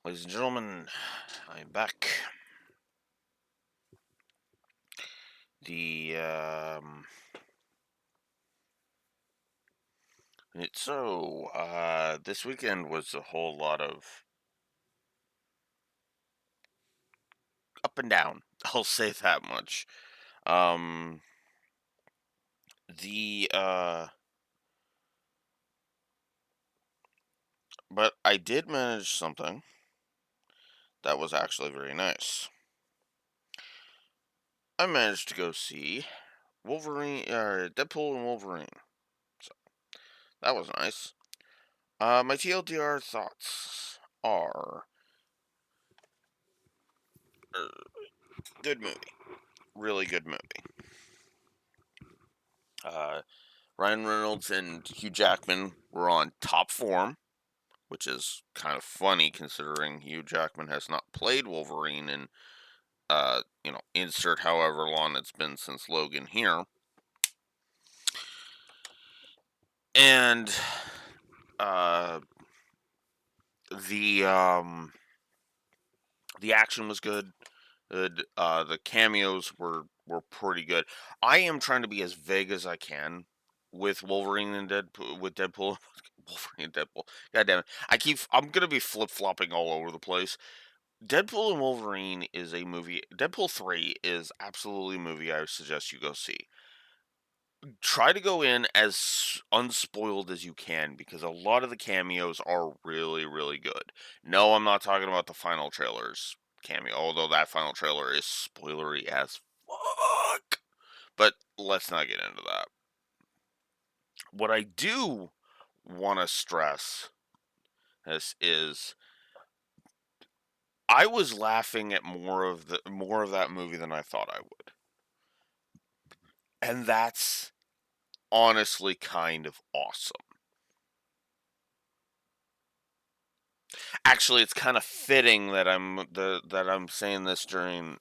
Ladies and gentlemen, I'm back. The this weekend was a whole lot of up and down. I'll say that much. Um, the but I did manage something that was actually very nice. I managed to go see Deadpool and Wolverine. So that was nice. My TLDR thoughts are good movie, really good movie. Ryan Reynolds and Hugh Jackman were on top form, which is kind of funny considering Hugh Jackman has not played Wolverine in, insert however long it's been since Logan here. And uh, the the action was good. The cameos were pretty good. I am trying to be as vague as I can with Wolverine and Deadpool. With Deadpool, Wolverine and Deadpool. God damn it! I'm gonna be flip flopping all over the place. Deadpool and Wolverine is a movie. Deadpool 3 is absolutely a movie I would suggest you go see. Try to go in as unspoiled as you can because a lot of the cameos are really, really good. No, I'm not talking about the final trailer's cameo, although that final trailer is spoilery as fuck. But let's not get into that. What I do want to stress is I was laughing at more of that movie than I thought I would. And that's honestly kind of awesome. Actually, it's kind of fitting that I'm saying this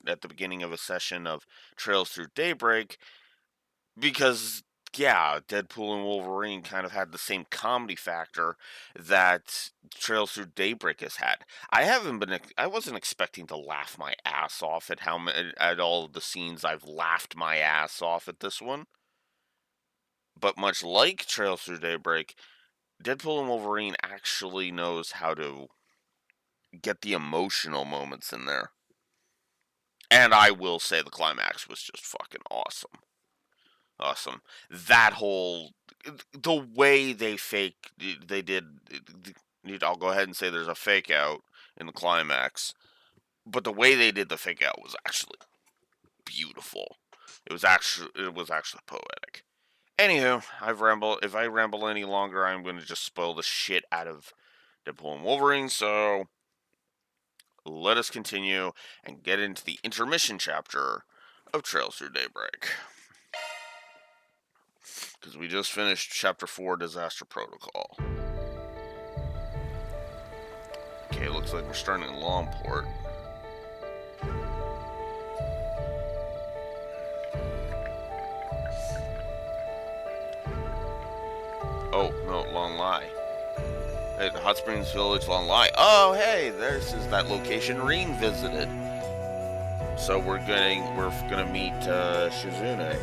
at the beginning of a session of Trails Through Daybreak because yeah, Deadpool and Wolverine kind of had the same comedy factor that Trails Through Daybreak has had. I wasn't expecting to laugh my ass off at all of the scenes I've laughed my ass off at this one. But much like Trails Through Daybreak, Deadpool and Wolverine actually knows how to get the emotional moments in there. And I will say the climax was just fucking awesome. Awesome. That whole the way they did I'll go ahead and say there's a fake out in the climax, but the way they did the fake out was actually beautiful. It was actually poetic. Anywho, if I ramble any longer, I'm going to just spoil the shit out of Deadpool and Wolverine, so let us continue and get into the intermission chapter of Trails Through Daybreak. Because we just finished Chapter 4, Disaster Protocol. Okay, looks like we're starting in Longport. Oh, no, Long Lai. Hey, the Hot Springs Village, Long Lai. Oh, hey, this is that location Reen visited. So we're gonna meet Shizune.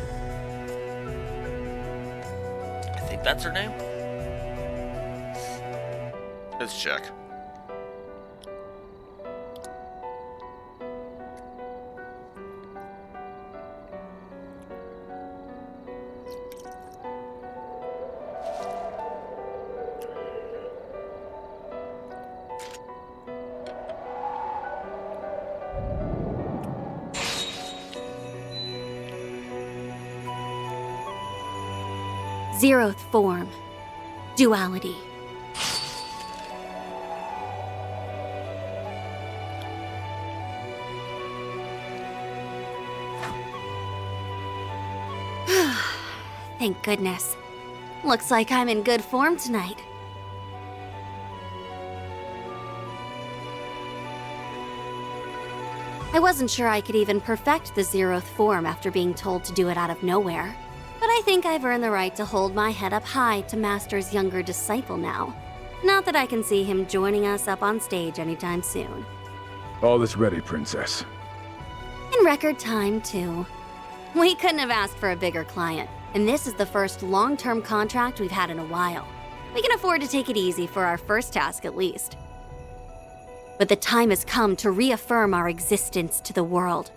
I think that's her name. Let's check. Zeroth form. Duality. Thank goodness. Looks like I'm in good form tonight. I wasn't sure I could even perfect the Zeroth form after being told to do it out of nowhere. But I think I've earned the right to hold my head up high to Master's younger disciple now. Not that I can see him joining us up on stage anytime soon. All is ready, Princess. In record time, too. We couldn't have asked for a bigger client, and this is the first long-term contract we've had in a while. We can afford to take it easy for our first task at least. But the time has come to reaffirm our existence to the world.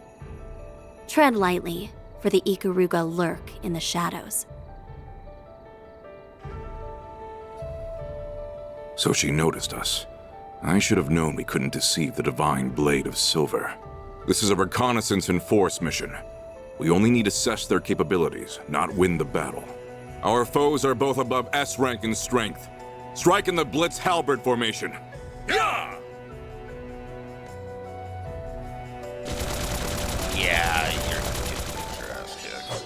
Tread lightly, for the Ikaruga lurk in the shadows. So she noticed us. I should have known we couldn't deceive the divine blade of silver. This is a reconnaissance and force mission. We only need to assess their capabilities, not win the battle. Our foes are both above S rank in strength. Strike in the Blitz Halberd formation. Yeah! Yeah, you're getting your ass kicked.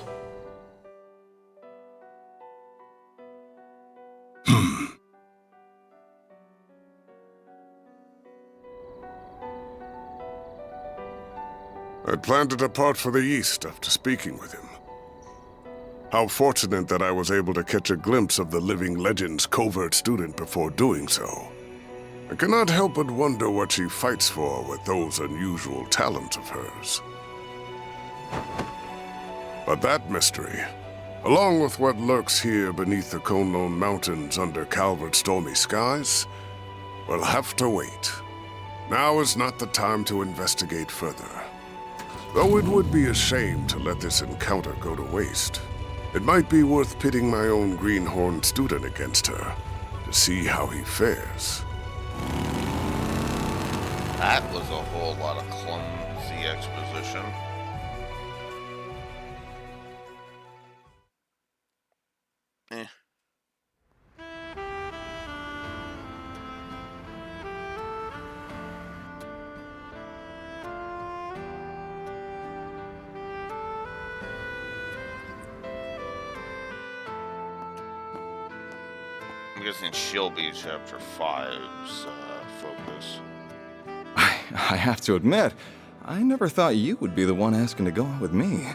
I planned to depart for the east after speaking with him. How fortunate that I was able to catch a glimpse of the living legend's covert student before doing so. I cannot help but wonder what she fights for with those unusual talents of hers. But that mystery, along with what lurks here beneath the Konlon Mountains under Calvert's stormy skies, will have to wait. Now is not the time to investigate further. Though it would be a shame to let this encounter go to waste, it might be worth pitting my own greenhorn student against her to see how he fares. That was a whole lot of clumsy exposition. Eh. I'm guessing she'll be chapter 5's focus. I have to admit, I never thought you would be the one asking to go out with me.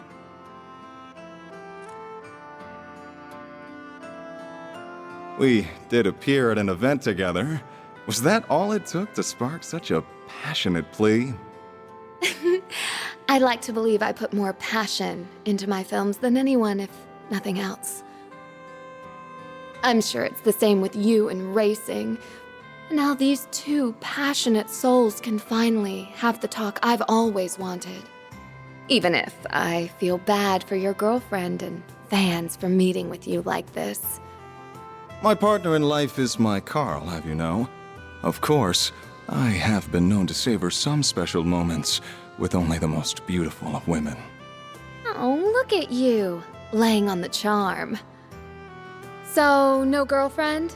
We did appear at an event together. Was that all it took to spark such a passionate plea? I'd like to believe I put more passion into my films than anyone, if nothing else. I'm sure it's the same with you and racing. Now these two passionate souls can finally have the talk I've always wanted. Even if I feel bad for your girlfriend and fans for meeting with you like this. My partner in life is my Carl, have you know. Of course, I have been known to savor some special moments with only the most beautiful of women. Oh, look at you, laying on the charm. So, no girlfriend?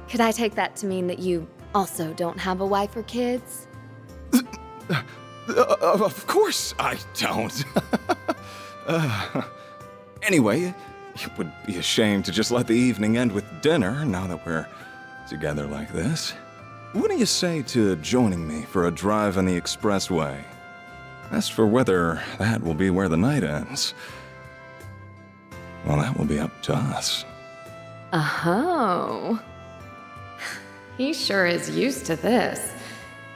Could I take that to mean that you also don't have a wife or kids? Of course I don't. Anyway, it would be a shame to just let the evening end with dinner now that we're together like this. What do you say to joining me for a drive on the expressway? As for whether that will be where the night ends, well, that will be up to us. Oh. He sure is used to this.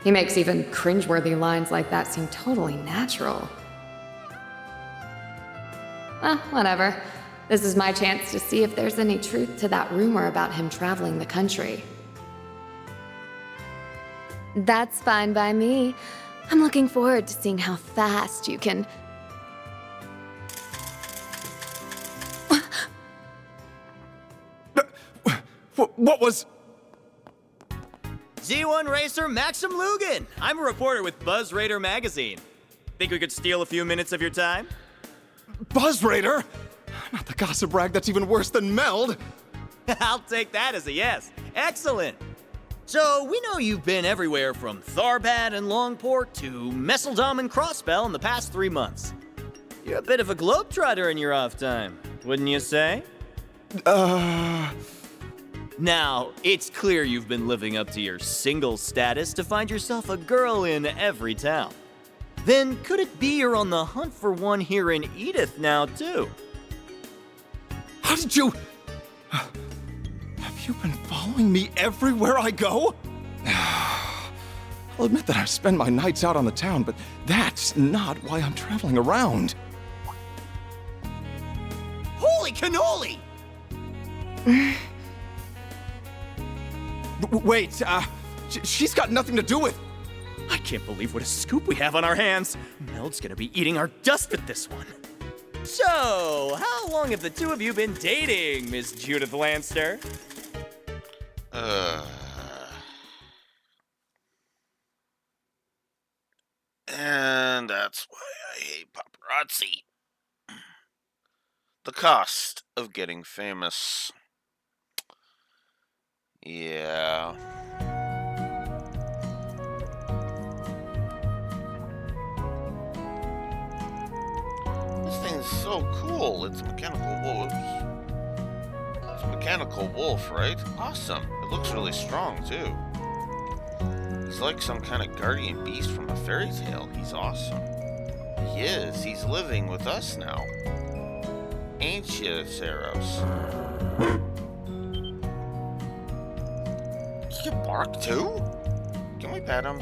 He makes even cringeworthy lines like that seem totally natural. Whatever. This is my chance to see if there's any truth to that rumor about him traveling the country. That's fine by me. I'm looking forward to seeing how fast you can... What was... Z1 racer Maxim Lugan. I'm a reporter with Buzz Raider magazine. Think we could steal a few minutes of your time? Buzz Raider? Not the gossip rag that's even worse than Meld. I'll take that as a yes. Excellent. So, we know you've been everywhere from Tharbad and Longport to Messeldom and Crossbell in the past 3 months. You're a bit of a globetrotter in your off time, wouldn't you say? Now, it's clear you've been living up to your single status to find yourself a girl in every town. Then could it be you're on the hunt for one here in Edith now, too? How did you... You've been following me everywhere I go? I'll admit that I spend my nights out on the town, but that's not why I'm traveling around. Holy cannoli! Wait, she's got nothing to do with... I can't believe what a scoop we have on our hands. Meld's gonna be eating our dust with this one. So, how long have the two of you been dating, Miss Judith Lanster? And that's why I hate paparazzi. The cost of getting famous. Yeah. This thing's so cool. It's mechanical wolves. It's a mechanical wolf, right? Awesome. It looks really strong, too. He's like some kind of guardian beast from a fairy tale. He's awesome. He is. He's living with us now. Ain't you, Saros? He can bark too? Can we pet him?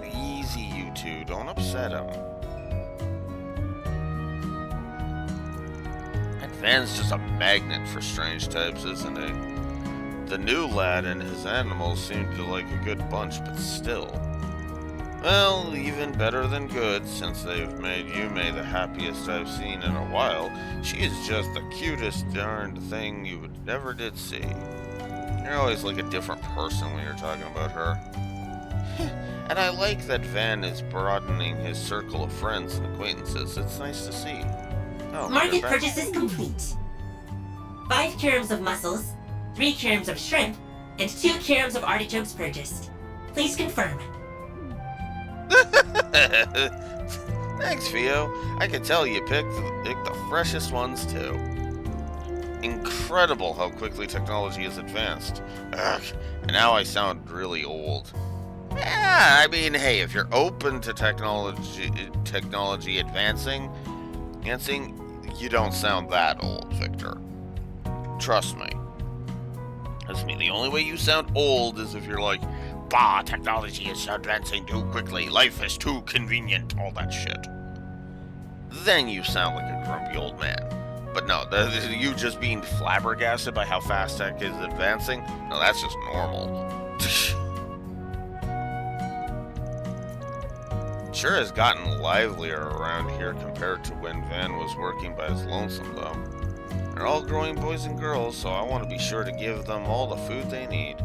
Easy, you two. Don't upset him. That Van's just a magnet for strange types, isn't he? The new lad and his animals seem to like a good bunch, but still. Well, even better than good, since they've made Yume the happiest I've seen in a while. She is just the cutest darned thing you ever did see. You're always like a different person when you're talking about her. And I like that Van is broadening his circle of friends and acquaintances. It's nice to see. Oh, Market purchase is complete. 5 kilograms of mussels, 3 kilograms of shrimp, and 2 kilograms of artichokes purchased. Please confirm. Thanks, Fio. I can tell you picked the freshest ones, too. Incredible how quickly technology has advanced. Ugh, and now I sound really old. Yeah, I mean, hey, if you're open to technology advancing, you don't sound that old, Victor. Trust me. The only way you sound old is if you're like, bah, technology is advancing too quickly, life is too convenient, all that shit. Then you sound like a grumpy old man. But no, you just being flabbergasted by how fast tech is advancing, no, that's just normal. Sure has gotten livelier around here compared to when Van was working by his lonesome, though. They're all growing boys and girls, so I want to be sure to give them all the food they need.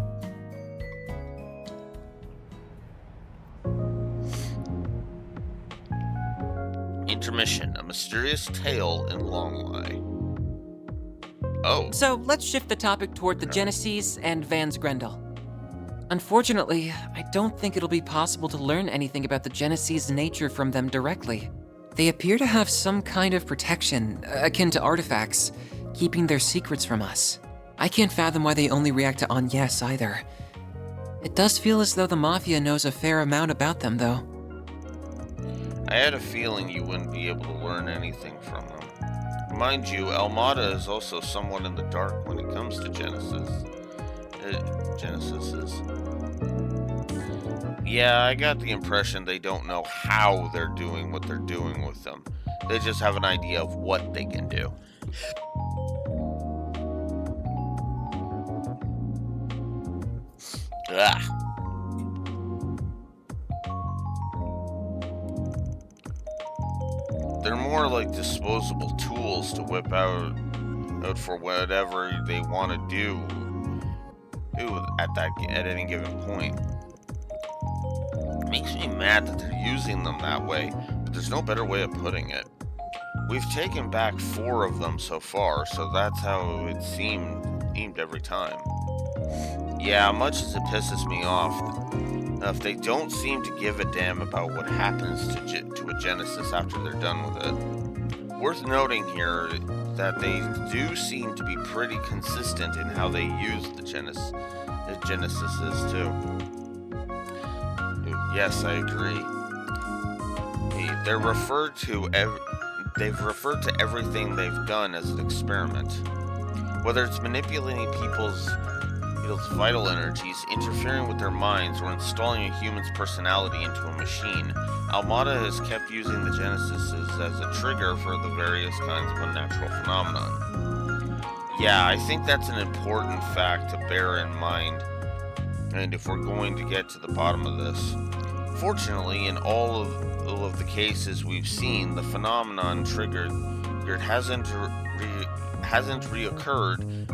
Intermission, a mysterious tale in Longlie. Oh. So let's shift the topic toward the Genesis and Van's Grendel. Unfortunately, I don't think it'll be possible to learn anything about the Genesis' nature from them directly. They appear to have some kind of protection, akin to artifacts, keeping their secrets from us. I can't fathom why they only react to Agnes either. It does feel as though the Mafia knows a fair amount about them, though. I had a feeling you wouldn't be able to learn anything from them. Mind you, Almada is also somewhat in the dark when it comes to Genesises. Yeah, I got the impression they don't know how they're doing what they're doing with them. They just have an idea of what they can do. Ugh. They're more like disposable tools to whip out for whatever they want to do at any given point. It makes me mad that they're using them that way, but there's no better way of putting it. We've taken back 4 of them so far, so that's how it seemed every time. Yeah, much as it pisses me off, if they don't seem to give a damn about what happens to a Genesis after they're done with it. Worth noting here that they do seem to be pretty consistent in how they use the Genesises too. Yes, I agree. They've referred to everything they've done as an experiment. Whether it's manipulating people's Grendel's vital energies, interfering with their minds, or installing a human's personality into a machine, Almada has kept using the Genesis as a trigger for the various kinds of unnatural phenomenon. Yeah, I think that's an important fact to bear in mind, and if we're going to get to the bottom of this. Fortunately, in all of the cases we've seen, the phenomenon triggered hasn't reoccurred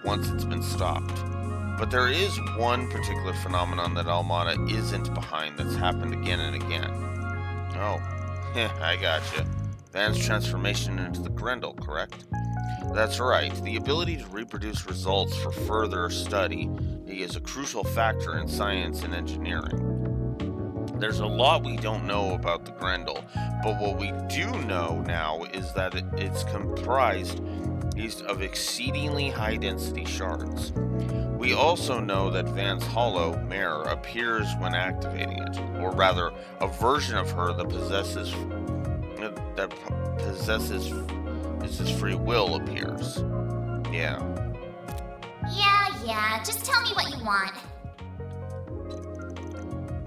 once it's been stopped. But there is one particular phenomenon that Almada isn't behind that's happened again and again. Oh, I gotcha. Van's transformation into the Grendel, correct? That's right. The ability to reproduce results for further study is a crucial factor in science and engineering. There's a lot we don't know about the Grendel, but what we do know now is that it's comprised of exceedingly high-density shards. We also know that Van's hollow, Mare, appears when activating it, or rather, a version of her that possesses free will appears. Yeah. Yeah, just tell me what you want.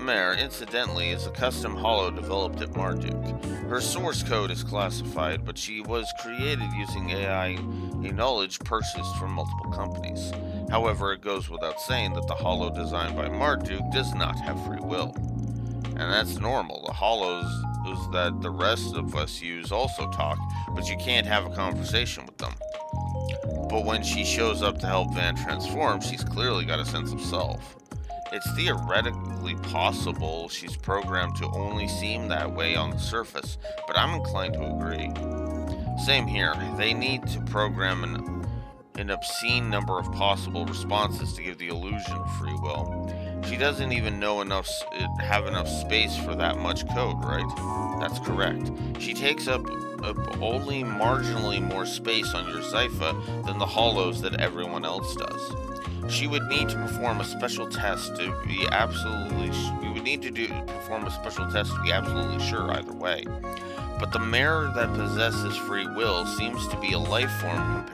Mare, incidentally, is a custom hollow developed at Marduk. Her source code is classified, but she was created using AI knowledge purchased from multiple companies. However, it goes without saying that the hollow designed by Marduk does not have free will. And that's normal. The hollows that the rest of us use also talk, but you can't have a conversation with them. But when she shows up to help Van transform, she's clearly got a sense of self. It's theoretically possible she's programmed to only seem that way on the surface, but I'm inclined to agree. Same here. They need to program an obscene number of possible responses to give the illusion of free will. She doesn't even have enough space for that much code, right? That's correct. She takes up only marginally more space on your Zypha than the hollows that everyone else does. She would need to perform a special test to be absolutely sure either way. But the Mare that possesses free will seems to be a life form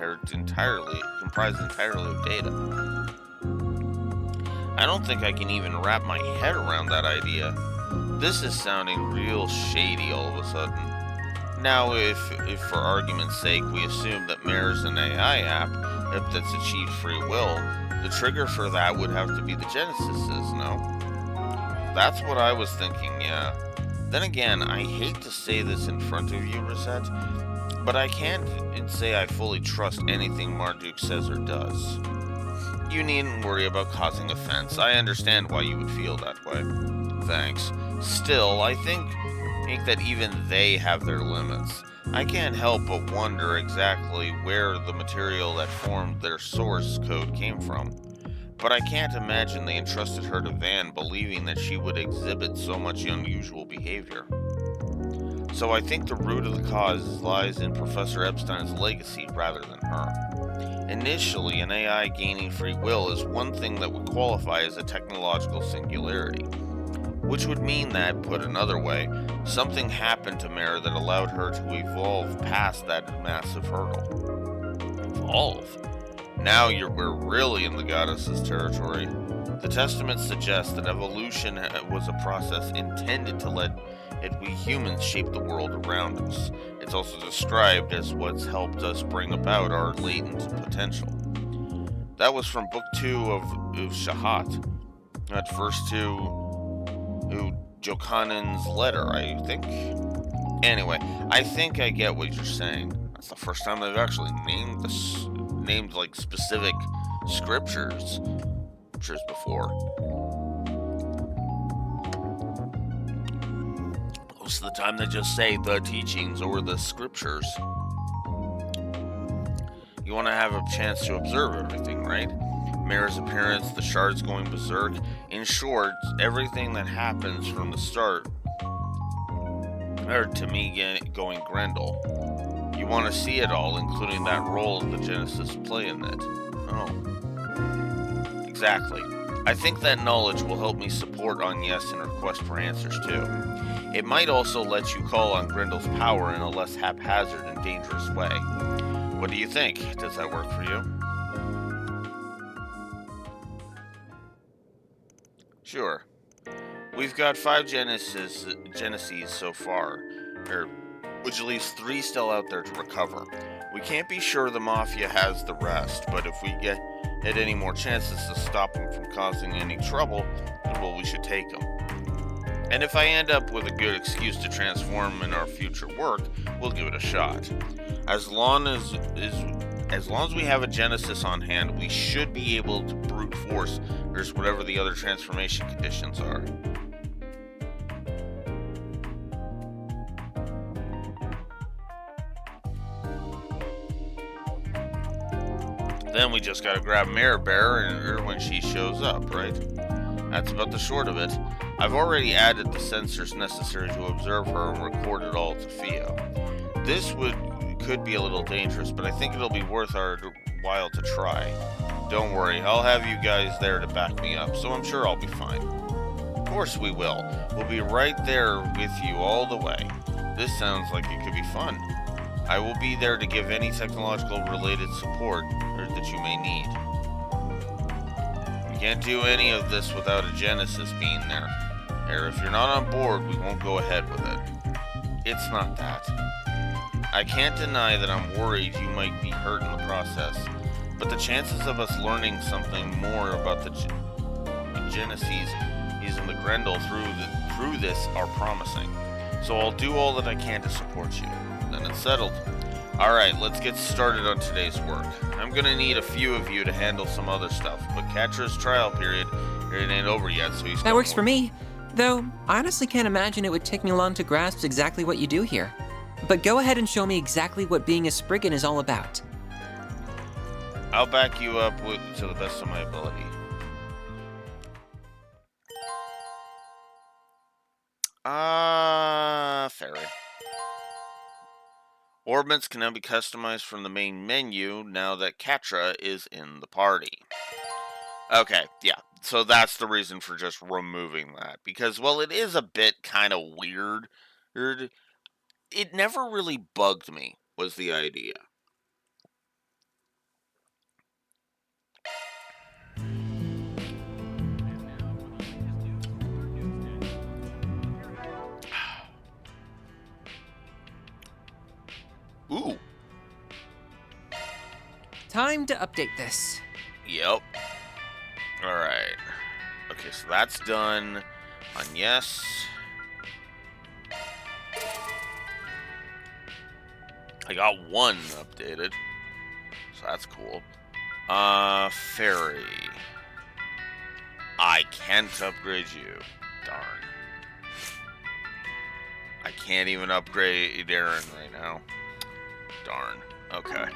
comprised entirely of data. I don't think I can even wrap my head around that idea. This is sounding real shady all of a sudden. Now, if for argument's sake we assume that Mare's an AI app that's achieved free will, the trigger for that would have to be the Genesises, no? That's what I was thinking, yeah. Then again, I hate to say this in front of you, Rosette, but I can't say I fully trust anything Marduk says or does. You needn't worry about causing offense. I understand why you would feel that way. Thanks. Still, I think that even they have their limits. I can't help but wonder exactly where the material that formed their source code came from. But I can't imagine they entrusted her to Van believing that she would exhibit so much unusual behavior. So I think the root of the cause lies in Professor Epstein's legacy rather than her. Initially, an AI gaining free will is one thing that would qualify as a technological singularity, which would mean that, put another way, something happened to Mare that allowed her to evolve past that massive hurdle. Evolve? Now we're really in the goddess's territory. The Testament suggests that evolution was a process intended to let we humans shape the world around us. It's also described as what's helped us bring about our latent potential. That was from Book 2 of Shahat. That first to Jochanan's letter, I think. Anyway, I think I get what you're saying. That's the first time they've actually named like specific scriptures before. Most of the time they just say the teachings or the scriptures. You want to have a chance to observe everything, right? Mare's appearance, the shards going berserk. In short, everything that happens from the start, or to me going Grendel. You want to see it all, including that role the Genesis play in it. Oh. Exactly. I think that knowledge will help me support Agnes in her quest for answers too. It might also let you call on Grendel's power in a less haphazard and dangerous way. What do you think? Does that work for you? Sure. We've got 5 Genesis so far, or which leaves 3 still out there to recover. We can't be sure the Mafia has the rest, but if we get any more chances to stop them from causing any trouble, then well, we should take them. And if I end up with a good excuse to transform in our future work, we'll give it a shot. As long as we have a Genesis on hand, we should be able to brute force or whatever the other transformation conditions are. Then we just gotta grab Mare Bear when she shows up, right? That's about the short of it. I've already added the sensors necessary to observe her and record it all to Theo. This could be a little dangerous, but I think it'll be worth our while to try. Don't worry, I'll have you guys there to back me up, so I'm sure I'll be fine. Of course we will. We'll be right there with you all the way. This sounds like it could be fun. I will be there to give any technological related support that you may need. We can't do any of this without a Genesis being there. Or if you're not on board, we won't go ahead with it. It's not that. I can't deny that I'm worried you might be hurt in the process, but the chances of us learning something more about the Genesis in the Grendel through this are promising. So I'll do all that I can to support you. Then it's settled. Alright, let's get started on today's work. I'm gonna need a few of you to handle some other stuff, but Catra's trial period, it ain't over yet, so he's That works for me. Though, I honestly can't imagine it would take me long to grasp exactly what you do here. But go ahead and show me exactly what being a Spriggan is all about. I'll back you up to the best of my ability. Fairy. Orbits can now be customized from the main menu now that Catra is in the party. Okay, yeah. So that's the reason for just removing that. Because, well, it is a bit kind of weird. It never really bugged me, was the idea. Ooh. Time to update this. Yep. Alright. Okay, so that's done on yes. I got 1 updated. So that's cool. Fairy. I can't upgrade you. Darn. I can't even upgrade Aaron right now. Darn. Okay.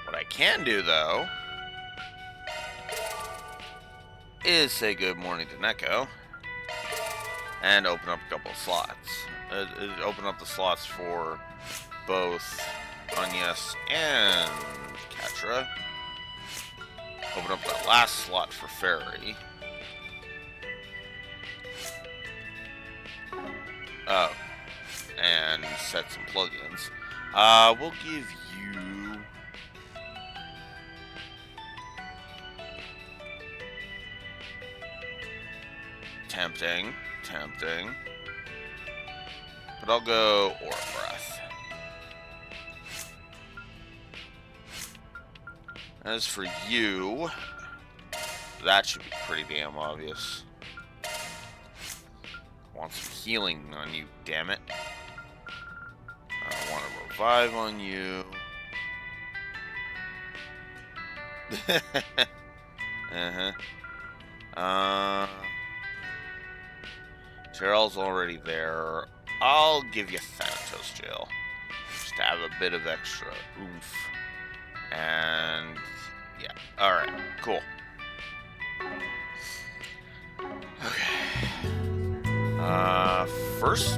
What I can do, though, is say good morning to Neko and open up a couple of slots. Open up the slots for both Agnes and Catra. Open up that last slot for Fairy. Oh, and set some plugins. We'll give you tempting, but I'll go Aura Breath. As for you, that should be pretty damn obvious. Want some healing on you, damn it. I want to revive on you. Cheryl's already there. I'll give you Thanatos Jail. Just to have a bit of extra oomph. And yeah. Alright, cool. Okay. First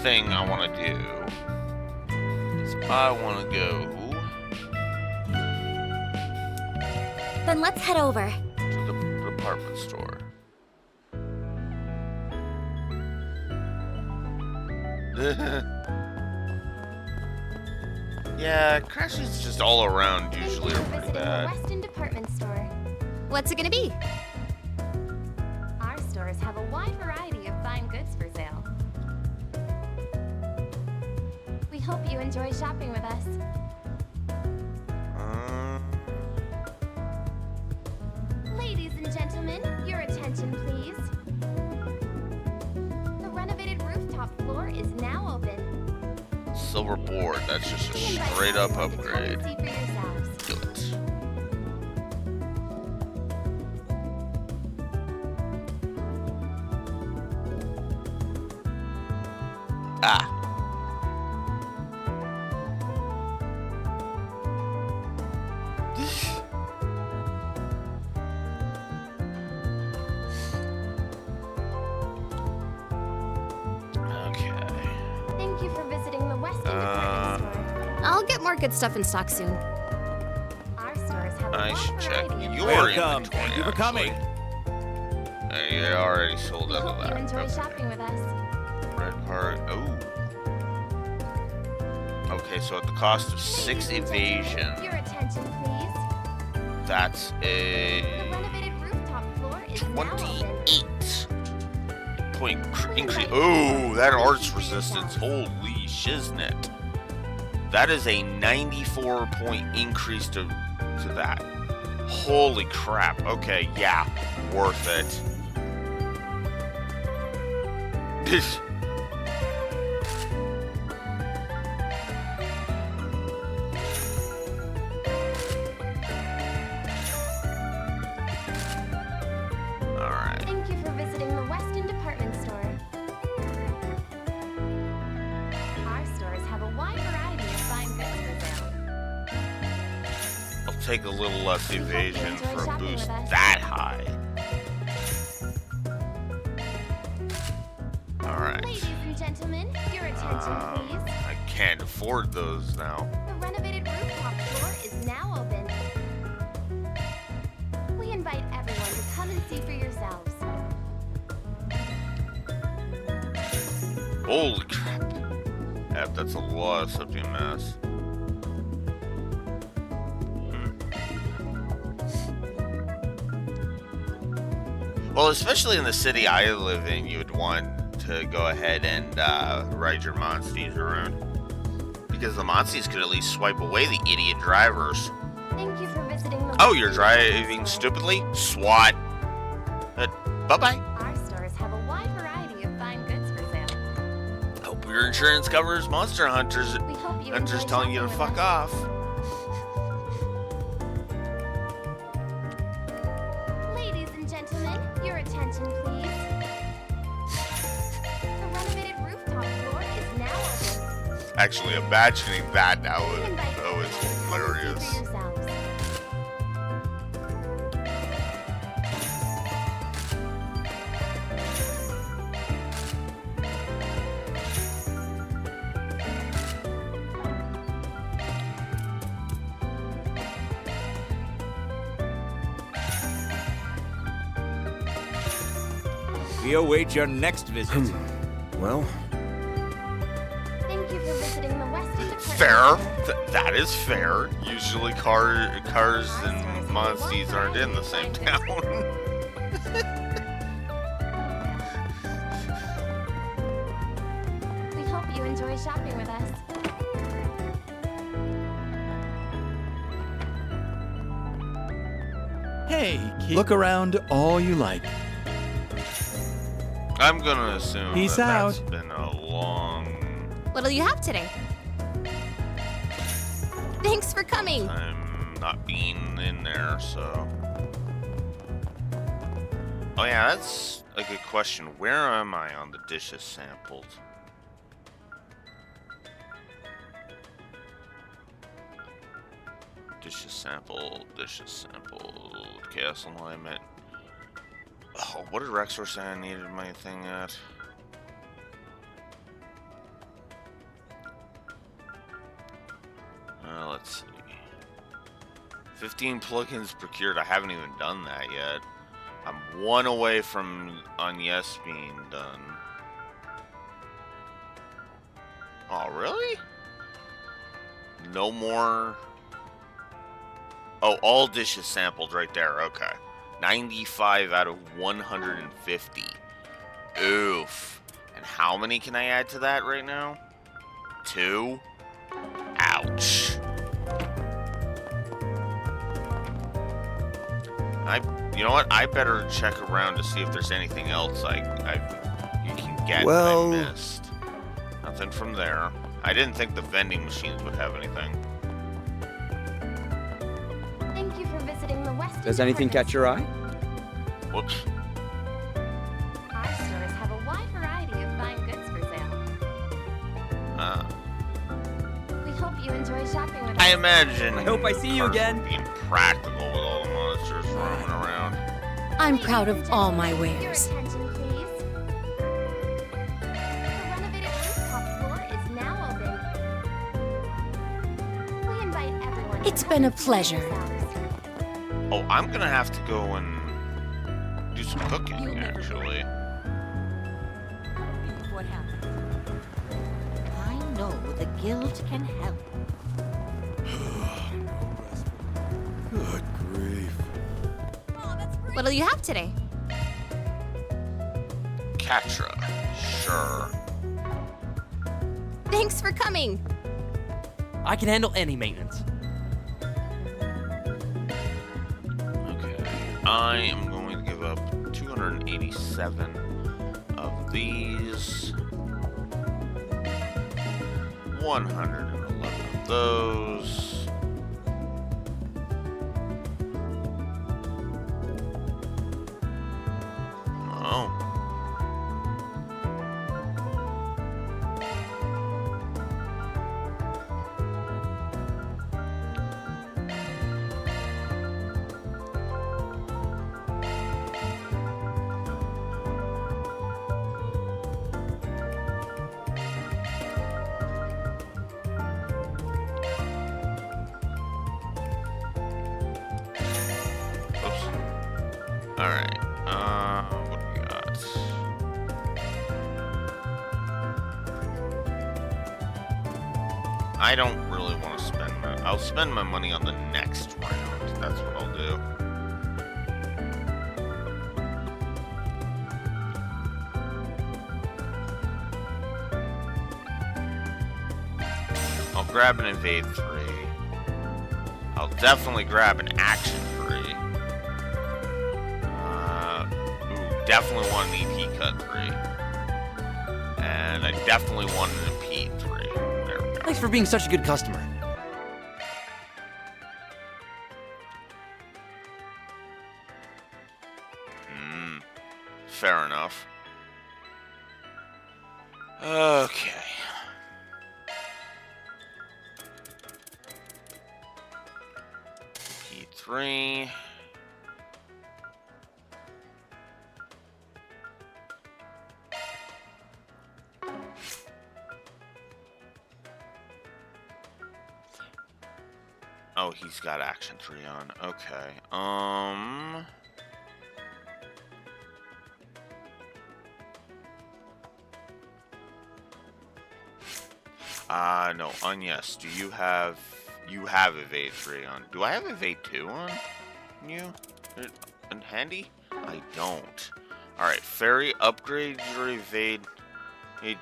thing I want to do is I want to go Then let's head over. to the department store. Yeah, crashes just all around usually are pretty bad. Weston department store. What's it gonna be? Our stores have a wide variety of fine goods for sale. We hope you enjoy shopping with us. Ladies and gentlemen, your attention please. The renovated rooftop floor is now open. Silver board, that's just a straight up upgrade. See for yourselves. Do it. Ah. Thank you for visiting the Weston department store. I'll get more good stuff in stock soon. Our stores have a I wide should check variety of your Welcome. inventory. Thank you for coming. You already sold We out of hope you that. enjoy Okay. shopping with us. Red part. Oh. Okay, so at the cost of 6 Ladies and gentlemen, evasion, your attention please. that's The a renovated rooftop floor is now open. 28 point increase. Oh, that arts resistance. Holy shiznit. That is a 94 point increase to that. Holy crap. Okay, yeah. Worth it. Alright. Thank you for visiting the Weston department store. Our stores have a wide variety of fine goods for sale. I'll take a little less We hope you evasion enjoy for a shopping boost with us. that high. Alright. Ladies and gentlemen, your attention please. I can't afford those now. The renovated rooftop floor is now open. We invite everyone to come and see for yourselves. Holy crap. Yep, that's a lot of subject mass. Well, especially in the city I live in, you would want to go ahead and ride your Monsties around. Because the Monsties could at least swipe away the idiot drivers. Thank you for visiting the Oh, you're Weston driving department store. stupidly? SWAT. Bye-bye. Our stores have a wide variety of fine goods for sale. Hope your insurance covers monster hunters. We hope you Hunters enjoy telling you to shopping fuck with us. off. Ladies and gentlemen, your attention please. The renovated rooftop floor is now open. Actually, imagining that now We is, invite oh, everyone it's to come and see hilarious. for yourselves. We await your next visit. Well, Thank you for visiting the Weston department Fair. store. That is fair. Usually cars and Monsties aren't in the same town. We hope you enjoy shopping with us. Hey, look around all you like. I'm gonna assume Peace that's out. been a long What'll you have today? Thanks for coming. time not being in there, so. Oh yeah, that's a good question. Where am I on the dishes sampled? Dishes sampled, chaos alignment. Oh, what did Rexor say I needed my thing at? Let's see. 15 plugins procured. I haven't even done that yet. I'm one away from on Yes being done. Oh, really? No more. Oh, all dishes sampled right there. Okay. 95 out of 150. Oof. And how many can I add to that right now? 2? Ouch. You know what? I better check around to see if there's anything else you can get Well, that I missed. Nothing from there. I didn't think the vending machines would have anything. Thank you for visiting the West. does anything catch your eye? Whoops. Our stores have a wide variety of fine goods for sale. We hope you enjoy shopping with us. I imagine. I hope I see you cars again. Being practical with all the monsters roaming around. I'm proud of all my wares. Your attention, please. The renovated rooftop floor is now open. We invite everyone. It's been a pleasure. Oh, I'm gonna have to go and do some cooking, actually. What happened? I know the guild can help. Good grief. What'll you have today? Katra. Sure. Thanks for coming. I can handle any maintenance. Okay. I am going to give up 287 of these. 111 of those. Oh. Oops. Alright. What do we got? I don't really want to spend I'll spend my money on the next round. That's what I'll do. I'll grab an evade 3. I'll definitely grab an action 3. Definitely want an EP cut 3. And I definitely want an impede 3. There we go. Thanks for being such a good customer. Fair enough. Okay. P3. Oh, he's got action 3 on. Okay. No, yes. Do you have evade 3 on? Do I have evade 2 on you? And handy? I don't. Alright, fairy upgrade your evade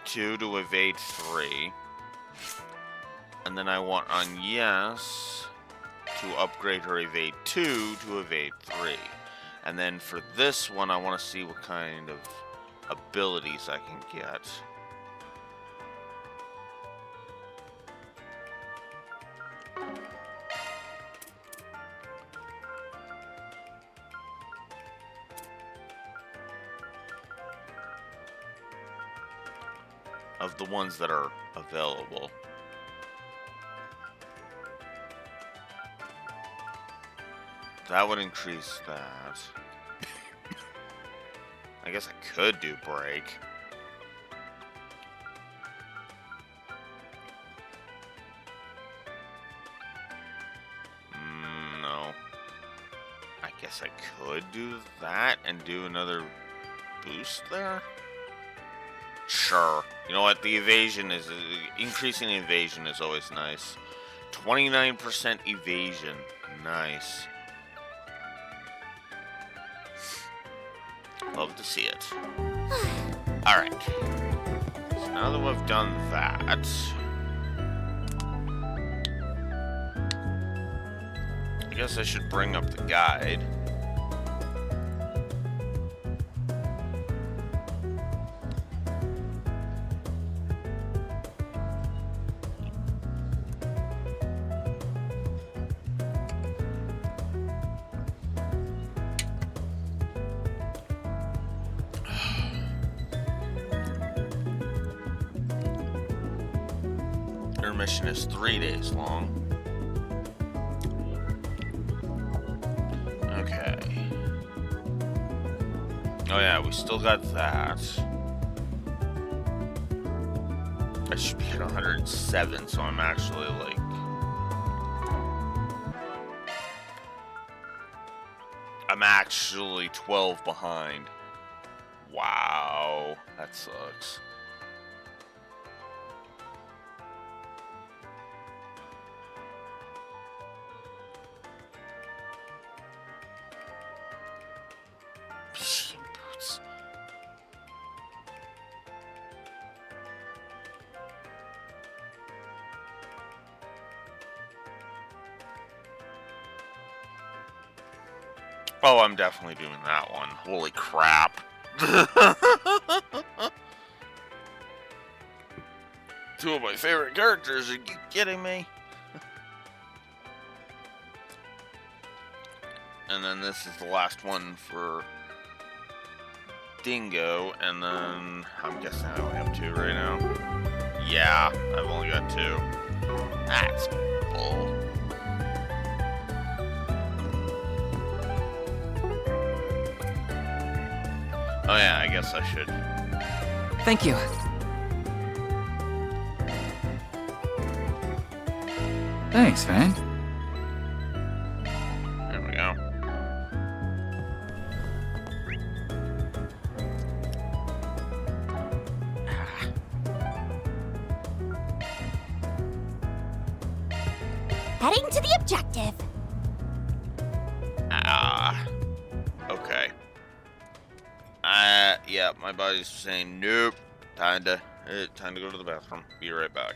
2 to evade 3. And then I want on yes to upgrade her evade 2 to evade 3. And then for this one, I want to see what kind of abilities I can get. Of the ones that are available. That would increase that. I guess I could do break. No. I guess I could do that and do another boost there? Sure. You know what? The evasion is... increasing the evasion is always nice. 29% evasion. Nice. Love to see it. Alright. So now that we've done that, I guess I should bring up the guide. Your mission is 3 days long. Okay. Oh yeah, we still got that. I should be at 107, so I'm actually like... I'm actually 12 behind. Wow, that sucks. Boots. Oh, I'm definitely doing that one. Holy crap. Two of my favorite characters, are you kidding me? And then this is the last one for Dingo, and then I'm guessing I only have 2 right now. Yeah, I've only got 2. That's bull. Oh yeah, I guess I should. Thank you. Thanks, Van. There we go. Heading to the objective. Okay. Yeah, my body's saying nope. Time to go to the bathroom. Be right back.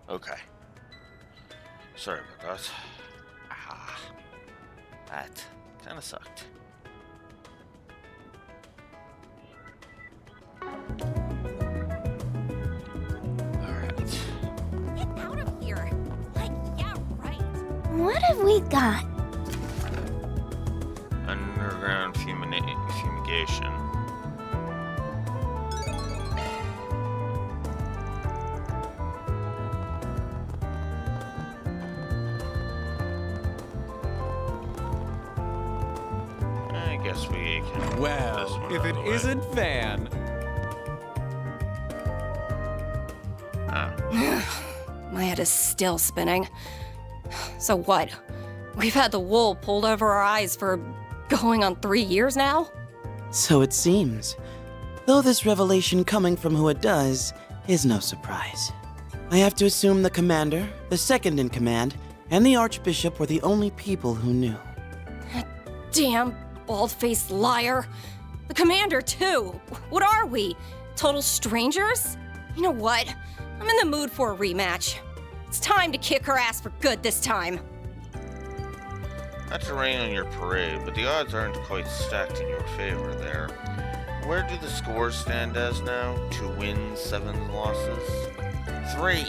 Okay. Sorry about that. Ah. That kinda sucked. Alright. Get out of here. Like, yeah, right. What have we got? Underground fumigation. I guess we can. Well, if it isn't Van. My head is still spinning. So what? We've had the wool pulled over our eyes for going on 3 years now? So it seems. Though this revelation coming from who it does is no surprise. I have to assume the commander, the second in command, and the archbishop were the only people who knew. Damn bald-faced liar. The commander, too. What are we? Total strangers? You know what? I'm in the mood for a rematch. It's time to kick her ass for good this time. Not to rain on your parade, but the odds aren't quite stacked in your favor there. Where do the scores stand as now? 2 wins, 7 losses? 3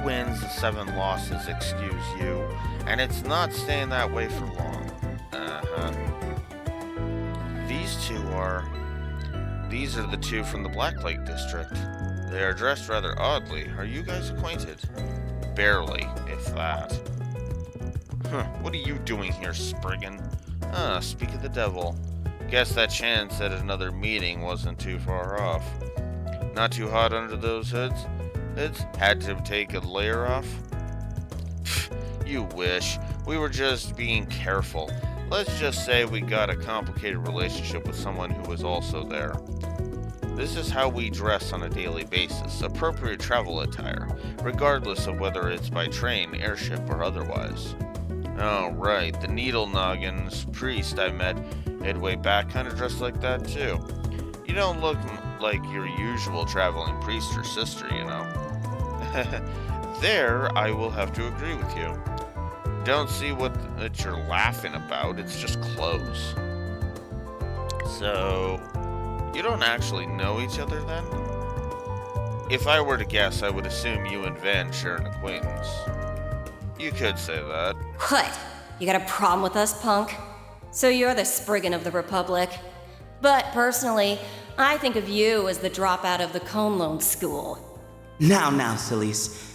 wins, 7 losses, excuse you. And it's not staying that way for long. These are the two from the Blacklight district. They are dressed rather oddly. Are you guys acquainted? Barely, if that. What are you doing here, Spriggan? Speak of the devil. Guess that chance at another meeting wasn't too far off. Not too hot under those hoods? Had to take a layer off? You wish. We were just being careful. Let's just say we got a complicated relationship with someone who was also there. This is how we dress on a daily basis, appropriate travel attire, regardless of whether it's by train, airship, or otherwise. Oh, right, the Needle Noggins priest I met midway back kind of dressed like that too. You don't look like your usual traveling priest or sister, you know. There, I will have to agree with you. Don't see what you're laughing about, it's just clothes. So, you don't actually know each other then? If I were to guess, I would assume you and Van share an acquaintance. You could say that. What? You got a problem with us, punk? So you're the Spriggan of the Republic. But personally, I think of you as the dropout of the Conlone School. Now, Celise.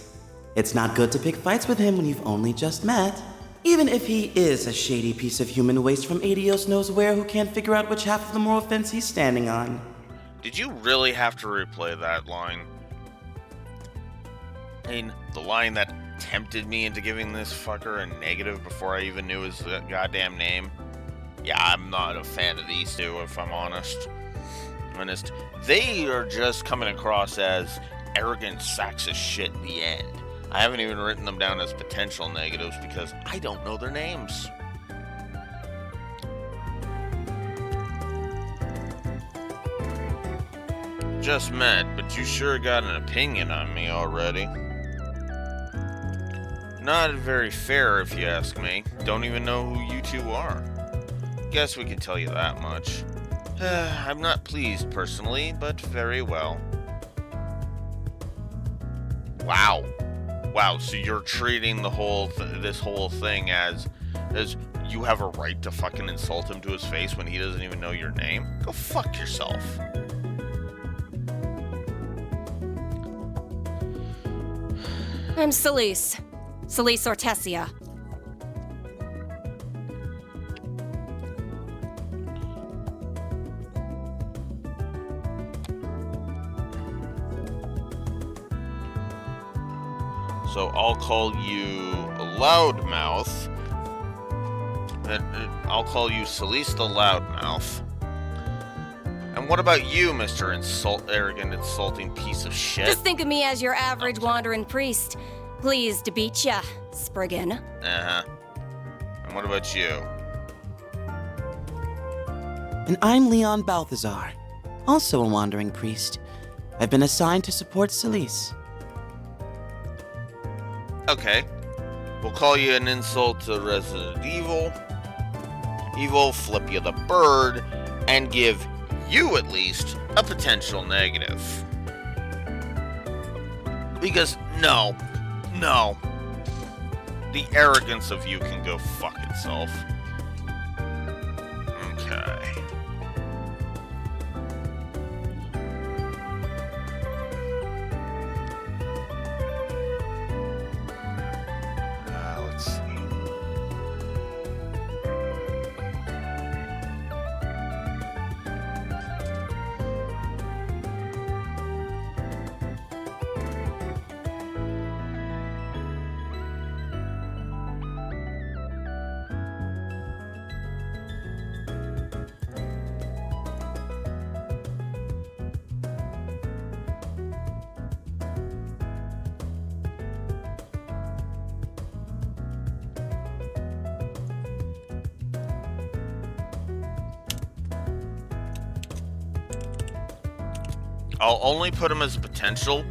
It's not good to pick fights with him when you've only just met. Even if he is a shady piece of human waste from Adios knows where who can't figure out which half of the moral fence he's standing on. Did you really have to replay that line? I mean, the line that tempted me into giving this fucker a negative before I even knew his goddamn name? Yeah, I'm not a fan of these two, if I'm honest. They are just coming across as arrogant sacks of shit in the end. I haven't even written them down as potential negatives because I don't know their names. Just met, but you sure got an opinion on me already. Not very fair if you ask me. Don't even know who you two are. Guess we can tell you that much. I'm not pleased personally, but very well. Wow, so you're treating the whole this whole thing as you have a right to fucking insult him to his face when he doesn't even know your name? Go fuck yourself. I'm Celise. Celise Ortesia. So I'll call you Loudmouth. I'll call you Celise the Loudmouth. And what about you, Mr. Arrogant, insulting piece of shit? Just think of me as your average wandering priest. Pleased to beat ya, Spriggan. Uh-huh. And what about you? And I'm Leon Balthazar, also a wandering priest. I've been assigned to support Celise. Okay. We'll call you an insult to Resident Evil, flip you the bird, and give you at least a potential negative. Because, no. The arrogance of you can go fuck itself. Okay. Let's see. I'll only put him as a potential,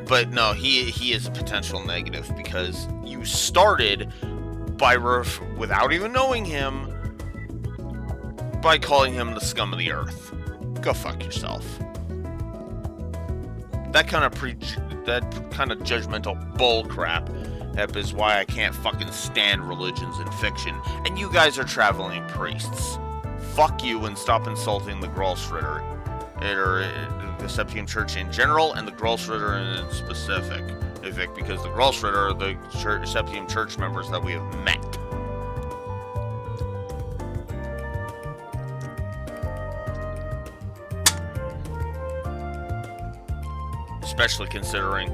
but no, he is a potential negative because you started by without even knowing him by calling him the scum of the earth. Go fuck yourself. That kind of judgmental bull crap is why I can't fucking stand religions and fiction. And you guys are traveling priests. Fuck you and stop insulting the Grolschritter. Or the Septium Church in general, and the Grolschritter in specific, because the Grolschritter are the Septium Church members that we have met. Especially considering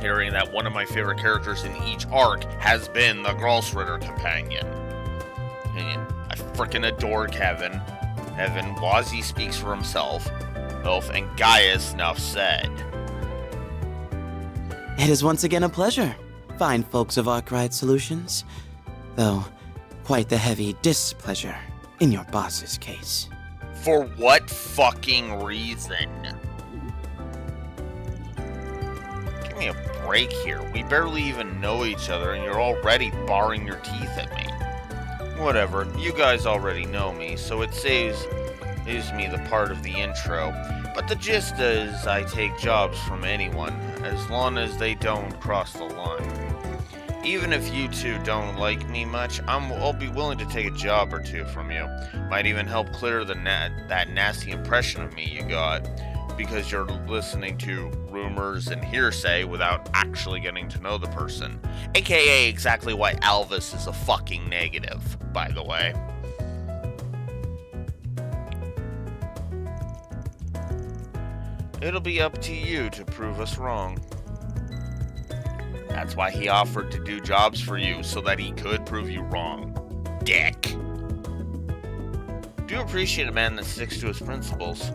hearing that one of my favorite characters in each arc has been the Grolschritter companion. And I freaking adore Kevin. Wazzy speaks for himself. And Gaius, enough said. It is once again a pleasure, fine folks of Arkwright Solutions. Though, quite the heavy displeasure in your boss's case. For what fucking reason? Give me a break here. We barely even know each other and you're already baring your teeth at me. Whatever, you guys already know me, so it saves me the part of the intro. But the gist is, I take jobs from anyone, as long as they don't cross the line. Even if you two don't like me much, I'll be willing to take a job or two from you. Might even help clear that nasty impression of me you got, because you're listening to rumors and hearsay without actually getting to know the person. AKA exactly why Alvis is a fucking negative, by the way. It'll be up to you to prove us wrong. That's why he offered to do jobs for you, so that he could prove you wrong. Dick. Do appreciate a man that sticks to his principles.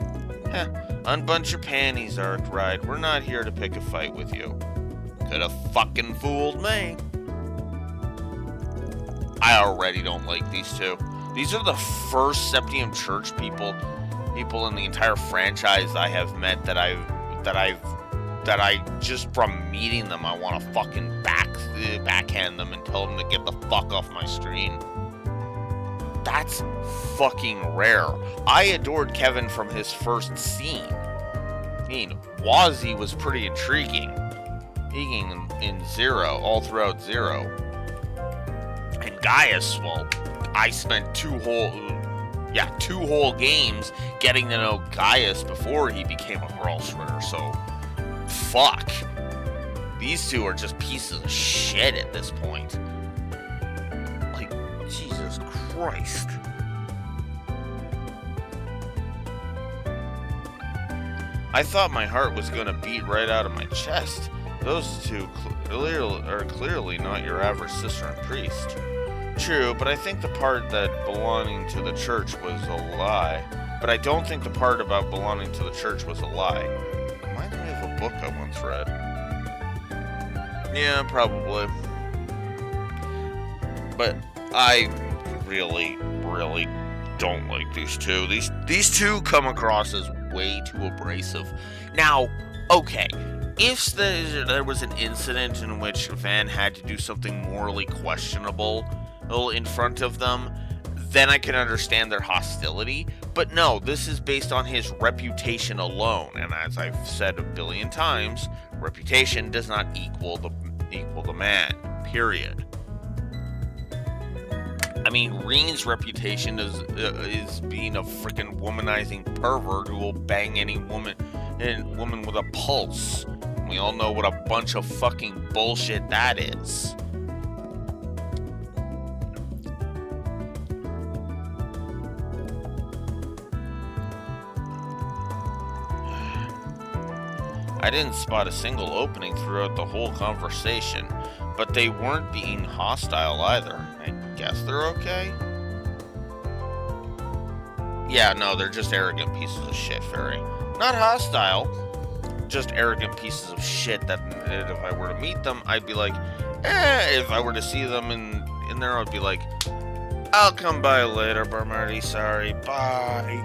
Heh, unbunch your panties, Arkwright. We're not here to pick a fight with you. Could have fucking fooled me. I already don't like these two. These are the first Septium Church people in the entire franchise I have met that I just from meeting them, I want to fucking backhand them and tell them to get the fuck off my screen. That's fucking rare. I adored Kevin from his first scene. I mean, Wazzy was pretty intriguing in Zero, all throughout Zero. And Gaius, well, I spent two whole games getting to know Gaius before he became a Grolschritter, so fuck. These two are just pieces of shit at this point. Like, Jesus Christ. I thought my heart was gonna beat right out of my chest. Those two are clearly not your average sister and priest. True, but I think the part that belonging to the church was a lie. But I don't think the part about belonging to the church was a lie. Reminds me of a book I once read. Yeah, probably. But I really don't like these two. These two come across as way too abrasive. Now, okay, if there was an incident in which Van had to do something morally questionable in front of them, then I can understand their hostility. But no, this is based on his reputation alone, and as I've said a billion times, reputation does not equal the man. Period. I mean, Reen's reputation is being a freaking womanizing pervert who will bang any woman with a pulse. We all know what a bunch of fucking bullshit that is. I didn't spot a single opening throughout the whole conversation, but they weren't being hostile either. I guess they're okay? Yeah, no, they're just arrogant pieces of shit, Fairy. Not hostile, just arrogant pieces of shit that if I were to meet them, I'd be like, if I were to see them in there, I'd be like, I'll come by later, Barmarty, sorry, bye.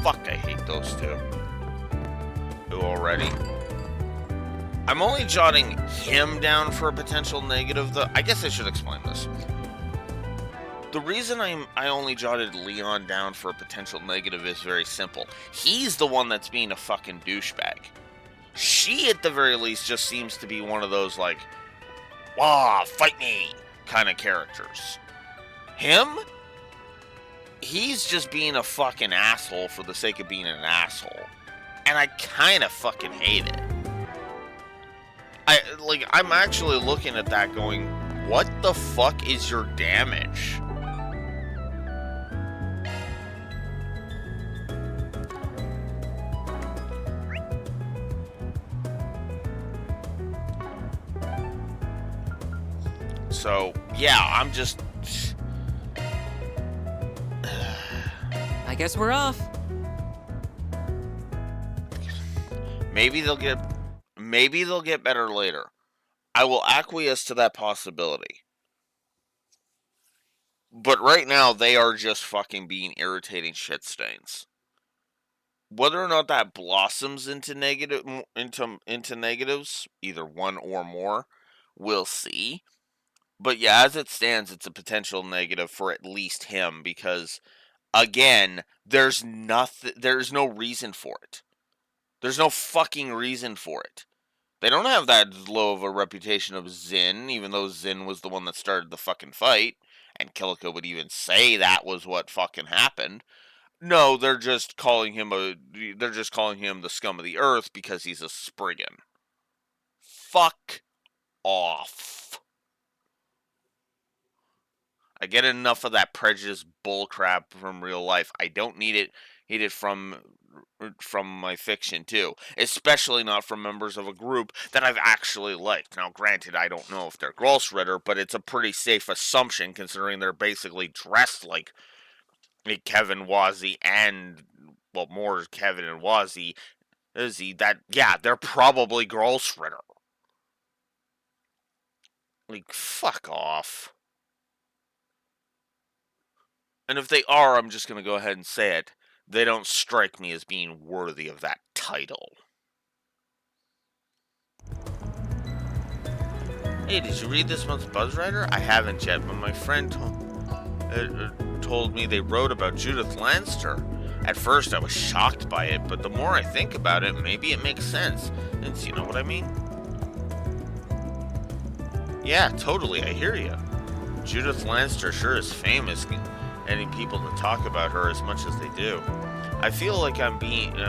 Fuck, I hate those two. Who already? I'm only jotting him down for a potential negative, though. I guess I should explain this. The reason I only jotted Leon down for a potential negative is very simple. He's the one that's being a fucking douchebag. She, at the very least, just seems to be one of those, like, "Wah, fight me," kind of characters. Him? He's just being a fucking asshole for the sake of being an asshole. And I kind of fucking hate it. I'm actually looking at that going, what the fuck is your damage? So, yeah, I'm just... I guess we're off. Maybe they'll get better later. I will acquiesce to that possibility. But right now, they are just fucking being irritating shit stains. Whether or not that blossoms into negatives, either one or more, we'll see. But yeah, as it stands, it's a potential negative for at least him because, again, there's no reason for it. There's no fucking reason for it. They don't have that low of a reputation of Zin, even though Zin was the one that started the fucking fight, and Kilika would even say that was what fucking happened. No, they're just calling him the scum of the earth because he's a Spriggan. Fuck off. I get enough of that prejudice bullcrap from real life. I don't need it from my fiction too, especially not from members of a group that I've actually liked. Now, granted, I don't know if they're Grossritter, but it's a pretty safe assumption considering they're basically dressed like Kevin, Wazzy, and, well, more Kevin and Wazzy. They're probably Grossritter. Like, fuck off. And if they are, I'm just going to go ahead and say it. They don't strike me as being worthy of that title. Hey, did you read this month's BuzzWriter? I haven't yet, but my friend told me they wrote about Judith Lanster. At first, I was shocked by it, but the more I think about it, maybe it makes sense. And you know what I mean? Yeah, totally, I hear you. Judith Lanster sure is famous, getting people to talk about her as much as they do. I feel like I'm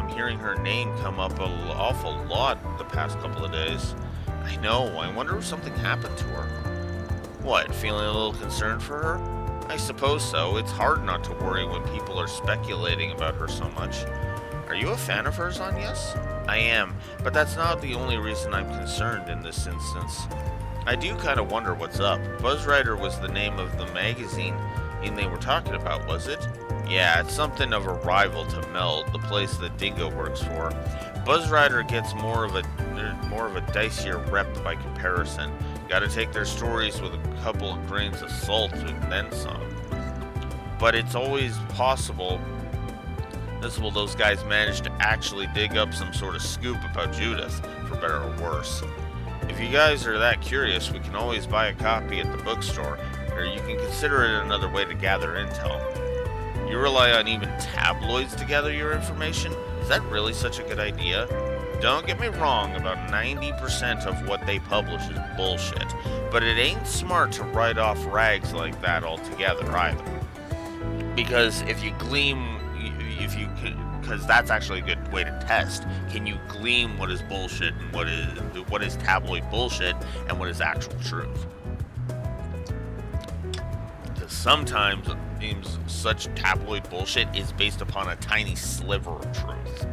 hearing her name come up an awful lot the past couple of days. I know, I wonder if something happened to her. What, feeling a little concerned for her? I suppose so. It's hard not to worry when people are speculating about her so much. Are you a fan of hers, Agnes? I am, but that's not the only reason I'm concerned in this instance. I do kind of wonder what's up. BuzzWriter was the name of the magazine they were talking about, was it? Yeah, it's something of a rival to Meld, the place that Dingo works for. BuzzWriter gets more of a dicier rep by comparison. Gotta take their stories with a couple of grains of salt and then some. but it's always possible those guys managed to actually dig up some sort of scoop about Judith, for better or worse. If you guys are that curious, we can always buy a copy at the bookstore, or you can consider it another way to gather intel. You rely on even tabloids to gather your information? Is that really such a good idea? Don't get me wrong, about 90% of what they publish is bullshit, but it ain't smart to write off rags like that altogether either. Because because that's actually a good way to test. Can you glean what is bullshit and what is tabloid bullshit and what is actual truth? Because sometimes it seems such tabloid bullshit is based upon a tiny sliver of truth.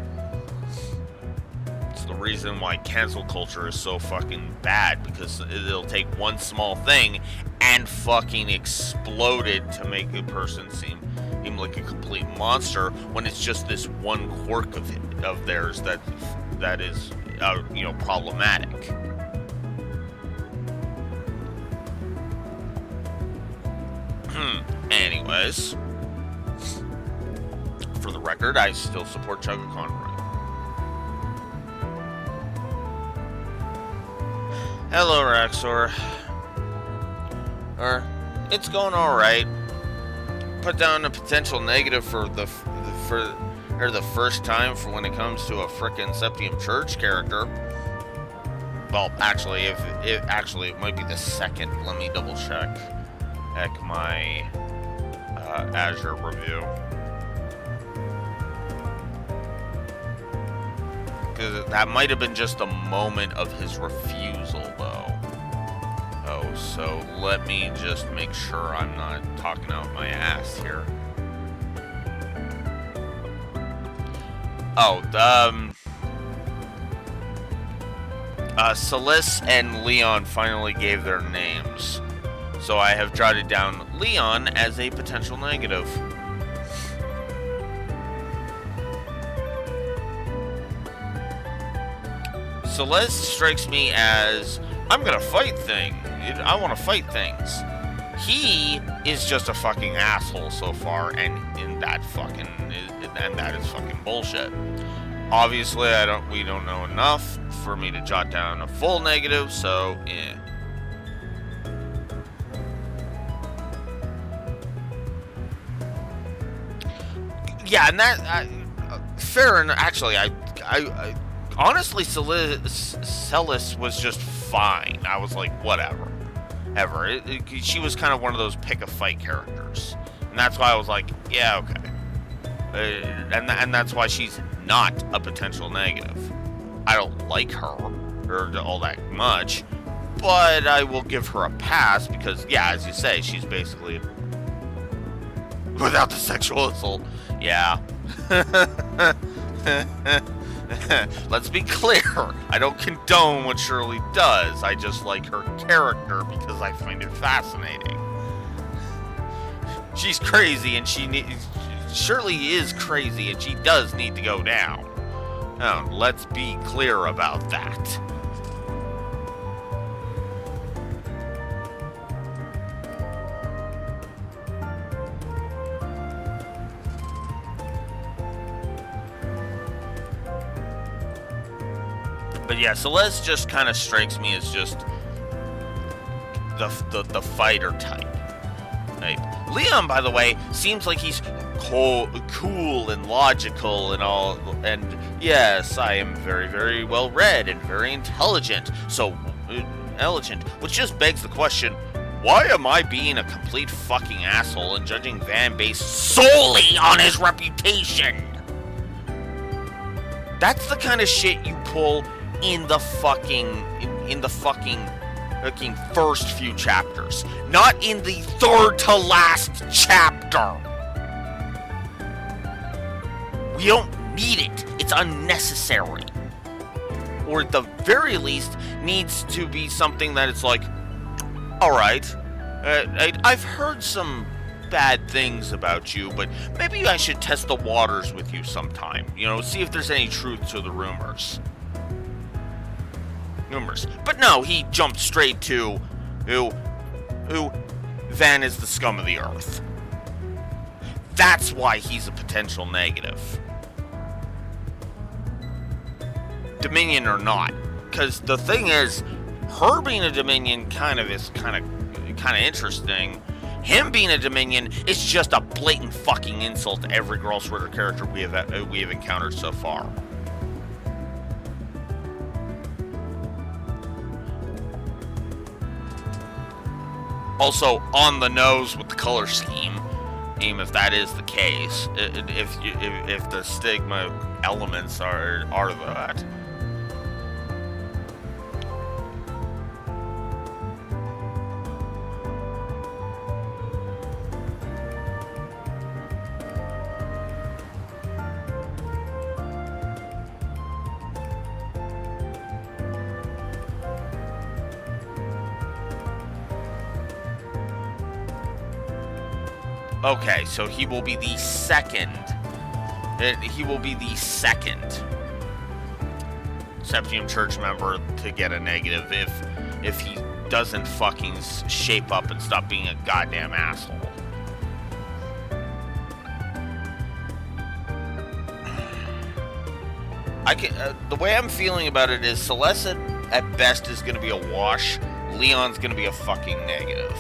It's the reason why cancel culture is so fucking bad, because it'll take one small thing and fucking explode it to make a person seem like a complete monster, when it's just this one quirk of theirs that is problematic. Anyways, for the record, I still support Chugga Conroy. Hello, Raxor. It's going all right. Put down a potential negative for the first time for when it comes to a frickin' Septium Church character. Well, actually, it might be the second. Let me double check. Heck, my Azure review. Because that might have been just a moment of his refusal, though. Oh, so let me just make sure I'm not talking out my ass here. Oh, Celeste and Leon finally gave their names. So I have jotted down Leon as a potential negative. Celeste strikes me as, I'm gonna fight things. I want to fight things. He is just a fucking asshole so far, and that is fucking bullshit. Obviously, we don't know enough for me to jot down a full negative, so yeah, and that fair enough. Actually, I honestly, Celis was just fine. I was like, whatever. She was kind of one of those pick-a-fight characters. And that's why I was like, yeah, okay. And that's why she's not a potential negative. I don't like her, or all that much, but I will give her a pass because, yeah, as you say, she's basically... without the sexual assault, yeah. Let's be clear, I don't condone what Shirley does. I just like her character because I find it fascinating. She's crazy and Shirley is crazy and she does need to go down. Oh, let's be clear about that. But yeah, Celeste just kind of strikes me as just the fighter type. Leon, by the way, seems like he's cool and logical and all. And yes, I am very, very well read and very intelligent. Which just begs the question: why am I being a complete fucking asshole and judging Van based solely on his reputation? That's the kind of shit you pull in the fucking first few chapters, not in the third to last chapter. We don't need it. It's unnecessary. Or at the very least needs to be something that it's like, all right, I've heard some bad things about you, but maybe I should test the waters with you sometime. See if there's any truth to the rumors. But no, he jumped straight to who Van is the scum of the earth. That's why he's a potential negative. Dominion or not. Because the thing is, her being a Dominion is kind of interesting. Him being a Dominion is just a blatant fucking insult to every Girls Ritter character we have encountered so far. Also, on the nose with the color scheme, if that is the case, if the stigma elements are that. Okay, so he will be the second. He will be the second Septium Church member to get a negative if he doesn't fucking shape up and stop being a goddamn asshole. The way I'm feeling about it is Celeste at best is going to be a wash. Leon's going to be a fucking negative.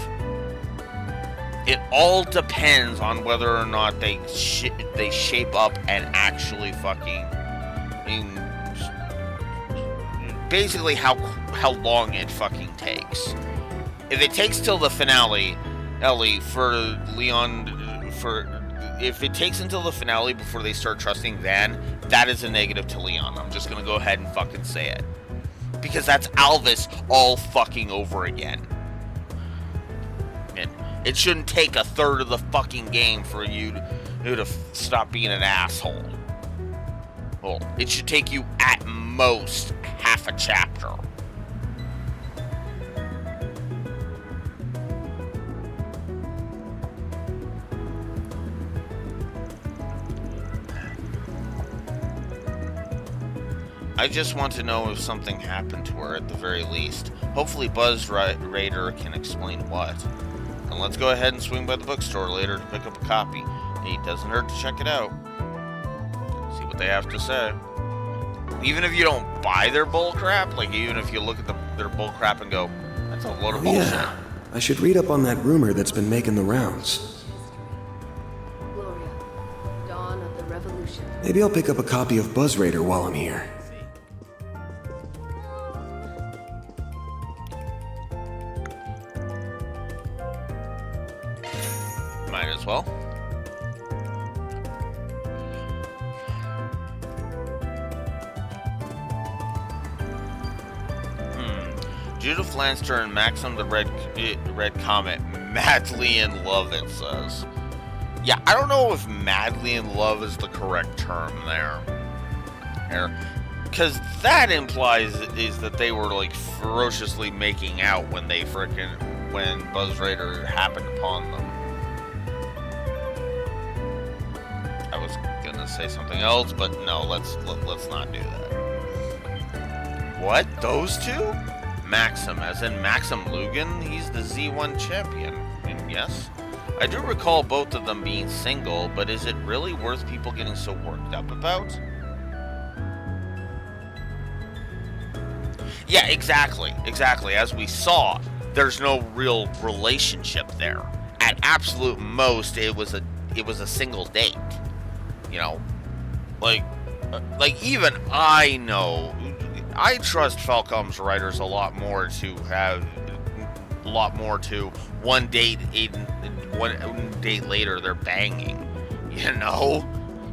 It all depends on whether or not they shape up and actually fucking, basically how long it fucking takes. If it takes till the finale, Ellie, for Leon, if it takes until the finale before they start trusting Van, that is a negative to Leon. I'm just gonna go ahead and fucking say it. Because that's Alvis all fucking over again. It shouldn't take a third of the fucking game for you to stop being an asshole. Well, it should take you at most half a chapter. I just want to know if something happened to her at the very least. Hopefully Buzz Raider can explain what. And let's go ahead and swing by the bookstore later to pick up a copy. It doesn't hurt to check it out. See what they have to say. Even if you don't buy their bullcrap, like even if you look at their bullcrap and go, that's a load of bullshit. Yeah, I should read up on that rumor that's been making the rounds. Gloria, dawn of the revolution. Maybe I'll pick up a copy of Buzz Raider while I'm here. Might as well. Judith Lanster and Maxim the Red Comet, madly in love, it says. Yeah, I don't know if madly in love is the correct term there. Because that implies is that they were like ferociously making out when Buzz Raider happened upon them. I was gonna say something else, but no, let's not do that. What? Those two? Maxim, as in Maxim Lugan? He's the Z1 champion. And yes, I do recall both of them being single, but is it really worth people getting so worked up about? Yeah, exactly. As we saw, there's no real relationship there. At absolute most, it was a single date. You know, like even I know, I trust Falcom's writers a lot more to one date later they're banging. You know,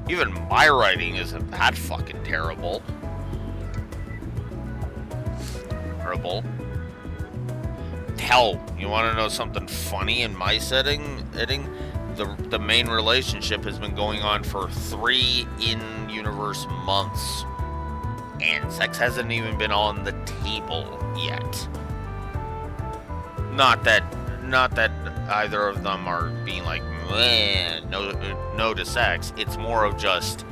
even my writing isn't that fucking terrible. Hell, you want to know something funny in my setting? The main relationship has been going on for 3 in-universe months, and sex hasn't even been on the table yet. Not that either of them are being like, no to sex. It's more of just,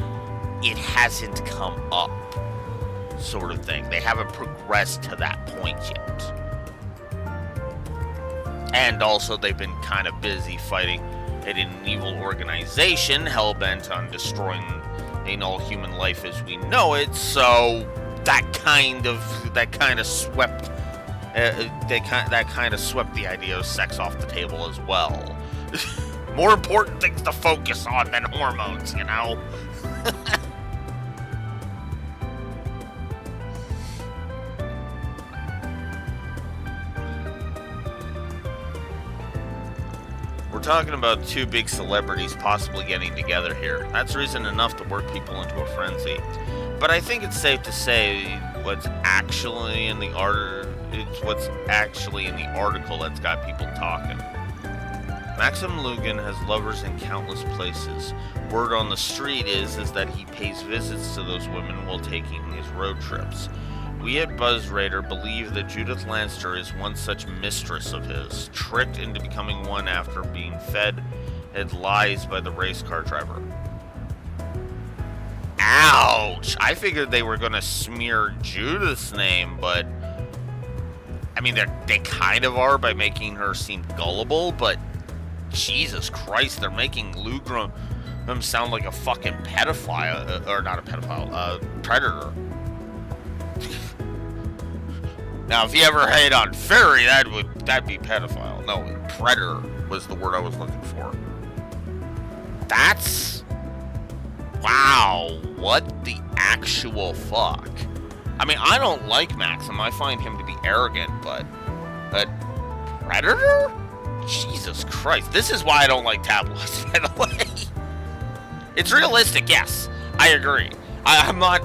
it hasn't come up, sort of thing. They haven't progressed to that point yet. And also, they've been kind of busy fighting heading an evil organization hell-bent on destroying all human life as we know it, so that kind of swept the idea of sex off the table as well. More important things to focus on than hormones, you know? We're talking about two big celebrities possibly getting together here. That's reason enough to work people into a frenzy. But I think it's safe to say what's actually in the article that's got people talking. Maxim Lugan has lovers in countless places. Word on the street is that he pays visits to those women while taking his road trips. We at BuzzRaider believe that Judith Lanster is one such mistress of his, tricked into becoming one after being fed lies by the race car driver. Ouch! I figured they were gonna smear Judith's name, but I mean, they kind of are by making her seem gullible, but Jesus Christ, they're making Lugram sound like a fucking pedophile, or not a pedophile, predator. Now, if you ever hate on fairy, that'd be pedophile. No, predator was the word I was looking for. That's... Wow, what the actual fuck? I mean, I don't like Maxim. I find him to be arrogant, but predator? Jesus Christ. This is why I don't like tabloids, by the way. It's realistic, yes. I agree. I'm not...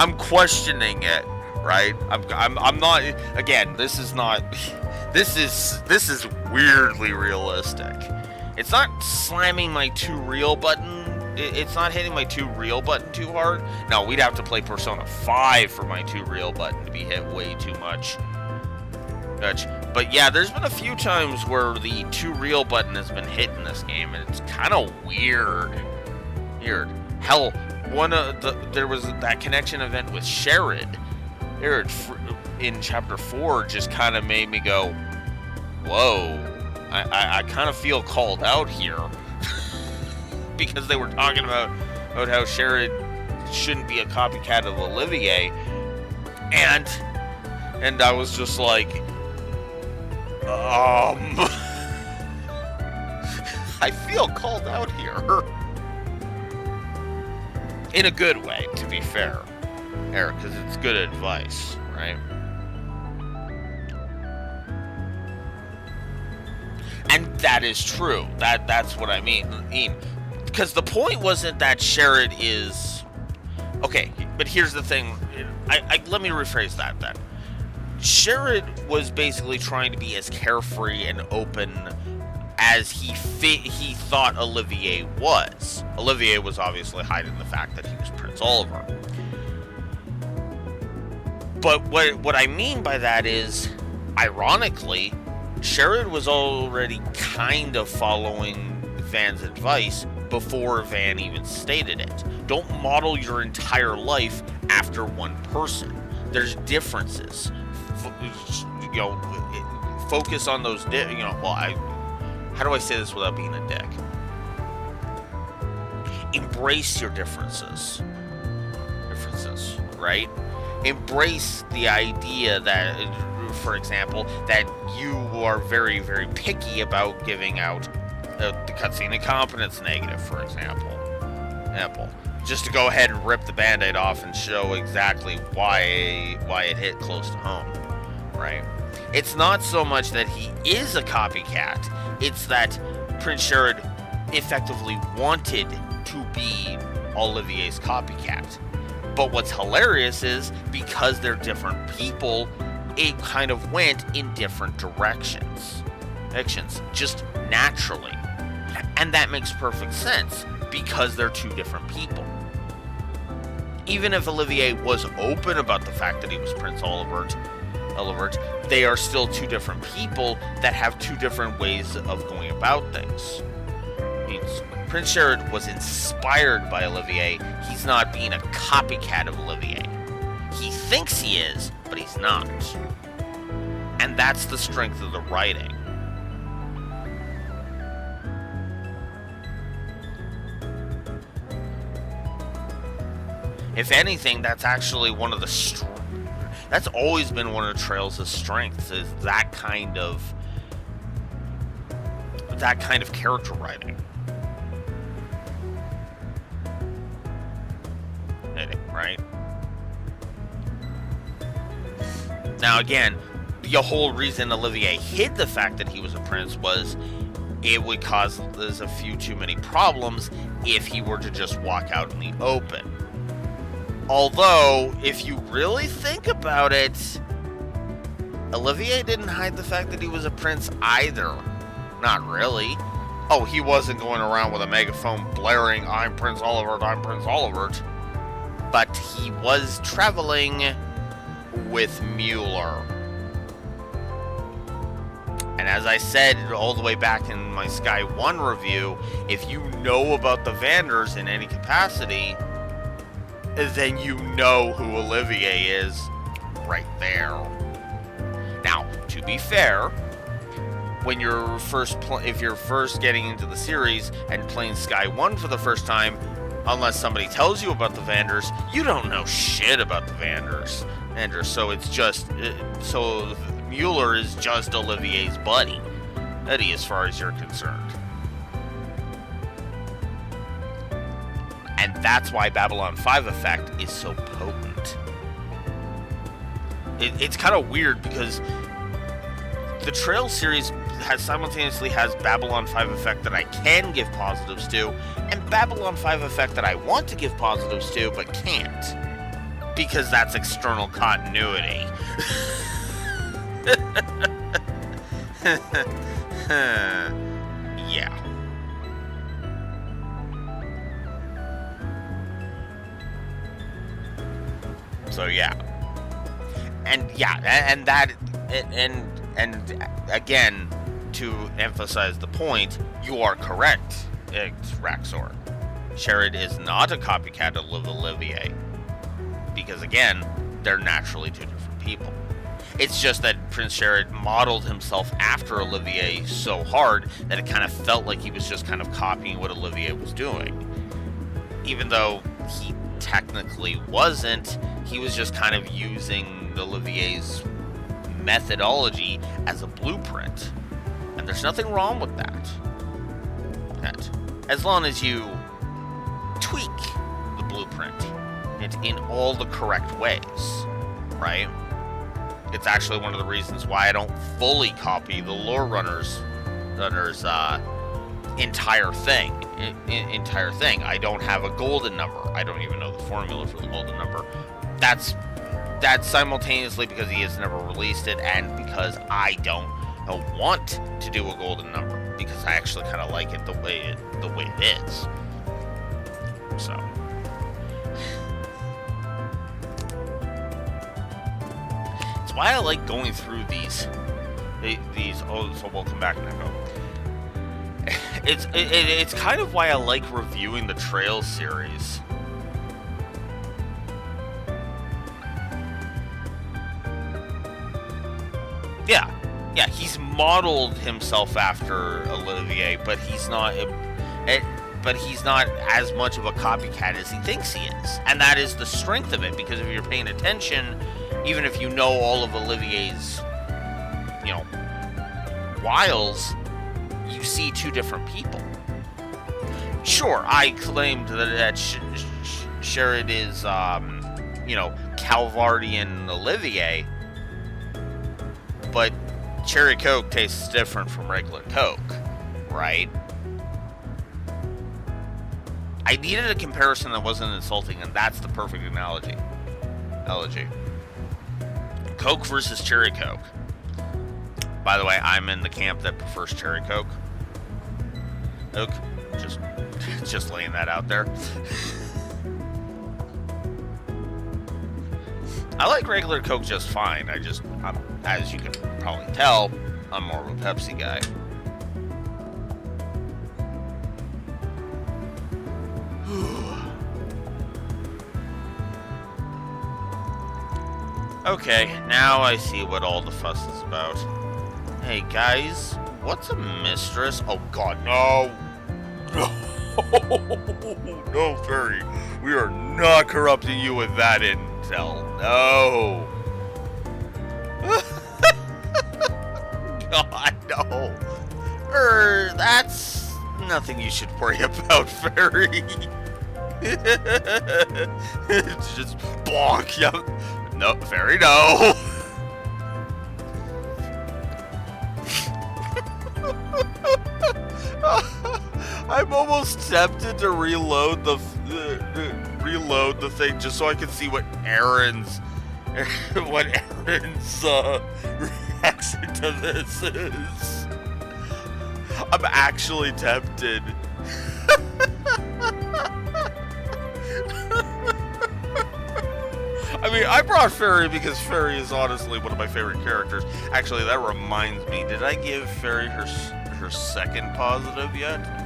I'm questioning it, right? I'm not... Again, this is not... This is weirdly realistic. It's not slamming my too real button. It's not hitting my too real button too hard. No, we'd have to play Persona 5 for my too real button to be hit way too much. But yeah, there's been a few times where the too real button has been hit in this game, and it's kind of weird. Hell, there was that connection event with Sherrod. In chapter 4 just kind of made me go, whoa, I kind of feel called out here. Because they were talking about how Sherrod shouldn't be a copycat of Olivier. And I was just like, I feel called out here. In a good way, to be fair, Eric, because it's good advice, right? And that is true. That's what I mean. Because the point wasn't that Sherrod is... Okay, but here's the thing. Let me rephrase that then. Sherrod was basically trying to be as carefree and open as he thought Olivier was. Olivier was obviously hiding the fact that he was Prince Oliver. But what I mean by that is, ironically, Sherrod was already kind of following Van's advice before Van even stated it. Don't model your entire life after one person. There's differences. Focus on those. How do I say this without being a dick? Embrace your differences. Right? Embrace the idea that, for example, that you are very, very picky about giving out the cutscene incompetence negative, for example. Just to go ahead and rip the band-aid off and show exactly why it hit close to home, right? It's not so much that he is a copycat, it's that Prince Sherrod effectively wanted to be Olivier's copycat. But what's hilarious is, because they're different people, it kind of went in different directions. Just naturally. And that makes perfect sense, because they're two different people. Even if Olivier was open about the fact that he was Prince Olivert, they are still two different people that have two different ways of going about things. Prince Sherrod was inspired by Olivier. He's not being a copycat of Olivier. He thinks he is, but he's not. And that's the strength of the writing. If anything, that's actually one of the that's always been one of Trails' strengths, is that kind of character writing. Right? Now again, the whole reason Olivier hid the fact that he was a prince was it would cause a few too many problems if he were to just walk out in the open. Although, if you really think about it, Olivier didn't hide the fact that he was a prince either. Not really. Oh, he wasn't going around with a megaphone blaring, "I'm Prince Olivert, I'm Prince Olivert." But he was traveling with Mueller. And as I said all the way back in my Sky 1 review, if you know about the Vanders in any capacity, then you know who Olivier is right there. Now, to be fair, when you're if you're first getting into the series and playing Sky 1 for the first time, unless somebody tells you about the Vanders, you don't know shit about the Vanders. So it's just so Mueller is just Olivier's buddy, Eddie, as far as you're concerned. And that's why Babylon 5 effect is so potent. It's kind of weird because the Trail series simultaneously has Babylon 5 effect that I can give positives to, and Babylon 5 effect that I want to give positives to, but can't. Because that's external continuity. Yeah. So yeah. And again, to emphasize the point, you are correct, Raxor. Sherrod is not a copycat of Olivier. Because again, they're naturally two different people. It's just that Prince Sherrod modeled himself after Olivier so hard that it kind of felt like he was just kind of copying what Olivier was doing. Even though he technically wasn't, he was just kind of using Olivier's methodology as a blueprint. And there's nothing wrong with that. As long as you tweak the blueprint in all the correct ways, right? It's actually one of the reasons why I don't fully copy the Lore Runner's entire thing. I don't have a golden number. I don't even know the formula for the golden number. That's simultaneously because he has never released it, and because I don't want to do a golden number, because I actually kind of like it the way it is. So. Why I like going through these so we'll come back and go. It's kind of why I like reviewing the Trail series. Yeah, he's modeled himself after Olivier, but he's not as much of a copycat as he thinks he is. And that is the strength of it, because if you're paying attention, even if you know all of Olivier's, wiles, you see two different people. Sure, I claimed that Sherrod is, Calvardian Olivier, but cherry Coke tastes different from regular Coke, right? I needed a comparison that wasn't insulting, and that's the perfect analogy. Coke versus cherry Coke. By the way, I'm in the camp that prefers cherry Coke. Just laying that out there. I like regular Coke just fine. As you can probably tell, I'm more of a Pepsi guy. Okay, now I see what all the fuss is about. Hey guys, what's a mistress? Oh god, no! No, Fairy. We are not corrupting you with that intel. No. God, no. That's nothing you should worry about, Fairy. It's just bonk. Yep. No, Fairy, no. I'm almost tempted to reload the thing just so I can see what Aaron's reaction to this is. I'm actually tempted. I mean, I brought Fairy because Fairy is honestly one of my favorite characters. Actually, that reminds me, did I give Fairy her second positive yet?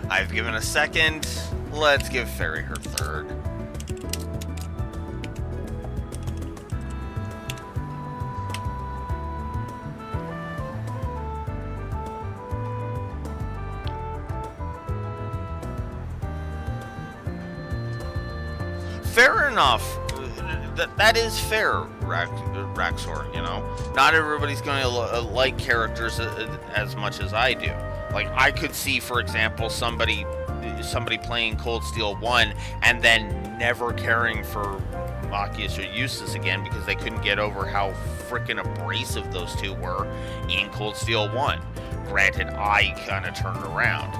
I've given a second. Let's give Fairy her third. Fair enough. That is fair, Raxor, you know? Not everybody's going to like characters as much as I do. Like, I could see, for example, somebody playing Cold Steel 1 and then never caring for Machias or Eustace again because they couldn't get over how freaking abrasive those two were in Cold Steel 1. Granted, I kind of turned around.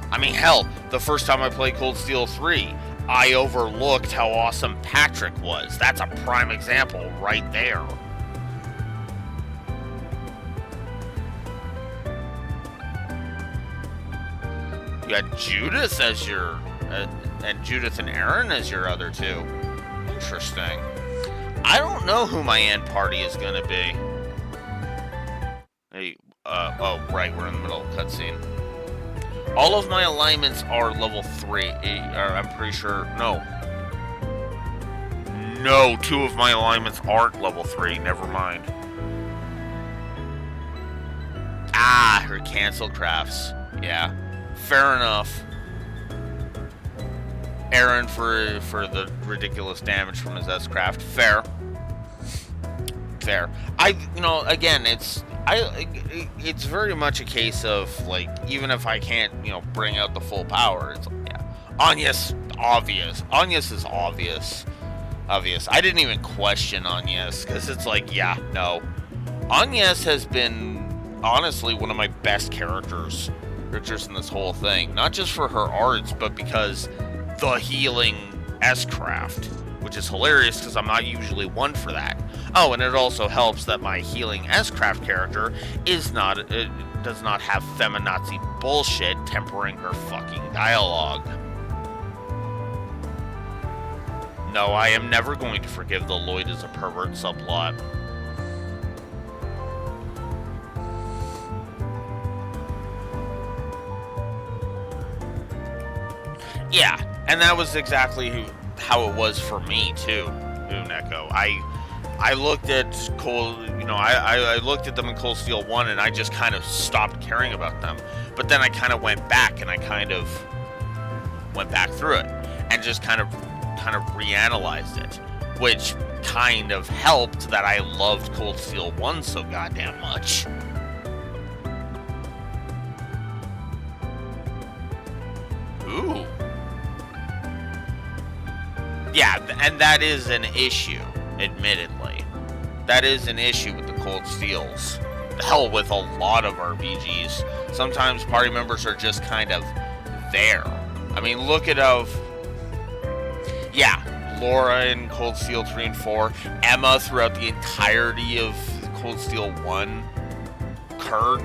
I mean, hell, the first time I played Cold Steel 3, I overlooked how awesome Patrick was. That's a prime example right there. You had Judith as your, and Judith and Aaron as your other two. Interesting. I don't know who my end party is gonna be. Hey, oh, right, we're in the middle of cutscene. All of my alignments are level 3. I'm pretty sure, no. No, 2 of my alignments aren't level 3, never mind. Ah, her cancel crafts, yeah. Fair enough. Aaron for the ridiculous damage from his S-Craft. Fair. Fair. Again, it's very much a case of, like, even if I can't, bring out the full power, it's like, yeah. Agnes, obvious. Agnes is obvious. Obvious. I didn't even question Agnes, because it's like, yeah, no. Agnes has been, honestly, one of my best characters in this whole thing. Not just for her arts, but because the healing S-Craft, which is hilarious because I'm not usually one for that. Oh, and it also helps that my healing S-Craft character does not have feminazi bullshit tempering her fucking dialogue. No, I am never going to forgive the Lloyd is a pervert subplot. Yeah, and that was exactly how it was for me too, Neko. I looked at I looked at them in Cold Steel 1 and I just kind of stopped caring about them. But then I kind of went back and I kind of went back through it and just kind of reanalyzed it, which kind of helped that I loved Cold Steel 1 so goddamn much. Ooh. Yeah, and that is an issue, admittedly. That is an issue with the Cold Steels. Hell, with a lot of RPGs. Sometimes party members are just kind of there. I mean, look at Laura in Cold Steel 3 and 4, Emma throughout the entirety of Cold Steel 1, Kurt,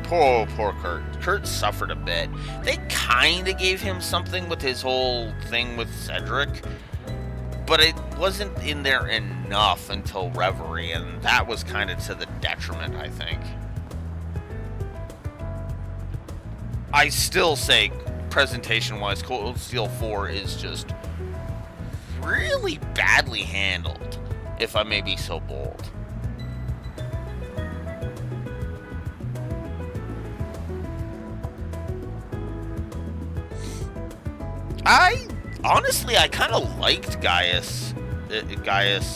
poor Kurt. Kurt suffered a bit. They kind of gave him something with his whole thing with Cedric, but it wasn't in there enough until Reverie, and that was kind of to the detriment, I think. I still say, presentation-wise, Cold Steel 4 is just really badly handled, if I may be so bold. I kind of liked Gaius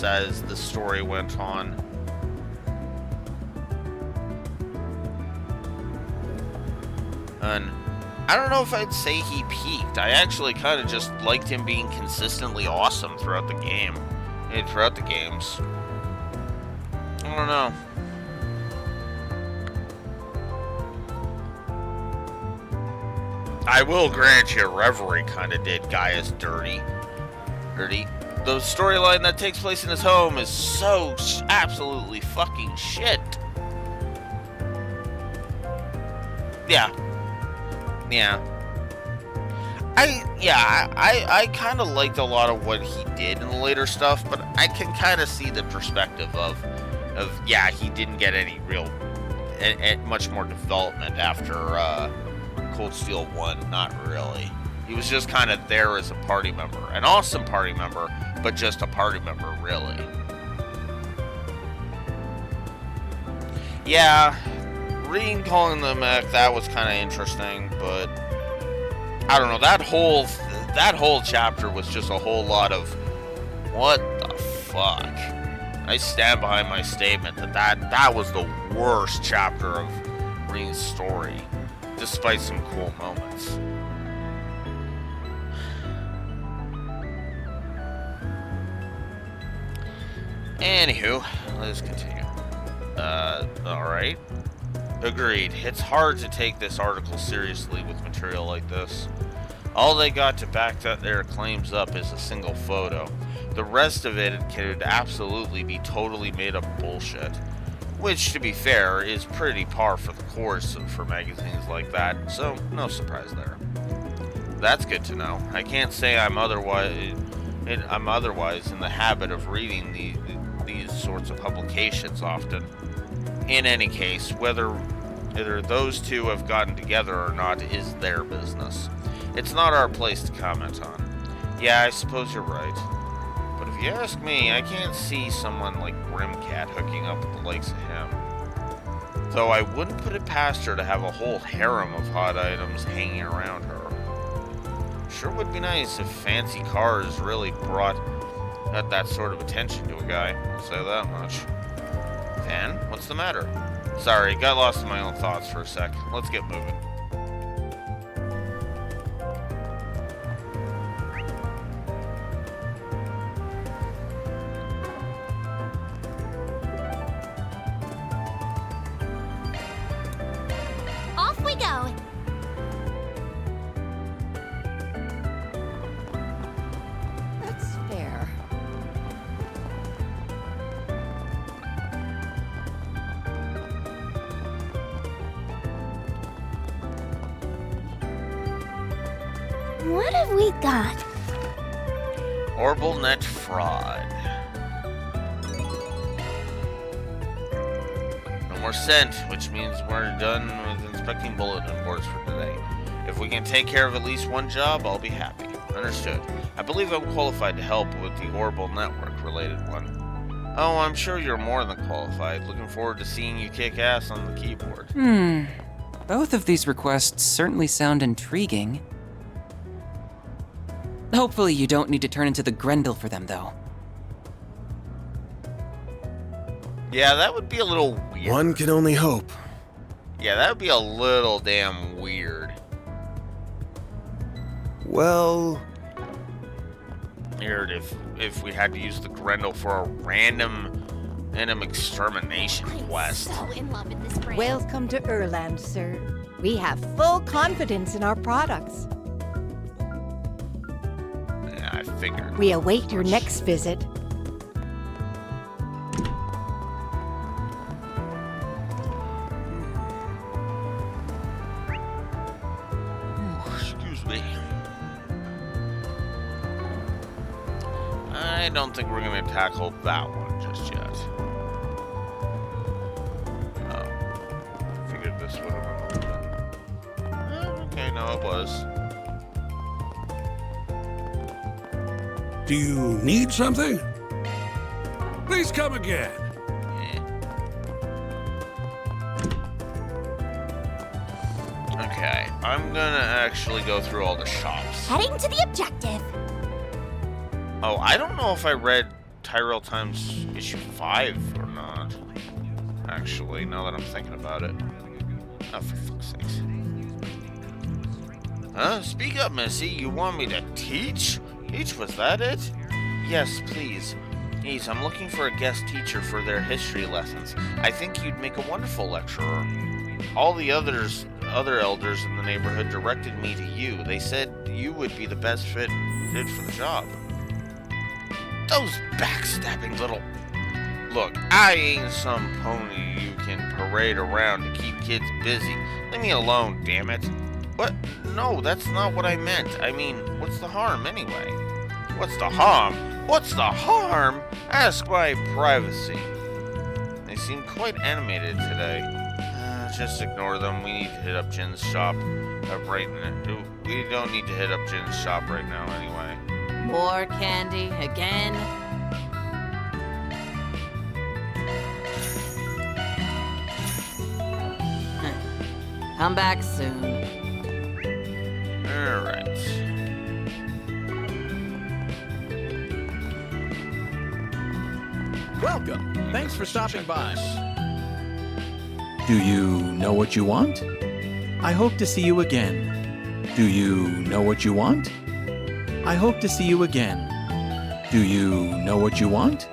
as the story went on. And I don't know if I'd say he peaked. I actually kind of just liked him being consistently awesome throughout the game. And throughout the games. I don't know. I will grant you, Reverie kind of did Gaius dirty. The storyline that takes place in his home is so absolutely fucking shit. Yeah. I kind of liked a lot of what he did in the later stuff, but I can kind of see the perspective of he didn't get any real, much more development after Cold Steel 1, not really. He was just kind of there as a party member. An awesome party member, but just a party member, really. Yeah, Reen calling the mech, that was kind of interesting, but I don't know, that whole chapter was just a whole lot of what the fuck. I stand behind my statement that was the worst chapter of Reen's story, despite some cool moments. Anywho, let's continue. Alright. Agreed. It's hard to take this article seriously with material like this. All they got to back their claims up is a single photo. The rest of it could absolutely be totally made up bullshit. Which, to be fair, is pretty par for the course for magazines like that, so no surprise there. That's good to know. I can't say I'm otherwise in the habit of reading these sorts of publications often. In any case, whether those two have gotten together or not is their business. It's not our place to comment on. Yeah, I suppose you're right. But if you ask me, I can't see someone like Grimcat hooking up with the likes of him. Though I wouldn't put it past her to have a whole harem of hot items hanging around her. Sure would be nice if fancy cars really brought that sort of attention to a guy, I'll say that much. Van, what's the matter? Sorry, got lost in my own thoughts for a sec. Let's get moving. Off we go. That's fair. What have we got? Orbital net fraud. No more scent, which means we're done with inspecting bulletin boards for today. If we can take care of at least one job, I'll be happy. Understood. I believe I'm qualified to help with the Orbital network related one. Oh, I'm sure you're more than qualified. Looking forward to seeing you kick ass on the keyboard. Both of these requests certainly sound intriguing. Hopefully you don't need to turn into the Grendel for them, though. Yeah, that would be a little weird. One can only hope. Yeah, that would be a little damn weird. Well... Weird if we had to use the Grendel for a random extermination quest. So in love with this brand. Welcome to Erland, sir. We have full confidence in our products. Yeah, I figured. We await your next visit. Excuse me. I don't think we're gonna tackle that one just yet. Figured this would have been open. Okay, no, it was. Do you need something? Please come again. Okay, I'm gonna actually go through all the shops. Heading to the objective. Oh, I don't know if I read Tyrell Times issue 5 or not. Actually, now that I'm thinking about it. Oh, for fuck's sakes. Huh? Speak up, Missy. You want me to teach? Teach, was that it? Yes, please. Please, I'm looking for a guest teacher for their history lessons. I think you'd make a wonderful lecturer. All the other elders in the neighborhood directed me to you. They said you would be the best fit for the job. Those backstabbing little... Look, I ain't some pony you can parade around to keep kids busy. Leave me alone, damn it. What? No, that's not what I meant. I mean, what's the harm anyway? What's the harm? What's the harm? Ask my privacy. They seem quite animated today. Just ignore them. We need to hit up Jin's shop right now. We don't need to hit up Jin's shop right now anyway. More candy again? Come back soon. Alright. Welcome. Thanks for stopping by. Do you know what you want? I hope to see you again. Do you know what you want? I hope to see you again. Do you know what you want?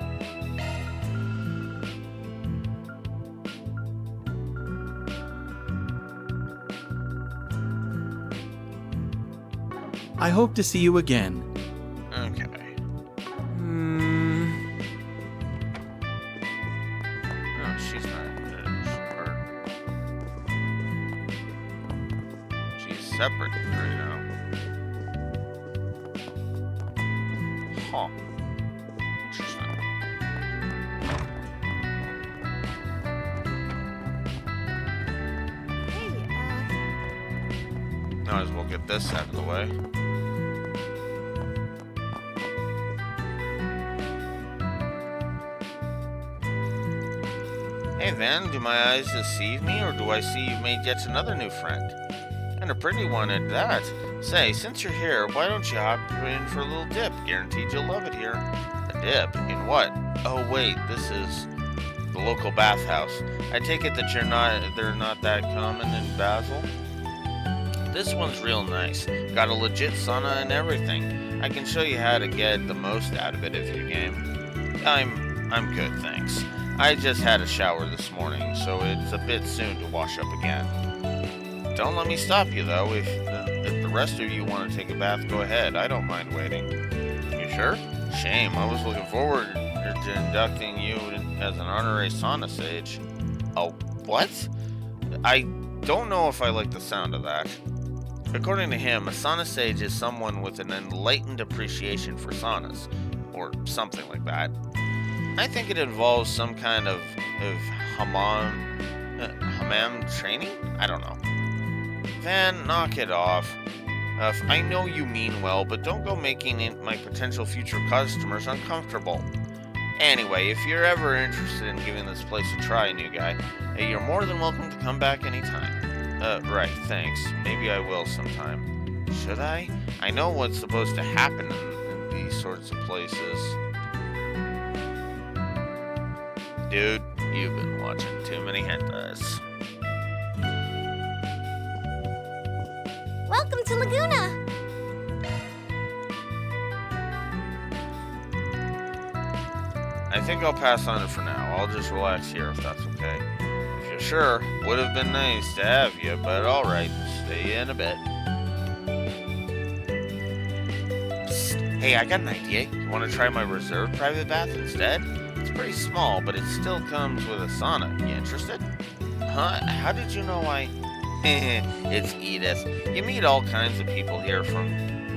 I hope to see you again. Okay. No, she's not. She's separate right now. Huh. Interesting. Might as well get this out of the way. Hey Van, do my eyes deceive me, or do I see you've made yet another new friend? And a pretty one at that. Say, since you're here, why don't you hop in for a little dip? Guaranteed you'll love it here. A dip? In what? Oh wait, this is the local bathhouse. I take it that they're not that common in Basel? This one's real nice. Got a legit sauna and everything. I can show you how to get the most out of it if you're game. I'm good, thanks. I just had a shower this morning, so it's a bit soon to wash up again. Don't let me stop you, though. If the rest of you want to take a bath, go ahead. I don't mind waiting. You sure? Shame. I was looking forward to inducting you as an honorary sauna sage. Oh, what? I don't know if I like the sound of that. According to him, a sauna sage is someone with an enlightened appreciation for saunas, or something like that. I think it involves some kind of hammam training? I don't know. Van, knock it off. I know you mean well, but don't go making my potential future customers uncomfortable. Anyway, if you're ever interested in giving this place a try, new guy, you're more than welcome to come back anytime. Right, thanks. Maybe I will sometime. Should I? I know what's supposed to happen in these sorts of places. Dude, you've been watching too many hentais. Welcome to Laguna. I think I'll pass on it for now. I'll just relax here if that's okay. If Sure, would have been nice to have you, but alright, stay in a bit. Psst, hey, I got an idea. You want to try my reserved private bath instead? It's pretty small, but it still comes with a sauna. You interested? Huh? How did you know I... It's Edith. You meet all kinds of people here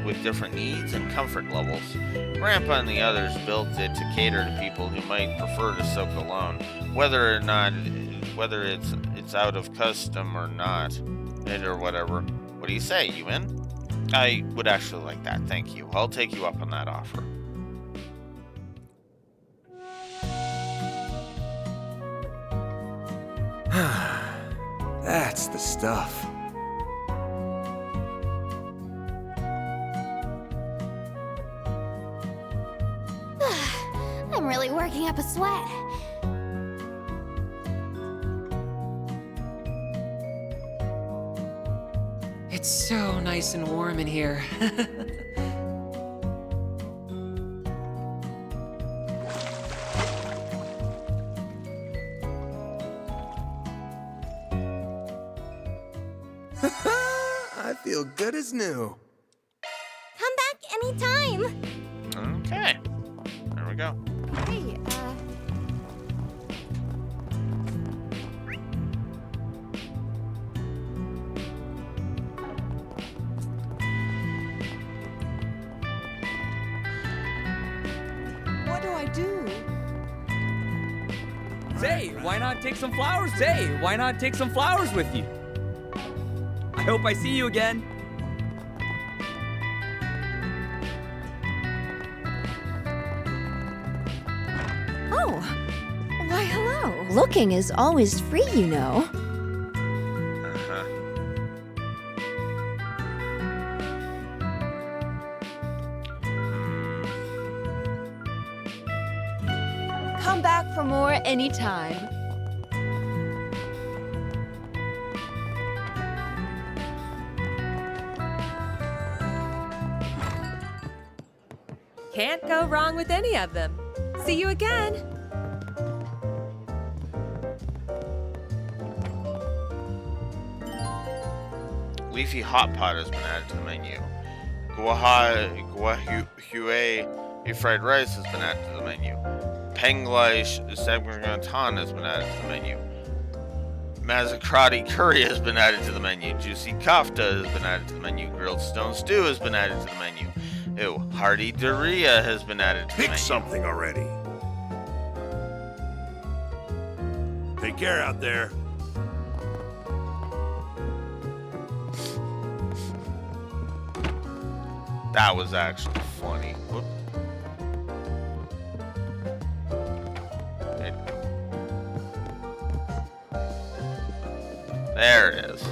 with different needs and comfort levels. Grandpa and the others built it to cater to people who might prefer to soak alone, whether it's out of custom or not, or whatever. What do you say? You in? I would actually like that, thank you. I'll take you up on that offer. That's the stuff. I'm really working up a sweat. It's so nice and warm in here. I feel good as new. Come back anytime. Okay. There we go. Hey, What do I do? Say, why not take some flowers? Say, why not take some flowers with you? I hope I see you again. Oh, why hello. Looking is always free, you know. Come back for more anytime. Can't go wrong with any of them. See you again. Leafy Hot Pot has been added to the menu. Guahue fried rice has been added to the menu. Penglai Sagrantan has been added to the menu. Mazakrati curry has been added to the menu. Juicy kofta has been added to the menu. Grilled stone stew has been added to the menu. Ew, hearty doria has been added to the menu. Pick something already. Take care out there. That was actually funny. Whoop. There it is.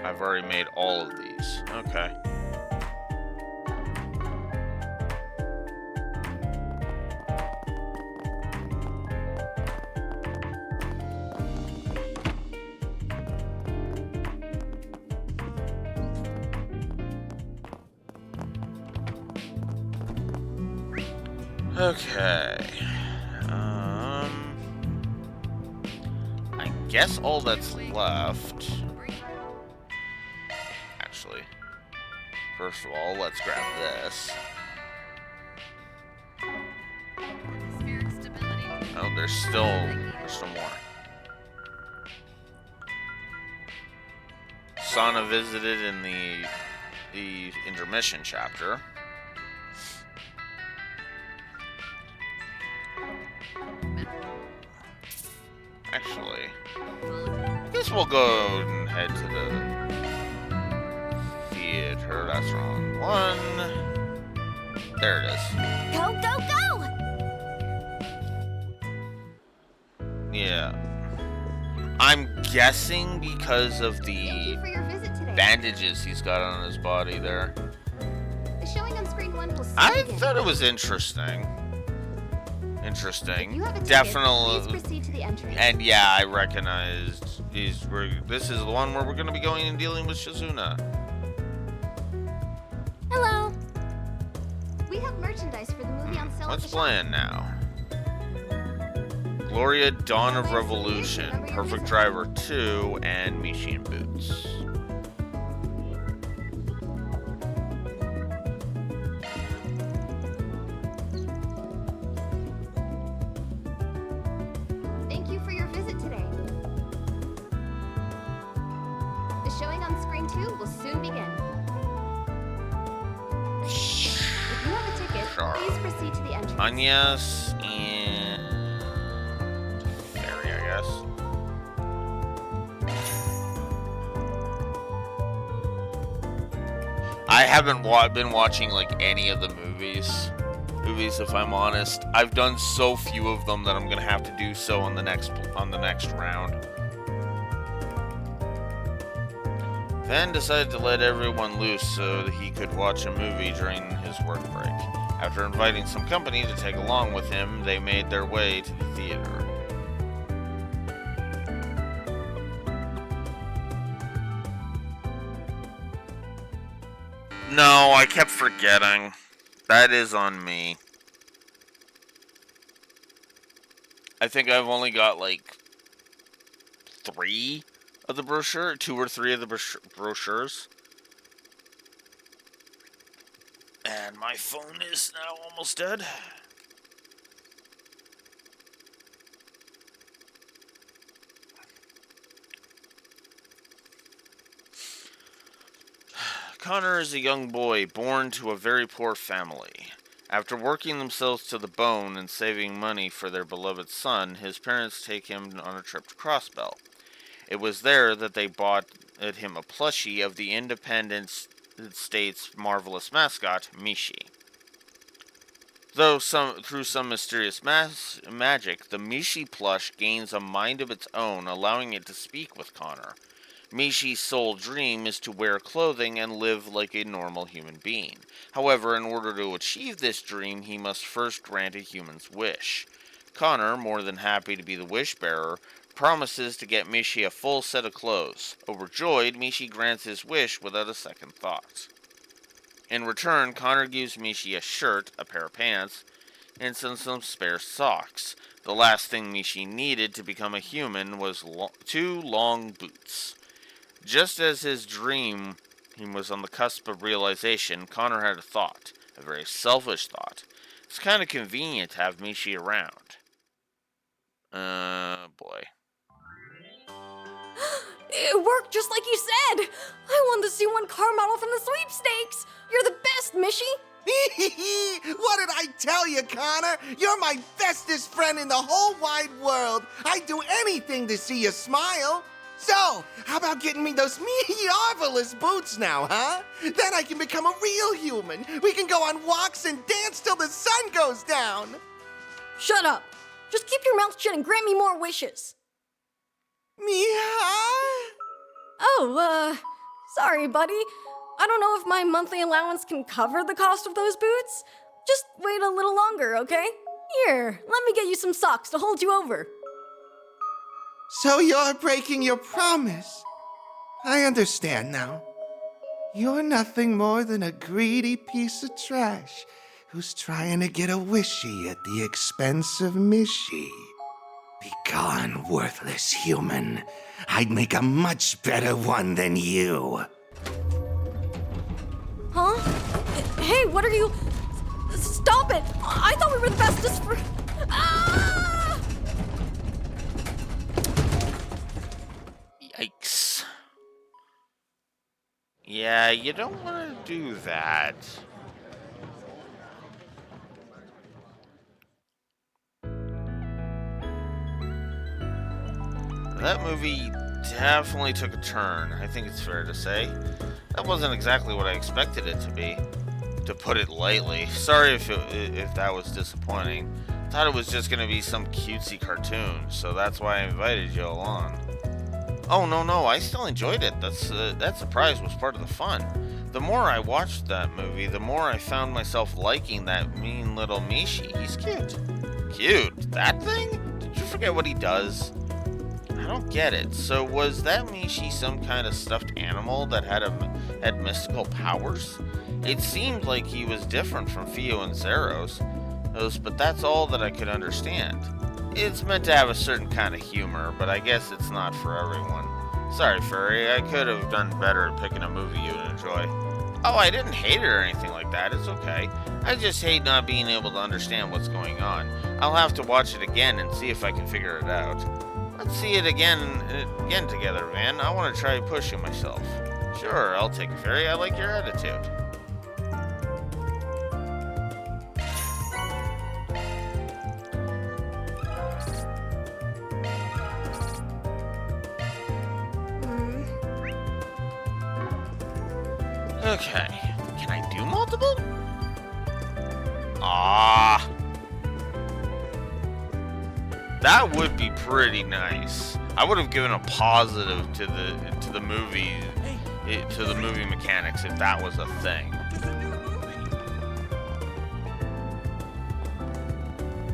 I've already made all of these. Okay. Okay. I guess all that's left. Actually, first of all, let's grab this. Oh, there's still more. Sauna visited in the intermission chapter. Actually, I guess we'll go and head to the theater. That's wrong one. There it is. Go, go, go! Yeah. I'm guessing because of the bandages he's got on his body there. The showing on screen 1 will I thought it was interesting. Definitely. Please proceed to the entrance. And yeah, I recognized this is the one where we're going to be going and dealing with Shizuna. What's playing now? Gloria, Dawn of Revolution, Perfect Driver 2, and Mishi and Boots. Thank you for your visit today. The showing on screen 2 will soon begin. If you have a ticket, please proceed to the entrance. Agnes and Fairy, I guess. I haven't been watching like any of the movies, if I'm honest. I've done so few of them that I'm gonna have to do so on the next round. Van decided to let everyone loose so that he could watch a movie during his work break. After inviting some company to take along with him, they made their way to the theater. No, I kept forgetting. That is on me. I think I've only got like 3 of the brochure, 2 or 3 of the brochures. And my phone is now almost dead. Connor is a young boy born to a very poor family. After working themselves to the bone and saving money for their beloved son, his parents take him on a trip to Crossbell. It was there that they bought him a plushie of the Independent States' marvelous mascot, Mishi. Though through some mysterious magic, the Mishi plush gains a mind of its own, allowing it to speak with Connor. Mishi's sole dream is to wear clothing and live like a normal human being. However, in order to achieve this dream, he must first grant a human's wish. Connor, more than happy to be the wish-bearer, promises to get Mishi a full set of clothes. Overjoyed, Mishi grants his wish without a second thought. In return, Connor gives Mishi a shirt, a pair of pants, and some spare socks. The last thing Mishi needed to become a human was 2 long boots. Just as his dream he was on the cusp of realization, Connor had a thought, a very selfish thought. It's kind of convenient to have Mishi around. Boy. It worked just like you said! I won the C1 car model from the sweepstakes! You're the best, Mishi! What did I tell you, Connor? You're my bestest friend in the whole wide world. I'd do anything to see you smile. So, how about getting me those marvelous boots now, huh? Then I can become a real human. We can go on walks and dance till the sun goes down. Shut up! Just keep your mouth shut and grant me more wishes. Oh, sorry, buddy. I don't know if my monthly allowance can cover the cost of those boots. Just wait a little longer, okay? Here, let me get you some socks to hold you over. So you're breaking your promise. I understand now. You're nothing more than a greedy piece of trash who's trying to get a wishy at the expense of Mishi. Begone, worthless human. I'd make a much better one than you. Huh? Hey, what are you... Stop it! I thought we were the bestest for... Ah! Yikes. Yeah, you don't want to do that. That movie definitely took a turn, I think it's fair to say. That wasn't exactly what I expected it to be, to put it lightly. Sorry if that was disappointing. Thought it was just going to be some cutesy cartoon, so that's why I invited you along. Oh, no, I still enjoyed it. That surprise was part of the fun. The more I watched that movie, the more I found myself liking that mean little Mishi. He's cute. Cute? That thing? Did you forget what he does? I don't get it. So was that Mishi some kind of stuffed animal that had mystical powers? It seemed like he was different from Fio and Zeros. but that's all that I could understand. It's meant to have a certain kind of humor, but I guess it's not for everyone. Sorry, Furry, I could have done better at picking a movie you'd enjoy. Oh, I didn't hate it or anything like that, it's okay. I just hate not being able to understand what's going on. I'll have to watch it again and see if I can figure it out. Let's see it again together, man. I want to try pushing myself. Sure, I'll take it, Fairy. I like your attitude. Okay, can I do multiple? Ah, that would be pretty nice. I would have given a positive to the movie mechanics if that was a thing.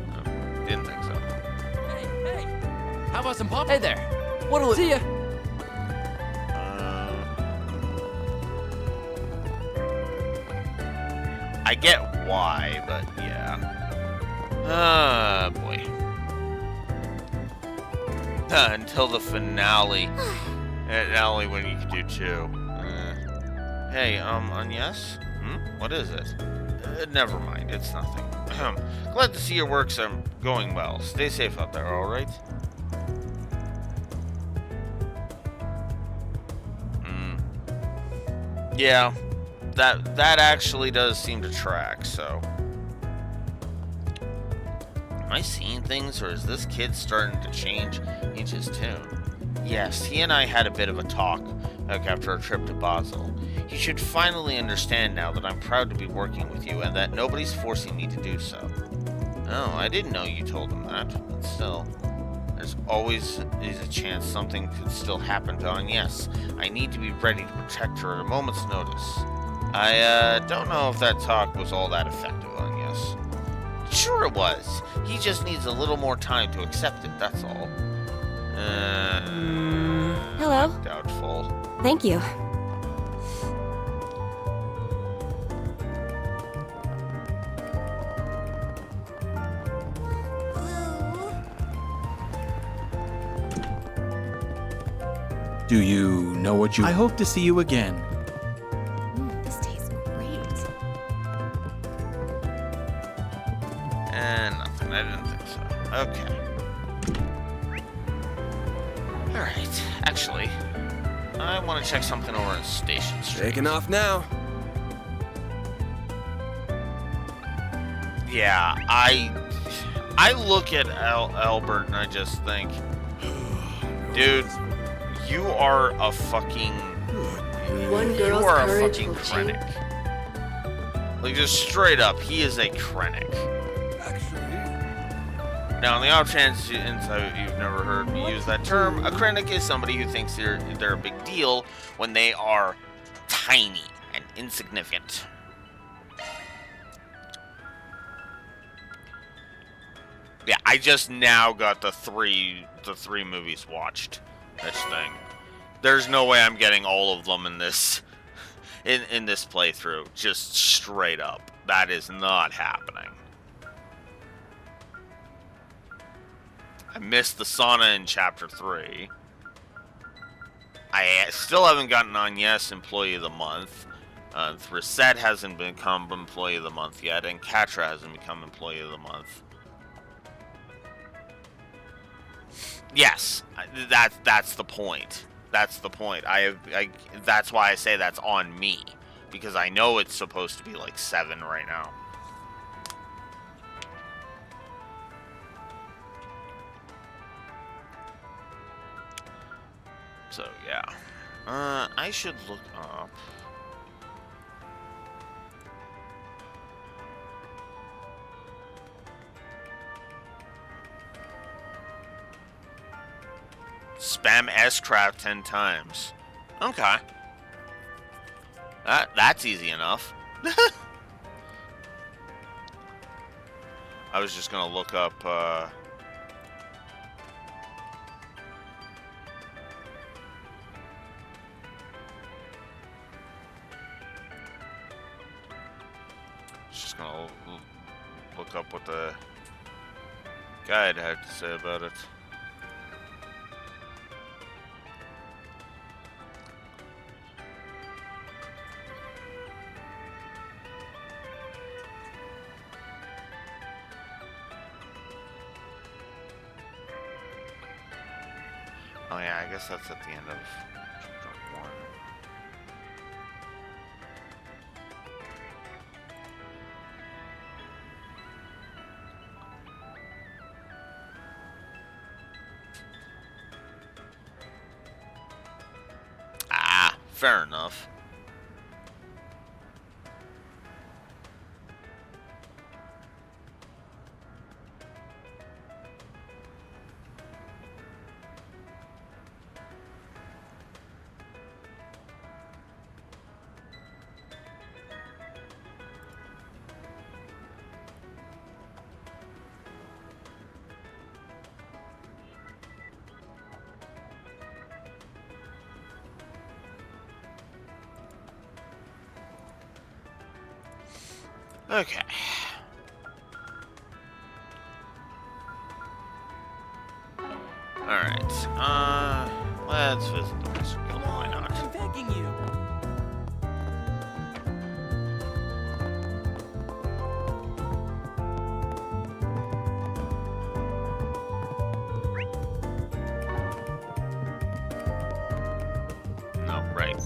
No, didn't think so. Hey, how about some pop? Hey there. What'll it... See ya. I get why, but yeah. Ah, boy. Until the finale. And only when you can do two. Hey, on yes? What is it? Never mind, it's nothing. Glad to see your works are going well. Stay safe out there, alright? Yeah. That actually does seem to track, so. Am I seeing things, or is this kid starting to change his tune? Yes, he and I had a bit of a talk after our trip to Basel. You should finally understand now that I'm proud to be working with you and that nobody's forcing me to do so. Oh, I didn't know you told him that, but still. There's always a chance something could still happen to Agnes. I need to be ready to protect her at a moment's notice. I don't know if that talk was all that effective on Yes. Sure it was. He just needs a little more time to accept it, that's all. Hello? Doubtful. Thank you. Do you know what you... I hope to see you again. This tastes great. And nothing. I didn't think so. Okay. Alright. Actually, I want to check something over in Station Street. Taking off now. Yeah, I look at Albert and I just think, dude, you are a fucking... One you girl's are a courage fucking will change. Krennic. Like, just straight up, he is a Krennic. Now, on the off chance you've never heard me use that term, a Krennic is somebody who thinks they're a big deal when they are tiny and insignificant. Yeah, I just now got the three movies watched. This thing. There's no way I'm getting all of them in this in this playthrough. Just straight up. That is not happening. I missed the sauna in Chapter 3. I still haven't gotten on Yes Employee of the Month. Reset hasn't become Employee of the Month yet, and Katra hasn't become Employee of the Month. Yes, that's the point. That's the point. That's why I say that's on me, because I know it's supposed to be like 7 right now. So yeah, I should look up. Spam S-Craft 10 times. Okay. That's easy enough. I was just gonna look up, look up what the guide had to say about it. Oh yeah, I guess that's at the end of chapter 1. Ah, fair enough. Okay. Alright, let's visit the Master Guild, why not? I'm begging you. No, right.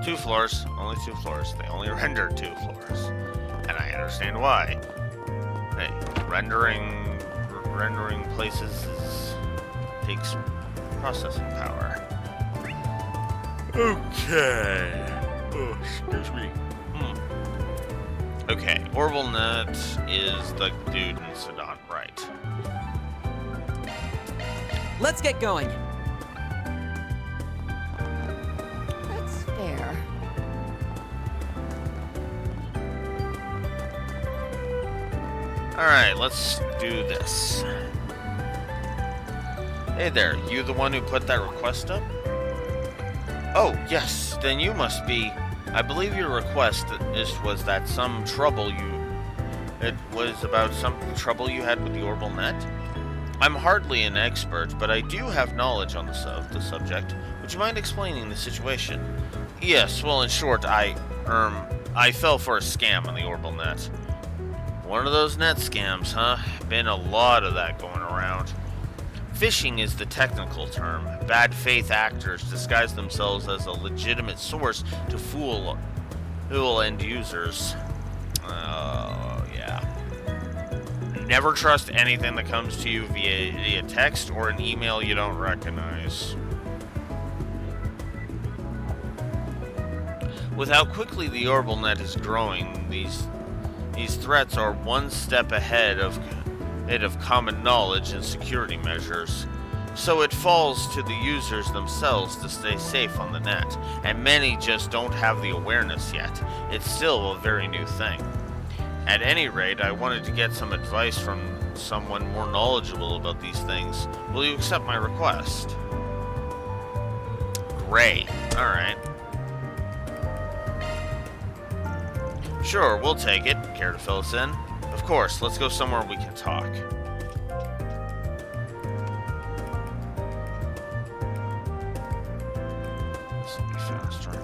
2 floors, only 2 floors. They only render 2 floors. And I understand why. Hey, rendering places takes processing power. Okay. Oh, excuse me. Okay, OrbitalNet is the dude in Sudan, right? Let's get going. That's fair. Alright, let's do this. Hey there, you the one who put that request up? Oh, yes, then you must be. I believe your request was that some trouble it was about some trouble you had with the OrbitalNet? I'm hardly an expert, but I do have knowledge on the subject. Would you mind explaining the situation? Yes, well, in short, I fell for a scam on the OrbitalNet. One of those net scams, huh? Been a lot of that going around. Phishing is the technical term. Bad faith actors disguise themselves as a legitimate source to fool end users. Yeah. Never trust anything that comes to you via text or an email you don't recognize. With how quickly the OrbitalNet is growing, these threats are one step ahead of common knowledge and security measures. So it falls to the users themselves to stay safe on the net, and many just don't have the awareness yet. It's still a very new thing. At any rate, I wanted to get some advice from someone more knowledgeable about these things. Will you accept my request? Great. Alright. Sure, we'll take it. Care to fill us in? Of course, let's go somewhere we can talk. This will be faster.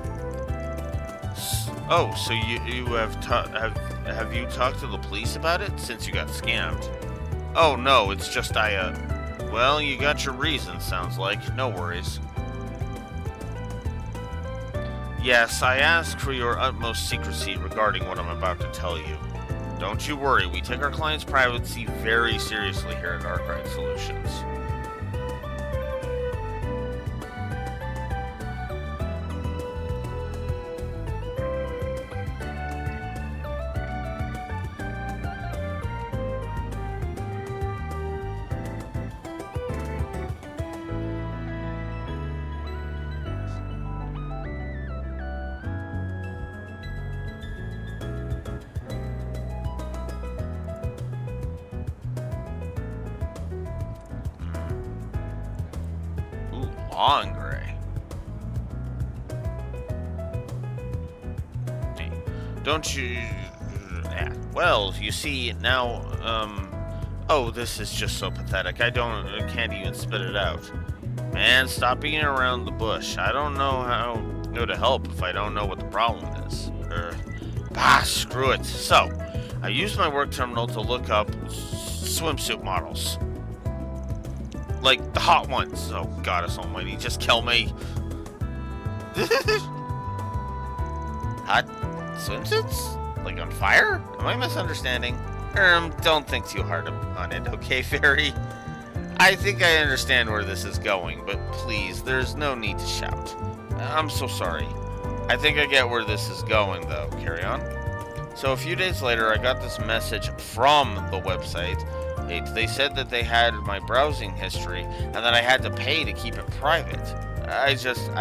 Oh, so you have you talked to the police about it since you got scammed? Oh no, it's just well, you got your reasons, sounds like. No worries. Yes, I ask for your utmost secrecy regarding what I'm about to tell you. Don't you worry, we take our clients' privacy very seriously here at Arkwright Solutions. Long gray. Hey, don't you... Well, you see, now, oh, this is just so pathetic. I can't even spit it out. Man, stop beating around the bush. I don't know how to help if I don't know what the problem is. Screw it. So, I used my work terminal to look up swimsuit models. Like, the hot ones. Oh, goddess almighty, just kill me. Hot swimsuits? Like on fire? Am I misunderstanding? Don't think too hard on it, okay, Fairy? I think I understand where this is going, but please, there's no need to shout. I'm so sorry. I think I get where this is going, though. Carry on. So a few days later, I got this message from the website. They said that they had my browsing history and that I had to pay to keep it private. I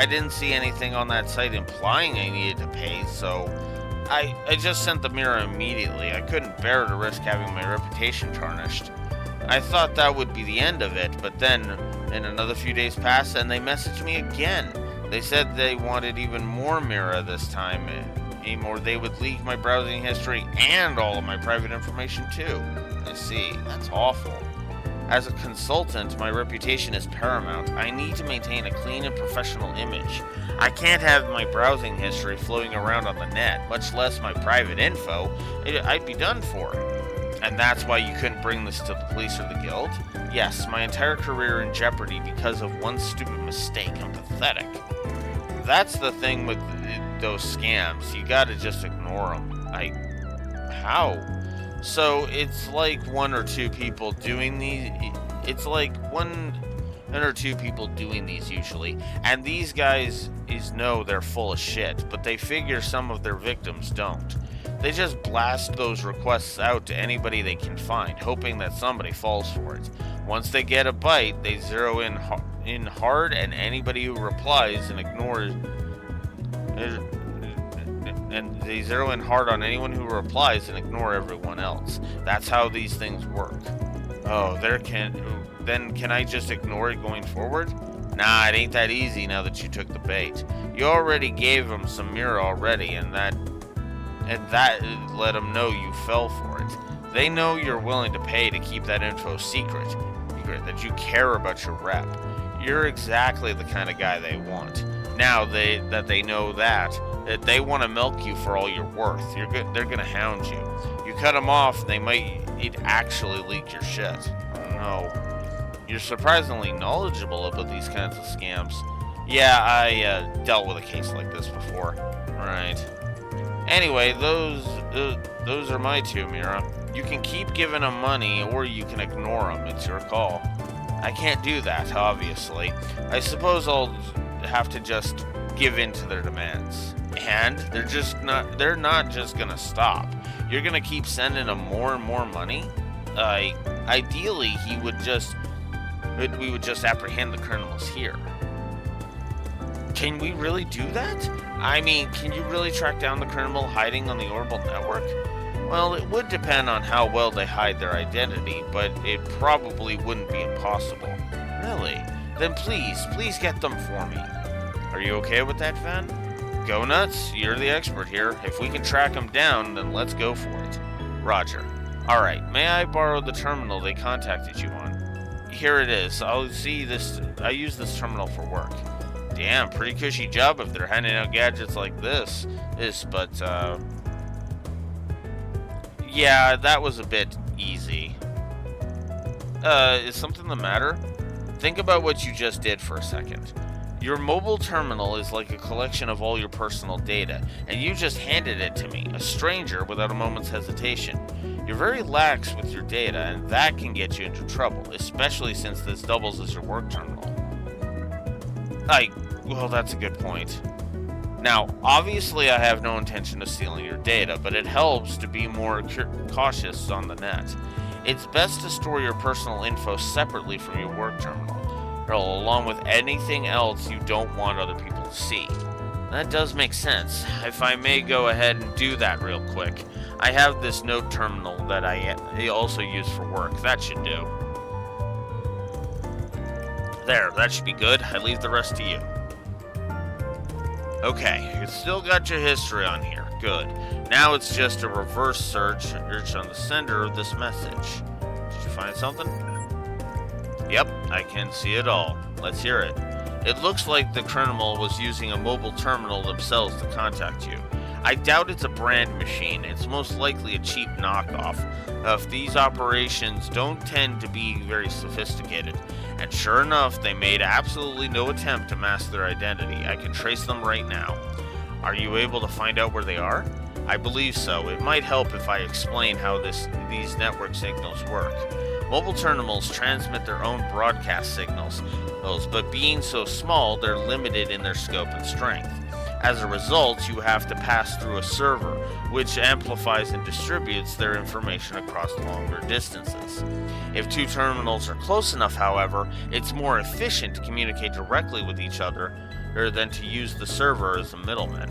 didn't see anything on that site implying I needed to pay, so I just sent the mirror immediately. I couldn't bear to risk having my reputation tarnished. I thought that would be the end of it, but then another few days passed and they messaged me again. They said they wanted even more mirror this time, or they would leak my browsing history and all of my private information too. I see, that's awful. As a consultant, my reputation is paramount. I need to maintain a clean and professional image. I can't have my browsing history floating around on the net, much less my private info. I'd be done for. And that's why you couldn't bring this to the police or the guild? Yes, my entire career in jeopardy because of one stupid mistake. I'm pathetic. That's the thing with those scams. You gotta just ignore them. How? So it's like one or two people doing these. It's like one or two people doing these usually, and these guys know they're full of shit, but they figure some of their victims don't. They just blast those requests out to anybody they can find, hoping that somebody falls for it. Once they get a bite, they zero in hard, and anybody who replies and ignores. And they zero in hard on anyone who replies and ignore everyone else. That's how these things work. Oh, then can I just ignore it going forward? Nah, it ain't that easy now that you took the bait. You already gave them some mirror already, and that let them know you fell for it. They know you're willing to pay to keep that info secret, that you care about your rep. You're exactly the kind of guy they want. Now that they know that they want to milk you for all you're worth. They're gonna hound you. You cut them off, they might actually leak your shit. Oh no. You're surprisingly knowledgeable about these kinds of scams. Yeah, I dealt with a case like this before. Right. Anyway, those are my two, Mira. You can keep giving them money, or you can ignore them. It's your call. I can't do that, obviously. I suppose I'll have to just give in to their demands. And they're not just gonna stop. You're gonna keep sending them more and more money. Ideally, we would just apprehend the criminals here. Can we really do that? I mean, can you really track down the criminal hiding on the Orbital network? Well, it would depend on how well they hide their identity, but it probably wouldn't be impossible. Really? Then please get them for me. Are you okay with that, Ven? Go nuts, you're the expert here. If we can track them down, then let's go for it. Roger. Alright, may I borrow the terminal they contacted you on? Here it is. I use this terminal for work. Damn, pretty cushy job if they're handing out gadgets like this. But, yeah, that was a bit easy. Is something the matter? Think about what you just did for a second. Your mobile terminal is like a collection of all your personal data, and you just handed it to me, a stranger, without a moment's hesitation. You're very lax with your data, and that can get you into trouble, especially since this doubles as your work terminal. Well, that's a good point. Now, obviously I have no intention of stealing your data, but it helps to be more cautious on the net. It's best to store your personal info separately from your work terminal, along with anything else you don't want other people to see. That does make sense. If I may go ahead and do that real quick. I have this note terminal that I also use for work. That should do. There, that should be good. I leave the rest to you. Okay, it's still got your history on here. Good. Now it's just a reverse search on the sender of this message. Did you find something? Yep, I can see it all. Let's hear it. It looks like the criminal was using a mobile terminal themselves to contact you. I doubt it's a brand machine. It's most likely a cheap knockoff. These operations don't tend to be very sophisticated. And sure enough, they made absolutely no attempt to mask their identity. I can trace them right now. Are you able to find out where they are? I believe so. It might help if I explain how these network signals work. Mobile terminals transmit their own broadcast signals, but being so small, they're limited in their scope and strength. As a result, you have to pass through a server, which amplifies and distributes their information across longer distances. If two terminals are close enough, however, it's more efficient to communicate directly with each other than to use the server as a middleman.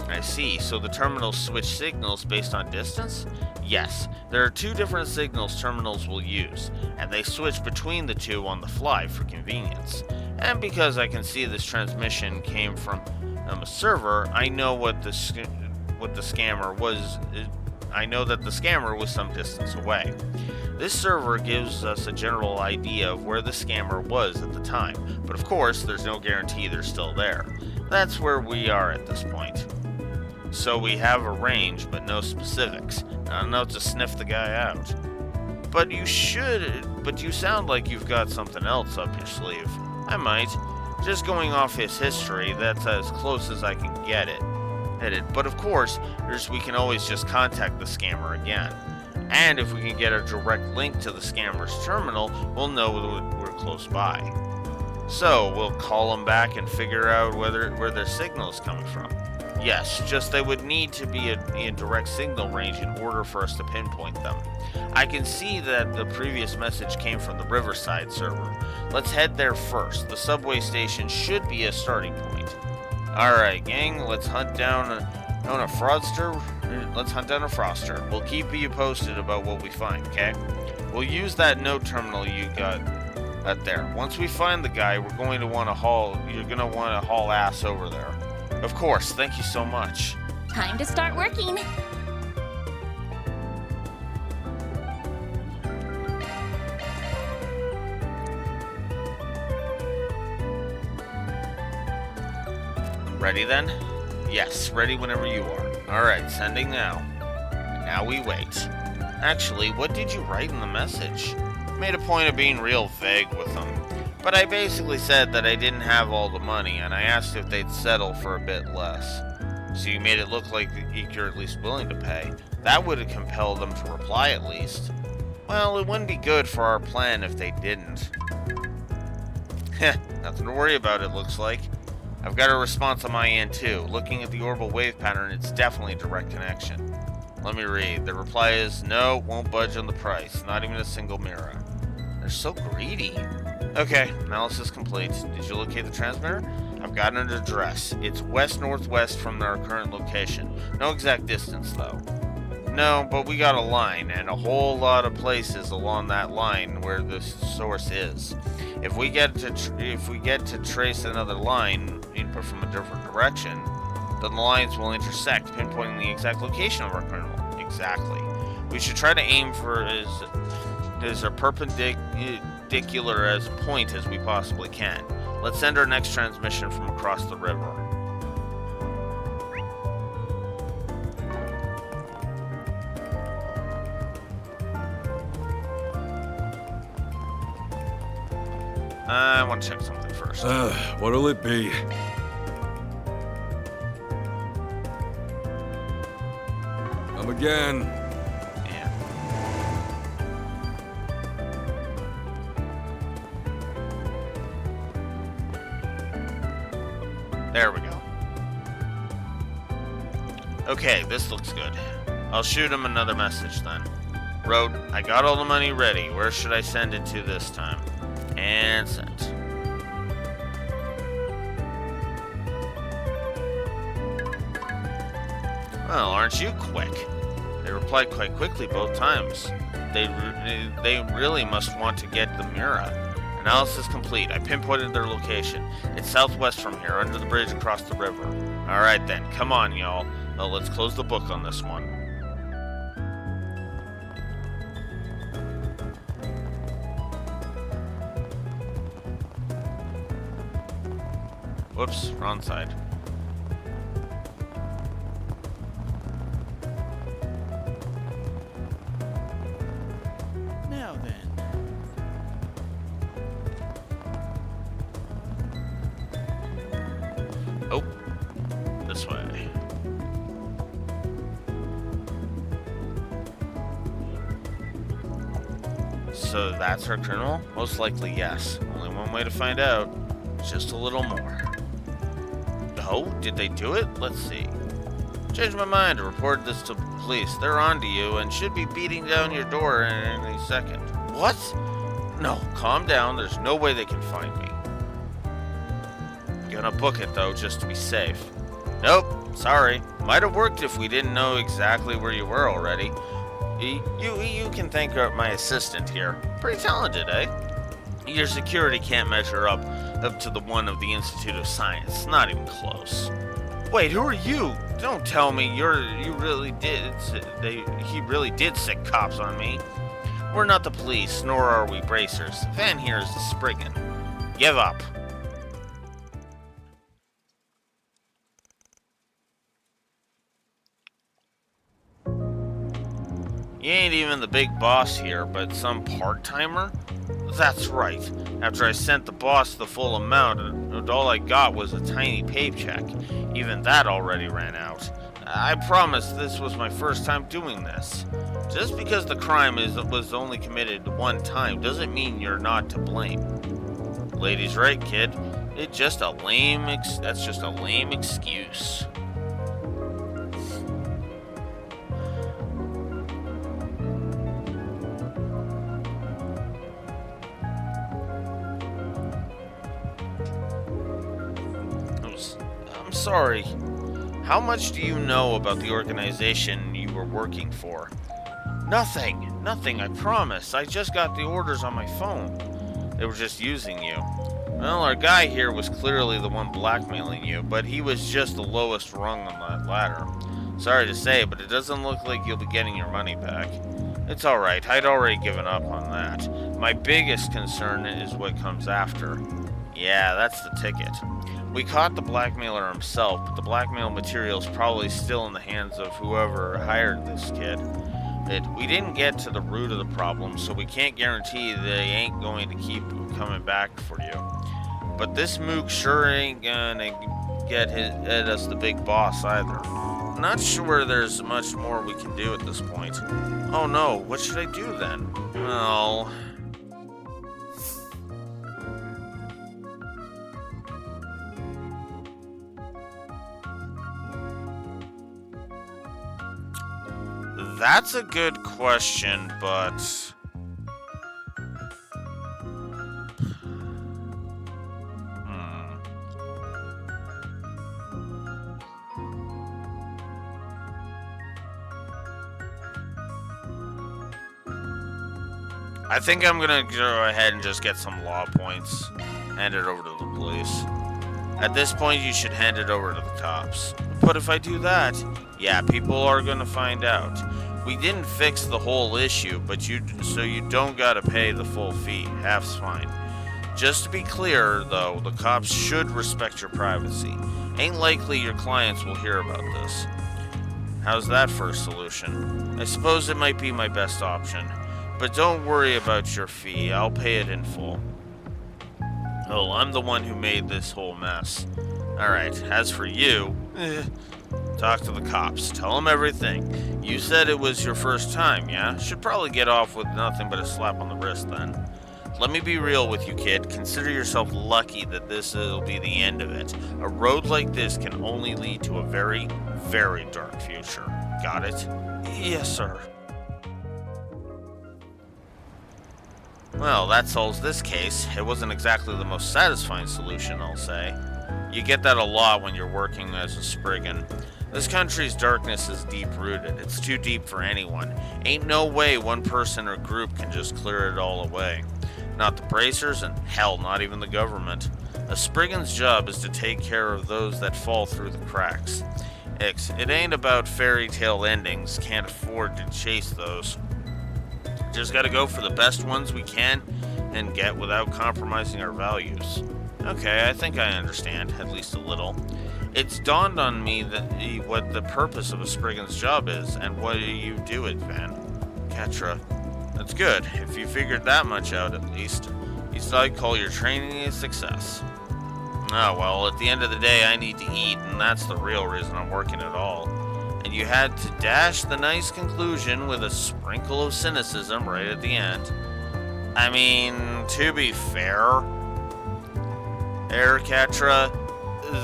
I see, so the terminals switch signals based on distance? Yes, there are two different signals terminals will use, and they switch between the two on the fly for convenience. And because I can see this transmission came from a server, I know what the scammer was. I know that the scammer was some distance away. This server gives us a general idea of where the scammer was at the time, but of course, there's no guarantee they're still there. That's where we are at this point. So we have a range, but no specifics. Not enough to sniff the guy out. But you sound like you've got something else up your sleeve. I might. Just going off his history, that's as close as I can get it. But of course, we can always just contact the scammer again. And if we can get a direct link to the scammer's terminal, we'll know we're close by. So, we'll call them back and figure out where their signal is coming from. Yes, just they would need to be in direct signal range in order for us to pinpoint them. I can see that the previous message came from the Riverside server. Let's head there first. The subway station should be a starting point. Alright, gang, let's hunt down a fraudster. Let's hunt down a froster. We'll keep you posted about what we find, okay? We'll use that note terminal you got out there. Once we find the guy, you're going to want to haul ass over there. Of course, thank you so much. Time to start working. Ready then? Yes, ready whenever you are. Alright, sending now. And now we wait. Actually, what did you write in the message? Made a point of being real vague with them. But I basically said that I didn't have all the money, and I asked if they'd settle for a bit less. So you made it look like you're at least willing to pay. That would have compelled them to reply at least. Well, it wouldn't be good for our plan if they didn't. Heh, nothing to worry about, it looks like. I've got a response on my end too. Looking at the orbital wave pattern, it's definitely a direct connection. Let me read. The reply is, no, won't budge on the price. Not even a single mirror. They're so greedy. Okay, analysis complete. Did you locate the transmitter? I've got an address. It's west-northwest from our current location. No exact distance, though. No, but we got a line, and a whole lot of places along that line where the source is. If we get to trace another line input from a different direction, then the lines will intersect, pinpointing the exact location of our criminal. Exactly. We should try to aim for as a perpendicular as a point as we possibly can. Let's send our next transmission from across the river. I want to check something first. What'll it be? Come again. Yeah. There we go. Okay, this looks good. I'll shoot him another message then. Wrote, I got all the money ready. Where should I send it to this time? And sent. Well, aren't you quick? They replied quite quickly both times. They really must want to get the Mira. Analysis complete. I pinpointed their location. It's southwest from here, under the bridge across the river. Alright then, come on, y'all. Well, let's close the book on this one. Whoops, wrong side. Now then. Oh, this way. So that's our criminal? Most likely, yes. Only one way to find out. Just a little more. Oh, did they do it? Let's see. Changed my mind to report this to police. They're onto you and should be beating down your door in any second. What? No, calm down. There's no way they can find me. Gonna book it though, just to be safe. Nope, sorry. Might have worked if we didn't know exactly where you were already. You can thank my assistant here. Pretty talented, eh? Your security can't measure up to the one of the Institute of Science. Not even close. Wait, who are you? Don't tell me he really did sick cops on me. We're not the police, nor are we bracers. Van here is the Spriggan. Give up. You ain't even the big boss here, but some part-timer? That's right. After I sent the boss the full amount, all I got was a tiny paycheck. Even that already ran out. I promise this was my first time doing this. Just because the crime was only committed one time doesn't mean you're not to blame. Lady's right, kid. That's just a lame excuse. I'm sorry. How much do you know about the organization you were working for? Nothing, I promise. I just got the orders on my phone. They were just using you. Well, our guy here was clearly the one blackmailing you, but he was just the lowest rung on that ladder. Sorry to say, but it doesn't look like you'll be getting your money back. It's alright, I'd already given up on that. My biggest concern is what comes after. Yeah, that's the ticket. We caught the blackmailer himself, but the blackmail material's probably still in the hands of whoever hired this kid. We didn't get to the root of the problem, so we can't guarantee they ain't going to keep coming back for you. But this mook sure ain't gonna get us the big boss either. Not sure there's much more we can do at this point. Oh no, what should I do then? Well... That's a good question, but... I think I'm gonna go ahead and just get some law points. Hand it over to the police. At this point, you should hand it over to the cops. But if I do that, yeah, people are gonna find out. We didn't fix the whole issue, but you don't gotta pay the full fee. Half's fine. Just to be clear, though, the cops should respect your privacy. Ain't likely your clients will hear about this. How's that for a solution? I suppose it might be my best option. But don't worry about your fee. I'll pay it in full. Oh, I'm the one who made this whole mess. Alright, as for you... talk to the cops. Tell them everything. You said it was your first time, yeah? Should probably get off with nothing but a slap on the wrist then. Let me be real with you, kid. Consider yourself lucky that this will be the end of it. A road like this can only lead to a very, very dark future. Got it? Yes, sir. Well, that solves this case. It wasn't exactly the most satisfying solution, I'll say. You get that a lot when you're working as a Spriggan. This country's darkness is deep-rooted. It's too deep for anyone. Ain't no way one person or group can just clear it all away. Not the bracers, and hell, not even the government. A Spriggan's job is to take care of those that fall through the cracks. It ain't about fairy tale endings, can't afford to chase those. Just gotta go for the best ones we can and get without compromising our values. Okay, I think I understand, at least a little. It's dawned on me what the purpose of a Spriggan's job is, and why you do it, Van. Catra. That's good, if you figured that much out at least. I'd call your training a success. Oh, well, at the end of the day, I need to eat, and that's the real reason I'm working at all. And you had to dash the nice conclusion with a sprinkle of cynicism right at the end. I mean, to be fair, Catra,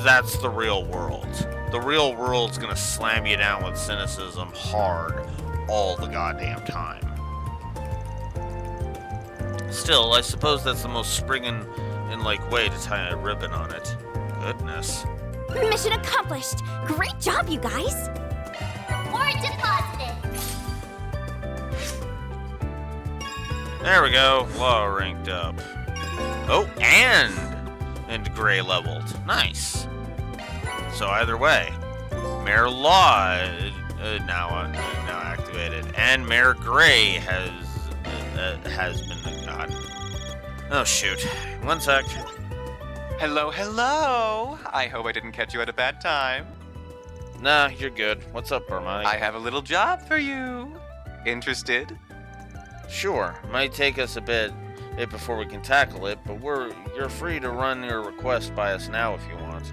that's the real world. The real world's gonna slam you down with cynicism hard all the goddamn time. Still, I suppose that's the most Spriggan way to tie a ribbon on it. Goodness. Mission accomplished! Great job, you guys! Reward deposited. There we go. Law ranked up. Oh, and Gray leveled. Nice. So either way, Mayor Law now activated, and Mayor Gray has been gotten. Oh shoot! One sec. Hello, hello! I hope I didn't catch you at a bad time. Nah, you're good. What's up, Barmani? I have a little job for you. Interested? Sure. Might take us a bit before we can tackle it, but you're free to run your request by us now if you want.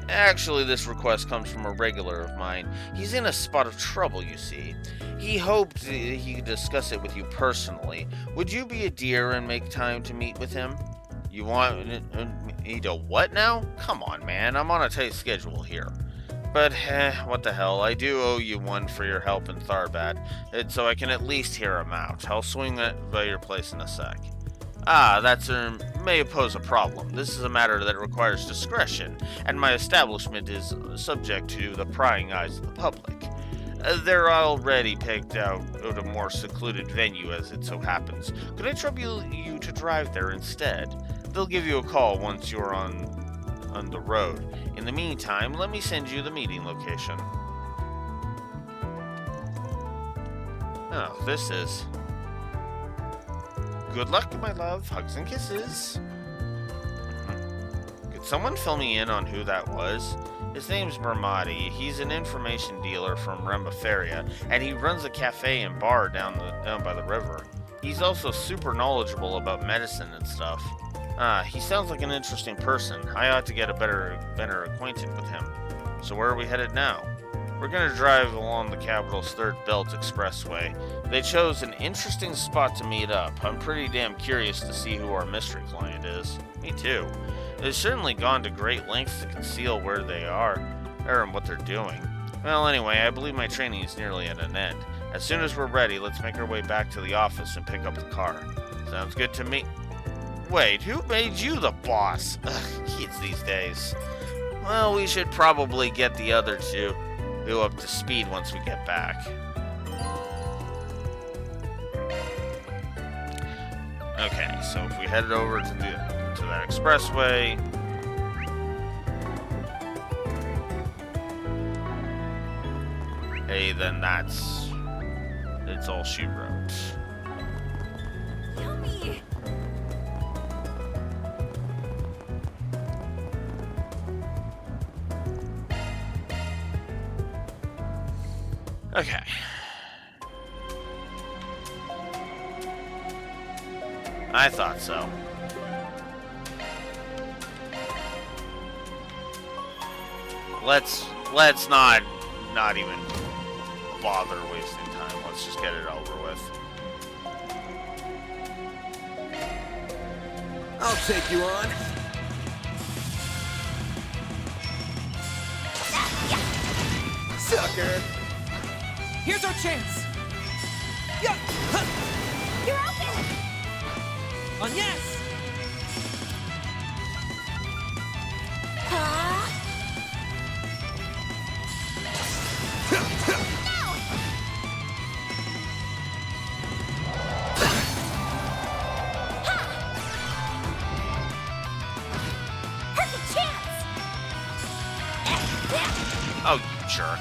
Actually, this request comes from a regular of mine. He's in a spot of trouble, you see. He hoped he could discuss it with you personally. Would you be a dear and make time to meet with him? You want me to what now? Come on, man. I'm on a tight schedule here. But, what the hell. I do owe you one for your help in Tharbat, so I can at least hear him out. I'll swing by your place in a sec. Ah, that may pose a problem. This is a matter that requires discretion, and my establishment is subject to the prying eyes of the public. They're already picked out a more secluded venue, as it so happens. Could I trouble you to drive there instead? They'll give you a call once you're on the road. In the meantime, let me send you the meeting location. Oh, this is... Good luck, my love. Hugs and kisses. Could someone fill me in on who that was? His name's Mermati. He's an information dealer from Rembaferia, and he runs a cafe and bar down by the river. He's also super knowledgeable about medicine and stuff. He sounds like an interesting person. I ought to get better acquainted with him. So where are we headed now? We're gonna drive along the capital's third belt expressway. They chose an interesting spot to meet up. I'm pretty damn curious to see who our mystery client is. Me too. They've certainly gone to great lengths to conceal where they are, or what they're doing. Well, anyway, I believe my training is nearly at an end. As soon as we're ready, let's make our way back to the office and pick up the car. Sounds good to me. Wait, who made you the boss? Ugh, kids these days. Well, we should probably get the other two up to speed once we get back. Okay, so if we headed over to that expressway. Hey, then it's all she wrote. Yummy! Okay. I thought so. Let's not even bother wasting time. Let's just get it over with. I'll take you on. Sucker. Here's our chance. Yeah. You're open! On yes. Oh, you jerk.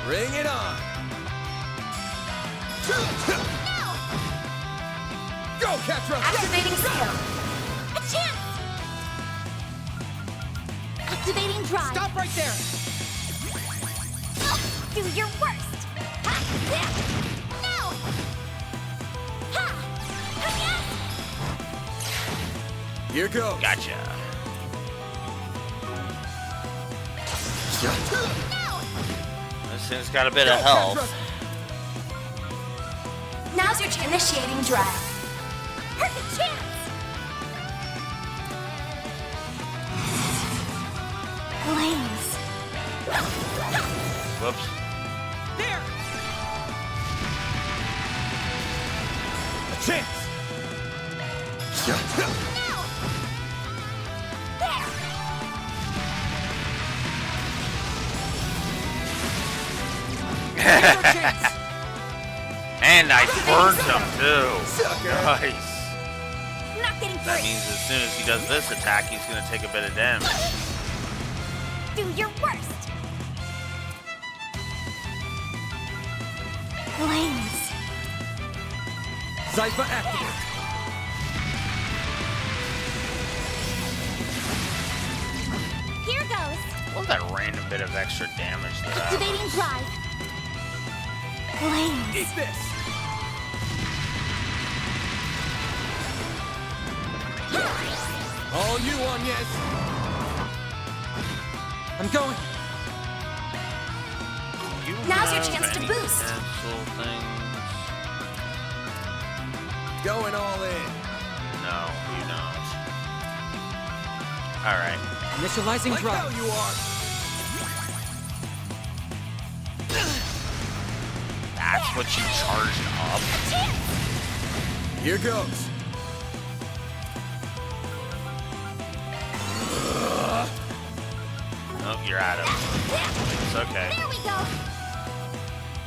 Bring it on. Go, Catra! Activating skill. A chance! Activating drive. Stop right there! Do your worst! Ha! Yeah! No! Ha! Yes! Here goes. Gotcha. No! This thing's got a bit of health. Now's your chance. Initiating drive. Perfect chance! Flames. Whoops. There! A chance. And I burned him too. Nice. Not getting That free. means as soon as he does this attack, he's gonna take a bit of damage. Do your worst. Flames. Zypher activate. Here goes. What that random bit of extra damage that Activating drive. Flames. Eat this. All you on, yes. I'm going. You Now's your have chance to any boost. cancel things? Going all in. No, you don't. Alright. Initializing Like drive. hell you are. That's what you charged up? Here goes. Oh, you're out of it. It's okay. There we go.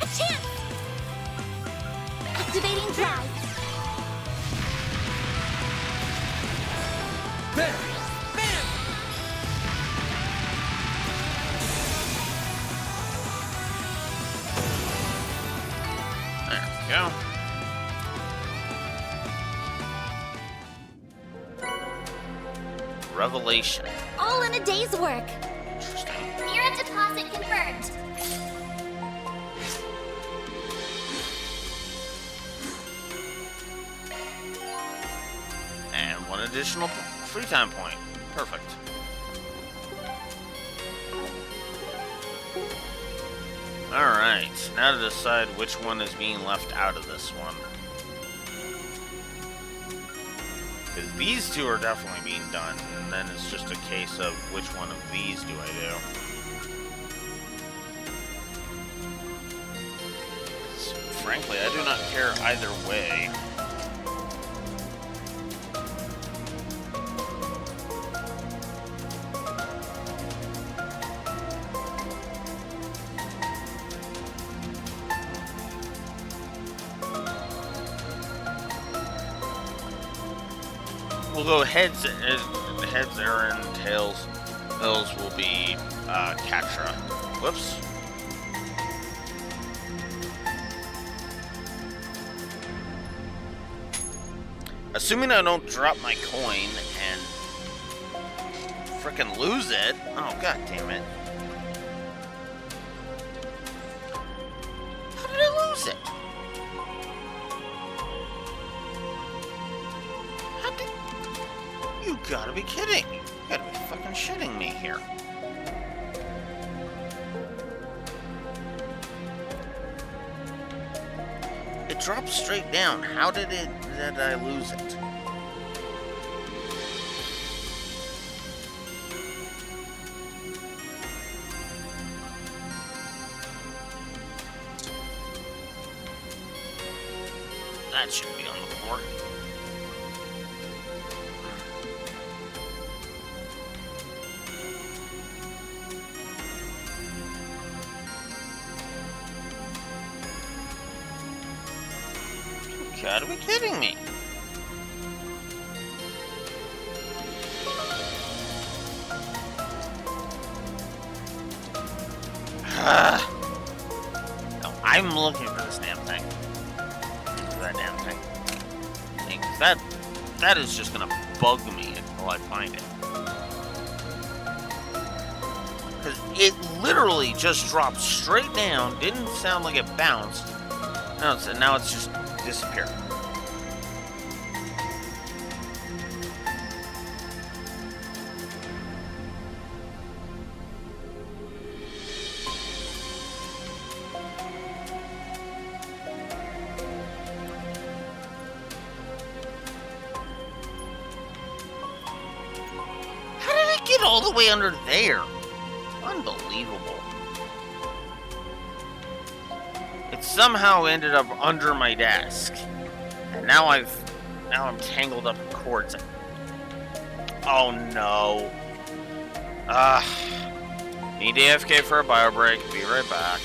A chance. Activating drive. There. Bam. There we go. Revelation. All in a day's work. Interesting. Mirror deposit confirmed. And one additional free time point. Perfect. Alright, now to decide which one is being left out of this one. Because these two are definitely being done, and then it's just a case of which one of these do I do. Frankly, I do not care either way. We'll go heads, Aaron, tails. Those will be Catra. Whoops. Assuming I don't drop my coin and frickin' lose it. Oh, god damn it. How did I lose it? How did... You gotta be kidding. You gotta be fucking shitting me here. It dropped straight down. How did I lose it? That should be on the floor. You gotta be kidding me. I'm looking for this damn thing. That damn thing. That is just gonna bug me until I find it. Because it literally just dropped straight down, didn't sound like it bounced. Now it's just disappeared. How did it get all the way under there? Unbelievable. It somehow ended up under my desk. And now I'm tangled up in cords. Oh no. Need AFK for a bio break. Be right back.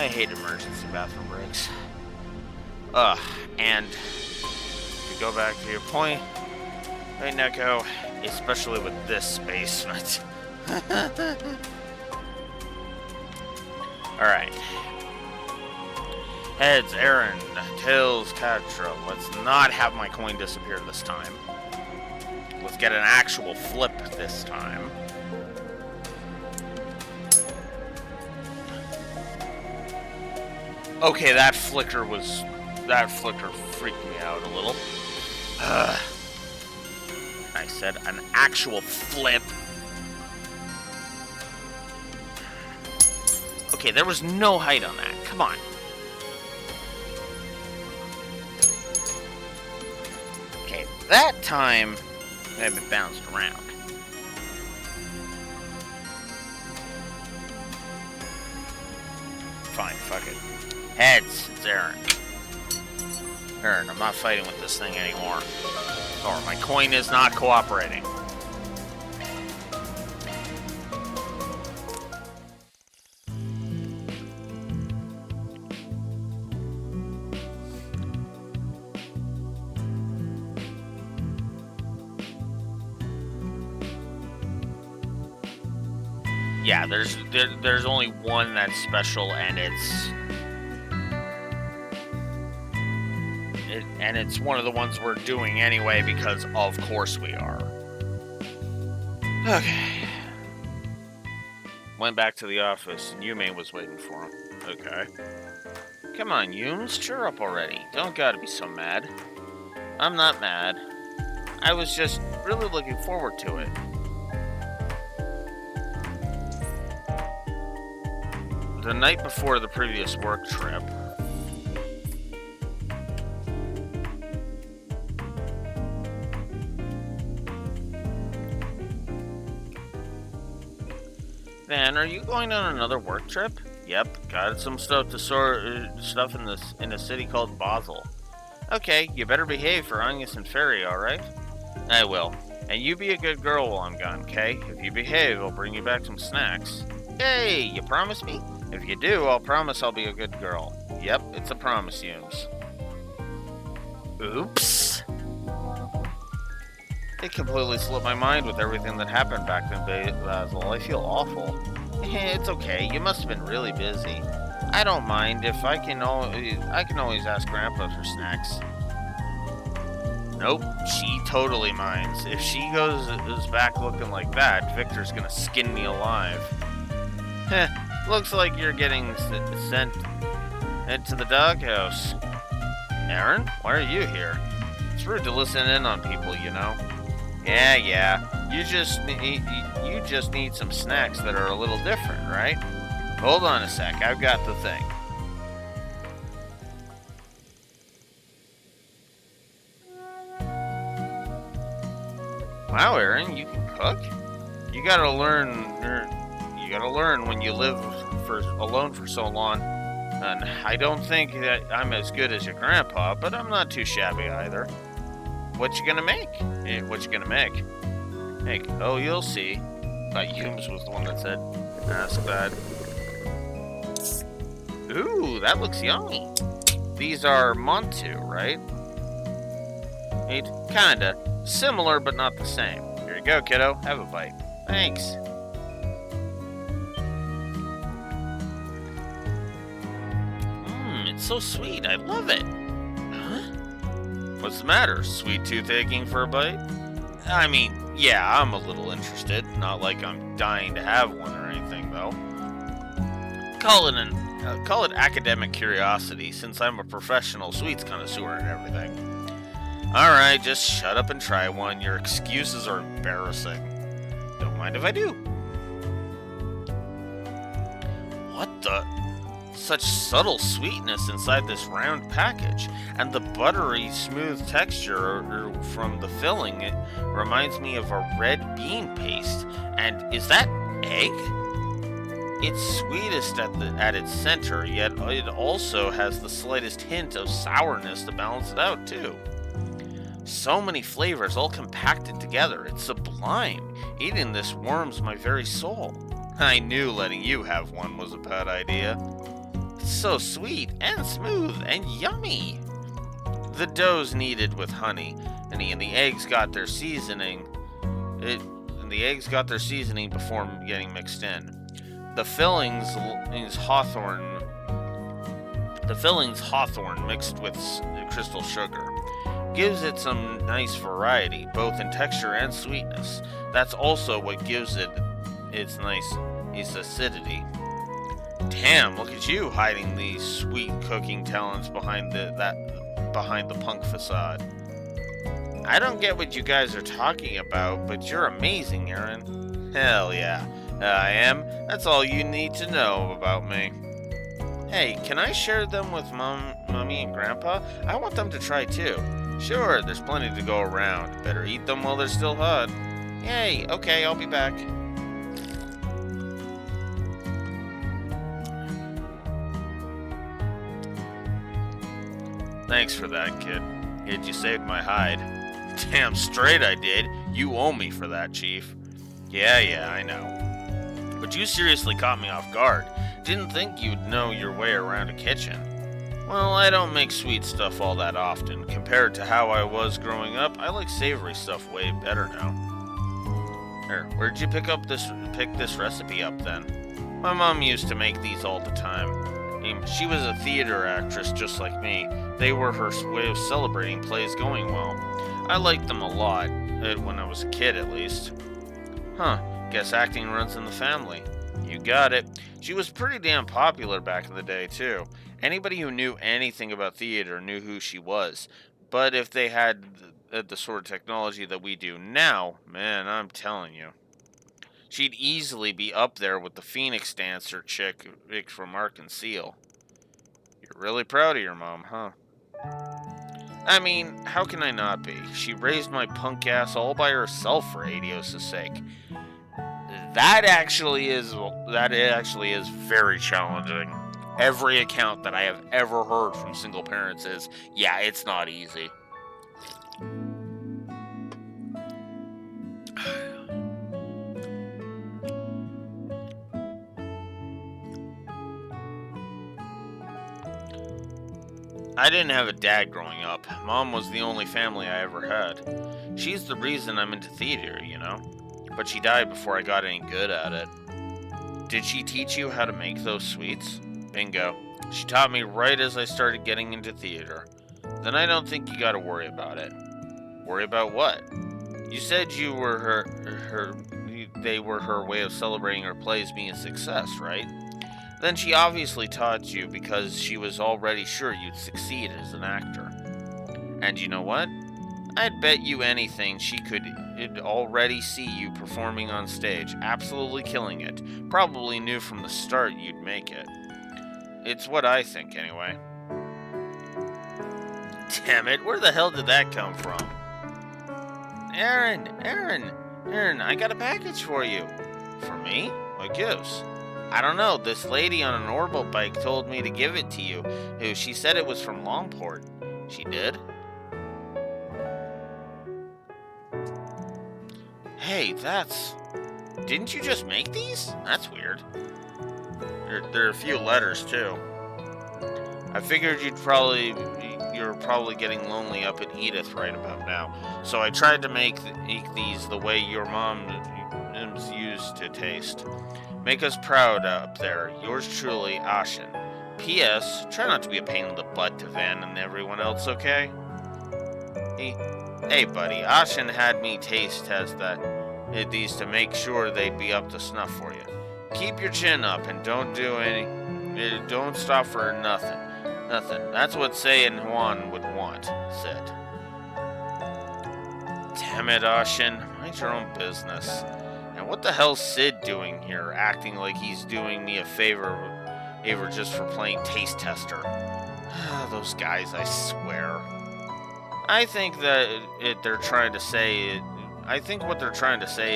I hate emergency bathroom breaks. And to go back to your point, right, Neko, especially with this basement. Alright. Heads, Aaron. Tails, Catra. Let's not have my coin disappear this time. Let's get an actual flip this time. Okay, that flicker freaked me out a little. I said an actual flip. Okay, there was no height on that. Come on. Okay, that time it bounced around. Fine, fuck it. Heads, it's Aaron. Aaron, I'm not fighting with this thing anymore. Or my coin is not cooperating. Yeah, there's only one that's special, and it's one of the ones we're doing anyway because of course we are. Okay. Went back to the office, and Yume was waiting for him. Okay. Come on, Yumes, cheer up already. Don't gotta be so mad. I'm not mad. I was just really looking forward to it. The night before the previous work trip, Van, are you going on another work trip? Yep, got some stuff to sort stuff in a city called Basel. Okay, you better behave for Agnes and Ferry, alright? I will. And you be a good girl while I'm gone, okay? If you behave, I'll bring you back some snacks. Hey, you promise me? If you do, I'll promise I'll be a good girl. Yep, it's a promise, Yumes. Oops. It completely slipped my mind with everything that happened back in Basel. I feel awful. It's okay. You must have been really busy. I don't mind if I can always ask Grandpa for snacks. Nope, she totally minds. If she goes back looking like that, Victor's gonna skin me alive. Heh, looks like you're getting sent into the doghouse. Aaron, why are you here? It's rude to listen in on people, you know. Yeah. You just need some snacks that are a little different, right? Hold on a sec, I've got the thing. Wow, Aaron, you can cook? You gotta learn when you live alone for so long. And I don't think that I'm as good as your grandpa, but I'm not too shabby either. What you gonna make? What you gonna make? Hey, oh, you'll see. Humes was the one that said, ask that. Ooh, that looks yummy. These are Montu, right? Kinda. Similar, but not the same. Here you go, kiddo. Have a bite. Thanks. It's so sweet. I love it. Huh? What's the matter? Sweet tooth aching for a bite? I mean, yeah, I'm a little interested. Not like I'm dying to have one or anything, though. Call it academic curiosity, since I'm a professional sweets connoisseur and everything. Alright, just shut up and try one. Your excuses are embarrassing. Don't mind if I do. What the? Such subtle sweetness inside this round package, and the buttery smooth texture from the filling, it reminds me of a red bean paste. And is that egg? It's sweetest at its center, yet it also has the slightest hint of sourness to balance it out too. So many flavors all compacted together. It's sublime. Eating this warms my very soul. I knew letting you have one was a bad idea. so sweet and smooth and yummy. The dough's kneaded with honey, and the eggs got their seasoning. And the eggs got their seasoning before getting mixed in. The fillings is hawthorn. The fillings hawthorn mixed with crystal sugar. Gives it some nice variety, both in texture and sweetness. That's also what gives it its acidity. Damn, look at you hiding these sweet cooking talents behind the punk facade. I don't get what you guys are talking about, but you're amazing, Aaron. Hell yeah, I am. That's all you need to know about me. Hey, can I share them with Mommy and Grandpa? I want them to try too. Sure, there's plenty to go around. Better eat them while they're still hot. Yay, okay, I'll be back. Thanks for that, kid. You saved my hide. Damn straight I did. You owe me for that, Chief. Yeah, I know. But you seriously caught me off guard. Didn't think you'd know your way around a kitchen. Well, I don't make sweet stuff all that often. Compared to how I was growing up, I like savory stuff way better now. Where'd you pick this recipe up then? My mom used to make these all the time. She was a theater actress just like me. They were her way of celebrating plays going well. I liked them a lot, when I was a kid at least. Huh, guess acting runs in the family. You got it. She was pretty damn popular back in the day, too. Anybody who knew anything about theater knew who she was. But if they had the sort of technology that we do now, man, I'm telling you. She'd easily be up there with the Phoenix dancer chick from Ark and Seal. You're really proud of your mom, huh? I mean, how can I not be? She raised my punk ass all by herself for Adios' sake. That actually is very challenging. Every account that I have ever heard from single parents is, yeah, it's not easy. I didn't have a dad growing up. Mom was the only family I ever had. She's the reason I'm into theater, you know? But she died before I got any good at it. Did she teach you how to make those sweets? Bingo. She taught me right as I started getting into theater. Then I don't think you gotta worry about it. Worry about what? You said you were they were her way of celebrating her plays being a success, right? Then she obviously taught you because she was already sure you'd succeed as an actor. And you know what? I'd bet you anything she could already see you performing on stage, absolutely killing it. Probably knew from the start you'd make it. It's what I think, anyway. Damn it, where the hell did that come from? Aaron, I got a package for you. For me? What gives? I don't know, this lady on an orbital bike told me to give it to you. She said it was from Longport. She did? Hey, didn't you just make these? That's weird. There are a few letters, too. I figured you're probably getting lonely up at Edith right about now. So I tried to make these the way your mom's used to taste. Make us proud up there. Yours truly, Ashen. P.S. Try not to be a pain in the butt to Van and everyone else, okay? Hey, buddy. Ashen had me taste test these to make sure they'd be up to snuff for you. Keep your chin up and don't stop for nothing. That's what Say and Juan would want, said. Damn it, Ashen. Mind your own business. And what the hell's Sid doing here, acting like he's doing me a favor just for playing taste tester? Those guys, I swear. I think what they're trying to say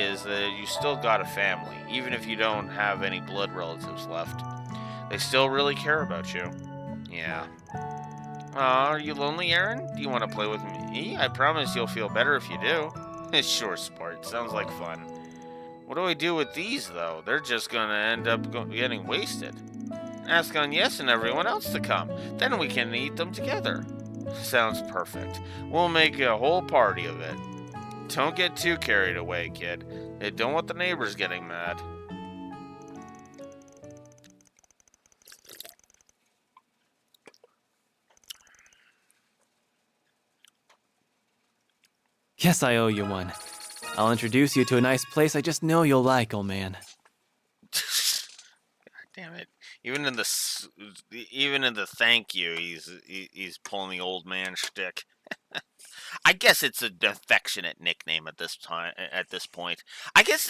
is that you still got a family, even if you don't have any blood relatives left. They still really care about you. Yeah. Are you lonely, Aaron? Do you want to play with me? I promise you'll feel better if you do. Sure, sport. Sounds like fun. What do I do with these, though? They're just gonna end up getting wasted. Ask Agnes and everyone else to come. Then we can eat them together. Sounds perfect. We'll make a whole party of it. Don't get too carried away, kid. They don't want the neighbors getting mad. Yes, I owe you one. I'll introduce you to a nice place I just know you'll like, old man. Damn it! Even in the thank you, he's pulling the old man shtick. I guess it's an affectionate nickname at this time. At this point, I guess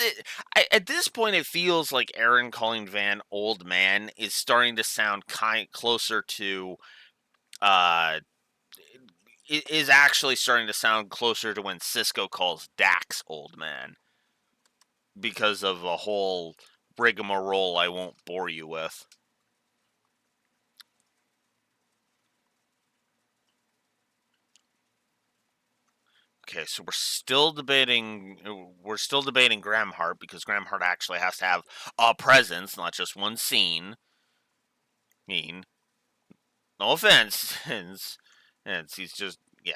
at this point it feels like Aaron calling Van old man is starting to sound closer to is actually starting to sound closer to when Cisco calls Dax old man because of a whole rigmarole I won't bore you with. Okay, so we're still debating Graham Hart because Graham Hart actually has to have a presence, not just one scene. No offense, and he's just yeah.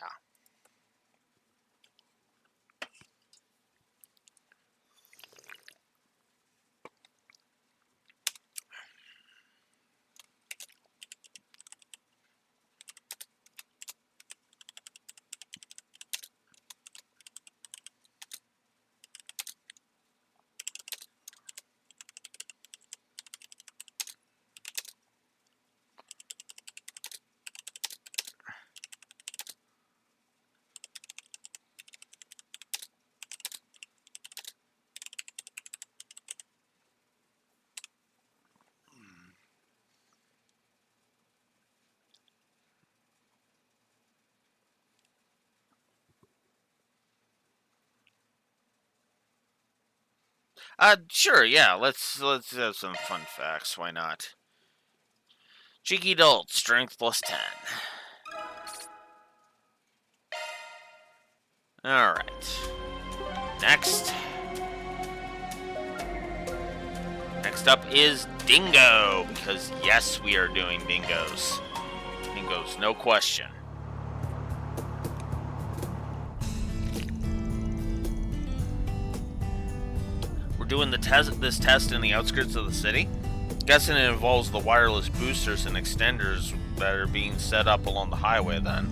Sure, yeah. Let's have some fun facts. Why not? Cheeky adult, strength +10. All right. Next up is Dingo, because yes, we are doing dingoes. Dingoes, no question. We're doing this test in the outskirts of the city. Guessing it involves the wireless boosters and extenders that are being set up along the highway then.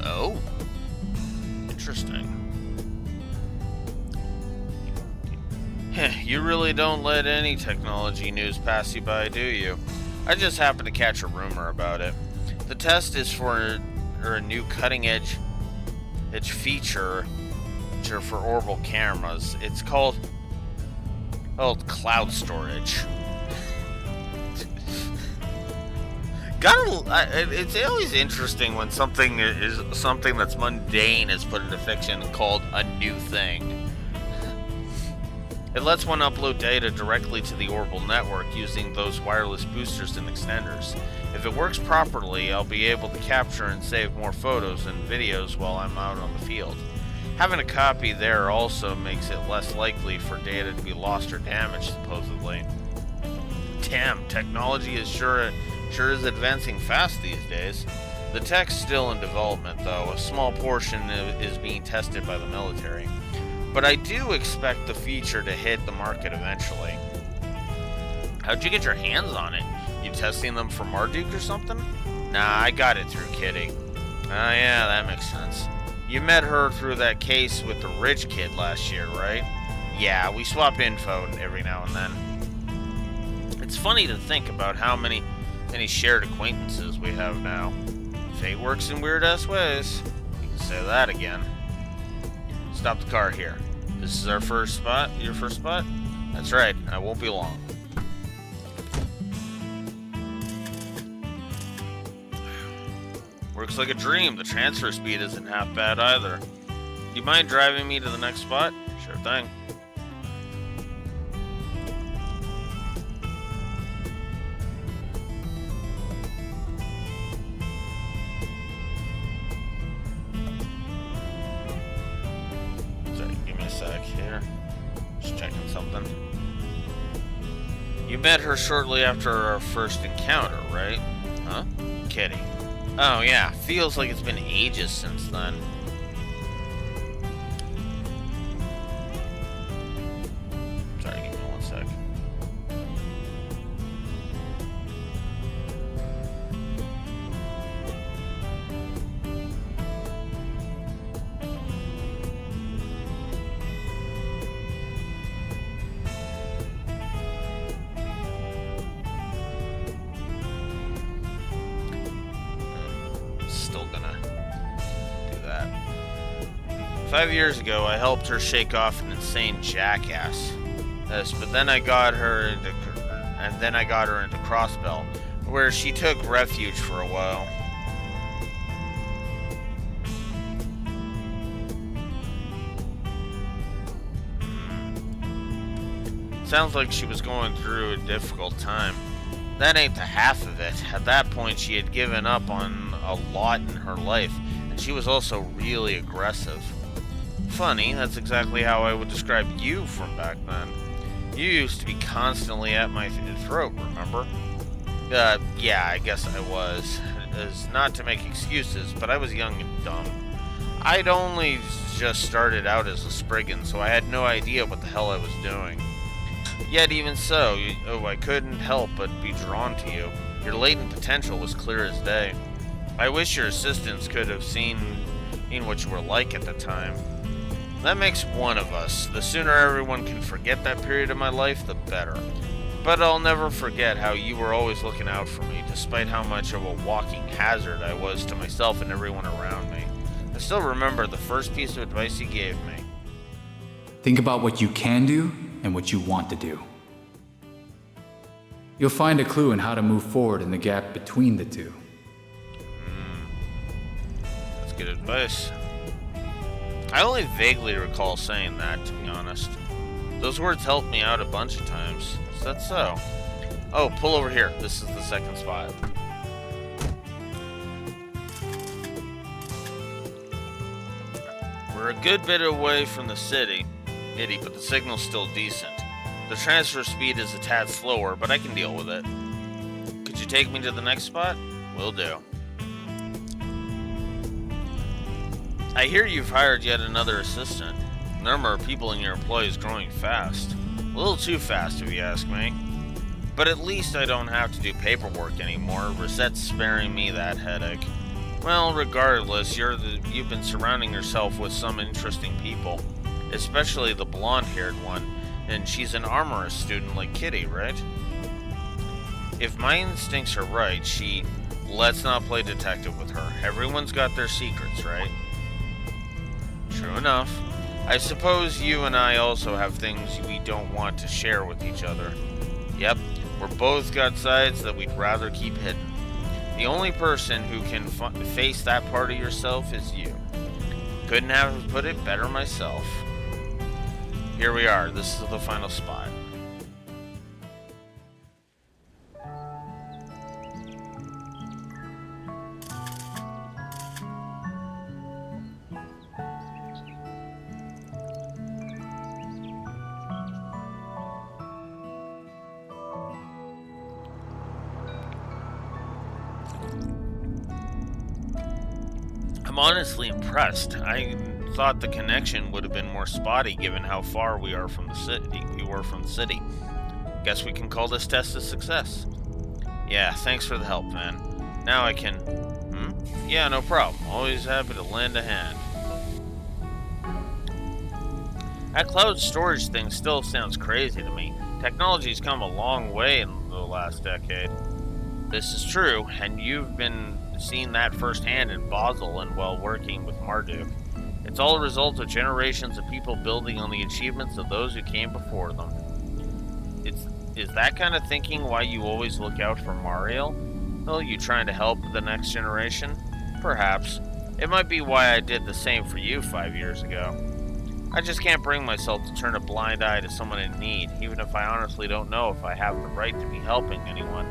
Oh. Interesting. You really don't let any technology news pass you by, do you? I just happened to catch a rumor about it. The test is for a new cutting-edge feature for orbital cameras. It's called cloud storage. It's always interesting when something that's mundane is put into fiction and called a new thing. It lets one upload data directly to the orbital network using those wireless boosters and extenders. If it works properly, I'll be able to capture and save more photos and videos while I'm out on the field. Having a copy there also makes it less likely for data to be lost or damaged, supposedly. Damn, technology is sure is advancing fast these days. The tech's still in development, though. A small portion is being tested by the military. But I do expect the feature to hit the market eventually. How'd you get your hands on it? You testing them for Marduk or something? Nah, I got it through Kitty. Oh yeah, that makes sense. You met her through that case with the rich kid last year, right? Yeah, we swap info every now and then. It's funny to think about how many shared acquaintances we have now. Fate works in weird-ass ways. You can say that again. Stop the car here. This is our first spot? Your first spot? That's right, I won't be long. Works like a dream. The transfer speed isn't half bad either. Do you mind driving me to the next spot? Sure thing. Sorry, give me a sec here. Just checking something. You met her shortly after our first encounter, right? Huh? Kidding. Oh yeah, feels like it's been ages since then. Sorry, give me one sec. Still gonna do that. 5 years ago, I helped her shake off an insane jackass. Yes, but then I got her into Crossbell, where she took refuge for a while. Sounds like she was going through a difficult time. That ain't the half of it. At that point, she had given up on a lot in her life, and she was also really aggressive. Funny, that's exactly how I would describe you from back then. You used to be constantly at my throat, remember? Yeah, I guess I was. As not to make excuses, but I was young and dumb. I'd only just started out as a Spriggan, so I had no idea what the hell I was doing. Yet even so, I couldn't help but be drawn to you. Your latent potential was clear as day. I wish your assistants could have seen what you were like at the time. That makes one of us. The sooner everyone can forget that period of my life, the better. But I'll never forget how you were always looking out for me, despite how much of a walking hazard I was to myself and everyone around me. I still remember the first piece of advice you gave me. Think about what you can do and what you want to do. You'll find a clue in how to move forward in the gap between the two. That's good advice. I only vaguely recall saying that, to be honest. Those words helped me out a bunch of times. Is that so? Oh, pull over here. This is the second spot. We're a good bit away from the city, but the signal's still decent. The transfer speed is a tad slower, but I can deal with it. Could you take me to the next spot? Will do. I hear you've hired yet another assistant. The number of people in your employ is growing fast. A little too fast, if you ask me. But at least I don't have to do paperwork anymore. Rosette's sparing me that headache. Well, regardless, you've been surrounding yourself with some interesting people. Especially the blonde-haired one. And she's an armorist student like Kitty, right? If my instincts are right, let's not play detective with her. Everyone's got their secrets, right? True enough. I suppose you and I also have things we don't want to share with each other. Yep, we're both got sides that we'd rather keep hidden. The only person who can face that part of yourself is you. Couldn't have put it better myself. Here we are. This is the final spot. I'm honestly impressed. I thought the connection would have been more spotty given how far we were from the city. Guess we can call this test a success. Yeah, thanks for the help, man. Now I can... Yeah, no problem. Always happy to lend a hand. That cloud storage thing still sounds crazy to me. Technology's come a long way in the last decade. This is true, and you've been seeing that firsthand in Basel and while working with Marduk. It's all a result of generations of people building on the achievements of those who came before them. Is that kind of thinking why you always look out for Mariel? Well, you trying to help the next generation? Perhaps. It might be why I did the same for you 5 years ago. I just can't bring myself to turn a blind eye to someone in need, even if I honestly don't know if I have the right to be helping anyone.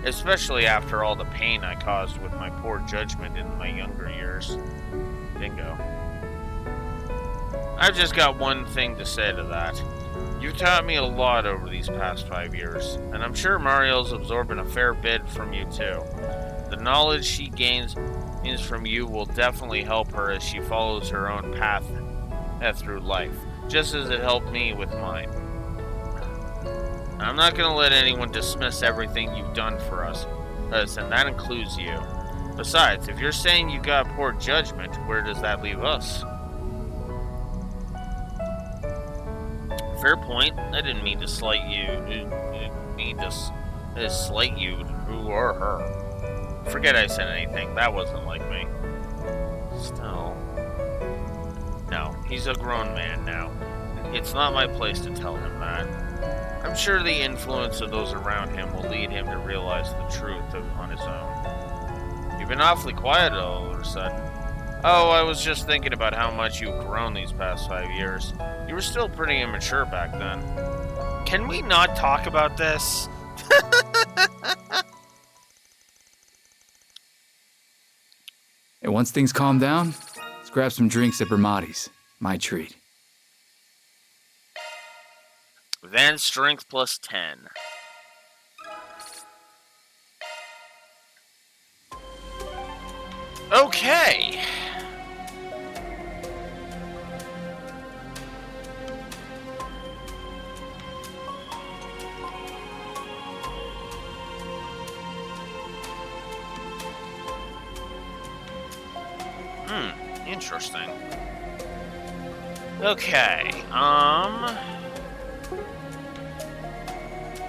Especially after all the pain I caused with my poor judgment in my younger years. Bingo. I've just got one thing to say to that. You've taught me a lot over these past 5 years, and I'm sure Mario's absorbing a fair bit from you too. The knowledge she gains from you will definitely help her as she follows her own path through life, just as it helped me with mine. I'm not going to let anyone dismiss everything you've done for us, and that includes you. Besides, if you're saying you got poor judgment, where does that leave us? Fair point. I didn't mean to slight you. Didn't mean to slight you, who or her. Forget I said anything. That wasn't like me. Still. No, he's a grown man now. It's not my place to tell him that. I'm sure the influence of those around him will lead him to realize the truth on his own. You've been awfully quiet all of a sudden. Oh, I was just thinking about how much you've grown these past 5 years. You were still pretty immature back then. Can we not talk about this? And once things calm down, let's grab some drinks at Bramati's. My treat. Then strength plus 10. Okay. Interesting. Okay,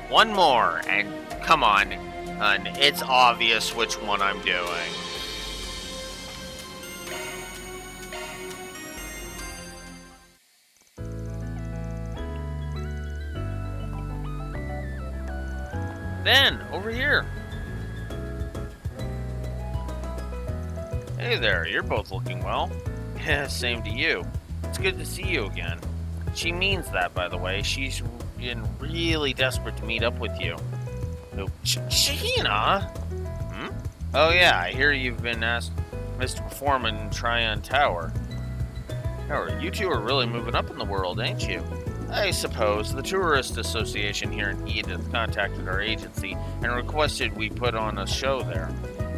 one more, and come on, it's obvious which one I'm doing. Then, over here. Hey there, you're both looking well. Yeah, same to you. It's good to see you again. She means that, by the way. She's been really desperate to meet up with you. Oh, Shahina? Oh yeah, I hear you've been asked to perform in Tryon Tower. Oh, you two are really moving up in the world, ain't you? I suppose. The Tourist Association here in Edith contacted our agency and requested we put on a show there.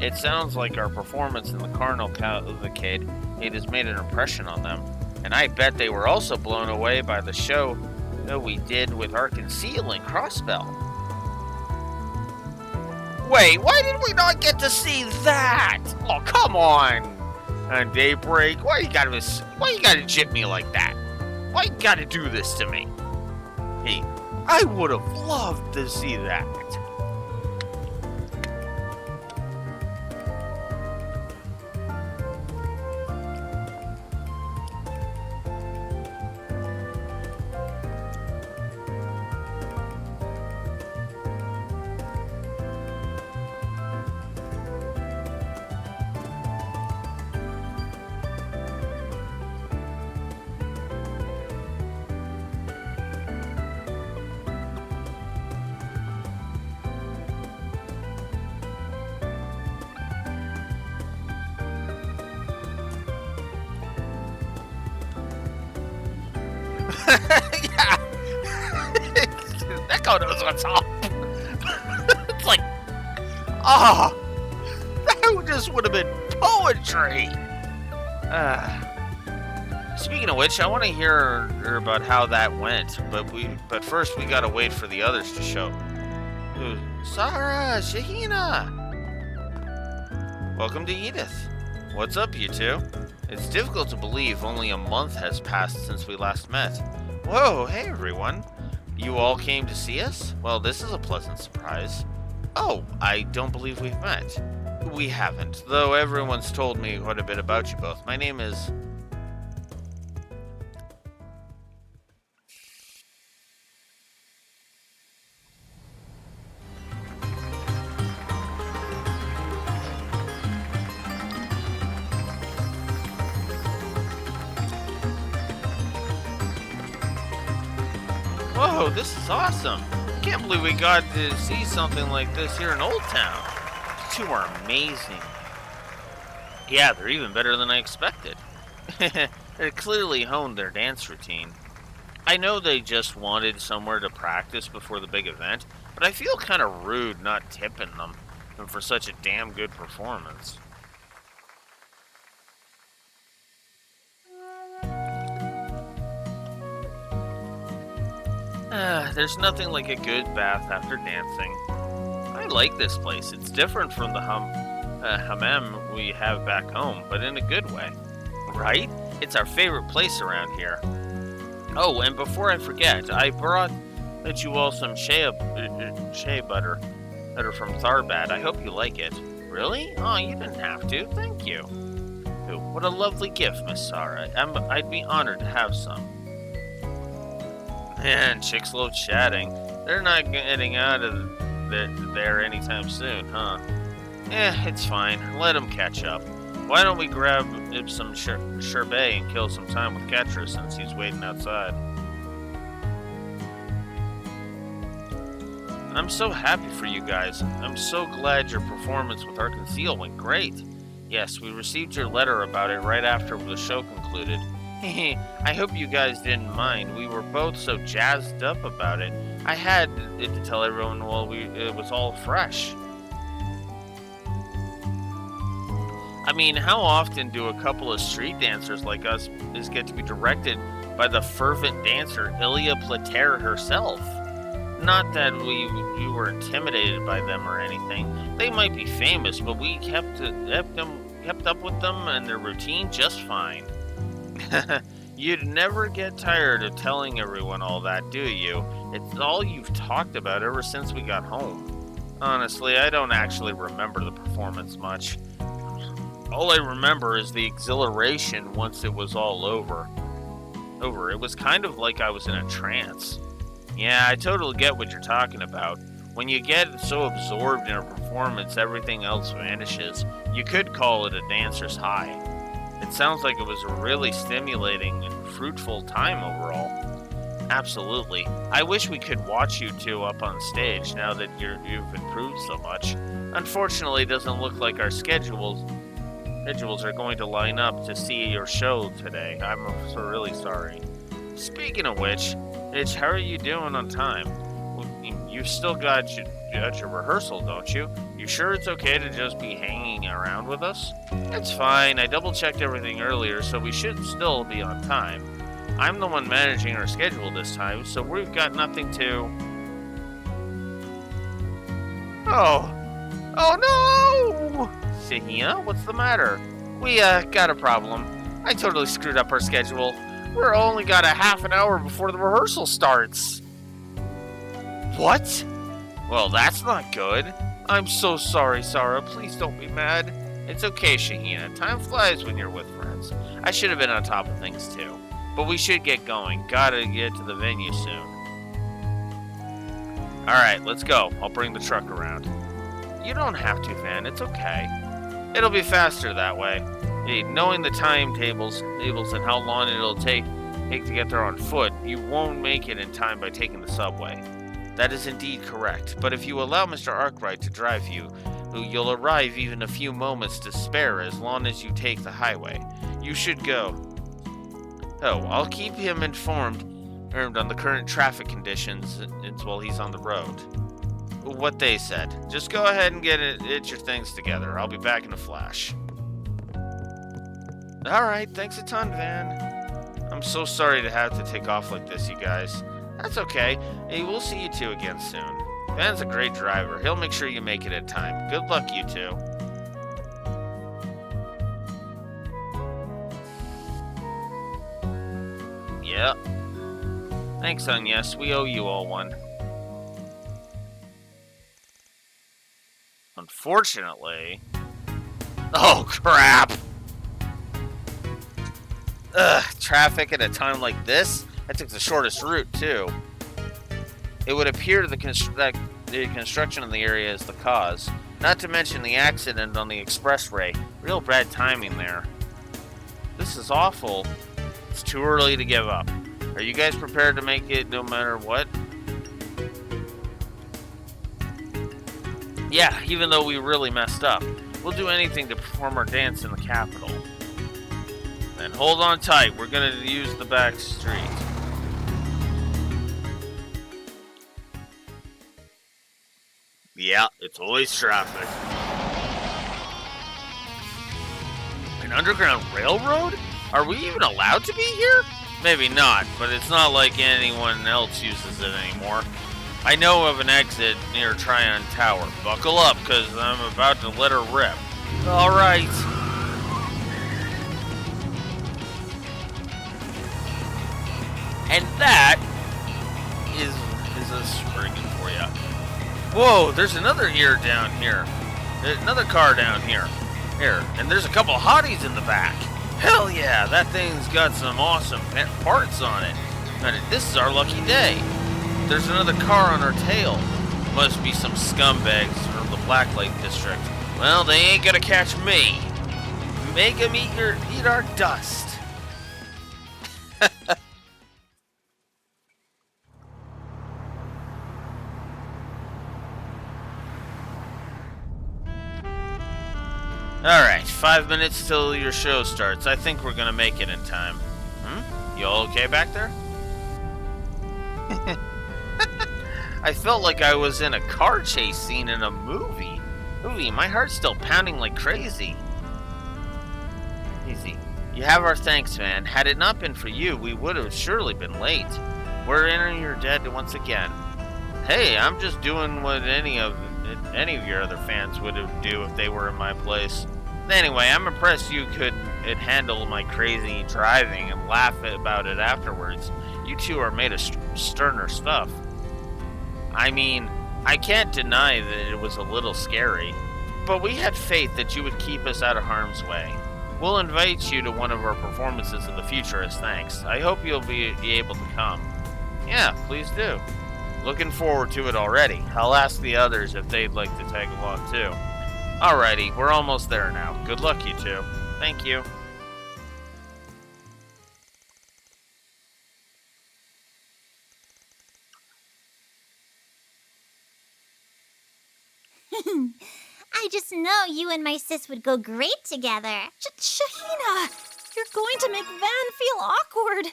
It sounds like our performance in the Carnival Cavalcade has made an impression on them, and I bet they were also blown away by the show we did with Arkansas and Crossbell. Wait, why did we not get to see that? Oh, come on! On Daybreak, why you gotta jip me like that? Why you gotta do this to me? Hey, I would have loved to see that. Yeah. Echo knows what's up. It's like, that just would have been poetry. Speaking of which, I want to hear about how that went, but first we gotta wait for the others to show. Ooh, Sarah, Shahina. Welcome to Edith. What's up, you two? It's difficult to believe only a month has passed since we last met. Whoa, hey everyone. You all came to see us? Well, this is a pleasant surprise. Oh, I don't believe we've met. We haven't, though everyone's told me quite a bit about you both. My name is... Whoa, this is awesome. I can't believe we got to see something like this here in Old Town. You two are amazing. Yeah, they're even better than I expected. They clearly honed their dance routine. I know they just wanted somewhere to practice before the big event, but I feel kind of rude not tipping them for such a damn good performance. There's nothing like a good bath after dancing. I like this place. It's different from the hammam we have back home, but in a good way. Right? It's our favorite place around here. Oh, and before I forget, I brought you all some shea butter from Tharbad. I hope you like it. Really? Oh, you didn't have to. Thank you. Oh, what a lovely gift, Miss Sarah. I'd be honored to have some. Man, chicks love chatting. They're not getting out of there anytime soon, huh? It's fine. Let them catch up. Why don't we grab some sherbet and kill some time with Ketra since he's waiting outside? I'm so happy for you guys. I'm so glad your performance with Arkansas went great. Yes, we received your letter about it right after the show concluded. I hope you guys didn't mind. We were both so jazzed up about it. I had it to tell everyone while it was all fresh. I mean, how often do a couple of street dancers like us get to be directed by the fervent dancer Ilya Plater herself? Not that we were intimidated by them or anything. They might be famous, but we kept up with them and their routine just fine. You'd never get tired of telling everyone all that, do you? It's all you've talked about ever since we got home. Honestly, I don't actually remember the performance much. All I remember is the exhilaration once it was all over. It was kind of like I was in a trance. Yeah, I totally get what you're talking about. When you get so absorbed in a performance, everything else vanishes. You could call it a dancer's high. It sounds like it was a really stimulating and fruitful time overall. Absolutely. I wish we could watch you two up on stage now that you've improved so much. Unfortunately, it doesn't look like our schedules are going to line up to see your show today. I'm so really sorry. Speaking of which, Itch, how are you doing on time? You've still got your rehearsal, don't you? You sure it's okay to just be hanging around with us? It's fine. I double-checked everything earlier, so we should still be on time. I'm the one managing our schedule this time, so we've got nothing to... Oh no! Sahina, what's the matter? We, got a problem. I totally screwed up our schedule. We're only got a half an hour before the rehearsal starts. What? Well, that's not good. I'm so sorry, Sarah. Please don't be mad. It's okay, Shahina. Time flies when you're with friends. I should have been on top of things, too. But we should get going. Gotta get to the venue soon. Alright, let's go. I'll bring the truck around. You don't have to, Van. It's okay. It'll be faster that way. Hey, knowing the timetables and how long it'll take to get there on foot, you won't make it in time by taking the subway. That is indeed correct, but if you allow Mr. Arkwright to drive you, you'll arrive even a few moments to spare as long as you take the highway. You should go. Oh, I'll keep him informed on the current traffic conditions while he's on the road. What they said. Just go ahead and get your things together. I'll be back in a flash. Alright, thanks a ton, Van. I'm so sorry to have to take off like this, you guys. That's okay. Hey, we'll see you two again soon. Van's a great driver. He'll make sure you make it in time. Good luck, you two. Yep. Thanks, Agnes. We owe you all one. Unfortunately... Oh, crap! Ugh, traffic at a time like this? I took the shortest route, too. It would appear that the construction in the area is the cause. Not to mention the accident on the expressway. Real bad timing there. This is awful. It's too early to give up. Are you guys prepared to make it no matter what? Yeah, even though we really messed up. We'll do anything to perform our dance in the capital. Then hold on tight. We're gonna use the back street. Yeah, it's always traffic. An underground railroad? Are we even allowed to be here? Maybe not, but it's not like anyone else uses it anymore. I know of an exit near Tryon Tower. Buckle up, because I'm about to let her rip. Alright. And that is a springing for you. Whoa, there's another ear down here. There's another car down here. Here, and there's a couple hotties in the back. Hell yeah, that thing's got some awesome parts on it. And this is our lucky day. There's another car on our tail. Must be some scumbags from the Blacklight District. Well, they ain't gonna catch me. Make 'em eat our dust. Alright, 5 minutes till your show starts. I think we're gonna make it in time. You all okay back there? I felt like I was in a car chase scene in a movie. My heart's still pounding like crazy. Easy. You have our thanks, man. Had it not been for you, we would have surely been late. We're entering your dead once again. Hey, I'm just doing what any of your other fans would do if they were in my place. Anyway, I'm impressed you could handle my crazy driving and laugh about it afterwards. You two are made of sterner stuff. I mean, I can't deny that it was a little scary, but we had faith that you would keep us out of harm's way. We'll invite you to one of our performances in the future as thanks. I hope you'll be able to come. Yeah, please do. Looking forward to it already. I'll ask the others if they'd like to tag along too. Alrighty, we're almost there now. Good luck, you two. Thank you. I just know you and my sis would go great together. Shahina, you're going to make Van feel awkward.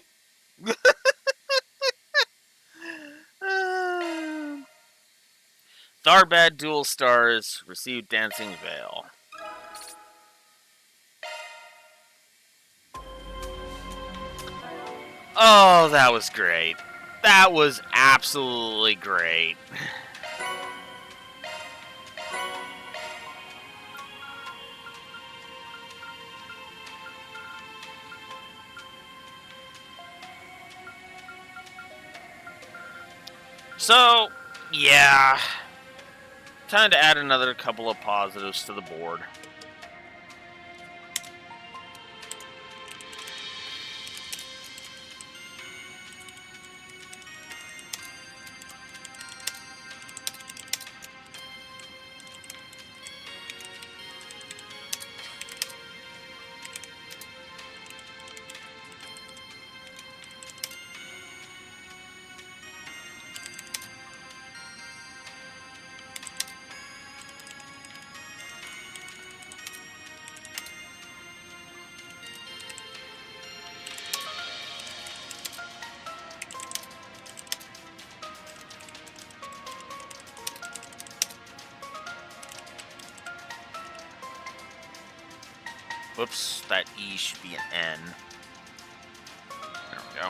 Tharbad Dual Stars received Dancing Veil. Oh, that was great. That was absolutely great. So, yeah. Time to add another couple of positives to the board. Whoops, that E should be an N. There we go.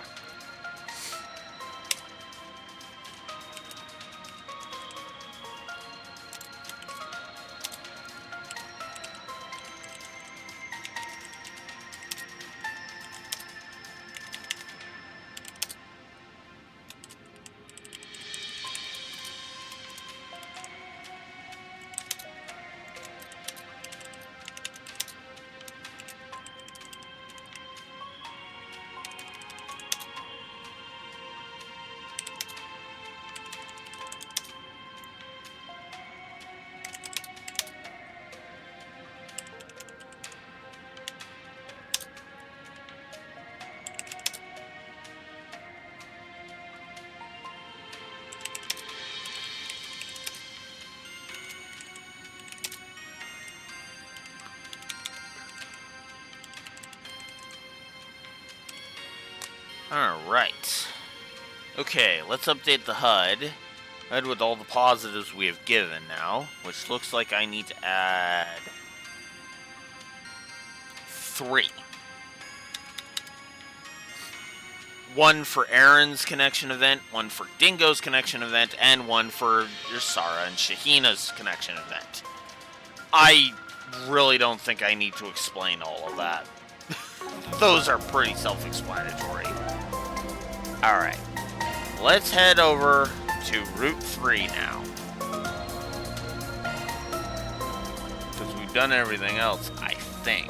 Alright. Okay, let's update the HUD. Ahead with all the positives we have given now, which looks like I need to add 3. 1 for Aaron's connection event, 1 for Dingo's connection event, and 1 for your Sarah and Shahina's connection event. I really don't think I need to explain all of that. Those are pretty self-explanatory. Alright, let's head over to Route 3 now. Because we've done everything else, I think.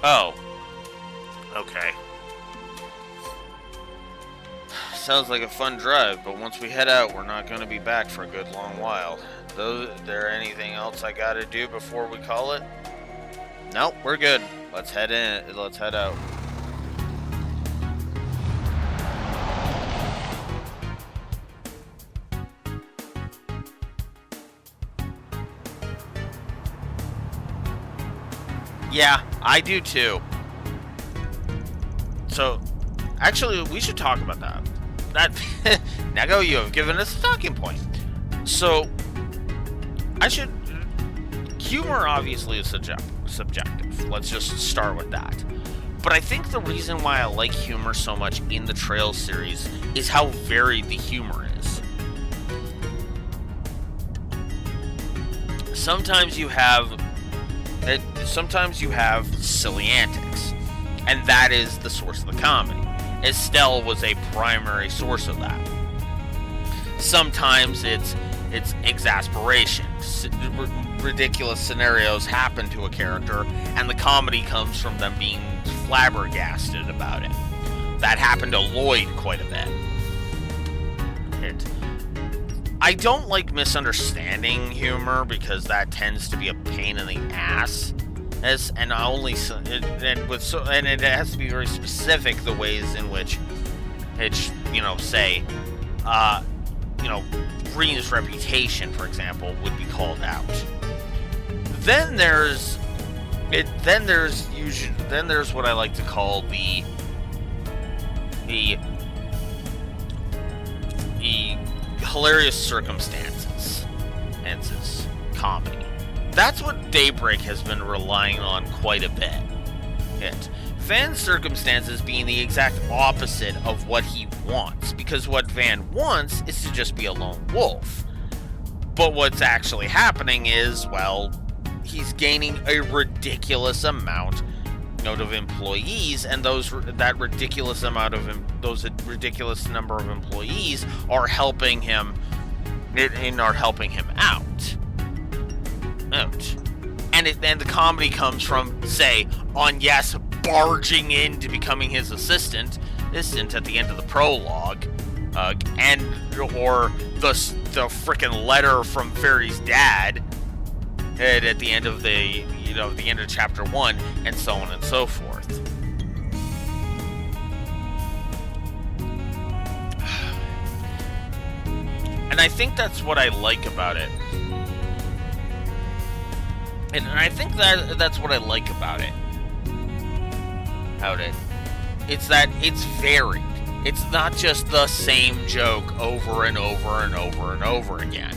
Oh. Okay. Sounds like a fun drive, but once we head out, we're not going to be back for a good long while. There anything else I gotta do before we call it? Nope, we're good. Let's head in. Let's head out. Yeah, I do too. So, actually, we should talk about that. Nago, you have given us a talking point. So, humor obviously is subjective. Let's just start with that. But I think the reason why I like humor so much in the Trails series is how varied the humor is. Sometimes you have silly antics, and that is the source of the comedy. Estelle was a primary source of that. Sometimes it's exasperation. Ridiculous scenarios happen to a character, and the comedy comes from them being flabbergasted about it. That happened to Lloyd quite a bit. I don't like misunderstanding humor because that tends to be a pain in the ass. And it has to be very specific the ways in which it's, Green's reputation, for example, would be called out. Then there's what I like to call the hilarious circumstances comedy. That's what Daybreak has been relying on quite a bit. Van's circumstances being the exact opposite of what he wants, because what Van wants is to just be a lone wolf. But what's actually happening is, well, he's gaining a ridiculous amount of employees, and those ridiculous number of employees are helping him out. And the comedy comes from, say, Agnes barging into becoming his assistant at the end of the prologue, or the frickin' letter from Fairy's dad at the end of the end of chapter 1, and so on and so forth. And I think that's what I like about it. And I think that's what I like about it. It's that it's varied. It's not just the same joke over and over and over and over again.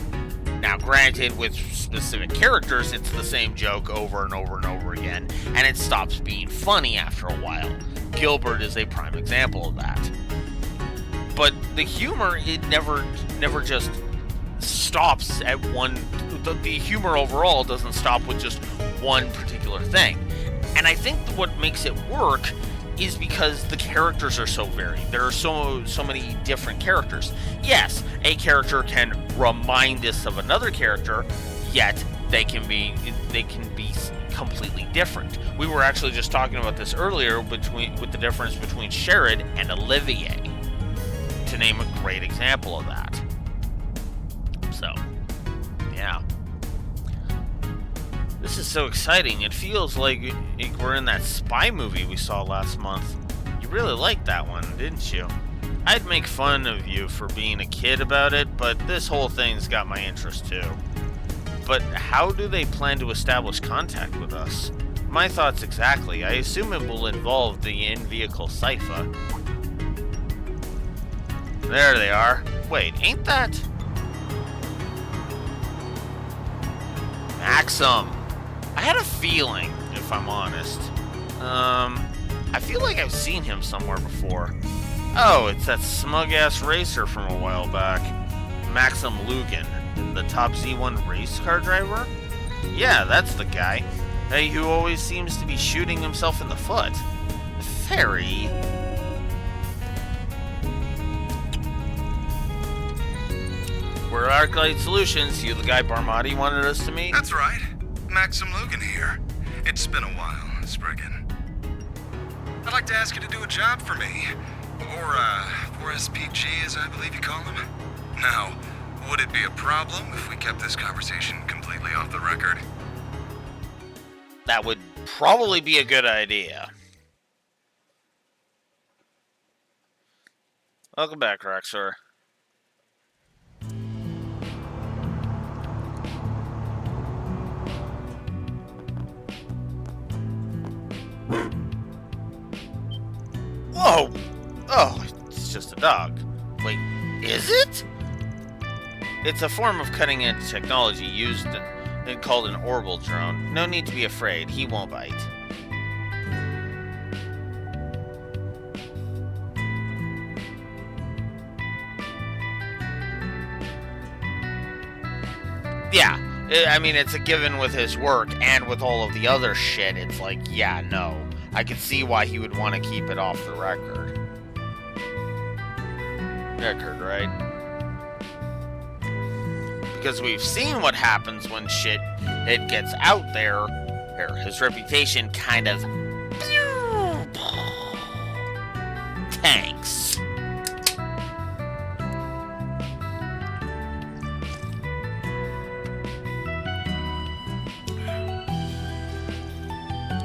Now, granted, with specific characters, it's the same joke over and over and over again, and it stops being funny after a while. Gilbert is a prime example of that. But the humor, it never just stops at one. The humor overall doesn't stop with just one particular thing. And I think what makes it work is because the characters are so varied. There are so many different characters. Yes, a character can remind us of another character, yet they can be completely different. We were actually just talking about this earlier with the difference between Sherrod and Olivier, to name a great example of that. So, yeah. This is so exciting. It feels like we're in that spy movie we saw last month. You really liked that one, didn't you? I'd make fun of you for being a kid about it, but this whole thing's got my interest too. But how do they plan to establish contact with us? My thoughts exactly. I assume it will involve the in-vehicle Sypha. There they are. Wait, ain't that... Maxim! I had a feeling, if I'm honest. I feel like I've seen him somewhere before. Oh, it's that smug-ass racer from a while back. Maxim Lugan, the top Z1 race car driver? Yeah, that's the guy. Hey, who always seems to be shooting himself in the foot. Ferry. We're Arclight Solutions. You the guy Barmati wanted us to meet? That's right. Maxim Lugan here. It's been a while, Spriggan. I'd like to ask you to do a job for me. Or SPG, as I believe you call him. Now, would it be a problem if we kept this conversation completely off the record? That would probably be a good idea. Welcome back, Roxor. Whoa! Oh, it's just a dog. Wait, is it? It's a form of cutting-edge technology used and called an orbital drone. No need to be afraid, he won't bite. Yeah, I mean, it's a given with his work and with all of the other shit. It's like, yeah, no. I can see why he would want to keep it off the record. Right? Because we've seen what happens when it gets out there. His reputation kind of tanks.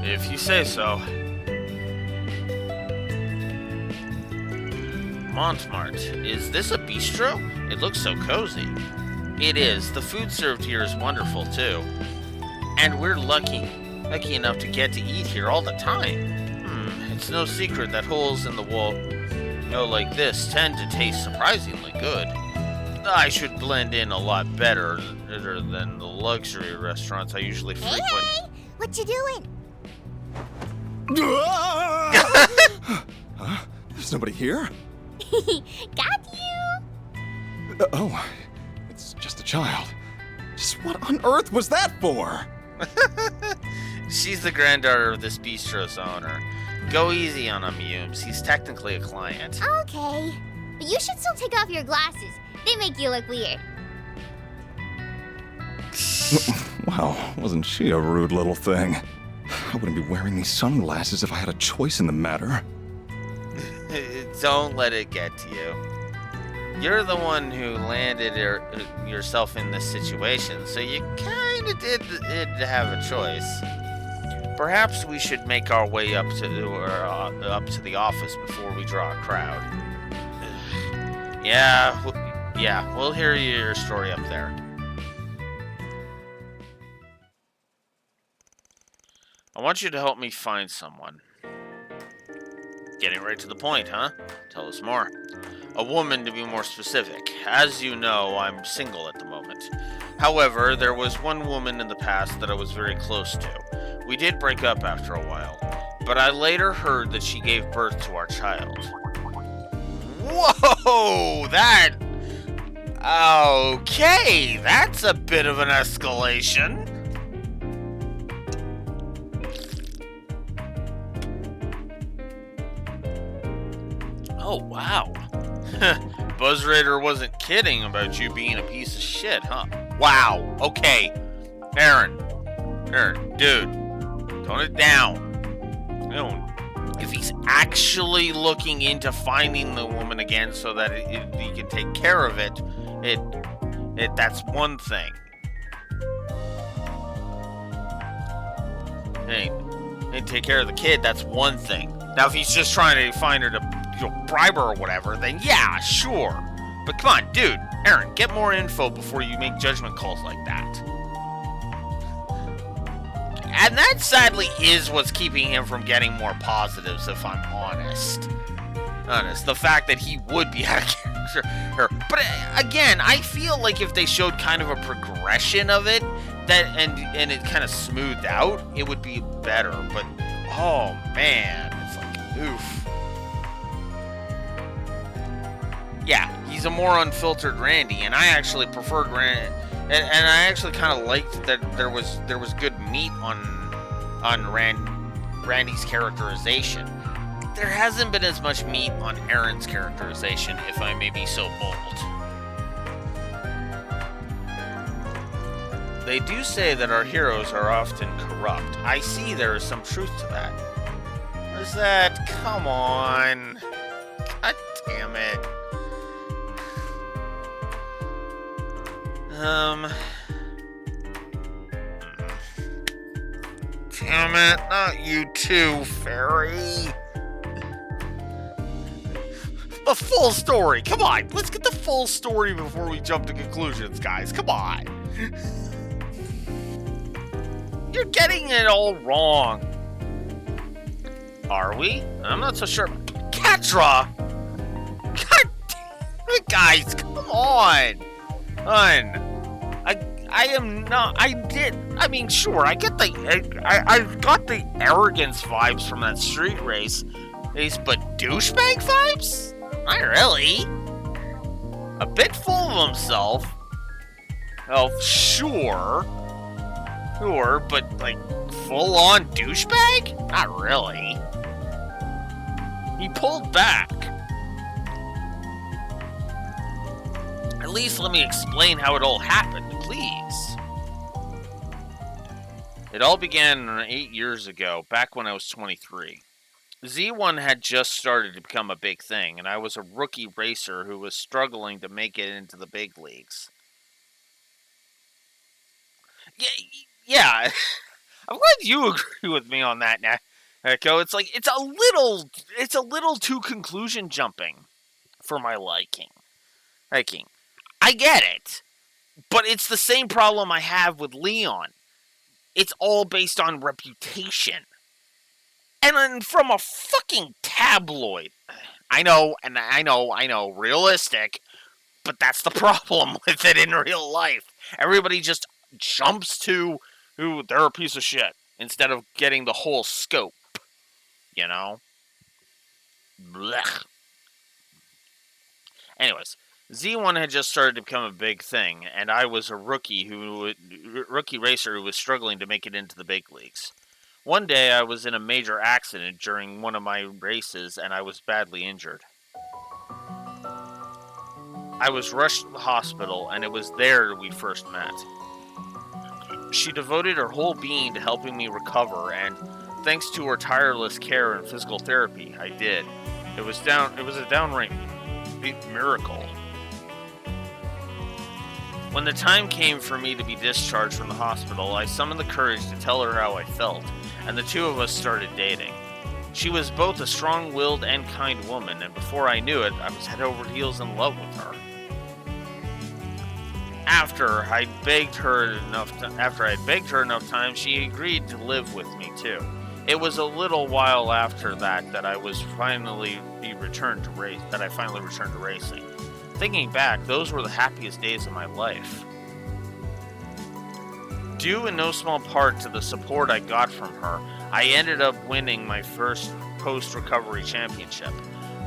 If you say so. Montmartre, is this a bistro? It looks so cozy. It is. The food served here is wonderful, too. And we're lucky enough to get to eat here all the time. It's no secret that holes in the wall, like this, tend to taste surprisingly good. I should blend in a lot better than the luxury restaurants I usually frequent. Hey! What you doing? Huh? There's nobody here? Got you! Oh, it's just a child. Just what on earth was that for? She's the granddaughter of this bistro's owner. Go easy on him, Humes. He's technically a client. Okay. But you should still take off your glasses. They make you look weird. Wow, wasn't she a rude little thing? I wouldn't be wearing these sunglasses if I had a choice in the matter. Don't let it get to you. You're the one who landed yourself in this situation, so you kind of did have a choice. Perhaps we should make our way up to the office before we draw a crowd. Yeah, we'll hear your story up there. I want you to help me find someone. Getting right to the point, huh? Tell us more. A woman, to be more specific. As you know, I'm single at the moment. However, there was one woman in the past that I was very close to. We did break up after a while, but I later heard that she gave birth to our child. Whoa! Okay, that's a bit of an escalation. Oh, wow. Buzz Raider wasn't kidding about you being a piece of shit, huh? Wow. Okay. Aaron, dude. Tone it down. If he's actually looking into finding the woman again so that he can take care of it, that's one thing. and take care of the kid, that's one thing. Now, if he's just trying to find her to bribe her or whatever, then yeah, sure. But come on, dude, Aaron, get more info before you make judgment calls like that. And that sadly is what's keeping him from getting more positives, if I'm honest. The fact that he would be out of character. But again, I feel like if they showed kind of a progression of it, and it kind of smoothed out, it would be better. But oh man, it's like oof. Yeah, he's a more unfiltered Randy, and I actually preferred Randy, and I actually kind of liked that there was good meat on Randy's characterization. There hasn't been as much meat on Aaron's characterization, if I may be so bold. They do say that our heroes are often corrupt. I see there is some truth to that. What is that? Come on. God damn it. Damn it, not you too, Fairy. The full story. Come on, let's get the full story before we jump to conclusions, guys. Come on. You're getting it all wrong. Are we? I'm not so sure. Catra! God damn it, guys, come on. I am not. I mean, sure, I got the arrogance vibes from that street race, but douchebag vibes? Not really. A bit full of himself. Oh, sure, but like full-on douchebag? Not really. He pulled back. At least let me explain how it all happened, please. It all began 8 years ago, back when I was 23. Z1 had just started to become a big thing, and I was a rookie racer who was struggling to make it into the big leagues. Yeah. I'm glad you agree with me on that, Echo. It's like it's a little too conclusion jumping for my liking. I get it, but it's the same problem I have with Leon. It's all based on reputation. And then from a fucking tabloid. I know, realistic, but that's the problem with it in real life. Everybody just jumps to who they're a piece of shit instead of getting the whole scope, you know? Blech. Anyways, Z1 had just started to become a big thing, and I was a rookie racer who was struggling to make it into the big leagues. One day, I was in a major accident during one of my races, and I was badly injured. I was rushed to the hospital, and it was there we first met. She devoted her whole being to helping me recover, and thanks to her tireless care and physical therapy, I did. It was a downright miracle. When the time came for me to be discharged from the hospital, I summoned the courage to tell her how I felt, and the two of us started dating. She was both a strong-willed and kind woman, and before I knew it, I was head over heels in love with her. After I'd begged her enough times, she agreed to live with me too. It was a little while after that I finally returned to racing. Thinking back, those were the happiest days of my life. Due in no small part to the support I got from her, I ended up winning my first post-recovery championship.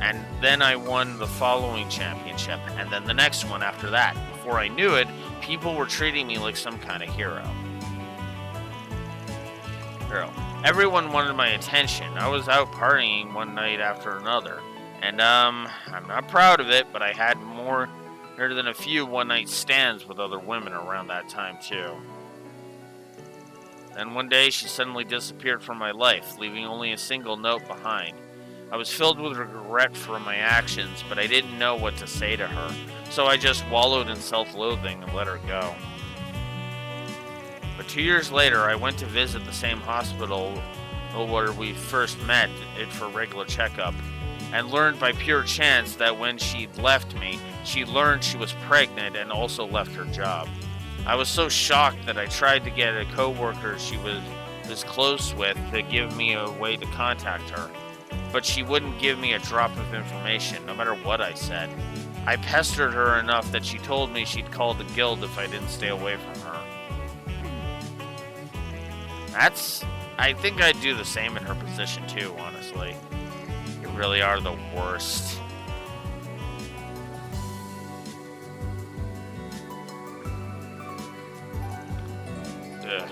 And then I won the following championship, and then the next one after that. Before I knew it, people were treating me like some kind of hero. Everyone wanted my attention. I was out partying one night after another. And, I'm not proud of it, but I had more than a few one-night stands with other women around that time, too. Then one day, she suddenly disappeared from my life, leaving only a single note behind. I was filled with regret for my actions, but I didn't know what to say to her, so I just wallowed in self-loathing and let her go. But 2 years later, I went to visit the same hospital where we first met it for regular checkup, and learned by pure chance that when she'd left me, she learned she was pregnant and also left her job. I was so shocked that I tried to get a coworker she was close with to give me a way to contact her, but she wouldn't give me a drop of information, no matter what I said. I pestered her enough that she told me she'd call the guild if I didn't stay away from her. I think I'd do the same in her position too, honestly. You really are the worst. Ugh.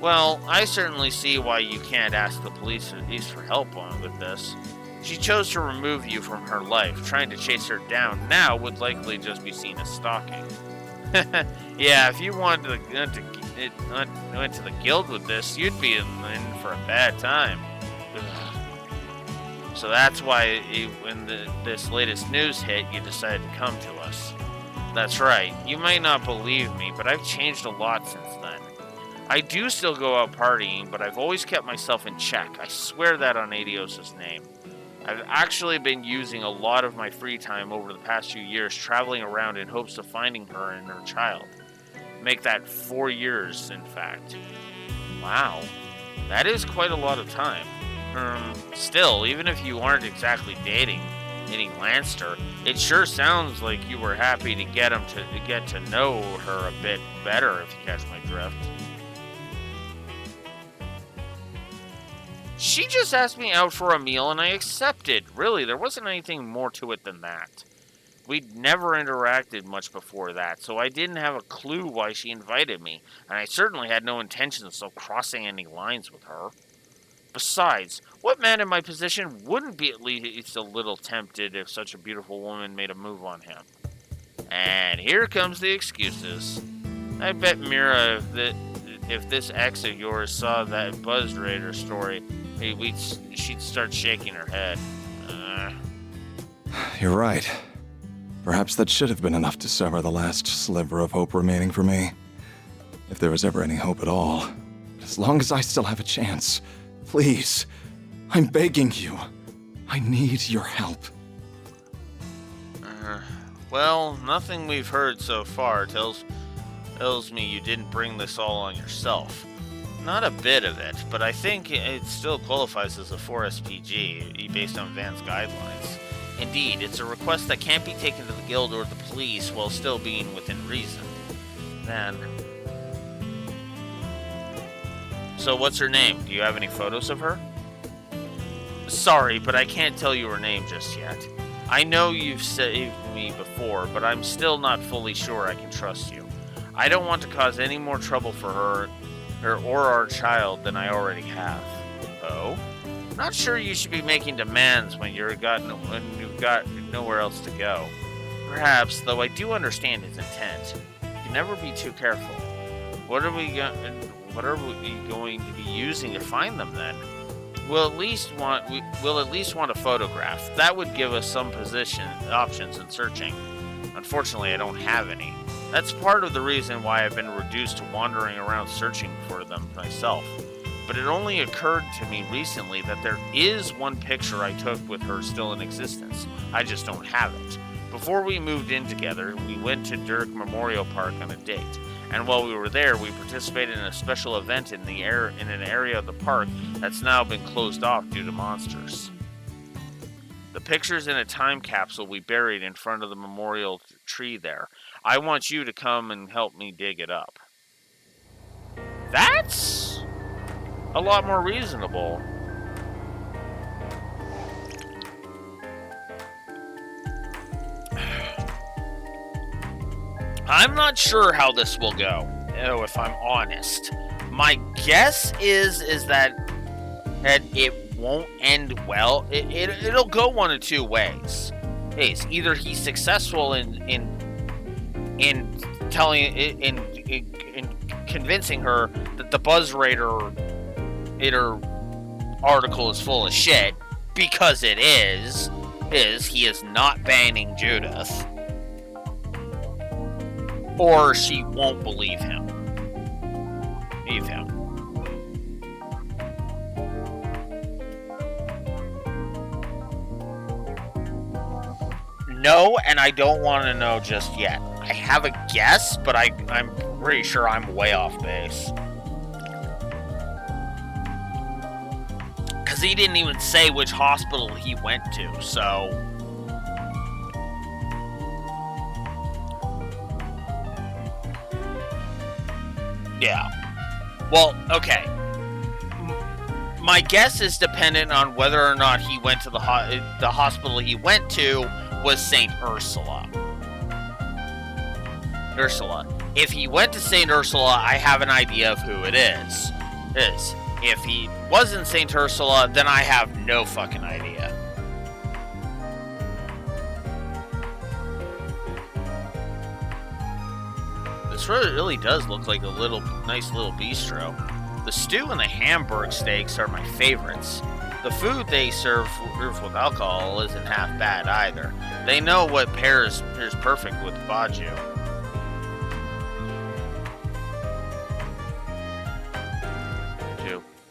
Well, I certainly see why you can't ask the police for help with this. She chose to remove you from her life. Trying to chase her down now would likely just be seen as stalking. Yeah, if you went to the guild with this, you'd be in for a bad time. Ugh. So that's why when this latest news hit, you decided to come to us. That's right. You might not believe me, but I've changed a lot since then. I do still go out partying, but I've always kept myself in check. I swear that on Adios' name. I've actually been using a lot of my free time over the past few years traveling around in hopes of finding her and her child. Make that 4 years, in fact. Wow. That is quite a lot of time. Still, even if you aren't exactly dating Lanster, it sure sounds like you were happy to get to know her a bit better, if you catch my drift. She just asked me out for a meal and I accepted. Really, there wasn't anything more to it than that. We'd never interacted much before that, so I didn't have a clue why she invited me, and I certainly had no intentions of crossing any lines with her. Besides, what man in my position wouldn't be at least a little tempted if such a beautiful woman made a move on him? And here comes the excuses. I bet Mira, if this ex of yours saw that Buzz Raider story, she'd start shaking her head. You're right. Perhaps that should have been enough to sever the last sliver of hope remaining for me. If there was ever any hope at all. As long as I still have a chance. Please. I'm begging you. I need your help. Well, nothing we've heard so far tells me you didn't bring this all on yourself. Not a bit of it, but I think it still qualifies as a 4SPG based on Van's guidelines. Indeed, it's a request that can't be taken to the guild or the police while still being within reason. Then... So what's her name? Do you have any photos of her? Sorry, but I can't tell you her name just yet. I know you've saved me before, but I'm still not fully sure I can trust you. I don't want to cause any more trouble for her or our child than I already have. Oh? Not sure you should be making demands when you've got nowhere else to go. Perhaps, though I do understand his intent. You can never be too careful. What are we going to be using to find them then? We'll at least want a photograph. That would give us some options in searching. Unfortunately, I don't have any. That's part of the reason why I've been reduced to wandering around searching for them myself. But it only occurred to me recently that there is one picture I took with her still in existence. I just don't have it. Before we moved in together, we went to Dirk Memorial Park on a date. And while we were there, we participated in a special event in an area of the park that's now been closed off due to monsters. The picture's in a time capsule we buried in front of the memorial tree there. I want you to come and help me dig it up. That's a lot more reasonable. I'm not sure how this will go, if I'm honest. My guess is that it won't end well. It'll go one of two ways. Either he's successful in convincing her that the Buzz Raider article is full of shit, because it is he is not banning Judith. Or she won't believe him. Ethan. No, and I don't want to know just yet. I have a guess, but I'm pretty sure I'm way off base. Because he didn't even say which hospital he went to, so... Yeah. Well, okay. My guess is dependent on whether or not he went to the hospital he went to was St. Ursula. If he went to St. Ursula, I have an idea of who it is. If he wasn't St. Ursula, then I have no fucking idea. This really does look like a nice little bistro. The stew and the Hamburg steaks are my favorites. The food they serve with alcohol isn't half bad either. They know what pairs perfect with baju.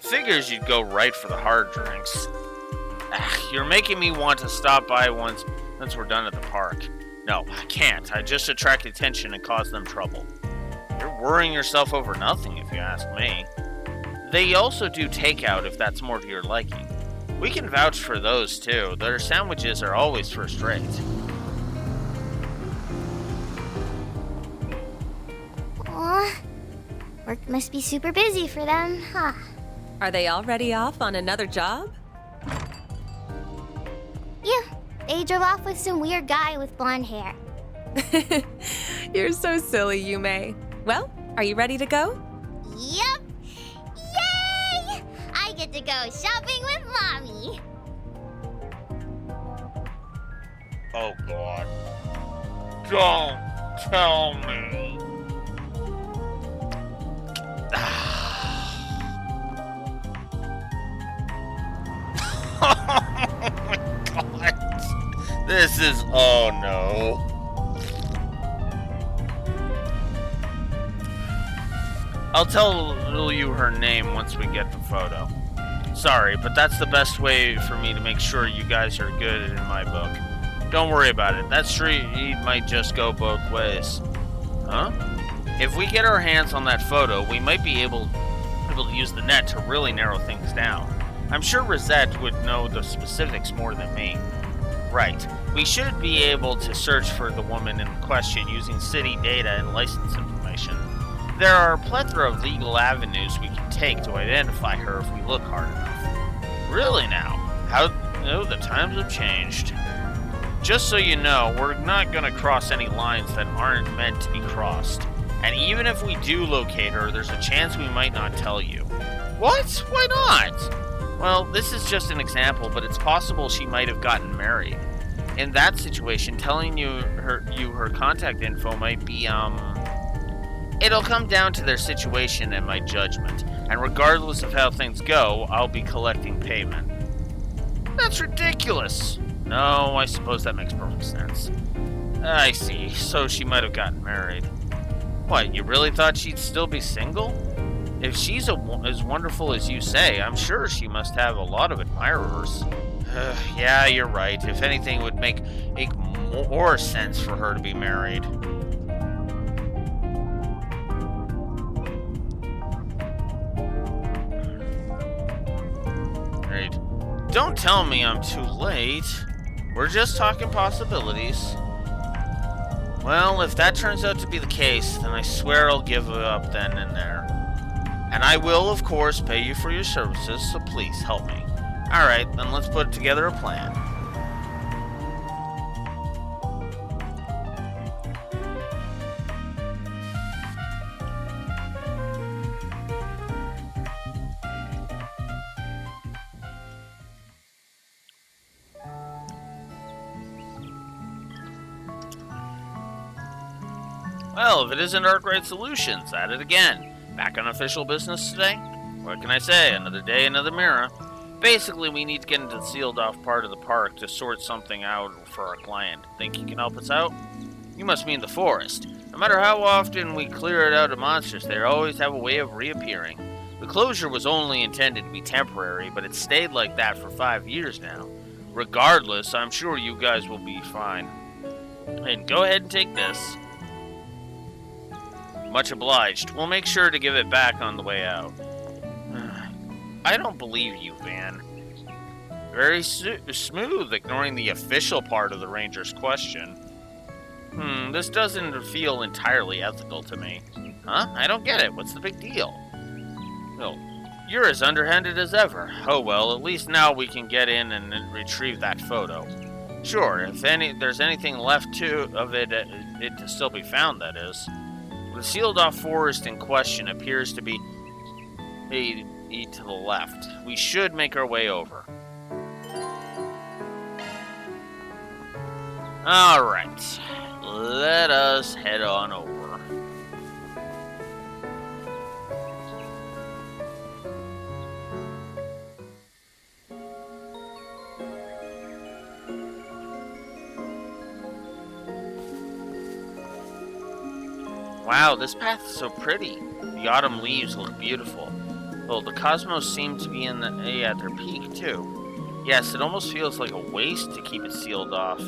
Figures you'd go right for the hard drinks. You're making me want to stop by once we're done at the park. No, I can't. I just attract attention and cause them trouble. You're worrying yourself over nothing, if you ask me. They also do takeout if that's more to your liking. We can vouch for those too. Their sandwiches are always first rate. Aw, work must be super busy for them, huh? Are they already off on another job? Yeah, they drove off with some weird guy with blonde hair. You're so silly, Yume. Well, are you ready to go? Yep! Yay! I get to go shopping with Mommy! Oh god. Don't tell me. Oh my god. This is... oh no. I'll tell you her name once we get the photo. Sorry, but that's the best way for me to make sure you guys are good in my book. Don't worry about it. That street might just go both ways. Huh? If we get our hands on that photo, we might be able to use the net to really narrow things down. I'm sure Rosette would know the specifics more than me. Right. We should be able to search for the woman in question using city data and license information. There are a plethora of legal avenues we can take to identify her if we look hard enough. Really now? How... oh, the times have changed. Just so you know, we're not going to cross any lines that aren't meant to be crossed. And even if we do locate her, there's a chance we might not tell you. What? Why not? Well, this is just an example, but it's possible she might have gotten married. In that situation, telling you her contact info might be, it'll come down to their situation and my judgment. And regardless of how things go, I'll be collecting payment. That's ridiculous! No, I suppose that makes perfect sense. I see, so she might have gotten married. What, you really thought she'd still be single? If she's as wonderful as you say, I'm sure she must have a lot of admirers. Yeah, you're right. If anything, it would make more sense for her to be married. Right. Don't tell me I'm too late. We're just talking possibilities. Well, if that turns out to be the case, then I swear I'll give it up then and there. And I will, of course, pay you for your services, so please help me. Alright, then let's put together a plan. Well, if it isn't Arkwright Solutions, at it again. Back on official business today? What can I say? Another day, another mirror. Basically, we need to get into the sealed off part of the park to sort something out for our client. Think you can help us out? You must mean the forest. No matter how often we clear it out of monsters, they always have a way of reappearing. The closure was only intended to be temporary, but it's stayed like that for 5 years now. Regardless, I'm sure you guys will be fine. And go ahead and take this. Much obliged. We'll make sure to give it back on the way out. I don't believe you, Van. Very smooth, ignoring the official part of the Ranger's question. This doesn't feel entirely ethical to me. Huh? I don't get it. What's the big deal? Well, you're as underhanded as ever. Oh well, at least now we can get in and retrieve that photo. Sure, if there's anything left of it to still be found, that is. The sealed-off forest in question appears to be to the left. We should make our way over. Alright, let us head on over. Wow, this path is so pretty. The autumn leaves look beautiful. Well, the cosmos seem to be at their peak, too. Yes, it almost feels like a waste to keep it sealed off.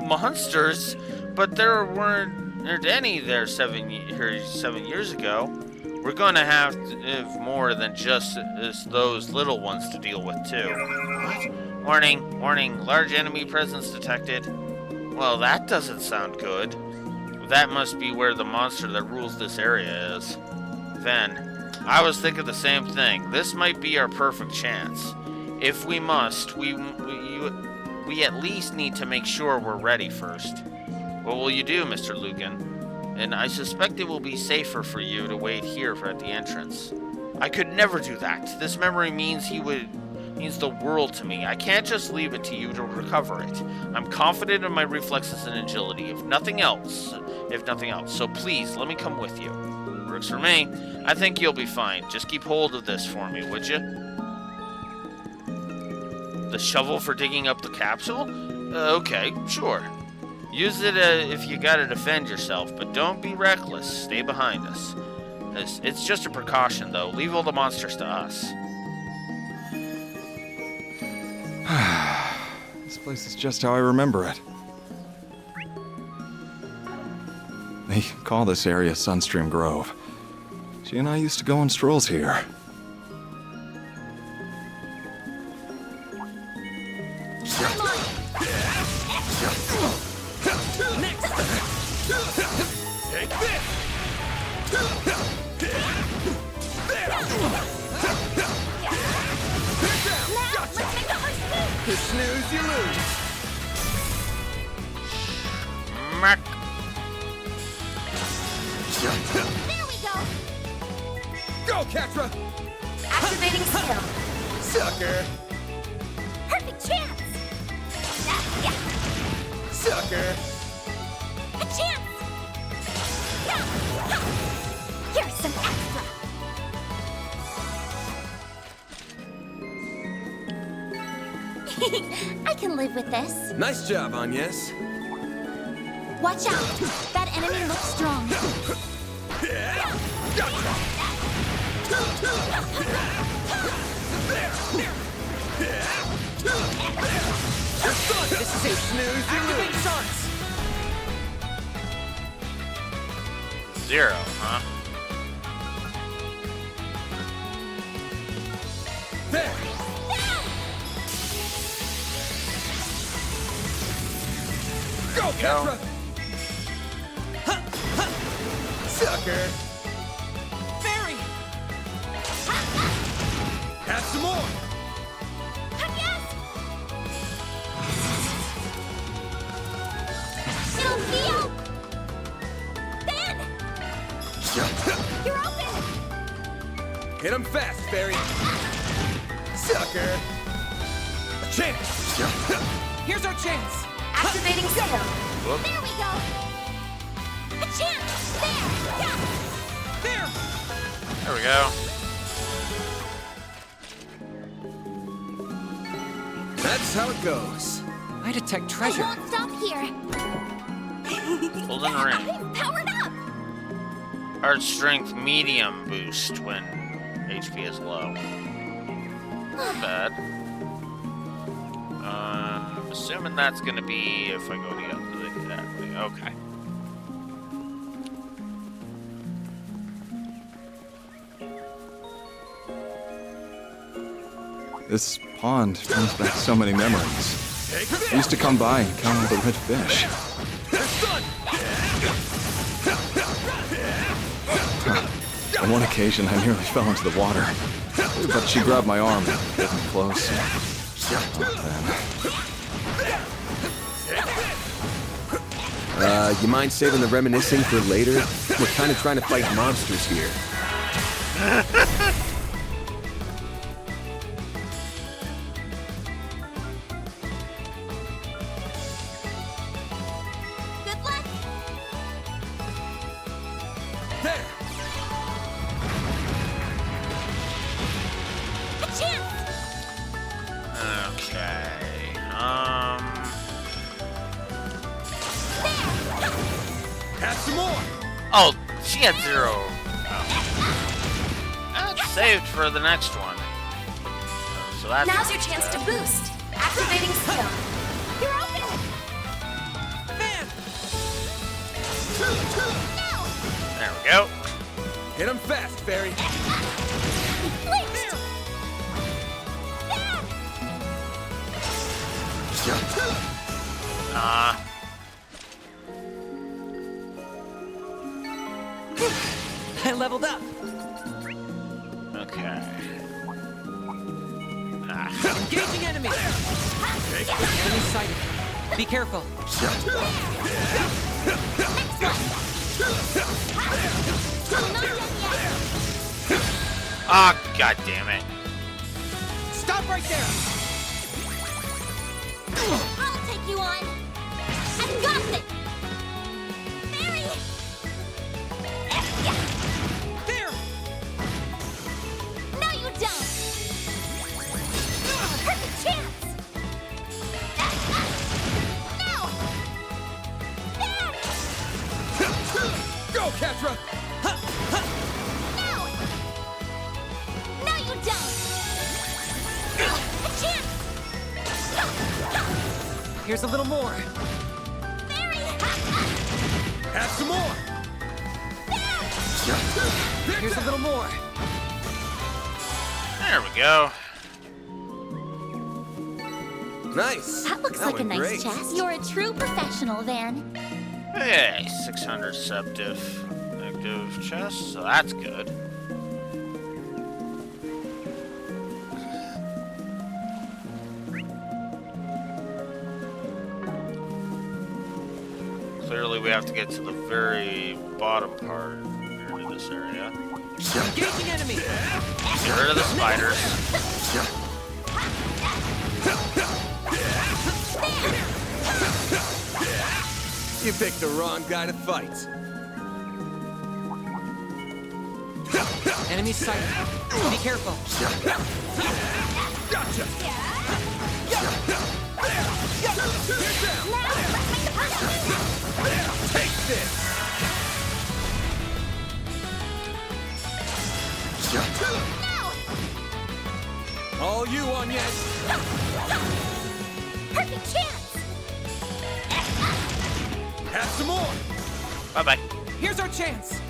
Monsters? But there weren't any there 7 years ago. We're going to have more than just those little ones to deal with, too. What? Warning, warning, large enemy presence detected. Well, that doesn't sound good. That must be where the monster that rules this area is. Then, I was thinking the same thing. This might be our perfect chance. If we must, we at least need to make sure we're ready first. What will you do, Mr. Lucan? And I suspect it will be safer for you to wait here at the entrance. I could never do that. This memory means the world to me. I can't just leave it to you to recover it. I'm confident in my reflexes and agility, if nothing else. So please, let me come with you. Works for me. I think you'll be fine. Just keep hold of this for me, would you? The shovel for digging up the capsule? Okay, sure. Use it if you gotta defend yourself, but don't be reckless. Stay behind us. It's just a precaution, though. Leave all the monsters to us. This place is just how I remember it. They call this area Sunstream Grove. She and I used to go on strolls here. Take this! You snooze, you lose. Mac. There we go. Go, Ketra! Activating skill. Sucker! Perfect chance. Yeah. Sucker! A chance. Yeah. Here's some extra. I can live with this. Nice job, Agnes. Watch out! That enemy looks strong. This is a snooze, you lose. Shots! 0, huh? There! Go, Ketra! Sucker! Barry! Have some more! Sylvia! Ben! You're open! Hit him fast, Fairy! Sucker! A chance! Here's our chance! Activating skill. There we go. A chance. There. Yeah. There. There we go. That's how it goes. I detect treasure. I won't stop here. Golden ring. I'm powered up. Heart strength medium boost when HP is low. Not bad. Assuming that's gonna be if I go to that way. Okay. This pond brings back so many memories. I used to come by and count all the red fish. On one occasion, I nearly fell into the water, but she grabbed my arm and pulled me close. You mind saving the reminiscing for later? We're kind of trying to fight monsters here. Good luck. There! A chance. Okay. Have some more! Oh, she had 0. Oh. That's saved for the next one. So that's Now's your chance to boost. Activating skill. You're open. There we go. Hit him fast, Fairy. I leveled up. Okay. Engaging enemy. Enemy sighted. Be careful. Ah, god damn it. Stop right there. I'll take you on. I've got this. Mary. There. No, you don't. Perfect chance. No. There. Go, Ketra! No. No, you don't. A chance. Here's a little more. Have some more! Here's a little more. There we go. Nice. That looks like a went nice great. chest. You're a true professional, Van. Hey, 600 septive active chest, so that's good. Clearly we have to get to the very bottom part of this area. Engaging enemy. Get rid of the spiders. You picked the wrong guy to fight. Enemy sighted. Be careful. Gotcha! Take this! All you, Agnes! Perfect chance. Have some more! Bye-bye. Here's our chance.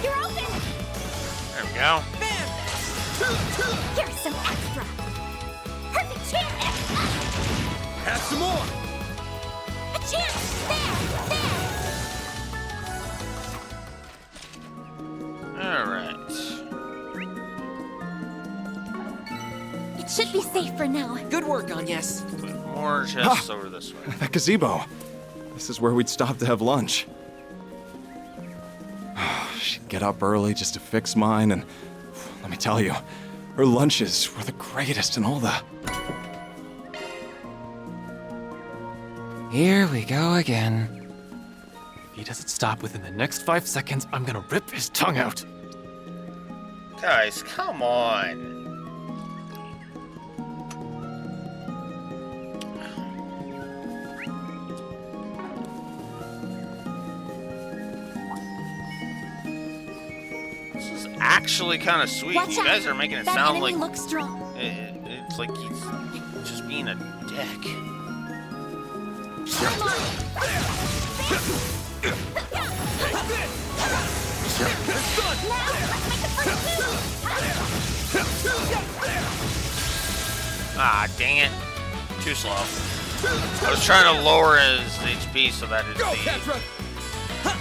You're open. There we go. Here's some extra. Perfect chance. Have some more! A chance. There. Alright. It should be safe for now. Good work, Agnes. More chests over this way. That gazebo. This is where we'd stop to have lunch. She'd get up early just to fix mine, and let me tell you, her lunches were the greatest in all the... Here we go again. If he doesn't stop within the next 5 seconds, I'm gonna rip his tongue out. Guys, come on. actually kind of sweet. Watch You out. guys are making it That sound enemy like looks strong. it's like he's just being a dick. Ah, dang it. Too slow. I was trying to lower his HP so that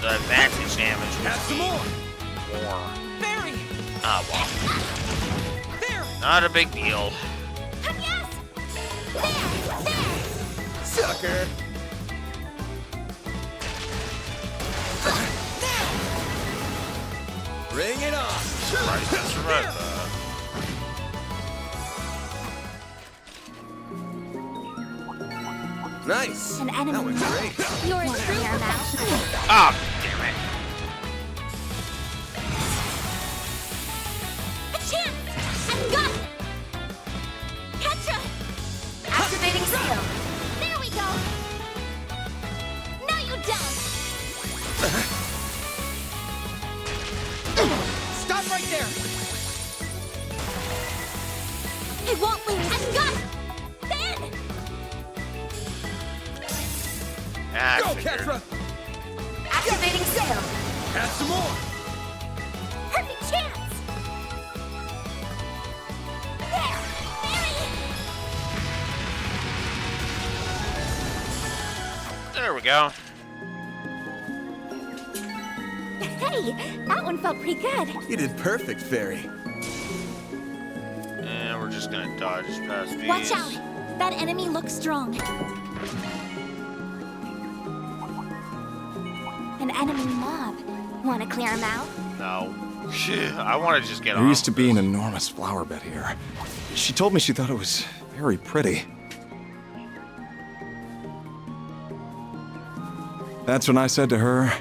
the advantage damage would be more. Ah, well. Not a big deal. Sucker! Bring it on! Surprise, that's right, Nice! An enemy That went great! You're a trooper now. Ah, damn it. A chance! I've got it! Catch activating sail. There we go! No, you don't! Stop right there! I won't lose! I've got it! Ben! Ah, Go, figured. Ketra! Activating sail. Have some more! Perfect chance! There! There we go. Hey, that one felt pretty good. You did perfect, Fairy. And we're just gonna dodge past these. Watch out! That enemy looks strong. An enemy mob. Want to clear him out? No. Shit, I want to just get There on. used to be an enormous flower bed here. She told me she thought it was very pretty. That's when I said to her,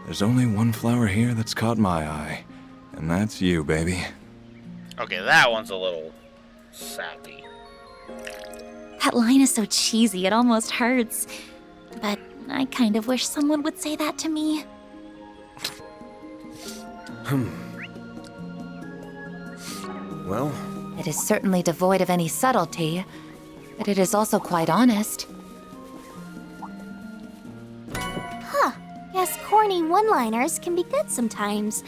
there's only one flower here that's caught my eye. And that's you, baby. Okay, that one's a little sappy. That line is so cheesy, it almost hurts. But I kind of wish someone would say that to me. Well, It is certainly devoid of any subtlety, but it is also quite honest. Huh. Guess corny one-liners can be good sometimes.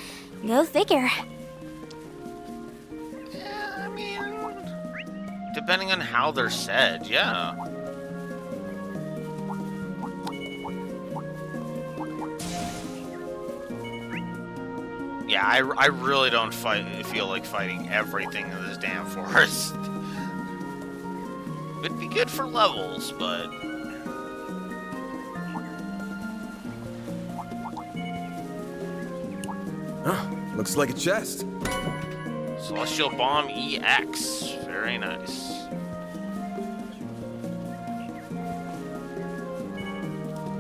Go figure. Yeah, I mean, depending on how they're said, yeah. Yeah, I really don't feel like fighting everything in this damn forest. It'd be good for levels, but looks like a chest. Celestial Bomb EX. Very nice.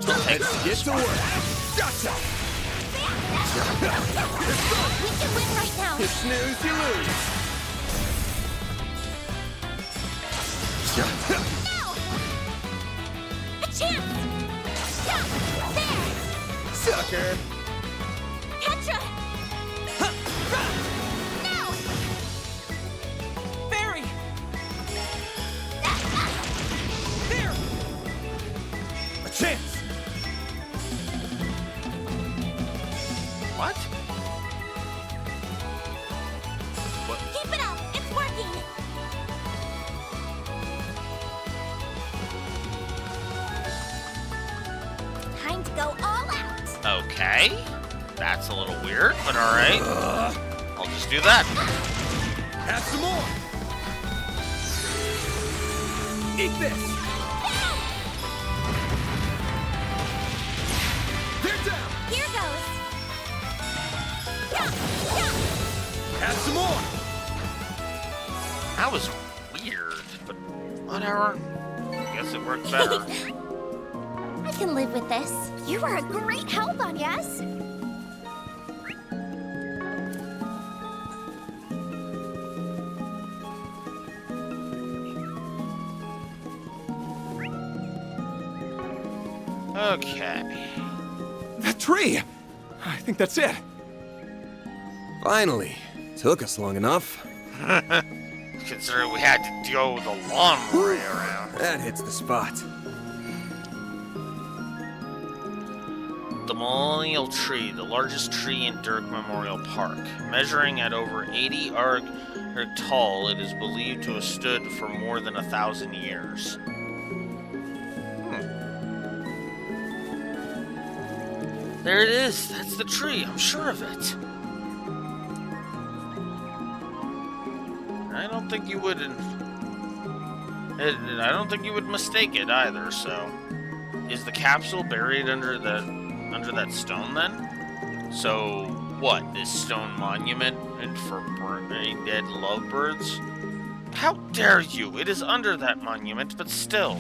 Let's get to work! Gotcha! We can win right now. You snooze, you lose! Now! A chance! There! Sucker! Ketra! Now! Barry! There! A chance! What? Keep it up! It's working! Time to go all out! Okay. That's a little weird, but alright. I'll just do that. Have some more! Eat this! They're down! Here goes! Have some more! That was weird, but whatever. I guess it worked better. I can live with this. You were a great help on yes. Okay. That tree! I think that's it. Finally. Took us long enough. Considering we had to go the long way around. That hits the spot. The Millennial Tree, the largest tree in Dirk Memorial Park. Measuring at over 80 arc tall, it is believed to have stood for more than 1,000 years. There it is. That's the tree. I'm sure of it. I don't think you would. I don't think you would mistake it either. So, is the capsule buried under that stone then? So, what? This stone monument and for burning dead lovebirds? How dare you! It is under that monument, but still.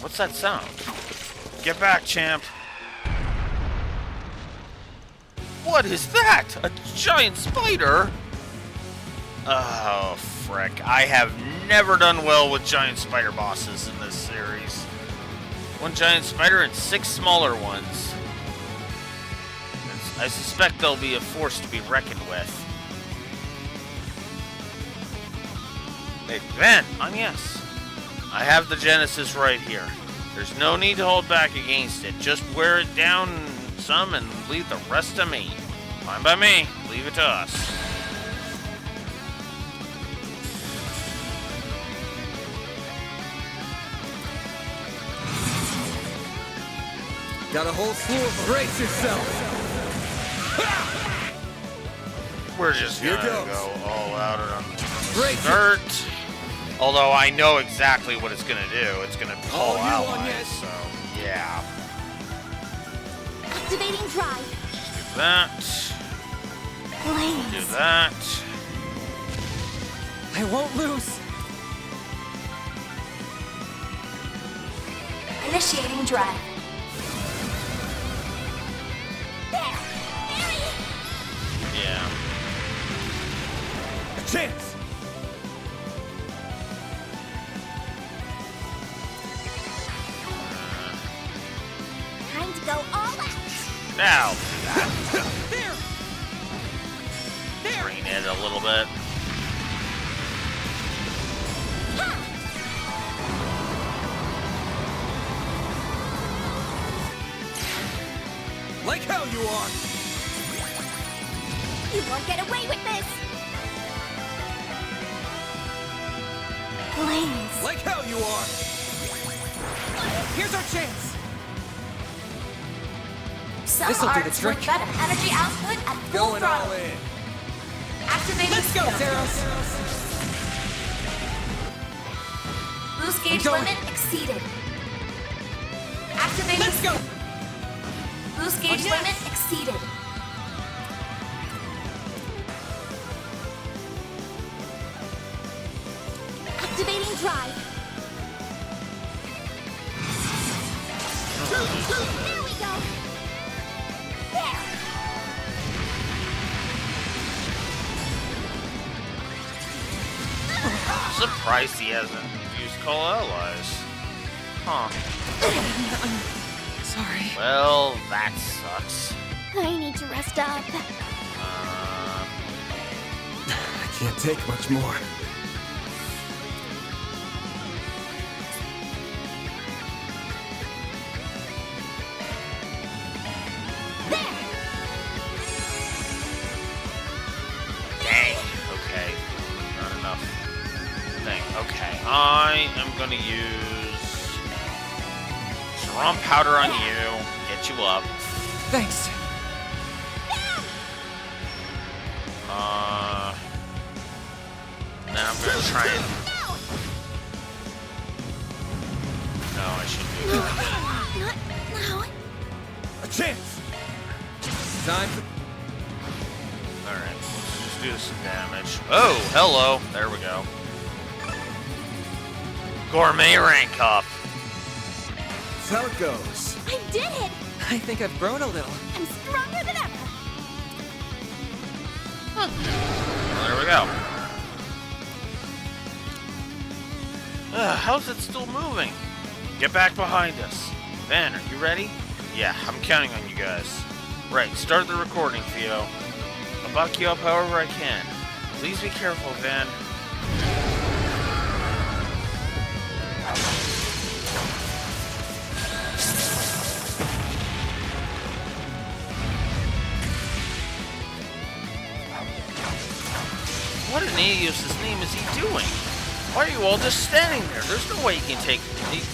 What's that sound? Get back, champ. What is that? A giant spider? Oh, frick. I have never done well with giant spider bosses in this series. One giant spider and 6 smaller ones. I suspect they'll be a force to be reckoned with. Hey, Van, yes. I have the Genesis right here. There's no need to hold back against it. Just wear it down some and leave the rest to me. Fine by me. Leave it to us. Got a whole slew of brace yourself. We're just Here gonna goes. go all out on start. Although I know exactly what it's gonna do. It's gonna call allies, so yeah. Activating drive. Do that. Do that. I won't lose. Initiating drive. Yeah. A chance. Time to go all out. Now do that. Bring it a little bit. Like hell you are. You won't get away with this. Blaze. Like hell you are. Here's our chance. Some This'll do the arts trick. with better energy output at full Going all throttle. in. Activating Let's go, skill. Zeros. Boost gauge going. limit exceeded. Activating Let's go. Boost gauge yes. limit exceeded. Activating drive. There we go. There. Surprised he hasn't used call allies. Huh. Sorry. Well, that sucks. I need to rest up. I can't take much more. Dang. Okay. Not enough thing. Okay. I am gonna use Serum powder on you. Get you up. Thanks. Then I'm gonna try and. No, I shouldn't do that. Not now. A chance. Time to... Alright, let's just do some damage. Oh, hello. There we go. Gourmet rank up. That's how it goes. I did it. I think I've grown a little. I'm stronger than ever. Well, there we go. How's it still moving? Get back behind us. Van, are you ready? Yeah, I'm counting on you guys. Right, start the recording, Theo. buck you up however I can. Please be careful, Van. What in Aeos's name is he doing? Why are you all just standing there? There's no way you can take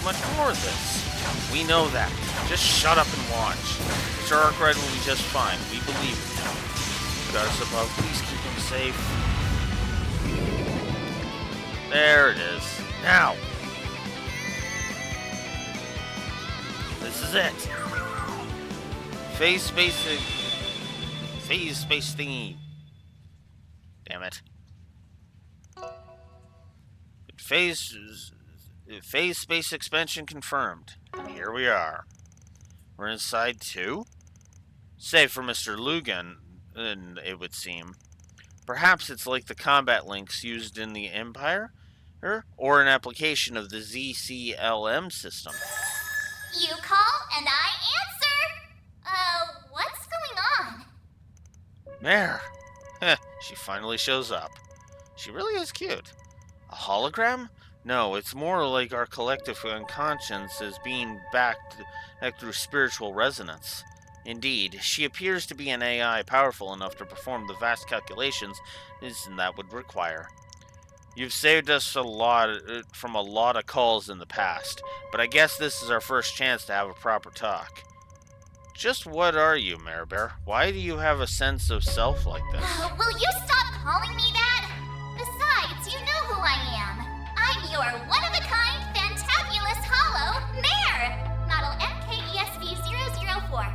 much more of this. We know that. Just shut up and watch. Mr. Arkwright will be just fine. We believe in him. Goddess above, please keep him safe. There it is. Now! This is it. Phase space thingy. Damn it. Phase space expansion confirmed. And here we are. We're inside 2? Save for Mr. Lugan, it would seem. Perhaps it's like the combat links used in the Empire? Or an application of the ZCLM system. You call and I answer. What's going on? Mare. She finally shows up. She really is cute. A hologram? No, it's more like our collective unconscious is being back through spiritual resonance. Indeed, she appears to be an AI powerful enough to perform the vast calculations that would require. You've saved us from a lot of calls in the past, but I guess this is our first chance to have a proper talk. Just what are you, Mare Bear? Why do you have a sense of self like this? Will you stop calling me that? Besides, you know who I am. I'm your one-of-a-kind, fantabulous hollow Mare! Model MKESV-004.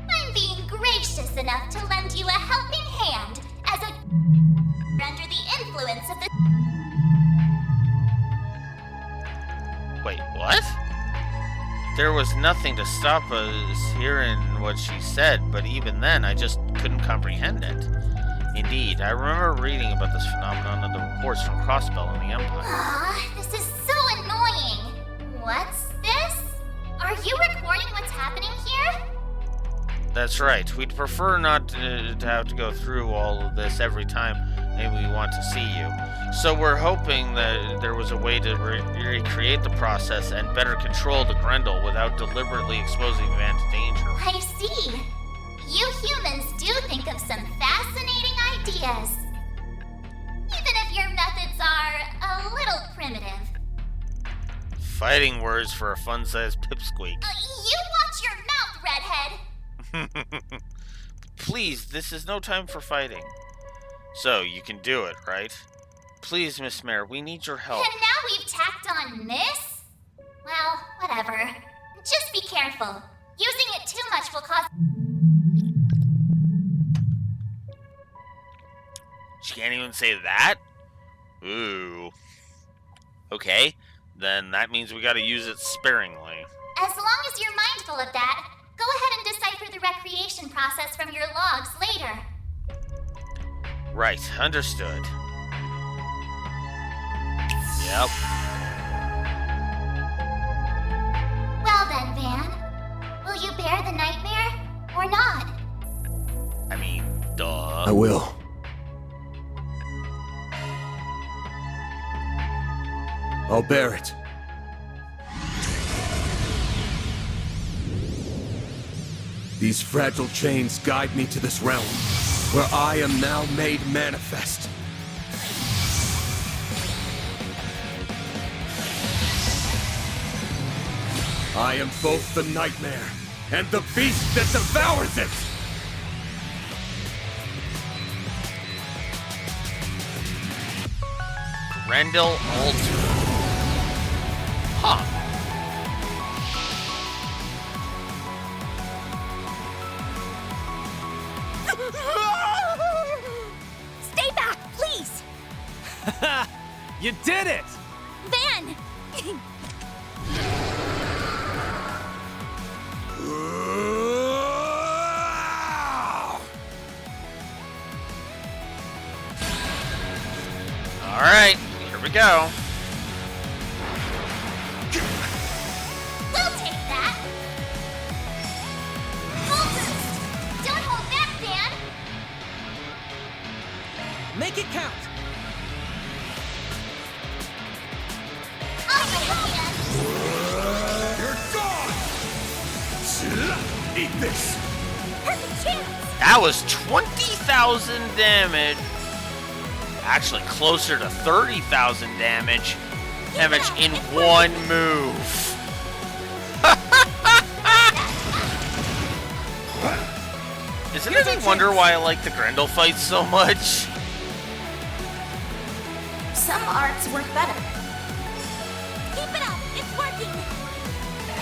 I'm being gracious enough to lend you a helping hand as a under the influence of the... Wait, what? There was nothing to stop us hearing what she said, but even then, I just couldn't comprehend it. Indeed, I remember reading about this phenomenon in the reports from Crossbell and the Empire. This is so annoying. What's this? Are you recording what's happening here? That's right. We'd prefer not to have to go through all of this every time we want to see you. So we're hoping that there was a way to recreate the process and better control the Grendel without deliberately exposing Van to danger. I see. You humans do think of some fascinating ideas. Even if your methods are a little primitive. Fighting words for a fun-sized pipsqueak. You watch your mouth, redhead! Please, this is no time for fighting. So, you can do it, right? Please, Miss Mare, we need your help. And now we've tacked on this? Well, whatever. Just be careful. Using it too much will cause... She can't even say that? Ooh. Okay, then that means we gotta use it sparingly. As long as you're mindful of that, go ahead and decipher the recreation process from your logs later. Right, understood. Yep. Well then, Van. Will you bear the nightmare, or not? I mean, duh. I will. I'll bear it. These fragile chains guide me to this realm, where I am now made manifest. I am both the nightmare and the beast that devours it! Grendel Alter. Huh. Stay back, please! You did it! Van! All right, here we go. We'll take that! Full boost! Don't hold back, Van! Make it count! You're gone! Eat this! That was 20,000 damage. Actually, closer to 30,000 damage. In one move. Is it any wonder why I like the Grendel fights so much? Some arts work better. Keep it up, it's working.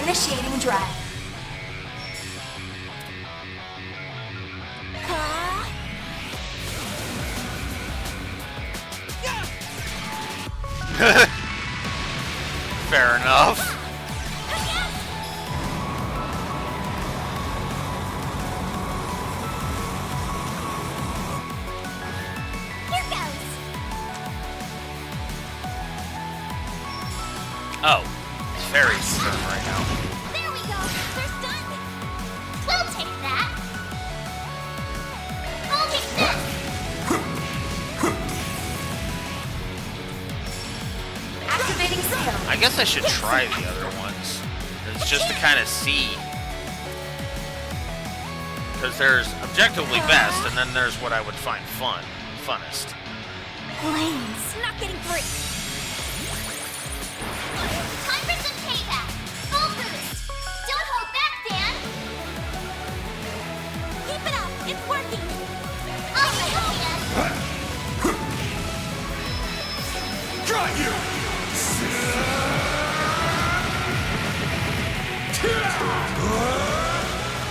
Initiating drive. Fair enough. Here goes. Oh, it's very stern right now. There we go. They're done. We'll take that. I'll take this. Activating sail. I guess I should try the other ones. It's just to kind of see. Because there's objectively best, and then there's what I would find funnest. Lanes. Not getting free. Time for some payback. Full boost. Don't hold back, Dan. Keep it up. It's working. I'll help you. Got you!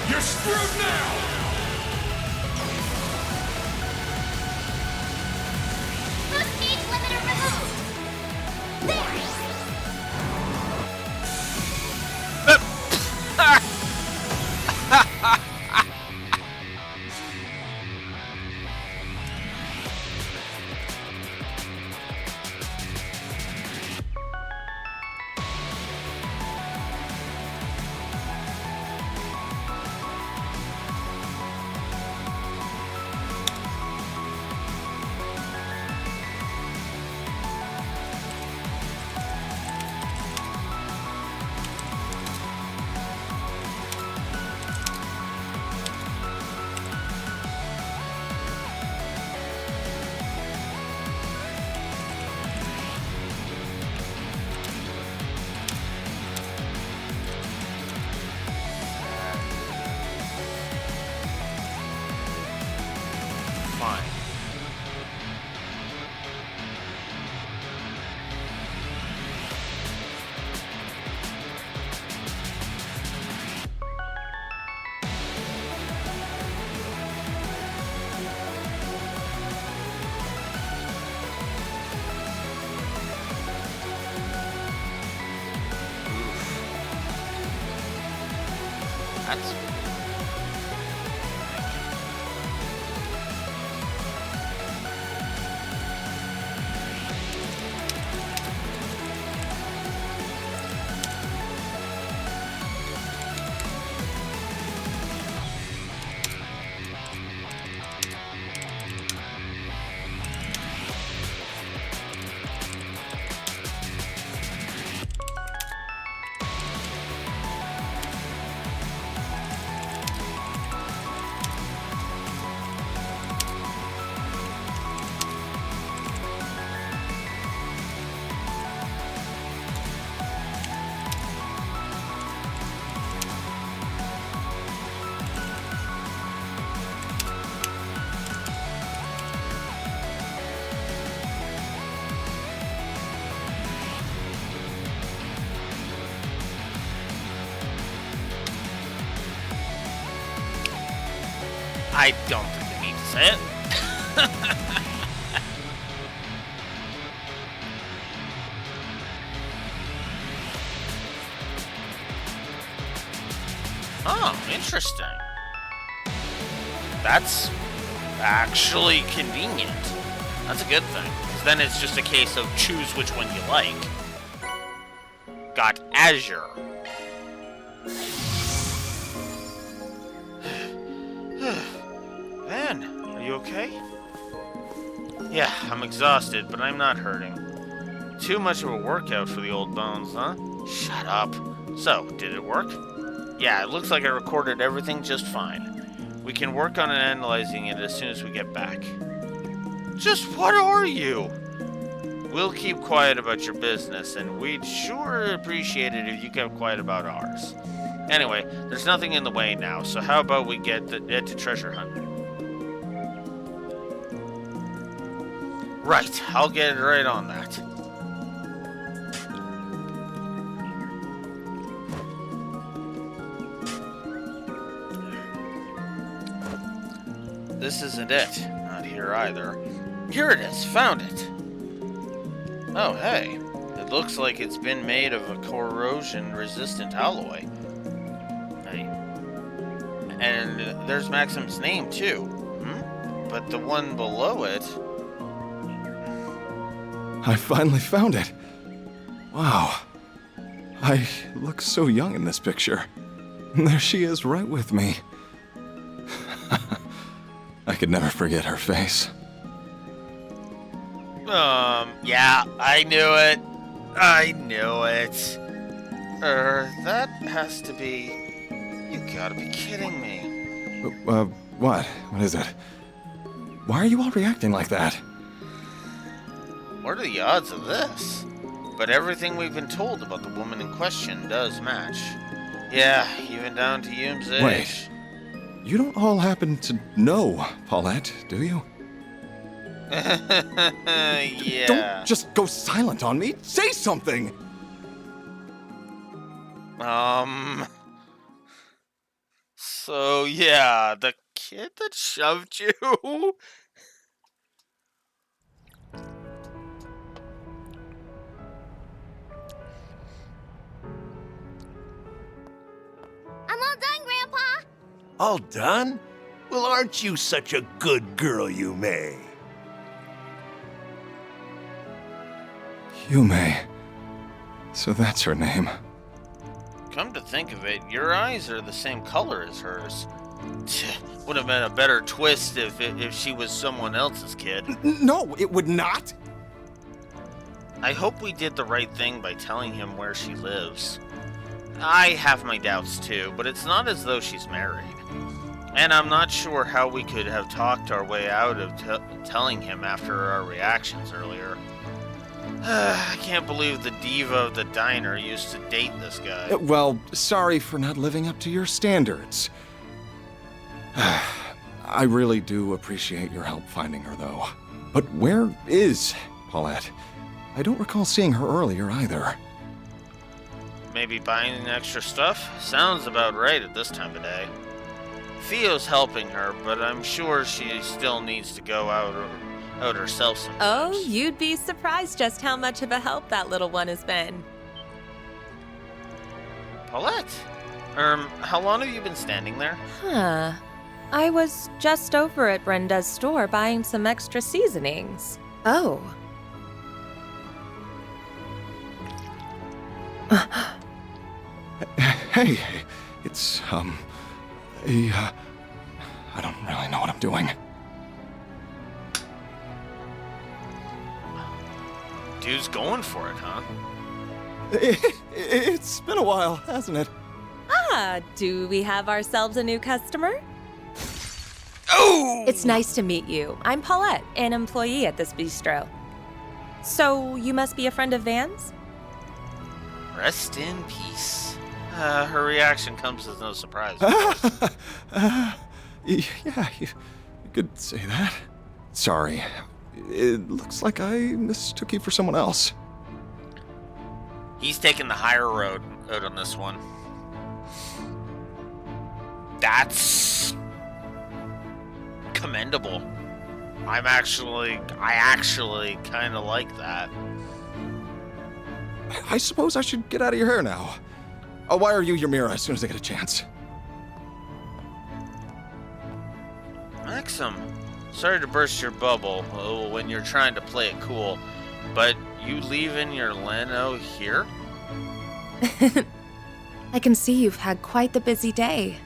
You're screwed now! Boost gauge limiter removed. There. Fine. That's I don't think I need to say it. Oh, interesting. That's actually convenient. That's a good thing. 'Cause then it's just a case of choose which one you like. Got Azure. Van, are you okay? Yeah, I'm exhausted, but I'm not hurting. Too much of a workout for the old bones, huh? Shut up. So, did it work? Yeah, it looks like I recorded everything just fine. We can work on analyzing it as soon as we get back. Just what are you? We'll keep quiet about your business, and we'd sure appreciate it if you kept quiet about ours. Anyway, there's nothing in the way now, so how about we get to treasure hunting? Right, I'll get right on that. This isn't it. Not here either. Here it is. Found it. Oh, hey. It looks like it's been made of a corrosion-resistant alloy. Hey. And there's Maxim's name, too. But the one below it... I finally found it. Wow. I look so young in this picture. And there she is right with me. I could never forget her face. Yeah, I knew it. I knew it. That has to be... You gotta be kidding me. What? What is it? Why are you all reacting like that? What are the odds of this? But everything we've been told about the woman in question does match. Yeah, even down to Yum's age. Wait. You don't all happen to know Paulette, do you? Yeah. Don't just go silent on me. Say something! So, yeah, the kid that shoved you? I'm all done, Grandpa! All done? Well, aren't you such a good girl, Yume? Yume. So that's her name. Come to think of it, your eyes are the same color as hers. Would have been a better twist if she was someone else's kid. No, it would not! I hope we did the right thing by telling him where she lives. I have my doubts too, but it's not as though she's married. And I'm not sure how we could have talked our way out of telling him after our reactions earlier. I can't believe the diva of the diner used to date this guy. Well, sorry for not living up to your standards. I really do appreciate your help finding her, though. But where is Paulette? I don't recall seeing her earlier either. Maybe buying extra stuff? Sounds about right at this time of day. Theo's helping her, but I'm sure she still needs to go out herself sometimes. Oh, you'd be surprised just how much of a help that little one has been. Paulette? How long have you been standing there? Huh. I was just over at Brenda's store buying some extra seasonings. Oh. Hey, it's, I don't really know what I'm doing. Dude's going for it, huh? It's been a while, hasn't it? Ah, do we have ourselves a new customer? Oh! It's nice to meet you. I'm Paulette, an employee at this bistro. So, you must be a friend of Van's? Rest in peace. Her reaction comes as no surprise. Yeah, you could say that. Sorry. It looks like I mistook you for someone else. He's taking the higher road out on this one. That's commendable. I actually kind of like that. I suppose I should get out of your hair now. I'll wire you your mirror as soon as I get a chance. Maxim, sorry to burst your bubble when you're trying to play it cool, but you leaving your Leno here? I can see you've had quite the busy day.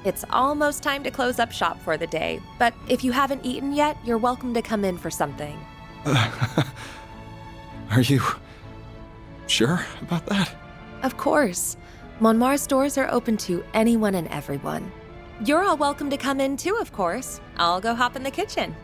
It's almost time to close up shop for the day, but if you haven't eaten yet, you're welcome to come in for something. Are you sure about that? Of course. Monmar's doors are open to anyone and everyone. You're all welcome to come in too, of course. I'll go hop in the kitchen.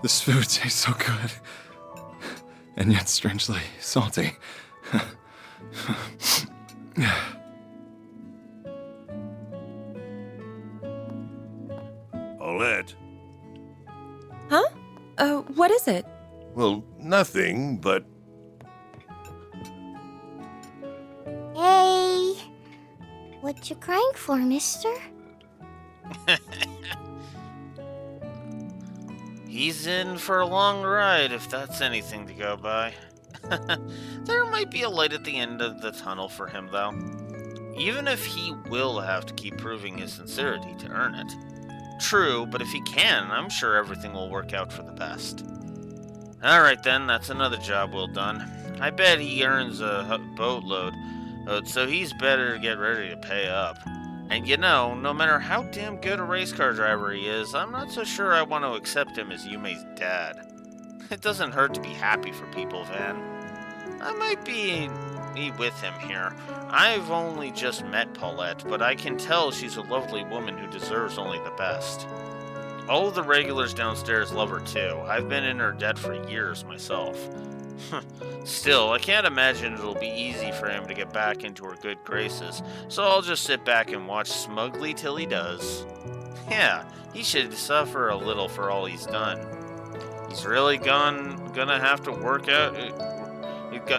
This food tastes so good. And yet strangely salty. Paulette. Huh? What is it? Well, nothing, but Hey! What you crying for, mister? He's in for a long ride, if that's anything to go by. There might be a light at the end of the tunnel for him, though. Even if he will have to keep proving his sincerity to earn it. True, but if he can, I'm sure everything will work out for the best. Alright then, that's another job well done. I bet he earns a boatload, so he's better get ready to pay up. And you know, no matter how damn good a race car driver he is, I'm not so sure I want to accept him as Yume's dad. It doesn't hurt to be happy for people, Van. I might be with him here. I've only just met Paulette, but I can tell she's a lovely woman who deserves only the best. All of the regulars downstairs love her too. I've been in her debt for years myself. Still, I can't imagine it'll be easy for him to get back into her good graces, so I'll just sit back and watch smugly till he does. Yeah, he should suffer a little for all he's done. He's really gonna have to work out.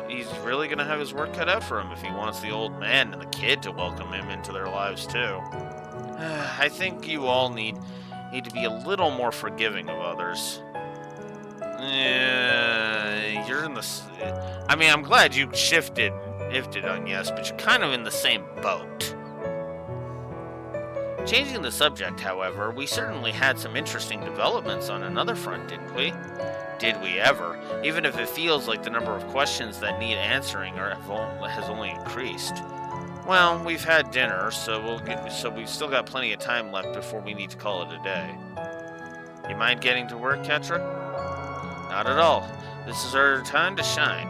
He's really gonna have his work cut out for him if he wants the old man and the kid to welcome him into their lives too. I think you all need to be a little more forgiving of others. You're in the... I mean, I'm glad you shifted on yes, but you're kind of in the same boat. Changing the subject, however, we certainly had some interesting developments on another front, didn't we? Did we ever? Even if it feels like the number of questions that need answering has only increased. Well, we've had dinner, so we've still got plenty of time left before we need to call it a day. You mind getting to work, Ketra? Not at all. This is our time to shine.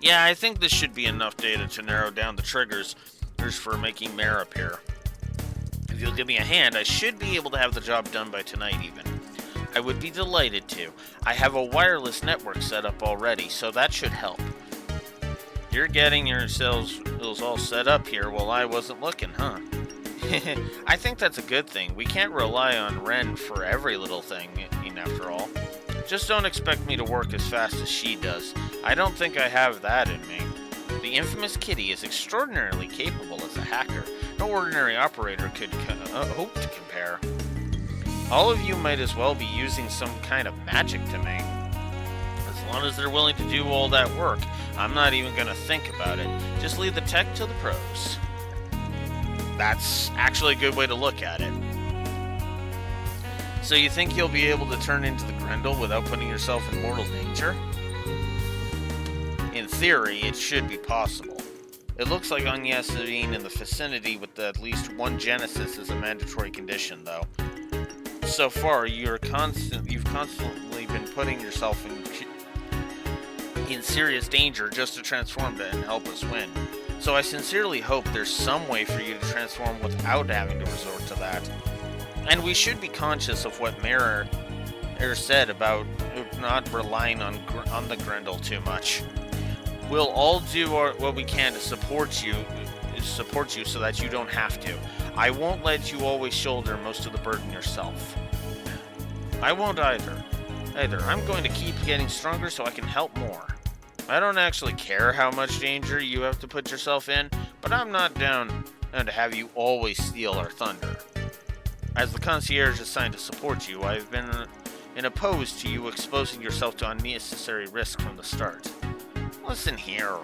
Yeah, I think this should be enough data to narrow down the triggers for making Mare appear. If you'll give me a hand, I should be able to have the job done by tonight even. I would be delighted to. I have a wireless network set up already, so that should help. You're getting yourselves all set up here while I wasn't looking, huh? I think that's a good thing. We can't rely on Ren for every little thing, after all. Just don't expect me to work as fast as she does. I don't think I have that in me. The infamous Kitty is extraordinarily capable as a hacker. No ordinary operator could hope to compare. All of you might as well be using some kind of magic to me. As long as they're willing to do all that work, I'm not even going to think about it. Just leave the tech to the pros. That's actually a good way to look at it. So you think you'll be able to turn into the Grendel without putting yourself in mortal danger? In theory, it should be possible. It looks like Agnes being in the vicinity with at least one Genesis is a mandatory condition, though. So far, you've constantly been putting yourself in serious danger just to transform and help us win. So I sincerely hope there's some way for you to transform without having to resort to that. And we should be conscious of what Mare said about not relying on the Grendel too much. We'll all do what we can to support you so that you don't have to. I won't let you always shoulder most of the burden yourself. I won't either. I'm going to keep getting stronger so I can help more. I don't actually care how much danger you have to put yourself in, but I'm not down to have you always steal our thunder. As the concierge assigned to support you, I've been opposed to you exposing yourself to unnecessary risk from the start. Listen here.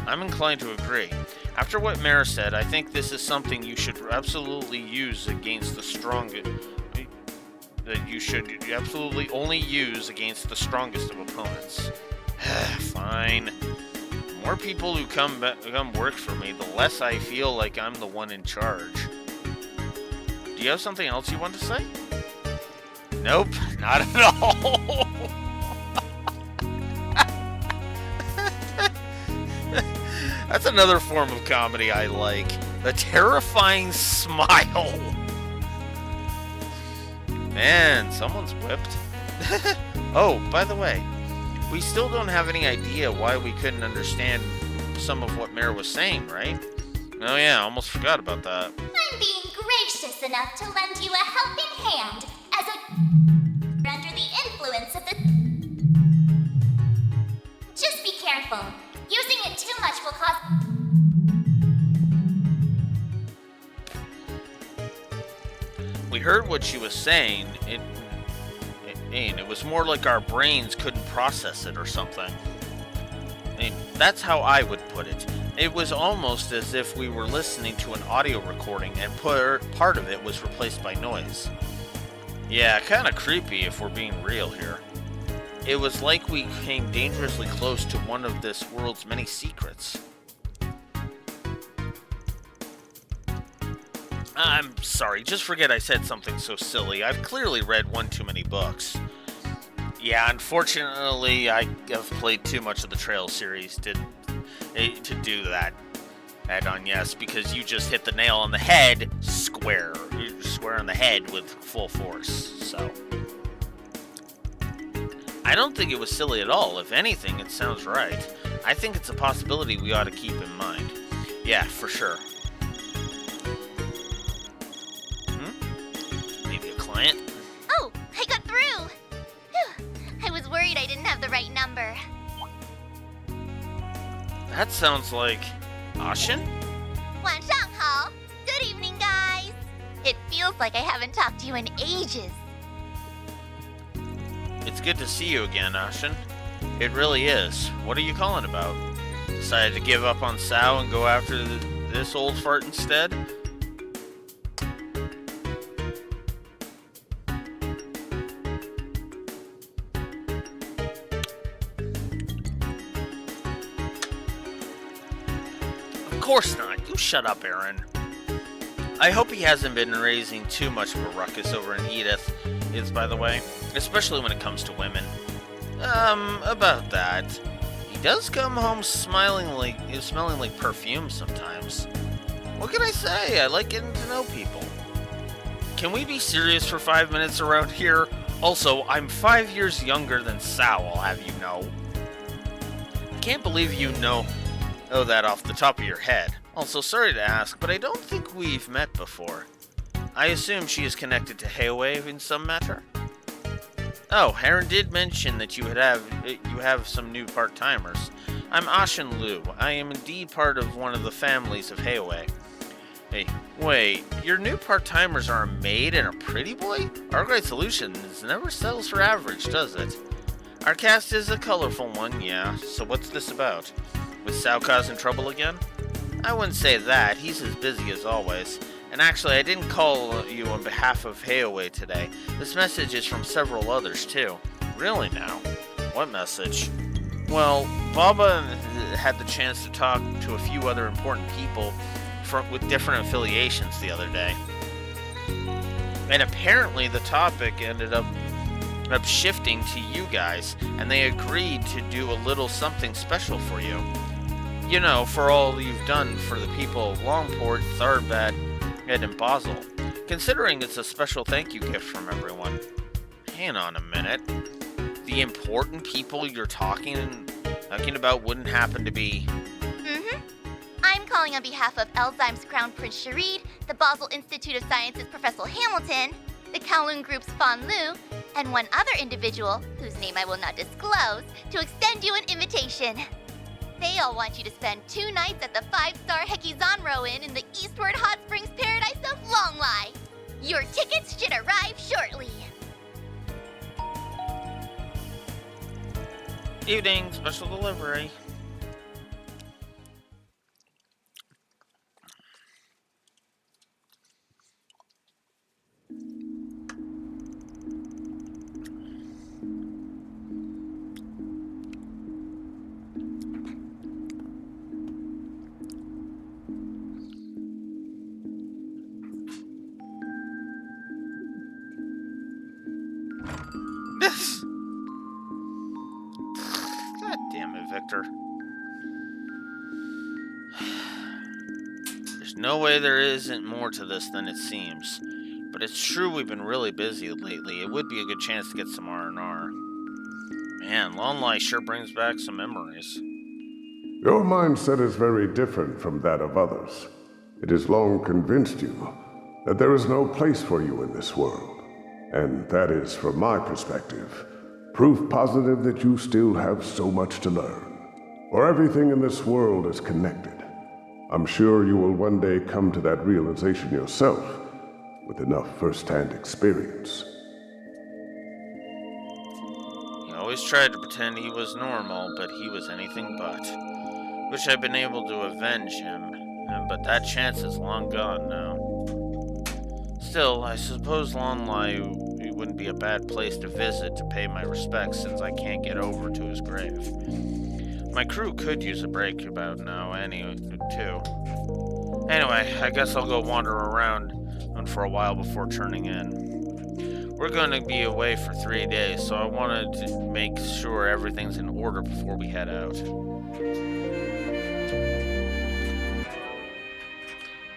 I'm inclined to agree. After what Mara said, I think this is something you should absolutely use against the strongest. That you should absolutely only use against the strongest of opponents. Fine. The more people who come work for me, the less I feel like I'm the one in charge. Do you have something else you want to say? Nope, not at all. That's another form of comedy I like. The terrifying smile. Man, someone's whipped. Oh, by the way, we still don't have any idea why we couldn't understand some of what Mare was saying, right? Oh yeah, I almost forgot about that. I'm being gracious enough to lend you a helping hand as a under the influence of the... Just be careful. Using it too much will cause... We heard what she was saying. It was more like our brains couldn't process it or something. That's how I would put it. It was almost as if we were listening to an audio recording and part of it was replaced by noise. Yeah, kind of creepy if we're being real here. It was like we came dangerously close to one of this world's many secrets. I'm sorry, just forget I said something so silly. I've clearly read one too many books. Yeah, unfortunately, I have played too much of the Trail series to do that. Add-on, yes, because you just hit the nail on the head square. You're square on the head with full force, so... I don't think it was silly at all. If anything, it sounds right. I think it's a possibility we ought to keep in mind. Yeah, for sure. Maybe a client? Oh, I got through! Whew. I was worried I didn't have the right number. That sounds like... Ashen? 晚上好. Good evening, guys. It feels like I haven't talked to you in ages. It's good to see you again, Ashen. It really is. What are you calling about? Decided to give up on Sao and go after this old fart instead? Of course not. You shut up, Aaron. I hope he hasn't been raising too much of a ruckus over in Edith, by the way. Especially when it comes to women. About that. He does come home smelling like perfume sometimes. What can I say? I like getting to know people. Can we be serious for 5 minutes around here? Also, I'm 5 years younger than Sal, I'll have you know. I can't believe you know that off the top of your head. Also, sorry to ask, but I don't think we've met before. I assume she is connected to Haywave in some matter? Oh, Aaron did mention that you have some new part-timers. I'm Ashen Lu. I am indeed part of one of the families of Hayway. Hey, wait, your new part-timers are a maid and a pretty boy? Argite Solutions never settles for average, does it? Our cast is a colorful one, yeah. So what's this about? Was Sao causing trouble again? I wouldn't say that. He's as busy as always. And actually, I didn't call you on behalf of Hayway today. This message is from several others, too. Really now? What message? Well, Baba had the chance to talk to a few other important people with different affiliations the other day. And apparently the topic ended up shifting to you guys, and they agreed to do a little something special for you. You know, for all you've done for the people of Longport, Tharbad, and Basel. Considering it's a special thank you gift from everyone. Hang on a minute. The important people you're talking about wouldn't happen to be... Mm-hmm. I'm calling on behalf of Elzheim's Crown Prince Sharid, the Basel Institute of Sciences Professor Hamilton, the Kowloon Group's Fan Lu, and one other individual, whose name I will not disclose, to extend you an invitation. They all want you to spend 2 nights at the 5-star Hekizanro Inn in the Eastward Hot Springs paradise of Longlai. Your tickets should arrive shortly. Evening, special delivery. God damn it, Victor. There's no way there isn't more to this than it seems. But it's true we've been really busy lately. It would be a good chance to get some R&R. Man, Lone Light sure brings back some memories. Your mindset is very different from that of others. It has long convinced you that there is no place for you in this world. And that is, from my perspective, proof positive that you still have so much to learn. For everything in this world is connected. I'm sure you will one day come to that realization yourself, with enough first-hand experience. He always tried to pretend he was normal, but he was anything but. Wish I'd been able to avenge him, but that chance is long gone now. Still, I suppose Lon Lai wouldn't be a bad place to visit to pay my respects since I can't get over to his grave. My crew could use a break about now too. Anyway, I guess I'll go wander around for a while before turning in. We're going to be away for 3 days, so I wanted to make sure everything's in order before we head out.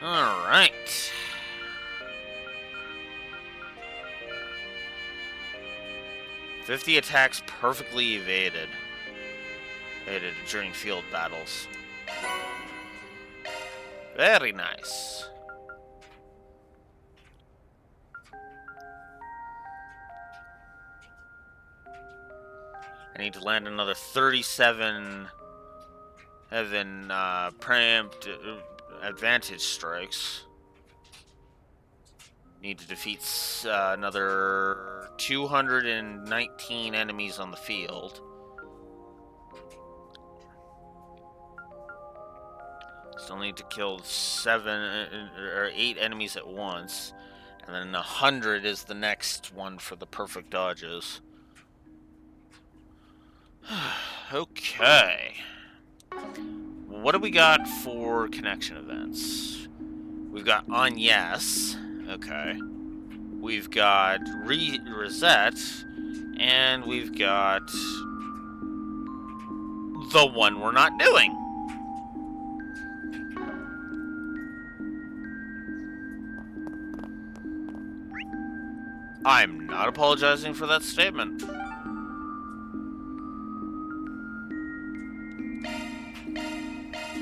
Alright. "50 attacks perfectly evaded during field battles." Very nice. I need to land another 37 preempt advantage strikes. Need to defeat another 219 enemies on the field. Still need to kill 8 enemies at once. And then 100 is the next one for the perfect dodges. Okay. What do we got for connection events? We've got on yes. Okay. We've got reset. And we've got the one we're not doing. I'm not apologizing for that statement.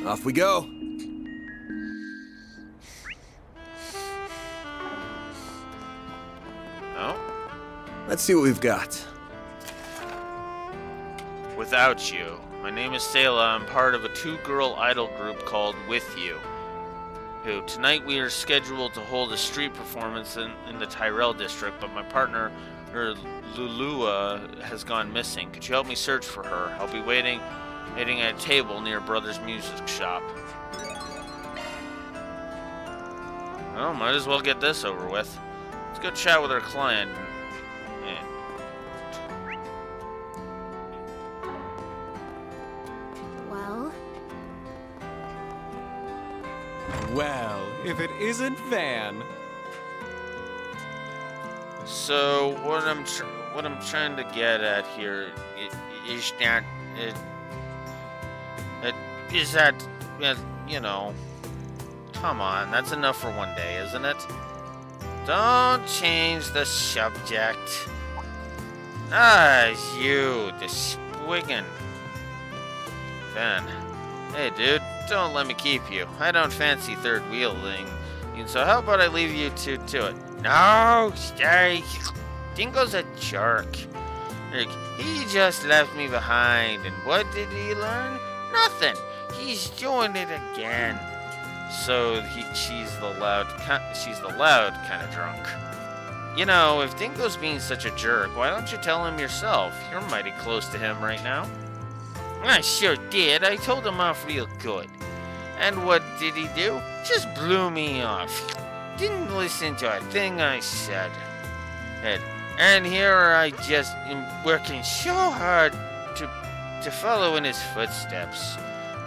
Off we go. Oh? Let's see what we've got. Without you. My name is Sayla. I'm part of a 2-girl idol group called With You. Tonight we are scheduled to hold a street performance in the Tyrell district, but my partner, Lulua, has gone missing. Could you help me search for her? I'll be waiting at a table near Brothers Music Shop. Well, might as well get this over with. Let's go chat with our client. Well, if it isn't Van. So what I'm trying to get at here is that you know, come on, that's enough for one day, isn't it? Don't change the subject. You, the Squiggin. Van. Hey, dude, don't let me keep you. I don't fancy third wheeling. So how about I leave you to it? No, stay. Dingo's a jerk. He just left me behind, and what did he learn? Nothing. He's doing it again. So she's the loud kind of drunk. You know, if Dingo's being such a jerk, why don't you tell him yourself? You're mighty close to him right now. I sure did. I told him off real good. And what did he do? Just blew me off. Didn't listen to a thing I said. And here I just am working so hard to follow in his footsteps.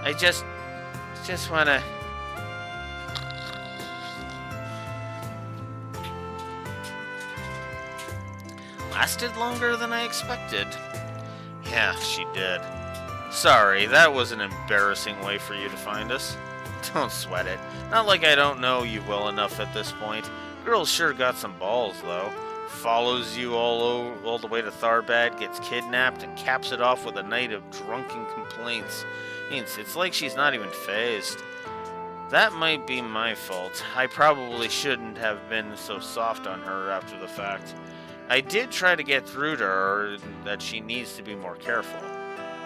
I just wanna... lasted longer than I expected. Yeah, she did. Sorry, that was an embarrassing way for you to find us. Don't sweat it. Not like I don't know you well enough at this point. Girl's sure got some balls, though. Follows you all the way to Tharbad, gets kidnapped, and caps it off with a night of drunken complaints. It's like she's not even fazed. That might be my fault. I probably shouldn't have been so soft on her after the fact. I did try to get through to her that she needs to be more careful.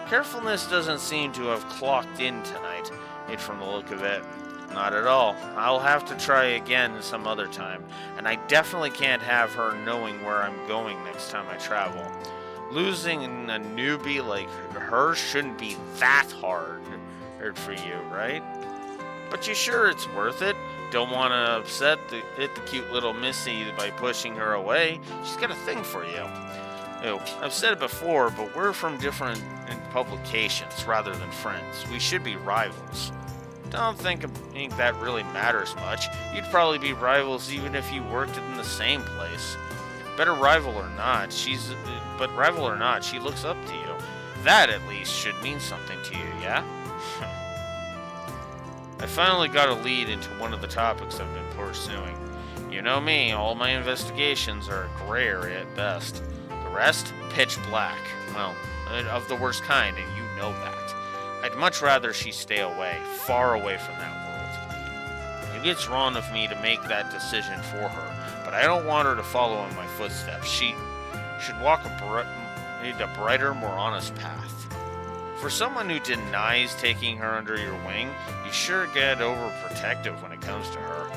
Carefulness doesn't seem to have clocked in tonight, from the look of it. Not at all. I'll have to try again some other time, and I definitely can't have her knowing where I'm going next time I travel. Losing a newbie like her shouldn't be that hard for you, right? But you sure it's worth it? Don't want to upset the cute little Missy by pushing her away. She's got a thing for you. I've said it before, but we're from different publications rather than friends. We should be rivals. Don't think that really matters much. You'd probably be rivals even if you worked in the same place. Rival or not, she looks up to you. That at least should mean something to you, yeah? I finally got a lead into one of the topics I've been pursuing. You know me, all my investigations are a gray area at best. The rest, pitch black. Well, of the worst kind, and you know that. I'd much rather she stay away, far away from that world. Maybe it's wrong of me to make that decision for her, but I don't want her to follow in my footsteps. She should walk a brighter, more honest path. For someone who denies taking her under your wing, you sure get overprotective when it comes to her.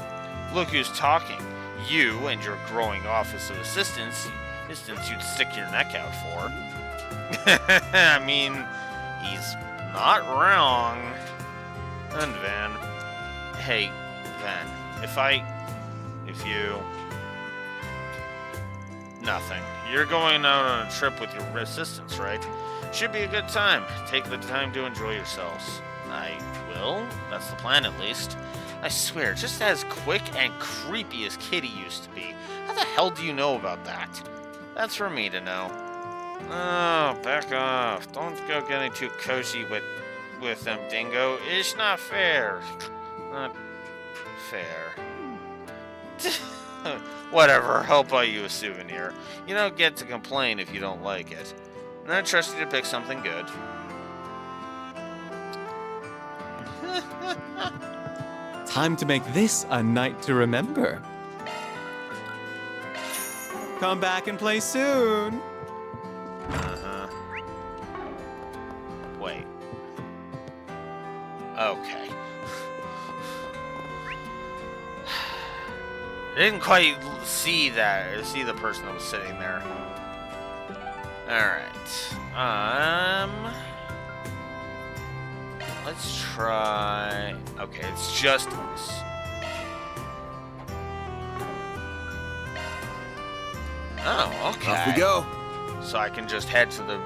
Look who's talking. You and your growing office of assistance you'd stick your neck out for. I mean, he's not wrong. And Van. Hey, Van, if you... Nothing. You're going out on a trip with your assistants, right? Should be a good time. Take the time to enjoy yourselves. I will. That's the plan, at least. I swear, just as quick and creepy as Kitty used to be. How the hell do you know about that? That's for me to know. Oh, back off. Don't go getting too cozy with them, Dingo. It's not fair. Not fair. Whatever, I'll buy you a souvenir. You don't get to complain if you don't like it. And I trust you to pick something good. Time to make this a night to remember. Come back and play soon. Uh-huh. Wait. Okay. I didn't quite see the person that was sitting there. Alright. Let's try... Okay, it's just us. Oh, okay. Off we go. So I can just head to the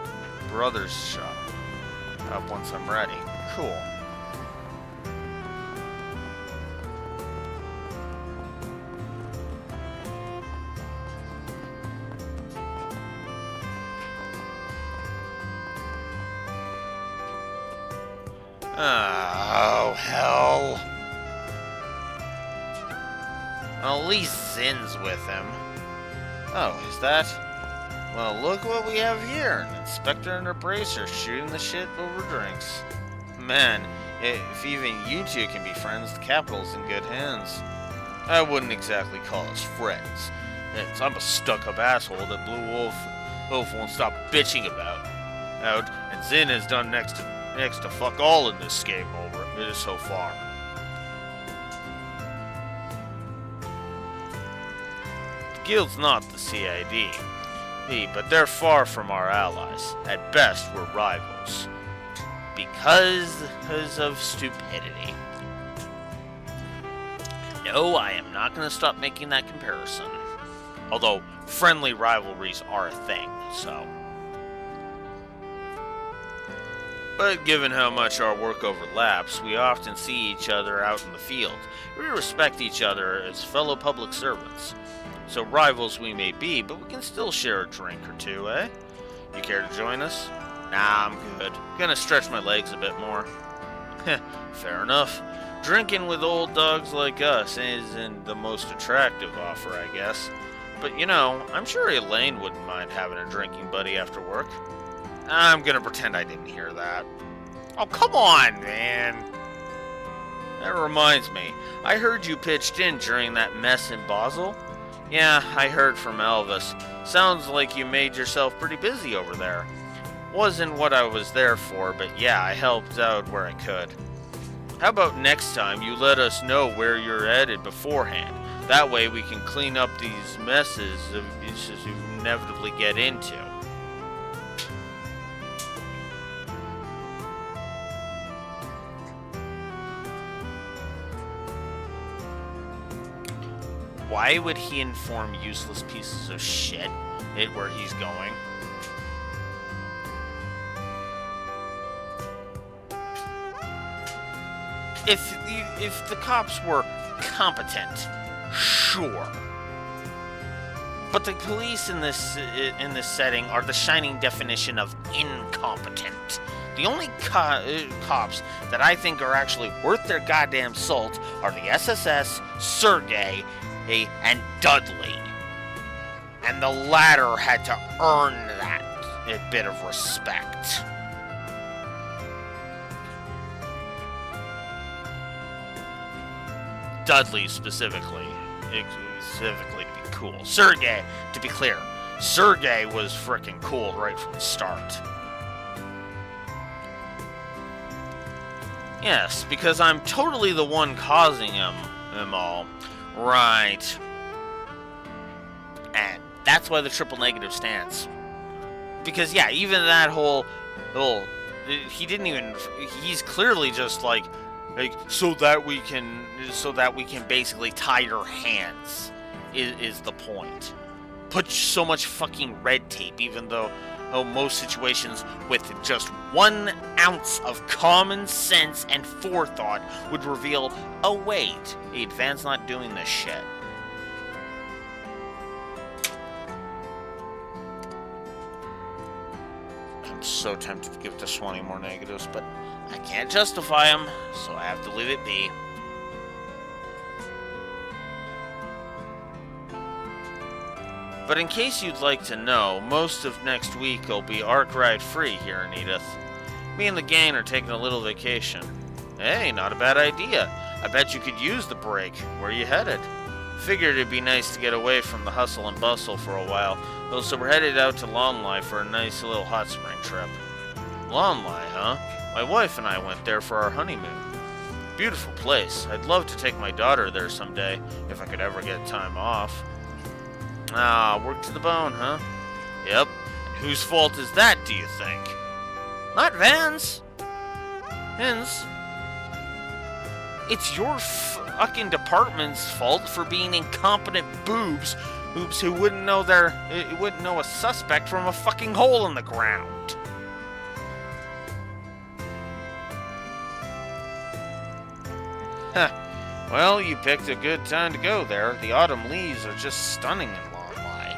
brothers' shop once I'm ready. Cool. Oh, hell. Well, at least Zin's with him. Oh, is that? Well, look what we have here. An inspector and a bracer shooting the shit over drinks. Man, if even you two can be friends, the capital's in good hands. I wouldn't exactly call us friends. I'm a stuck-up asshole that Blue Wolf won't stop bitching about. And Zin has done next to fuck all in this game over so far. The guild's not the CID, but they're far from our allies. At best, we're rivals. Because of stupidity. No, I am not going to stop making that comparison. Although, friendly rivalries are a thing, so... But given how much our work overlaps, we often see each other out in the field. We respect each other as fellow public servants. So rivals we may be, but we can still share a drink or two, eh? You care to join us? Nah, I'm good. Gonna stretch my legs a bit more. Fair enough. Drinking with old dogs like us isn't the most attractive offer, I guess. But you know, I'm sure Elaine wouldn't mind having a drinking buddy after work. I'm gonna pretend I didn't hear that. Oh, come on, man. That reminds me. I heard you pitched in during that mess in Basel. Yeah, I heard from Elvis. Sounds like you made yourself pretty busy over there. Wasn't what I was there for, but yeah, I helped out where I could. How about next time you let us know where you're headed beforehand? That way we can clean up these messes you inevitably get into. Why would he inform useless pieces of shit where he's going? If the cops were competent, sure. But the police in this setting are the shining definition of incompetent. The only cops that I think are actually worth their goddamn salt are the SSS, Sergey, and Dudley. And the latter had to earn that bit of respect. Dudley specifically to be cool. Sergey, to be clear, Sergey was frickin' cool right from the start. Yes, because I'm totally the one causing them all. Right. And that's why the triple negative stands. Because yeah, even that whole he didn't even, he's clearly just like so that we can basically tie your hands is the point. Put so much fucking red tape, even though most situations with just 1 ounce of common sense and forethought would reveal, oh wait, Van's not doing this shit. I'm so tempted to give this one any more negatives, but I can't justify them, so I have to leave it be. But in case you'd like to know, most of next week will be Ark Ride free here in Edith. Me and the gang are taking a little vacation. Hey, not a bad idea. I bet you could use the break. Where you headed? Figured it'd be nice to get away from the hustle and bustle for a while. So we're headed out to Longlie for a nice little hot spring trip. Longlie, huh? My wife and I went there for our honeymoon. Beautiful place. I'd love to take my daughter there someday, if I could ever get time off. Ah, work to the bone, huh? Yep. And whose fault is that, do you think? Not Van's. Hence. It's your fucking department's fault for being incompetent boobs who wouldn't know a suspect from a fucking hole in the ground. Huh. Well, you picked a good time to go there. The autumn leaves are just stunning in Longlie.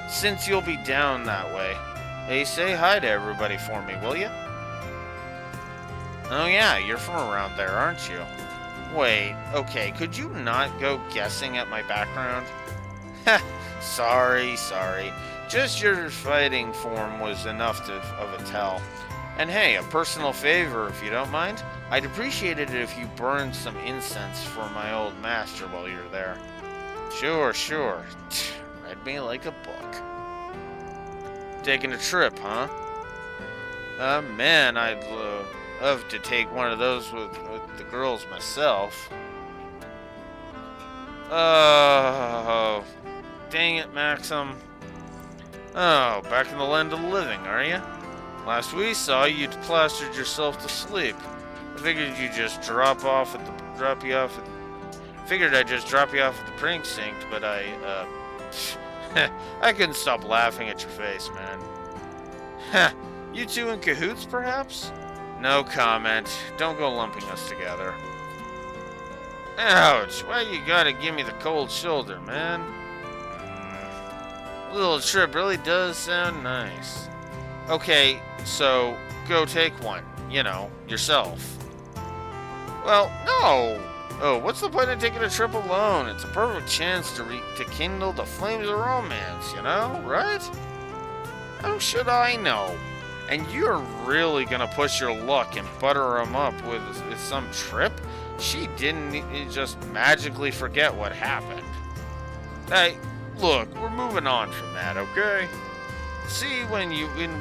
Since you'll be down that way, hey, say hi to everybody for me, will you? Oh yeah, you're from around there, aren't you? Wait, okay, could you not go guessing at my background? Heh, sorry. Just your fighting form was enough of a tell. And hey, a personal favor, if you don't mind. I'd appreciate it if you burned some incense for my old master while you're there. Sure. Read me like a book. Taking a trip, huh? Man, I'd love to take one of those with the girls myself. Oh, dang it, Maxim. Oh, back in the land of the living, are you? Last we saw, you'd plastered yourself to sleep. I figured I'd just drop you off at the precinct, but I couldn't stop laughing at your face, man. You two in cahoots, perhaps? No comment. Don't go lumping us together. Ouch! Why you gotta give me the cold shoulder, man? Little trip really does sound nice. Okay, so go take one. You know, yourself. Well, no! Oh, what's the point of taking a trip alone? It's a perfect chance to kindle the flames of romance, you know, right? How should I know? And you're really gonna push your luck and butter him up with some trip? She didn't just magically forget what happened. Hey, look, we're moving on from that, okay? See, when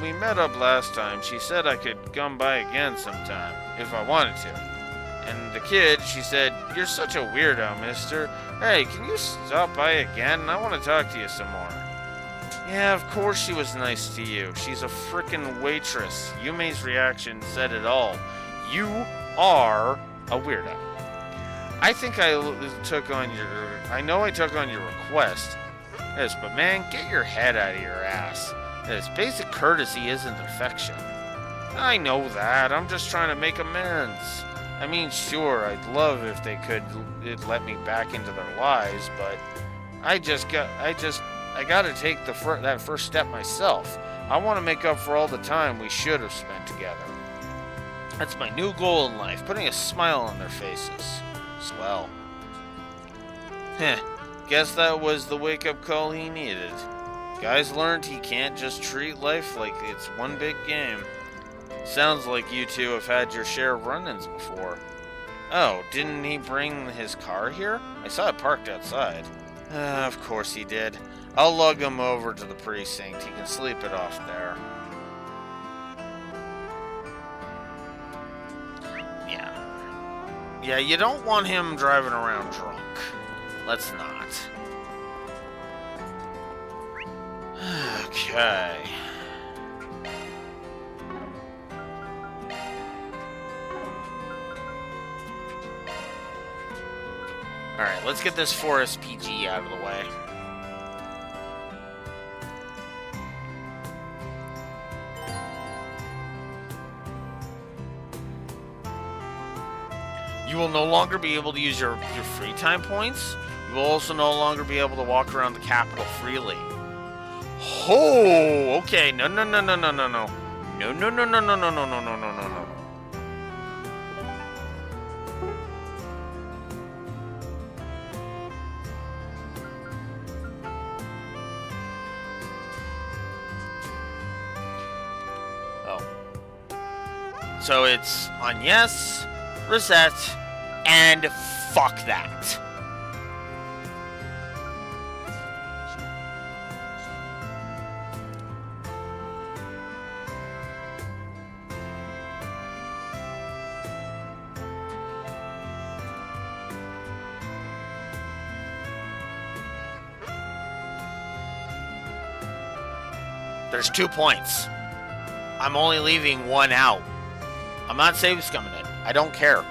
we met up last time, she said I could come by again sometime, if I wanted to. And the kid, she said, "You're such a weirdo, mister. Hey, can you stop by again? I want to talk to you some more." Yeah, of course she was nice to you. She's a frickin' waitress. Yume's reaction said it all. You are a weirdo. I think I took on your request. Yes, but man, get your head out of your ass. This basic courtesy isn't affection. I know that. I'm just trying to make amends. I mean, sure, I'd love if they could let me back into their lives, but I gotta take that first step myself. I want to make up for all the time we should have spent together. That's my new goal in life, putting a smile on their faces. Swell. Heh, guess that was the wake-up call he needed. Guys learned he can't just treat life like it's one big game. Sounds like you two have had your share of run-ins before. Oh, didn't he bring his car here? I saw it parked outside. Of course he did. I'll lug him over to the precinct. He can sleep it off there. Yeah, you don't want him driving around drunk. Let's not. Okay. Alright, let's get this 4SPG out of the way. You will no longer be able to use your free time points. You will also no longer be able to walk around the capital freely. Oh, okay. No. No. Oh. So it's on yes, reset, and fuck that. There's 2 points. I'm only leaving 1 out. I'm not save scumming it. I don't care.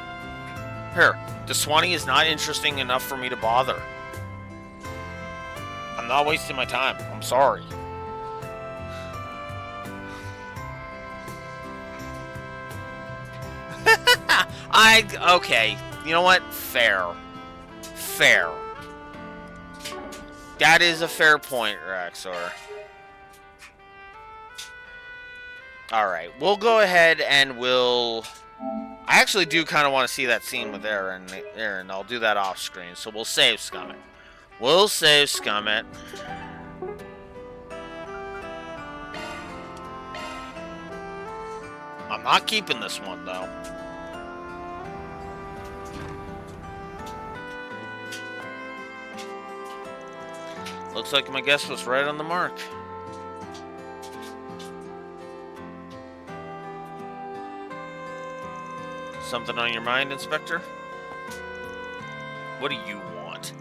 Here, Deswani is not interesting enough for me to bother. I'm not wasting my time. I'm sorry. Okay. You know what? Fair. That is a fair point, Raxor. Alright, we'll go ahead and we'll... I actually do kind of want to see that scene with Aaron. I'll do that off screen, so we'll save scum it. We'll save scum it. I'm not keeping this one, though. Looks like my guess was right on the mark. Something on your mind, Inspector? What do you want?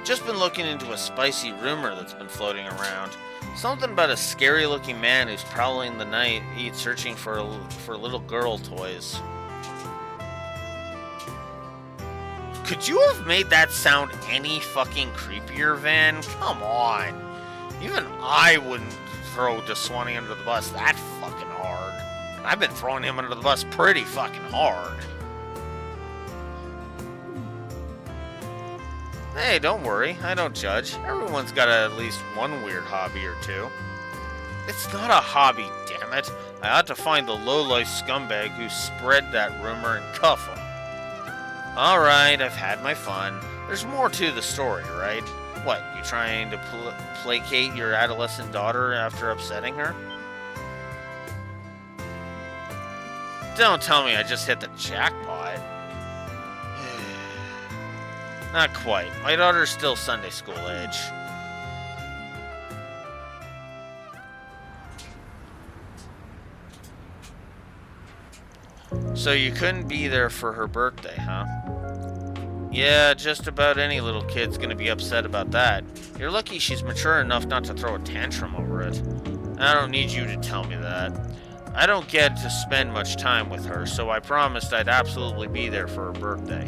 Just been looking into a spicy rumor that's been floating around. Something about a scary-looking man who's prowling the night, searching for little girl toys. Could you have made that sound any fucking creepier, Van? Come on. Even I wouldn't throw Deswani under the bus that fucking hard. I've been throwing him under the bus pretty fucking hard. Hey, don't worry. I don't judge. Everyone's got at least one weird hobby or two. It's not a hobby, damn it. I ought to find the low-life scumbag who spread that rumor and cuff him. Alright, I've had my fun. There's more to the story, right? What, you trying to placate your adolescent daughter after upsetting her? Don't tell me I just hit the jackpot. Not quite. My daughter's still Sunday school age. So you couldn't be there for her birthday, huh? Yeah, just about any little kid's gonna be upset about that. You're lucky she's mature enough not to throw a tantrum over it. I don't need you to tell me that. I don't get to spend much time with her, so I promised I'd absolutely be there for her birthday.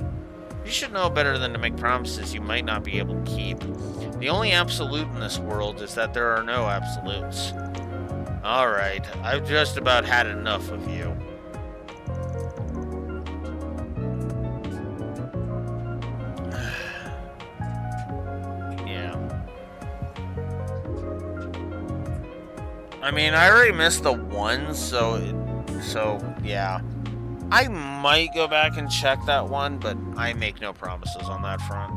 You should know better than to make promises you might not be able to keep. The only absolute in this world is that there are no absolutes. Alright, I've just about had enough of you. I mean, I already missed the one, so yeah. I might go back and check that one, but I make no promises on that front.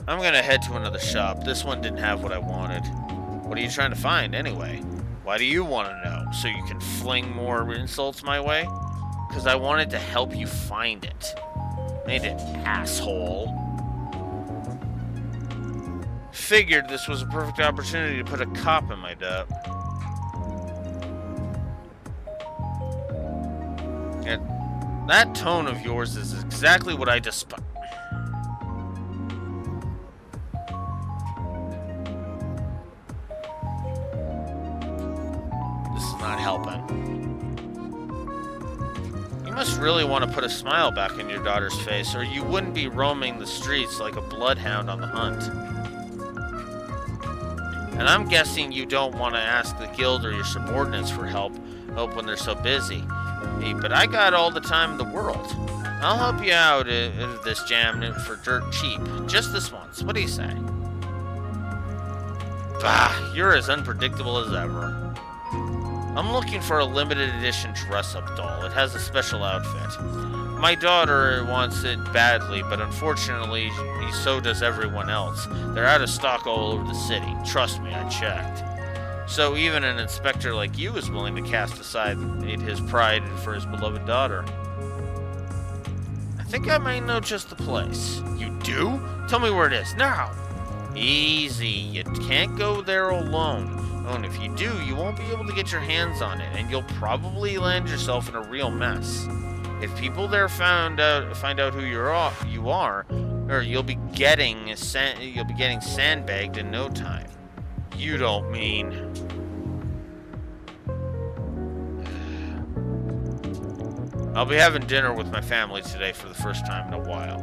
I'm gonna head to another shop. This one didn't have what I wanted. What are you trying to find, anyway? Why do you want to know? So you can fling more insults my way? Because I wanted to help you find it. Made it, asshole. Figured this was a perfect opportunity to put a cop in my debt. And that tone of yours is exactly what I despise. This is not helping. You must really want to put a smile back in your daughter's face, or you wouldn't be roaming the streets like a bloodhound on the hunt. And I'm guessing you don't want to ask the guild or your subordinates for help when they're so busy. Hey, but I got all the time in the world. I'll help you out of this jam for dirt cheap. Just this once. What do you say? Bah, you're as unpredictable as ever. I'm looking for a limited edition dress-up doll. It has a special outfit. My daughter wants it badly, but unfortunately, so does everyone else. They're out of stock all over the city. Trust me, I checked. So even an inspector like you is willing to cast aside his pride for his beloved daughter. I think I might know just the place. You do? Tell me where it is, now! Easy, you can't go there alone. Oh, and if you do, you won't be able to get your hands on it, and you'll probably land yourself in a real mess. If people there find out who you are, or you'll be getting sandbagged in no time. You don't mean. I'll be having dinner with my family today for the first time in a while.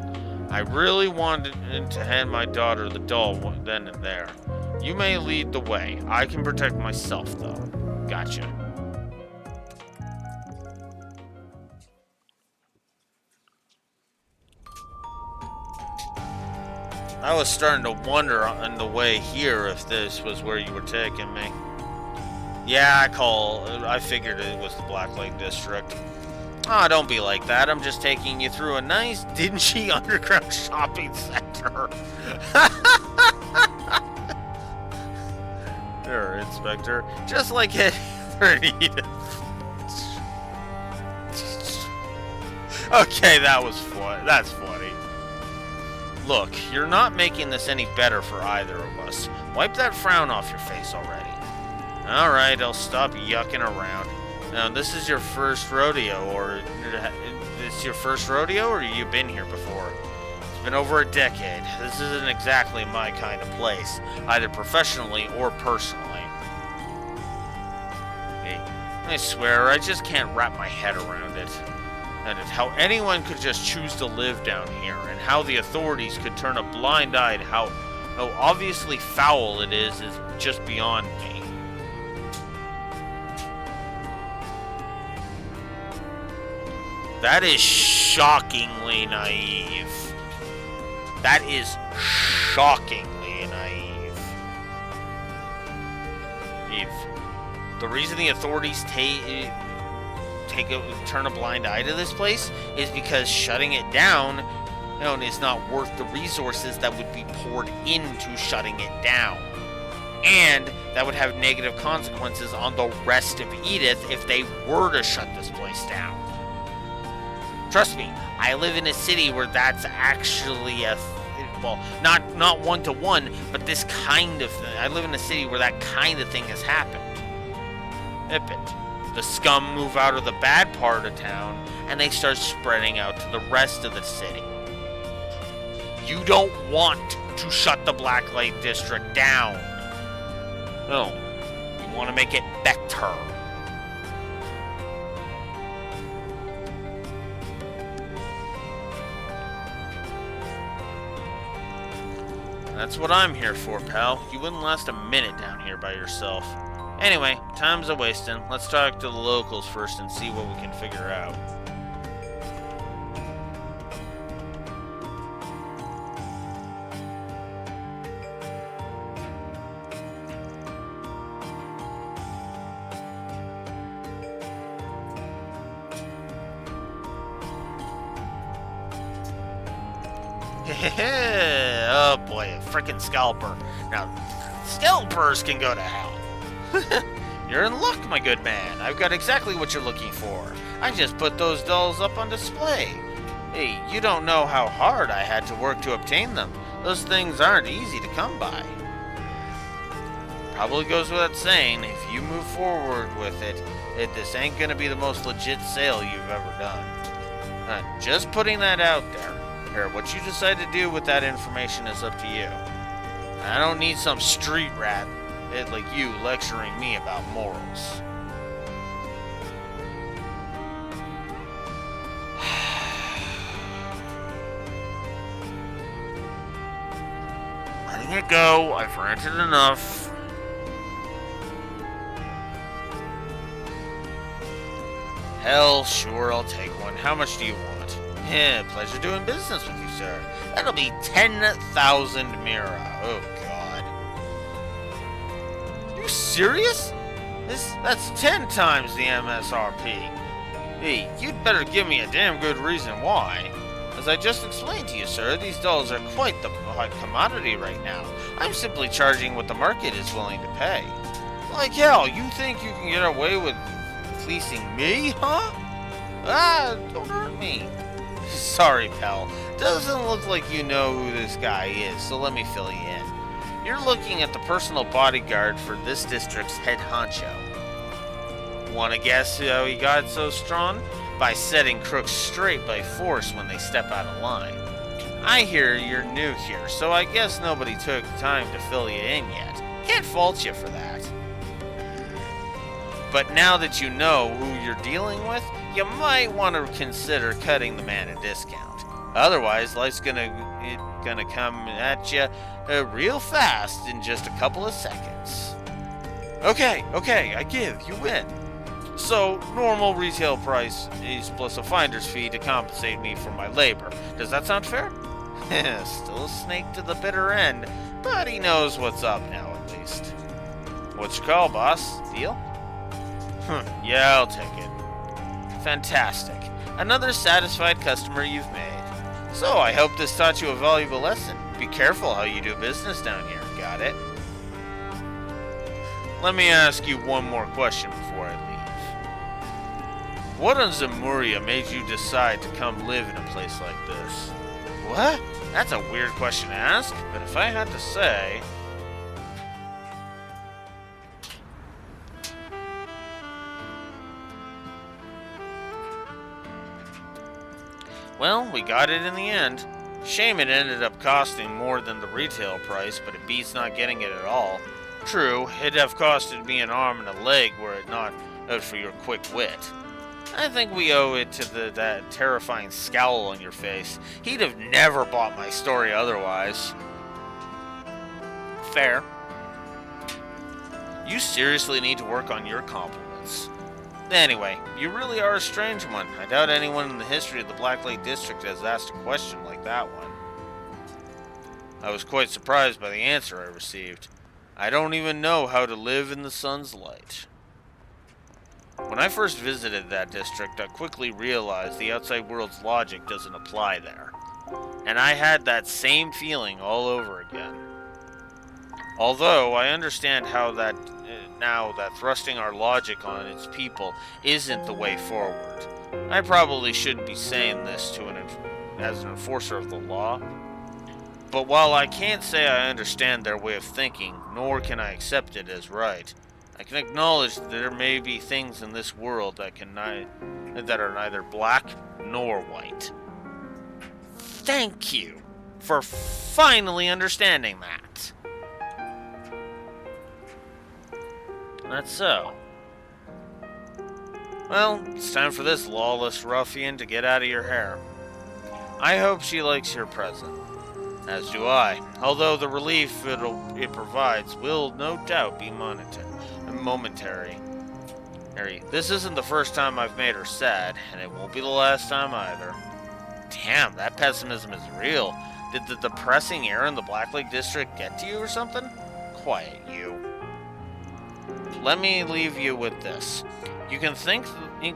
I really wanted to hand my daughter the doll then and there. You may lead the way. I can protect myself, though. Gotcha. I was starting to wonder on the way here if this was where you were taking me. Yeah, I figured it was the Blacklight District. Ah, don't be like that. I'm just taking you through a nice, dingy underground shopping center. Sure, Inspector. Just like it. Okay, that was fun. That's funny. Look, you're not making this any better for either of us. Wipe that frown off your face already. Alright, I'll stop yucking around. Now, this is your first rodeo, or you've been here before? It's been over a decade. This isn't exactly my kind of place, either professionally or personally. Hey, I swear, I just can't wrap my head around it. And how anyone could just choose to live down here, and how the authorities could turn a blind eye to how obviously foul it is just beyond me. That is shockingly naive. That is shockingly naive. The reason the authorities turn a blind eye to this place is because shutting it down is not worth the resources that would be poured into shutting it down. And that would have negative consequences on the rest of Edith if they were to shut this place down. Trust me, I live in a city where that's actually not one-to-one, but this kind of thing. I live in a city where that kind of thing has happened. The scum move out of the bad part of town, and they start spreading out to the rest of the city. You don't want to shut the Blacklight District down. No, you want to make it better. That's what I'm here for, pal. You wouldn't last a minute down here by yourself. Anyway, time's a-wasting. Let's talk to the locals first and see what we can figure out. Oh boy, a frickin' scalper. Now, scalpers can go to hell. You're in luck, my good man. I've got exactly what you're looking for. I just put those dolls up on display. Hey, you don't know how hard I had to work to obtain them. Those things aren't easy to come by. Probably goes without saying, if you move forward with it, this ain't gonna be the most legit sale you've ever done. Just putting that out there. Here, what you decide to do with that information is up to you. I don't need some street rat like you lecturing me about morals. Letting it go. I've ranted enough. Hell, sure, I'll take one. How much do you want? Pleasure doing business with you, sir. That'll be 10,000 Mira. Oh, God. You serious? That's 10 times the MSRP. Hey, you'd better give me a damn good reason why. As I just explained to you, sir, these dolls are quite the hot commodity right now. I'm simply charging what the market is willing to pay. Like hell, you think you can get away with fleecing me, huh? Don't hurt me. Sorry, pal. Doesn't look like you know who this guy is, so let me fill you in. You're looking at the personal bodyguard for this district's head honcho. Wanna guess how he got so strong? By setting crooks straight by force when they step out of line. I hear you're new here, so I guess nobody took time to fill you in yet. Can't fault you for that. But now that you know who you're dealing with, you might want to consider cutting the man a discount. Otherwise, life's gonna come at you real fast in just a couple of seconds. Okay, I give. You win. So, normal retail price is plus a finder's fee to compensate me for my labor. Does that sound fair? Still a snake to the bitter end, but he knows what's up now at least. What's your call, boss? Deal? Yeah, I'll take it. Fantastic. Another satisfied customer you've made. So, I hope this taught you a valuable lesson. Be careful how you do business down here. Got it? Let me ask you one more question before I leave. What on Zemuria made you decide to come live in a place like this? What? That's a weird question to ask, but if I had to say... Well, we got it in the end. Shame it ended up costing more than the retail price, but it beats not getting it at all. True, it'd have costed me an arm and a leg were it not for your quick wit. I think we owe it to that terrifying scowl on your face. He'd have never bought my story otherwise. Fair. You seriously need to work on your compliments. Anyway, you really are a strange one. I doubt anyone in the history of the Black Lake District has asked a question like that one. I was quite surprised by the answer I received. I don't even know how to live in the sun's light. When I first visited that district, I quickly realized the outside world's logic doesn't apply there. And I had that same feeling all over again. Although I understand how that now that thrusting our logic on its people isn't the way forward. I probably shouldn't be saying this as an enforcer of the law. But while I can't say I understand their way of thinking, nor can I accept it as right, I can acknowledge that there may be things in this world that are neither black nor white. Thank you for finally understanding that. That's so. Well, it's time for this lawless ruffian to get out of your hair. I hope she likes your present. As do I, although the relief it provides will no doubt be momentary. This isn't the first time I've made her sad, and it won't be the last time either. Damn, that pessimism is real. Did the depressing air in the Black Lake District get to you or something? Quiet, you. Let me leave you with this. You can think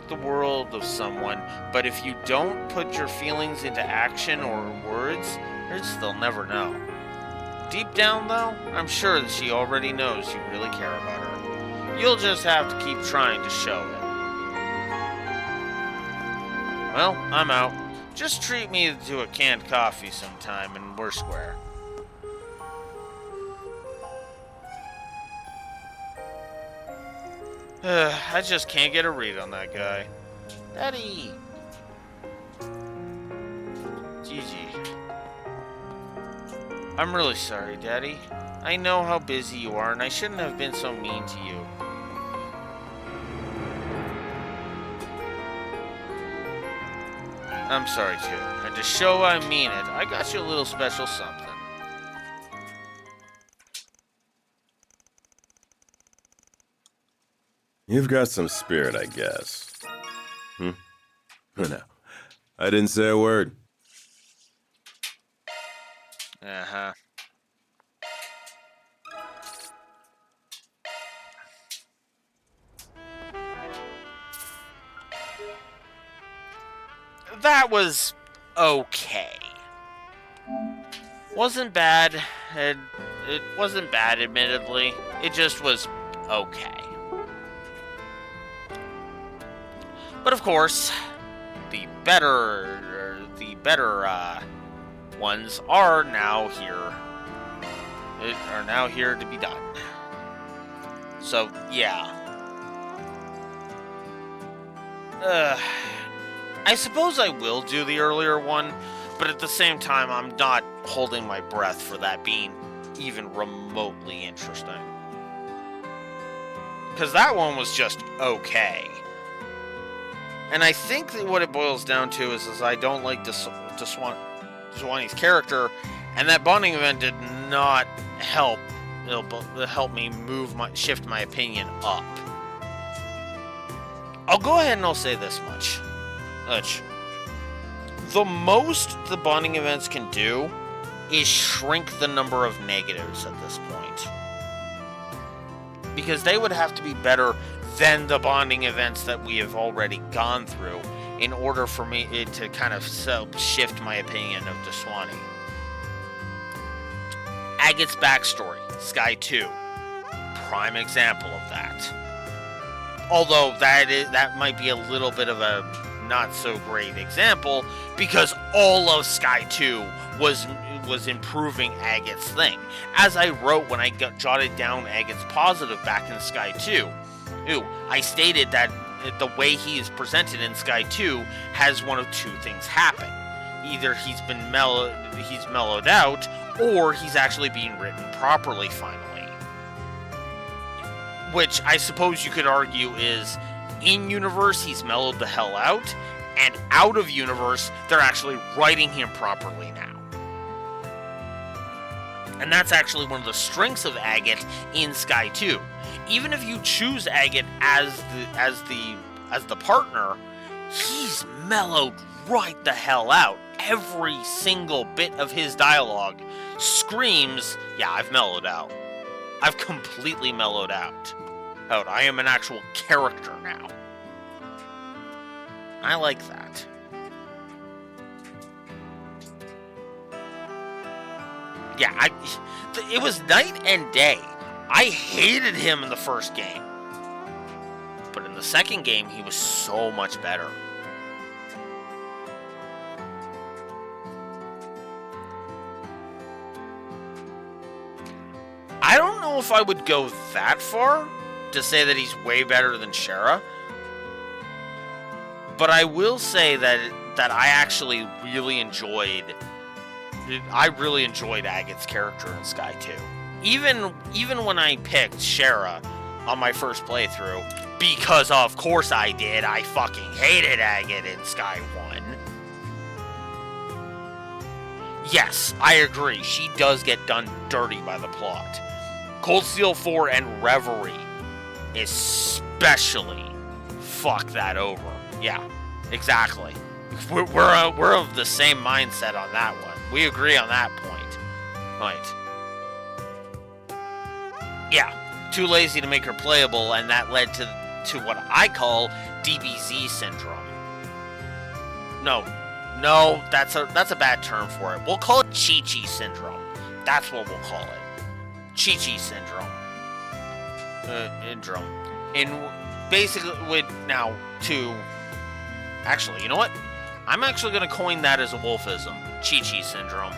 the world of someone, but if you don't put your feelings into action or words, they'll never know. Deep down, though, I'm sure that she already knows you really care about her. You'll just have to keep trying to show it. Well, I'm out. Just treat me to a canned coffee sometime and we're square. I just can't get a read on that guy. Daddy! Gigi. I'm really sorry, Daddy. I know how busy you are, and I shouldn't have been so mean to you. I'm sorry, too. And to show I mean it, I got you a little special something. You've got some spirit, I guess. No, I didn't say a word. Uh-huh. That was okay. Wasn't bad. It wasn't bad, admittedly. It just was okay. But of course, the better ones are now here to be done. So yeah. I suppose I will do the earlier one, but at the same time, I'm not holding my breath for that being even remotely interesting. Because that one was just okay. And I think that what it boils down to is I don't like Deswani's character, and that bonding event did not help. It'll help me shift my opinion up. I'll go ahead and I'll say this much. The most the bonding events can do is shrink the number of negatives at this point. Because they would have to be better than the bonding events that we have already gone through in order for me to kind of shift my opinion of Deswani. Agate's backstory, Sky 2, prime example of that. Although that might be a little bit of a not so great example, because all of Sky 2 was improving Agate's thing. As I wrote when I jotted down Agate's positive back in Sky 2, I stated that the way he is presented in Sky 2 has one of two things happen. Either he's mellowed out, or he's actually being written properly finally. Which I suppose you could argue is, in-universe he's mellowed the hell out, and out-of-universe they're actually writing him properly now. And that's actually one of the strengths of Agate in Sky 2. Even if you choose Agate as as the partner, he's mellowed right the hell out. Every single bit of his dialogue screams, yeah, I've mellowed out. I've completely mellowed out. I am an actual character now. I like that. Yeah, it was night and day. I hated him in the first game. But in the second game, he was so much better. I don't know if I would go that far to say that he's way better than Shara. But I will say that I actually really enjoyed Agate's character in Sky 2. Even when I picked Shara on my first playthrough, because of course I did, I fucking hated Agate in Sky 1. Yes, I agree, she does get done dirty by the plot. Cold Steel 4 and Reverie especially fuck that over. Yeah, exactly. We're of the same mindset on that one. We agree on that point. Right. Yeah, too lazy to make her playable, and that led to what I call DBZ syndrome. No, that's a bad term for it. We'll call it Chi-Chi syndrome. That's what we'll call it. Chi-Chi syndrome. And basically, actually, you know what? I'm actually going to coin that as a wolfism. Chi-Chi syndrome.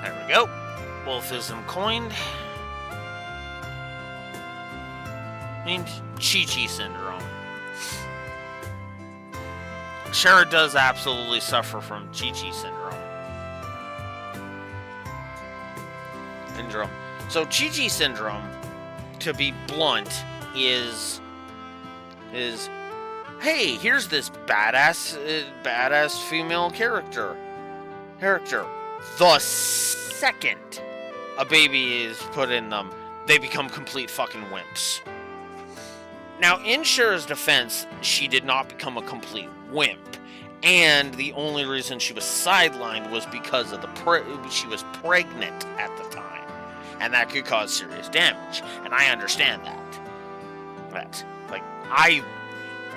There we go. Wolfism coined. Named Chi-Chi syndrome. Shara does absolutely suffer from Chi-Chi syndrome. So Chi-Chi syndrome, to be blunt, is hey, here's this badass female character. The second a baby is put in them, they become complete fucking wimps. Now, in Shara's defense, she did not become a complete wimp, and the only reason she was sidelined was because of she was pregnant at the time, and that could cause serious damage, and I understand that. But, like, I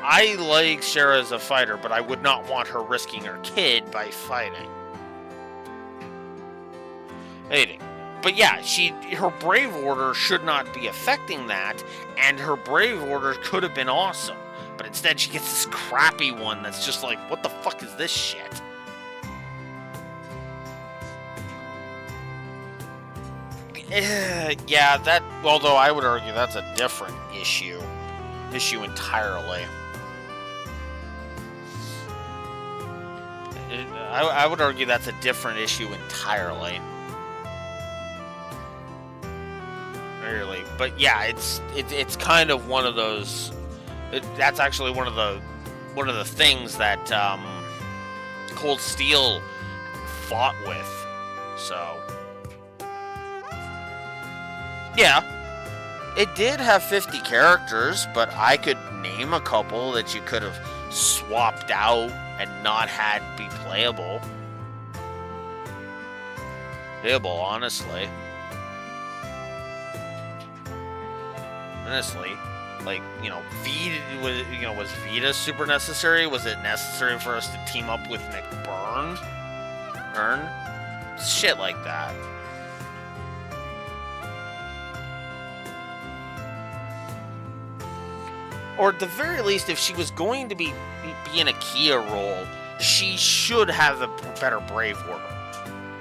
like Shara as a fighter, but I would not want her risking her kid by fighting. But yeah, her Brave Order should not be affecting that, and her Brave Order could have been awesome. But instead she gets this crappy one that's just like, what the fuck is this shit? Yeah, although I would argue that's a different issue entirely. I would argue that's a different issue entirely. Really, but yeah, it's kind of one of those. That's actually one of the things that Cold Steel fought with. So yeah, it did have 50 characters, but I could name a couple that you could have swapped out and not had be playable. Honestly. Like, was Vita super necessary? Was it necessary for us to team up with McBurn? Shit like that. Or at the very least, if she was going to be in a Kia role, she should have a better Brave Order.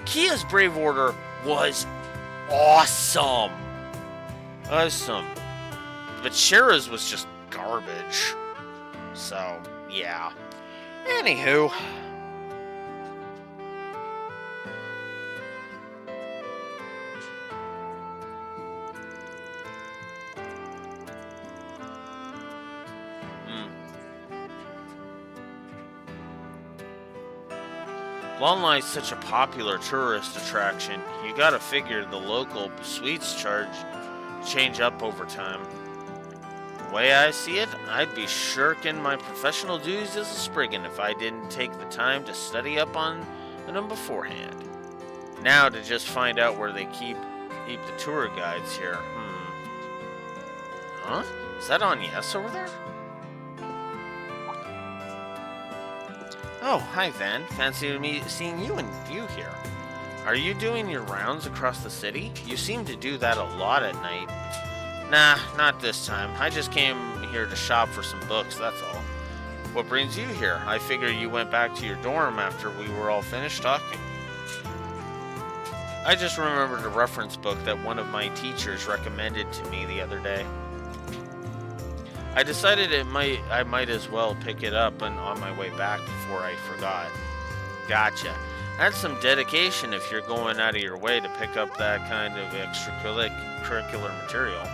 Kia's Brave Order was awesome. But Shara's was just garbage. So, yeah. Anywho. Longlight's such a popular tourist attraction. You gotta figure the local suites change up over time. The way I see it, I'd be shirking my professional duties as a Spriggan if I didn't take the time to study up on them beforehand. Now to just find out where they keep the tour guides here. Huh? Is that on Yes over there? Oh, hi Van. Fancy seeing you here. Are you doing your rounds across the city? You seem to do that a lot at night. Nah, not this time. I just came here to shop for some books, that's all. What brings you here? I figure you went back to your dorm after we were all finished talking. I just remembered a reference book that one of my teachers recommended to me the other day. I decided I might as well pick it up on my way back before I forgot. Gotcha. That's some dedication if you're going out of your way to pick up that kind of extracurricular material.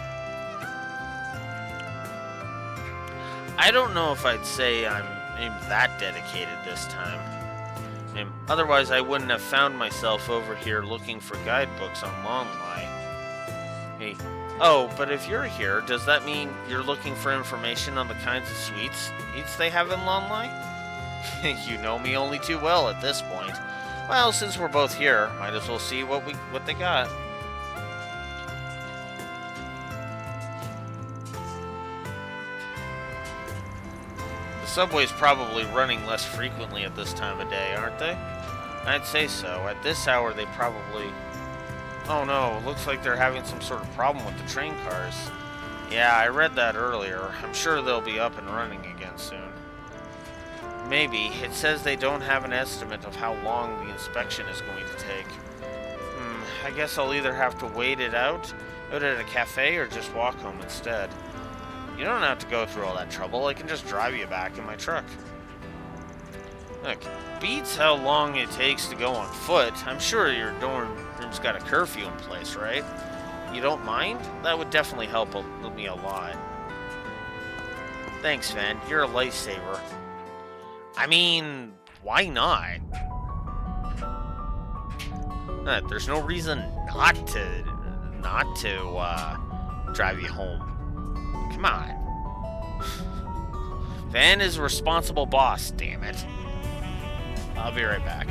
I don't know if I'd say I'm that dedicated this time. Otherwise, I wouldn't have found myself over here looking for guidebooks on Longlie. Hey, oh, but if you're here, does that mean you're looking for information on the kinds of sweets they have in Longlie? You know me only too well at this point. Well, since we're both here, might as well see what they got. The subway's probably running less frequently at this time of day, aren't they? I'd say so. At this hour, they probably... Oh no, looks like they're having some sort of problem with the train cars. Yeah, I read that earlier. I'm sure they'll be up and running again soon. Maybe. It says they don't have an estimate of how long the inspection is going to take. I guess I'll either have to wait it out at a cafe or just walk home instead. You don't have to go through all that trouble. I can just drive you back in my truck. Look, beats how long it takes to go on foot. I'm sure your dorm room's got a curfew in place, right? You don't mind? That would definitely help me a lot. Thanks, Van. You're a lifesaver. I mean, why not? There's no reason not to drive you home. Come on. Van is a responsible boss, damn it. I'll be right back.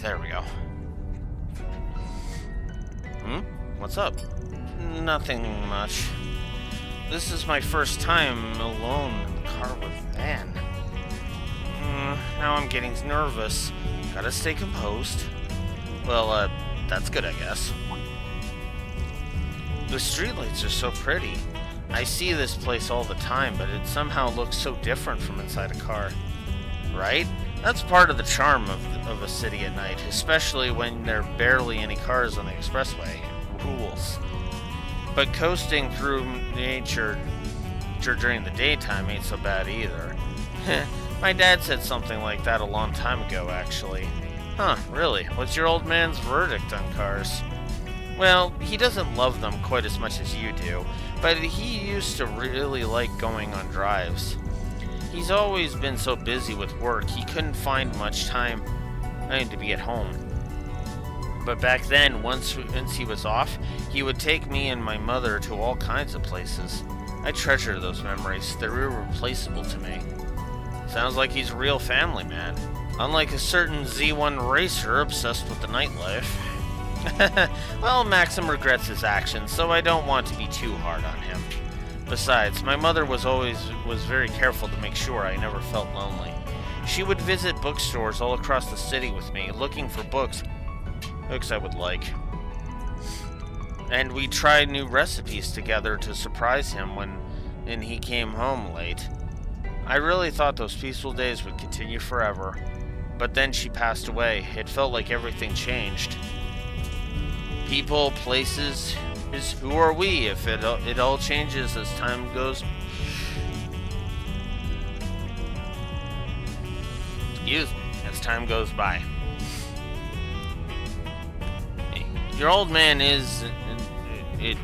There we go. What's up? Nothing much. This is my first time alone in the car with Van. Now I'm getting nervous. Gotta stay composed. Well, that's good, I guess. The streetlights are so pretty. I see this place all the time, but it somehow looks so different from inside a car. Right? That's part of the charm of a city at night, especially when there are barely any cars on the expressway. It rules. But coasting through nature during the daytime ain't so bad either. My dad said something like that a long time ago, actually. Huh, really? What's your old man's verdict on cars? Well, he doesn't love them quite as much as you do, but he used to really like going on drives. He's always been so busy with work, he couldn't find much time to be at home. But back then, once he was off, he would take me and my mother to all kinds of places. I treasure those memories. They're irreplaceable to me. Sounds like he's a real family man. Unlike a certain Z1 racer obsessed with the nightlife. Well, Maxim regrets his actions, so I don't want to be too hard on him. Besides, my mother was very careful to make sure I never felt lonely. She would visit bookstores all across the city with me, looking for books I would like. And we tried new recipes together to surprise him when he came home late. I really thought those peaceful days would continue forever. But then she passed away. It felt like everything changed. People, places, who are we if it all changes as time goes? Excuse me, as time goes by. Your old man is it,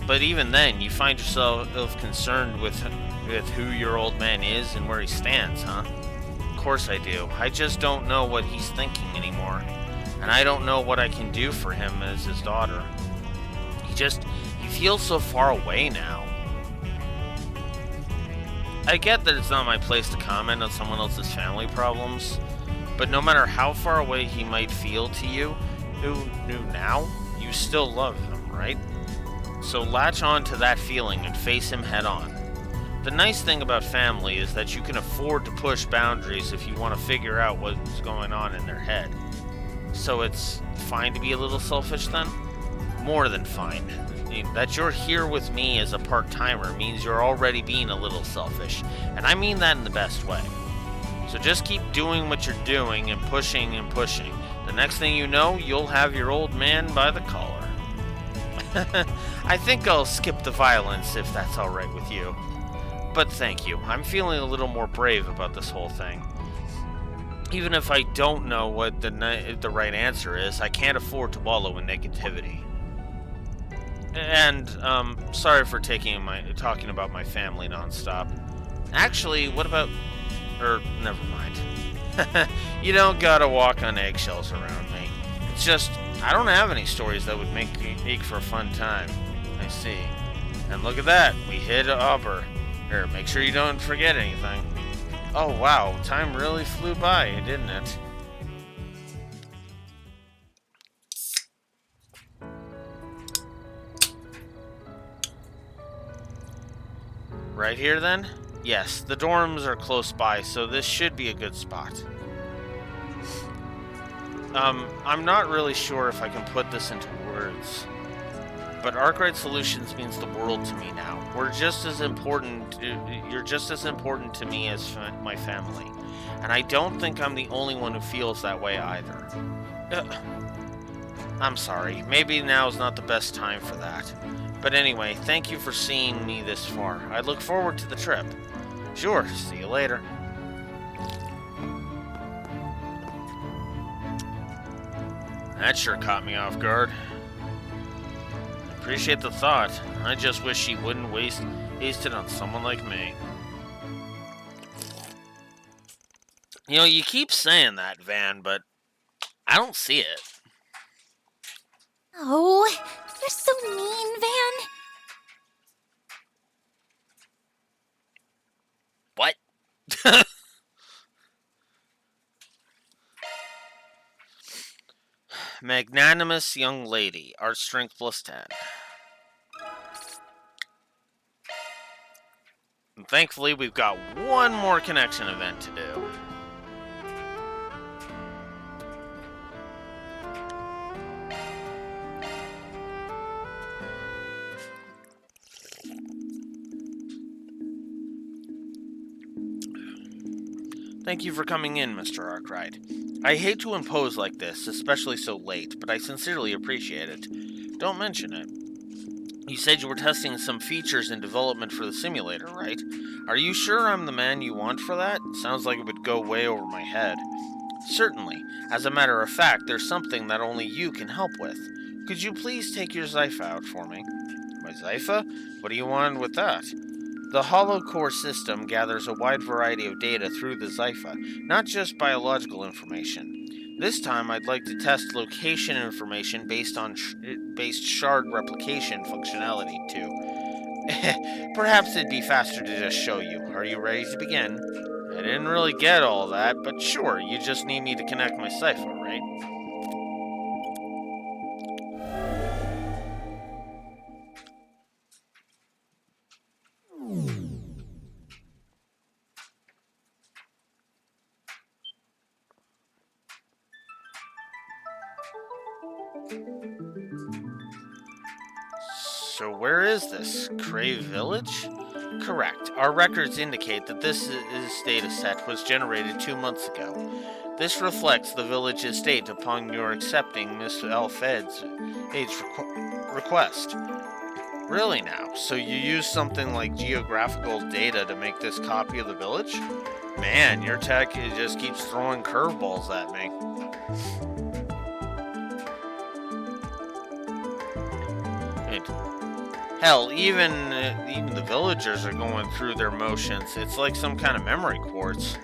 but even then, you find yourself concerned with who your old man is and where he stands, huh? Of course I do. I just don't know what he's thinking anymore. And I don't know what I can do for him as his daughter. He feels so far away now. I get that it's not my place to comment on someone else's family problems, but no matter how far away he might feel to you, who knew now, you still love him, right? So latch on to that feeling and face him head on. The nice thing about family is that you can afford to push boundaries if you want to figure out what's going on in their head. So it's fine to be a little selfish then? More than fine. That you're here with me as a part-timer means you're already being a little selfish, and I mean that in the best way. So just keep doing what you're doing and pushing and pushing. The next thing you know, you'll have your old man by the collar. I think I'll skip the violence if that's alright with you. But thank you. I'm feeling a little more brave about this whole thing. Even if I don't know what the right answer is, I can't afford to wallow in negativity. And, sorry for talking about my family nonstop. Actually, what about... never mind. You don't gotta walk on eggshells around me. It's just, I don't have any stories that would make for a fun time. I see. And look at that, we hit Auber. Here, make sure you don't forget anything. Oh wow, time really flew by, didn't it? Right here then? Yes, the dorms are close by, so this should be a good spot. I'm not really sure if I can put this into words, but Arkwright Solutions means the world to me now. You're just as important to me as my family, and I don't think I'm the only one who feels that way either. I'm sorry, maybe now's not the best time for that. But anyway, thank you for seeing me this far. I look forward to the trip. Sure, see you later. That sure caught me off guard. Appreciate the thought. I just wish she wouldn't waste it on someone like me. You know, you keep saying that, Van, but I don't see it. Oh, you're so mean, Van. What? Magnanimous young lady. Art strength +10. And thankfully, we've got one more connection event to do. Thank you for coming in, Mr. Arkwright. I hate to impose like this, especially so late, but I sincerely appreciate it. Don't mention it. You said you were testing some features in development for the simulator, right? Are you sure I'm the man you want for that? Sounds like it would go way over my head. Certainly. As a matter of fact, there's something that only you can help with. Could you please take your Zypha out for me? My Zypha? What do you want with that? The Hollow Core system gathers a wide variety of data through the Zypha, not just biological information. This time, I'd like to test location information based shard replication functionality, too. Perhaps it'd be faster to just show you. Are you ready to begin? I didn't really get all that, but sure, you just need me to connect my Zypha, right? So where is this? Crave Village? Correct. Our records indicate that this data set was generated 2 months ago. This reflects the village estate upon your accepting Miss Alfed's request. Really now? So you use something like geographical data to make this copy of the village? Man, your tech just keeps throwing curveballs at me. Hell, even the villagers are going through their motions. It's like some kind of memory quartz.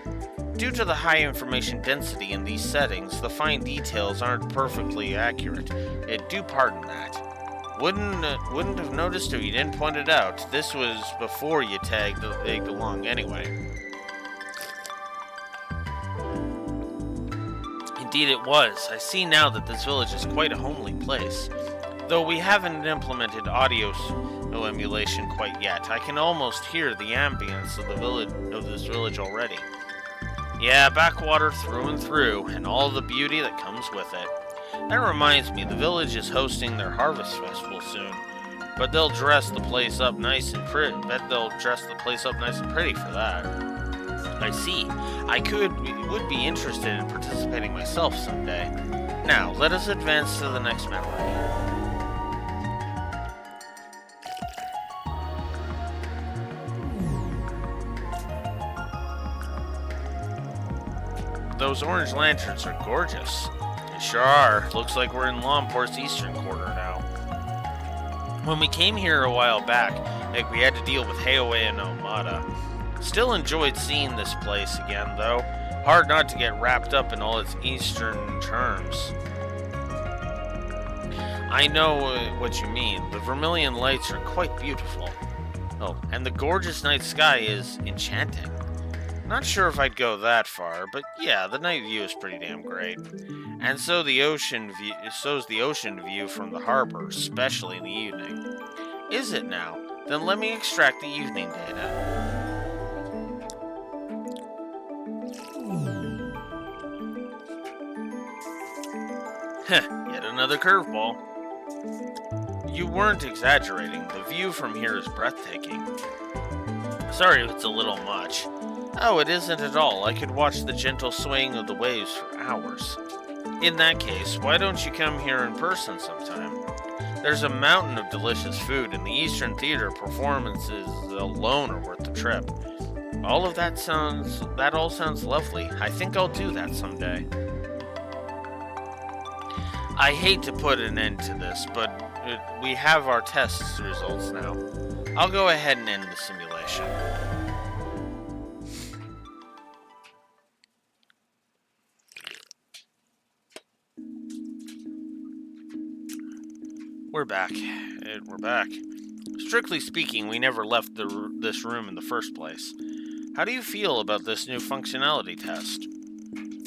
Due to the high information density in these settings, the fine details aren't perfectly accurate. Do pardon that. Wouldn't have noticed if you didn't point it out. This was before you tagged along anyway. Indeed it was. I see now that this village is quite a homely place. Though we haven't implemented audio emulation quite yet, I can almost hear the ambience of this village already. Yeah, backwater through and through, and all the beauty that comes with it. That reminds me, the village is hosting their harvest festival soon, but they'll dress the place up nice and pretty. For that. I see. I would be interested in participating myself someday. Now, let us advance to the next memory. Those orange lanterns are gorgeous. They sure are. Looks like we're in Lomport's eastern quarter now. When we came here a while back, we had to deal with Heoe and Omada. Still enjoyed seeing this place again, though. Hard not to get wrapped up in all its eastern charms. I know what you mean. The vermilion lights are quite beautiful. Oh, and the gorgeous night sky is enchanting. Not sure if I'd go that far, but yeah, the night view is pretty damn great. And so's the ocean view from the harbor, especially in the evening. Is it now? Then let me extract the evening data. Yet another curveball. You weren't exaggerating. The view from here is breathtaking. Sorry if it's a little much. Oh, it isn't at all. I could watch the gentle swaying of the waves for hours. In that case, why don't you come here in person sometime? There's a mountain of delicious food, and the Eastern Theater performances alone are worth the trip. That all sounds lovely. I think I'll do that someday. I hate to put an end to this, but we have our test results now. I'll go ahead and end the simulation. We're back. We're back. Strictly speaking, we never left this room in the first place. How do you feel about this new functionality test?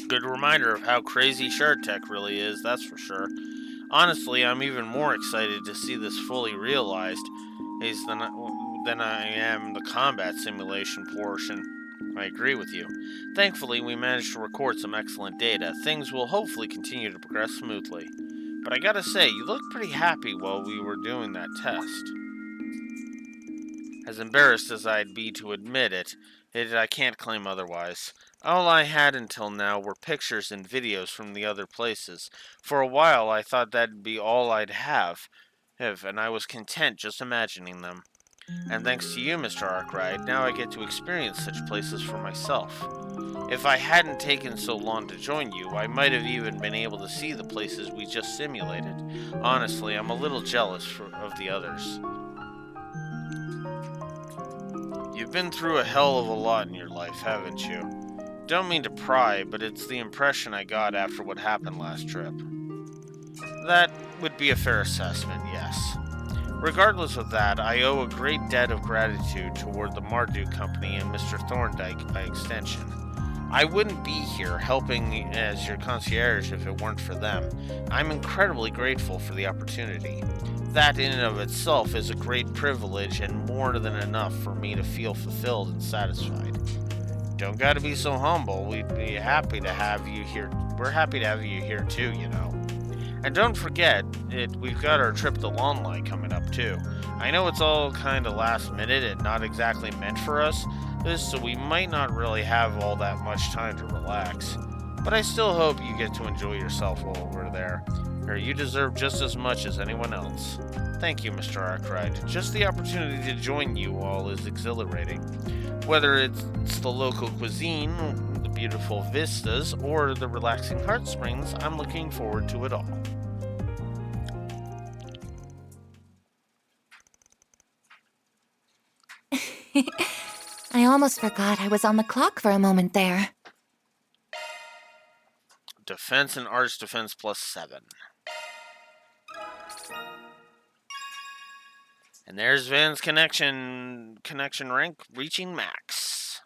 Good reminder of how crazy shard tech really is, that's for sure. Honestly, I'm even more excited to see this fully realized than I am the combat simulation portion. I agree with you. Thankfully, we managed to record some excellent data. Things will hopefully continue to progress smoothly. But I gotta say, you looked pretty happy while we were doing that test. As embarrassed as I'd be to admit it, I can't claim otherwise. All I had until now were pictures and videos from the other places. For a while, I thought that'd be all I'd have, and I was content just imagining them. And thanks to you, Mr. Arkwright, now I get to experience such places for myself. If I hadn't taken so long to join you, I might have even been able to see the places we just simulated. Honestly, I'm a little jealous of the others. You've been through a hell of a lot in your life, haven't you? Don't mean to pry, but it's the impression I got after what happened last trip. That would be a fair assessment, yes. Regardless of that, I owe a great debt of gratitude toward the Marduk Company and Mr. Thorndyke by extension. I wouldn't be here helping as your concierge if it weren't for them. I'm incredibly grateful for the opportunity. That in and of itself is a great privilege and more than enough for me to feel fulfilled and satisfied. Don't gotta be so humble. We'd be happy to have you here. We're happy to have you here too, you know. And don't forget, we've got our trip to Lawnlight coming up too. I know it's all kind of last minute and not exactly meant for us, so we might not really have all that much time to relax. But I still hope you get to enjoy yourself while we're there. Or you deserve just as much as anyone else. Thank you, Mr. Arkwright. Just the opportunity to join you all is exhilarating. Whether it's the local cuisine, the beautiful vistas, or the relaxing heart springs, I'm looking forward to it all. I almost forgot I was on the clock for a moment there. Defense and Arch Defense +7. And there's Van's connection rank reaching max.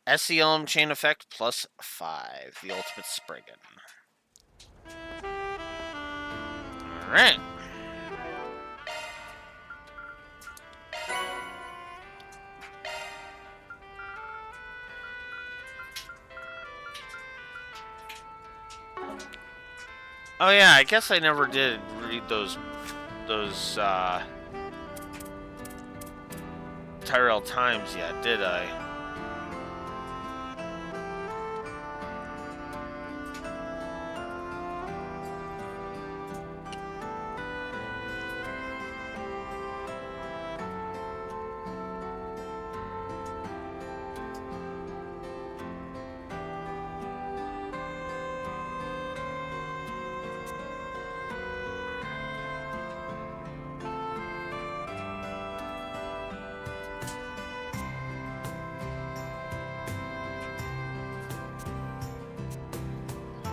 SCLM chain effect +5. The ultimate Spriggan. Alright. Oh yeah, I guess I never did read those Tyrell Times yet, did I?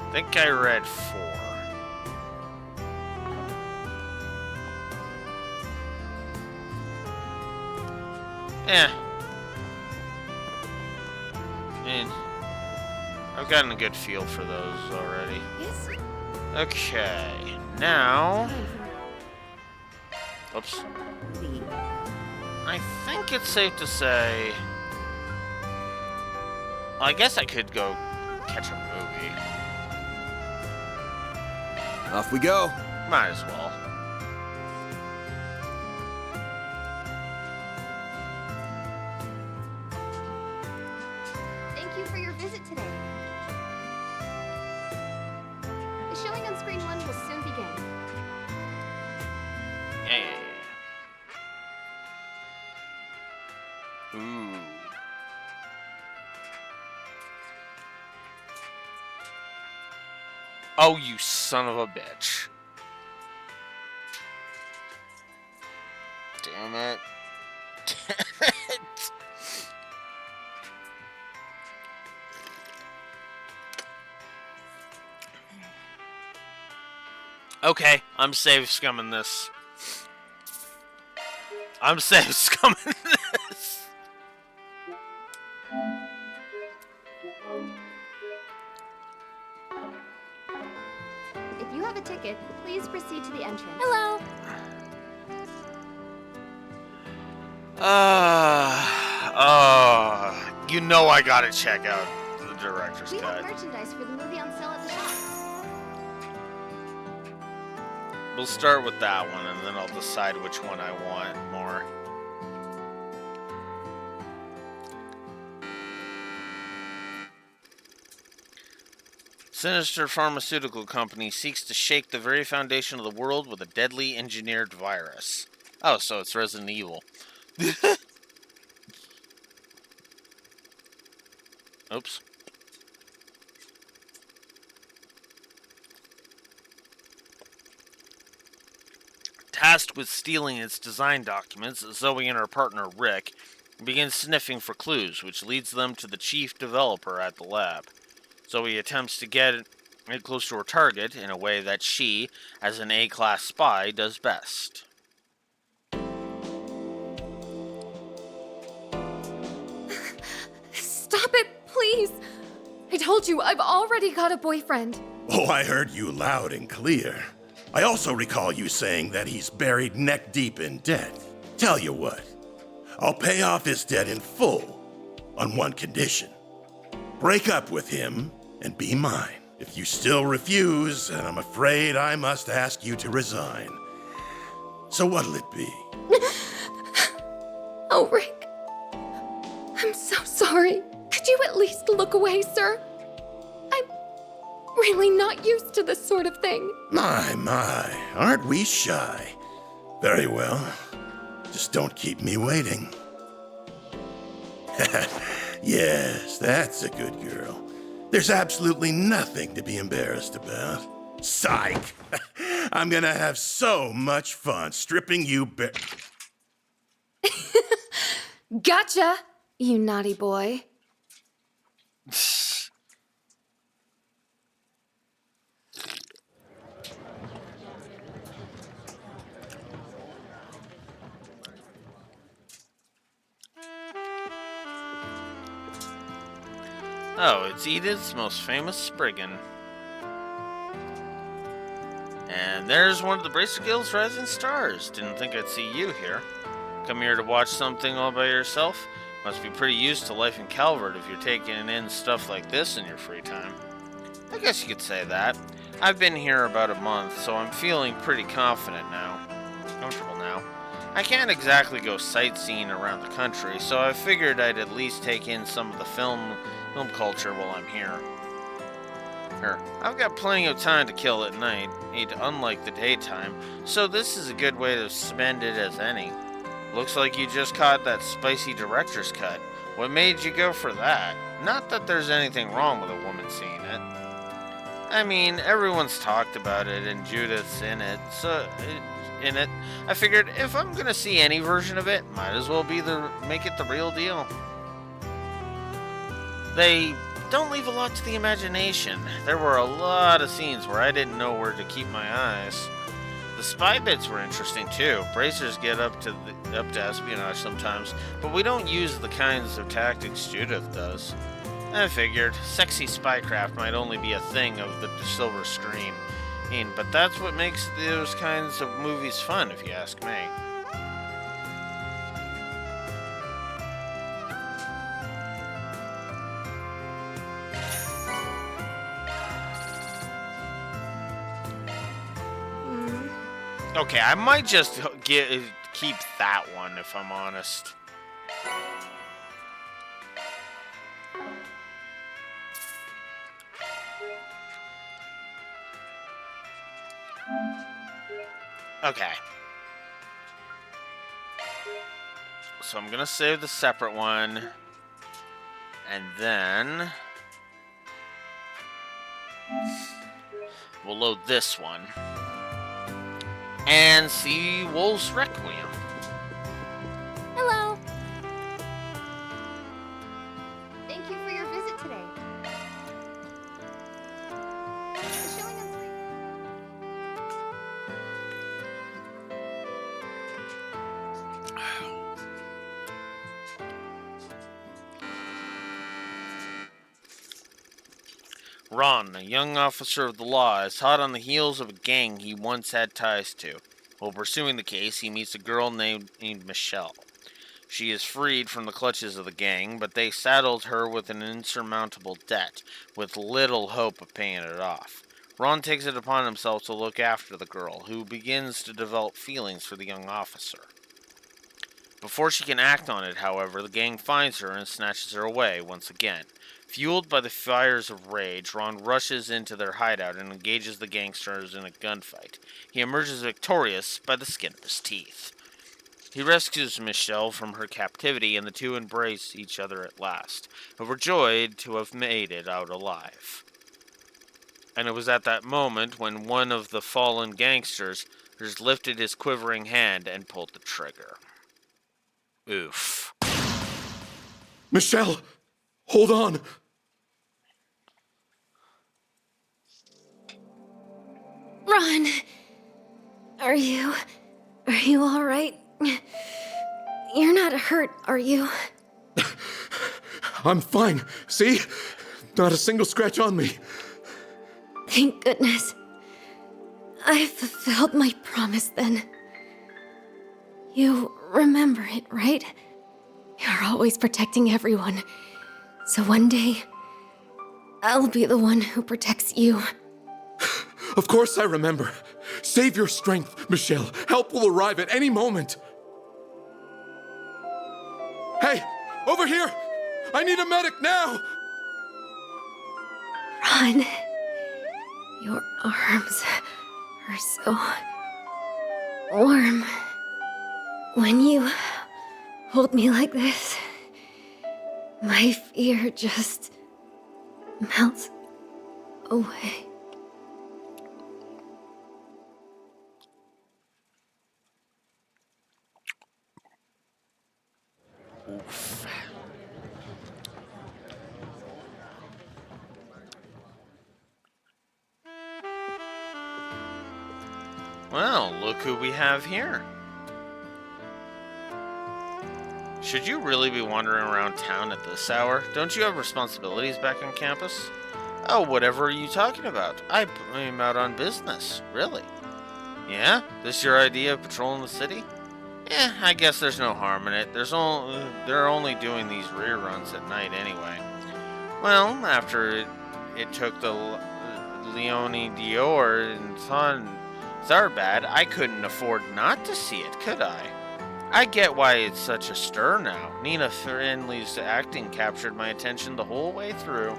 I think I read 4. I mean, I've gotten a good feel for those already. Yes. Okay, now... Oops. I think it's safe to say... Well, I guess I could go catch a movie. Off we go. Might as well. Thank you for your visit today. The showing on screen 1 will soon begin. Yeah. Ooh. Oh, you son of a bitch. Damn it. Damn it. Okay, I'm safe scumming this. I'm safe scumming this. If you have a ticket, please proceed to the entrance. Hello. You know I gotta check out the director's We cut. have merchandise for the movie on sale at the shop. We'll start with that one, and then I'll decide which one I want more. Sinister pharmaceutical company seeks to shake the very foundation of the world with a deadly engineered virus. Oh, so it's Resident Evil. Oops. Tasked with stealing its design documents, Zoe and her partner Rick begin sniffing for clues, which leads them to the chief developer at the lab. Zoe attempts to get it close to her target in a way that she, as an A-class spy, does best. Stop it, please! I told you, I've already got a boyfriend. Oh, I heard you loud and clear. I also recall you saying that he's buried neck deep in debt. Tell you what, I'll pay off his debt in full on one condition. Break up with him and be mine. If you still refuse, then I'm afraid I must ask you to resign. So what'll it be? Oh, Rick. I'm so sorry. Could you at least look away, sir? I'm really not used to this sort of thing. My, aren't we shy? Very well. Just don't keep me waiting. Yes, that's a good girl. There's absolutely nothing to be embarrassed about. Psych! I'm gonna have so much fun stripping you bare. Gotcha, you naughty boy. Oh, it's Edith's most famous Spriggan. And there's one of the Bracer Guild's rising stars. Didn't think I'd see you here. Come here to watch something all by yourself? Must be pretty used to life in Calvert if you're taking in stuff like this in your free time. I guess you could say that. I've been here about a month, so I'm feeling pretty confident now. Comfortable now. I can't exactly go sightseeing around the country, so I figured I'd at least take in some of the film culture while I'm here. I've got plenty of time to kill at night, unlike the daytime, so this is a good way to spend it as any. Looks like you just caught that spicy director's cut. What made you go for that? Not that there's anything wrong with a woman seeing it. I mean, everyone's talked about it, and Judith's in it, I figured if I'm gonna see any version of it, might as well make it the real deal. They don't leave a lot to the imagination. There were a lot of scenes where I didn't know where to keep my eyes. The spy bits were interesting too. Bracers get up to espionage sometimes, but we don't use the kinds of tactics Judith does. I figured sexy spycraft might only be a thing of the silver screen, but that's what makes those kinds of movies fun, if you ask me. Okay, I might just keep that one, if I'm honest. Okay. So I'm gonna save the separate one, and then we'll load this one. And see Wolf's Requiem. Hello. Thank you for your visit today. The showing on screen. Ron, a young officer of the law, is hot on the heels of a gang he once had ties to. While pursuing the case, he meets a girl named Michelle. She is freed from the clutches of the gang, but they saddled her with an insurmountable debt, with little hope of paying it off. Ron takes it upon himself to look after the girl, who begins to develop feelings for the young officer. Before she can act on it, however, the gang finds her and snatches her away once again. Fueled by the fires of rage, Ron rushes into their hideout and engages the gangsters in a gunfight. He emerges victorious by the skin of his teeth. He rescues Michelle from her captivity, and the two embrace each other at last, overjoyed to have made it out alive. And it was at that moment when one of the fallen gangsters lifted his quivering hand and pulled the trigger. Oof. Michelle! Hold on! Ron! Are you all right? You're not hurt, are you? I'm fine. See? Not a single scratch on me. Thank goodness. I fulfilled my promise then. You remember it, right? You're always protecting everyone. So one day, I'll be the one who protects you. Of course I remember. Save your strength, Michelle. Help will arrive at any moment. Hey, over here! I need a medic now! Ron, your arms are so warm. When you hold me like this, my fear just melts away. Oof. Well, look who we have here. Should you really be wandering around town at this hour? Don't you have responsibilities back on campus? Oh, whatever are you talking about? I'm out on business. Really? Yeah? This your idea of patrolling the city? Yeah, I guess there's no harm in it. They're only doing these rear runs at night anyway. Well, after it took the Leone Dior and Zarbad, I couldn't afford not to see it, could I? I get why it's such a stir now. Nina Finley's acting captured my attention the whole way through,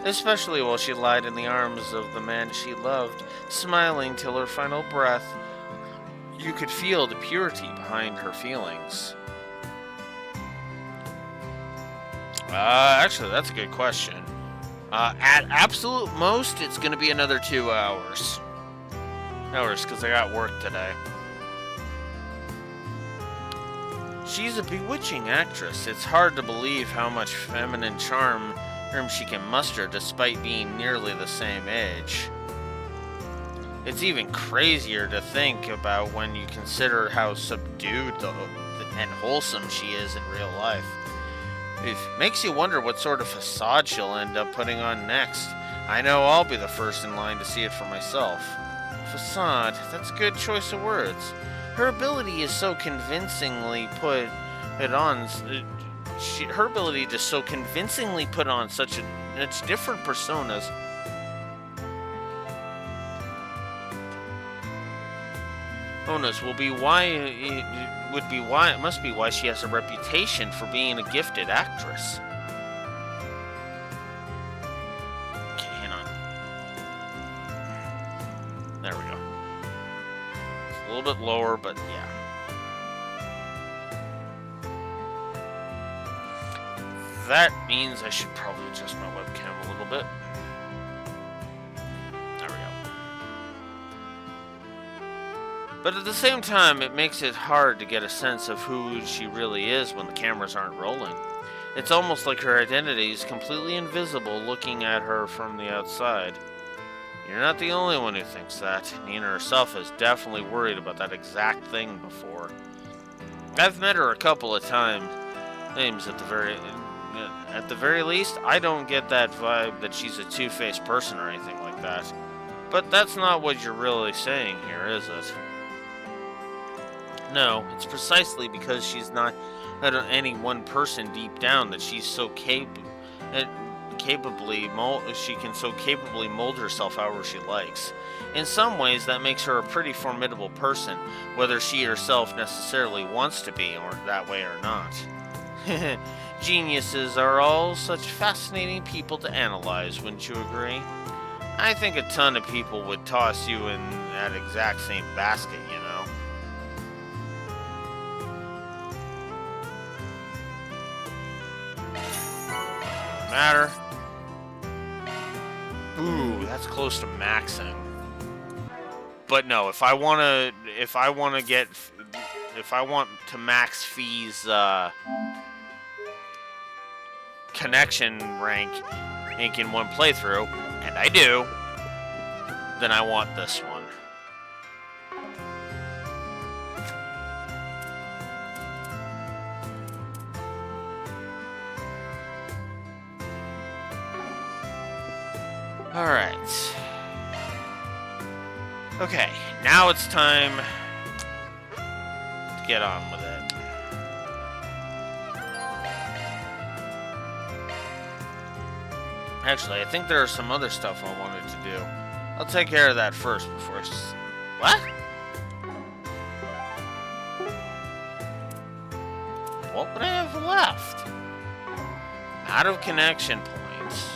especially while she lied in the arms of the man she loved, smiling till her final breath. You could feel the purity behind her feelings. Actually, that's a good question. At absolute most, it's going to be another 2 hours. Because I got work today. She's a bewitching actress. It's hard to believe how much feminine charm she can muster despite being nearly the same age. It's even crazier to think about when you consider how subdued and wholesome she is in real life. It makes you wonder what sort of facade she'll end up putting on next. I know I'll be the first in line to see it for myself. Facade, that's a good choice of words. Her ability is so convincingly put on such different personas. Onus will be why it must be why she has a reputation for being a gifted actress. Okay, hang on. There we go. It's a little bit lower, but yeah. That means I should probably adjust my webcam a little bit. There we go. But at the same time, it makes it hard to get a sense of who she really is when the cameras aren't rolling. It's almost like her identity is completely invisible looking at her from the outside. You're not the only one who thinks that. Nina herself has definitely worried about that exact thing before. I've met her a couple of times at the very least, I don't get that vibe that she's a two-faced person or anything like that. But that's not what you're really saying here, is it? No, it's precisely because she's not any one person deep down that she's so she can so capably mold herself however she likes. In some ways, that makes her a pretty formidable person, whether she herself necessarily wants to be or that way or not. Geniuses are all such fascinating people to analyze, wouldn't you agree? I think a ton of people would toss you in that exact same basket, you know? Matter. Ooh, that's close to maxing. But no, if I want to max Fee's connection rank in one playthrough, and I do, then I want this one. Alright. Okay, now it's time to get on with it. Actually, I think there are some other stuff I wanted to do. I'll take care of that first before What? What would I have left? Out of connection points.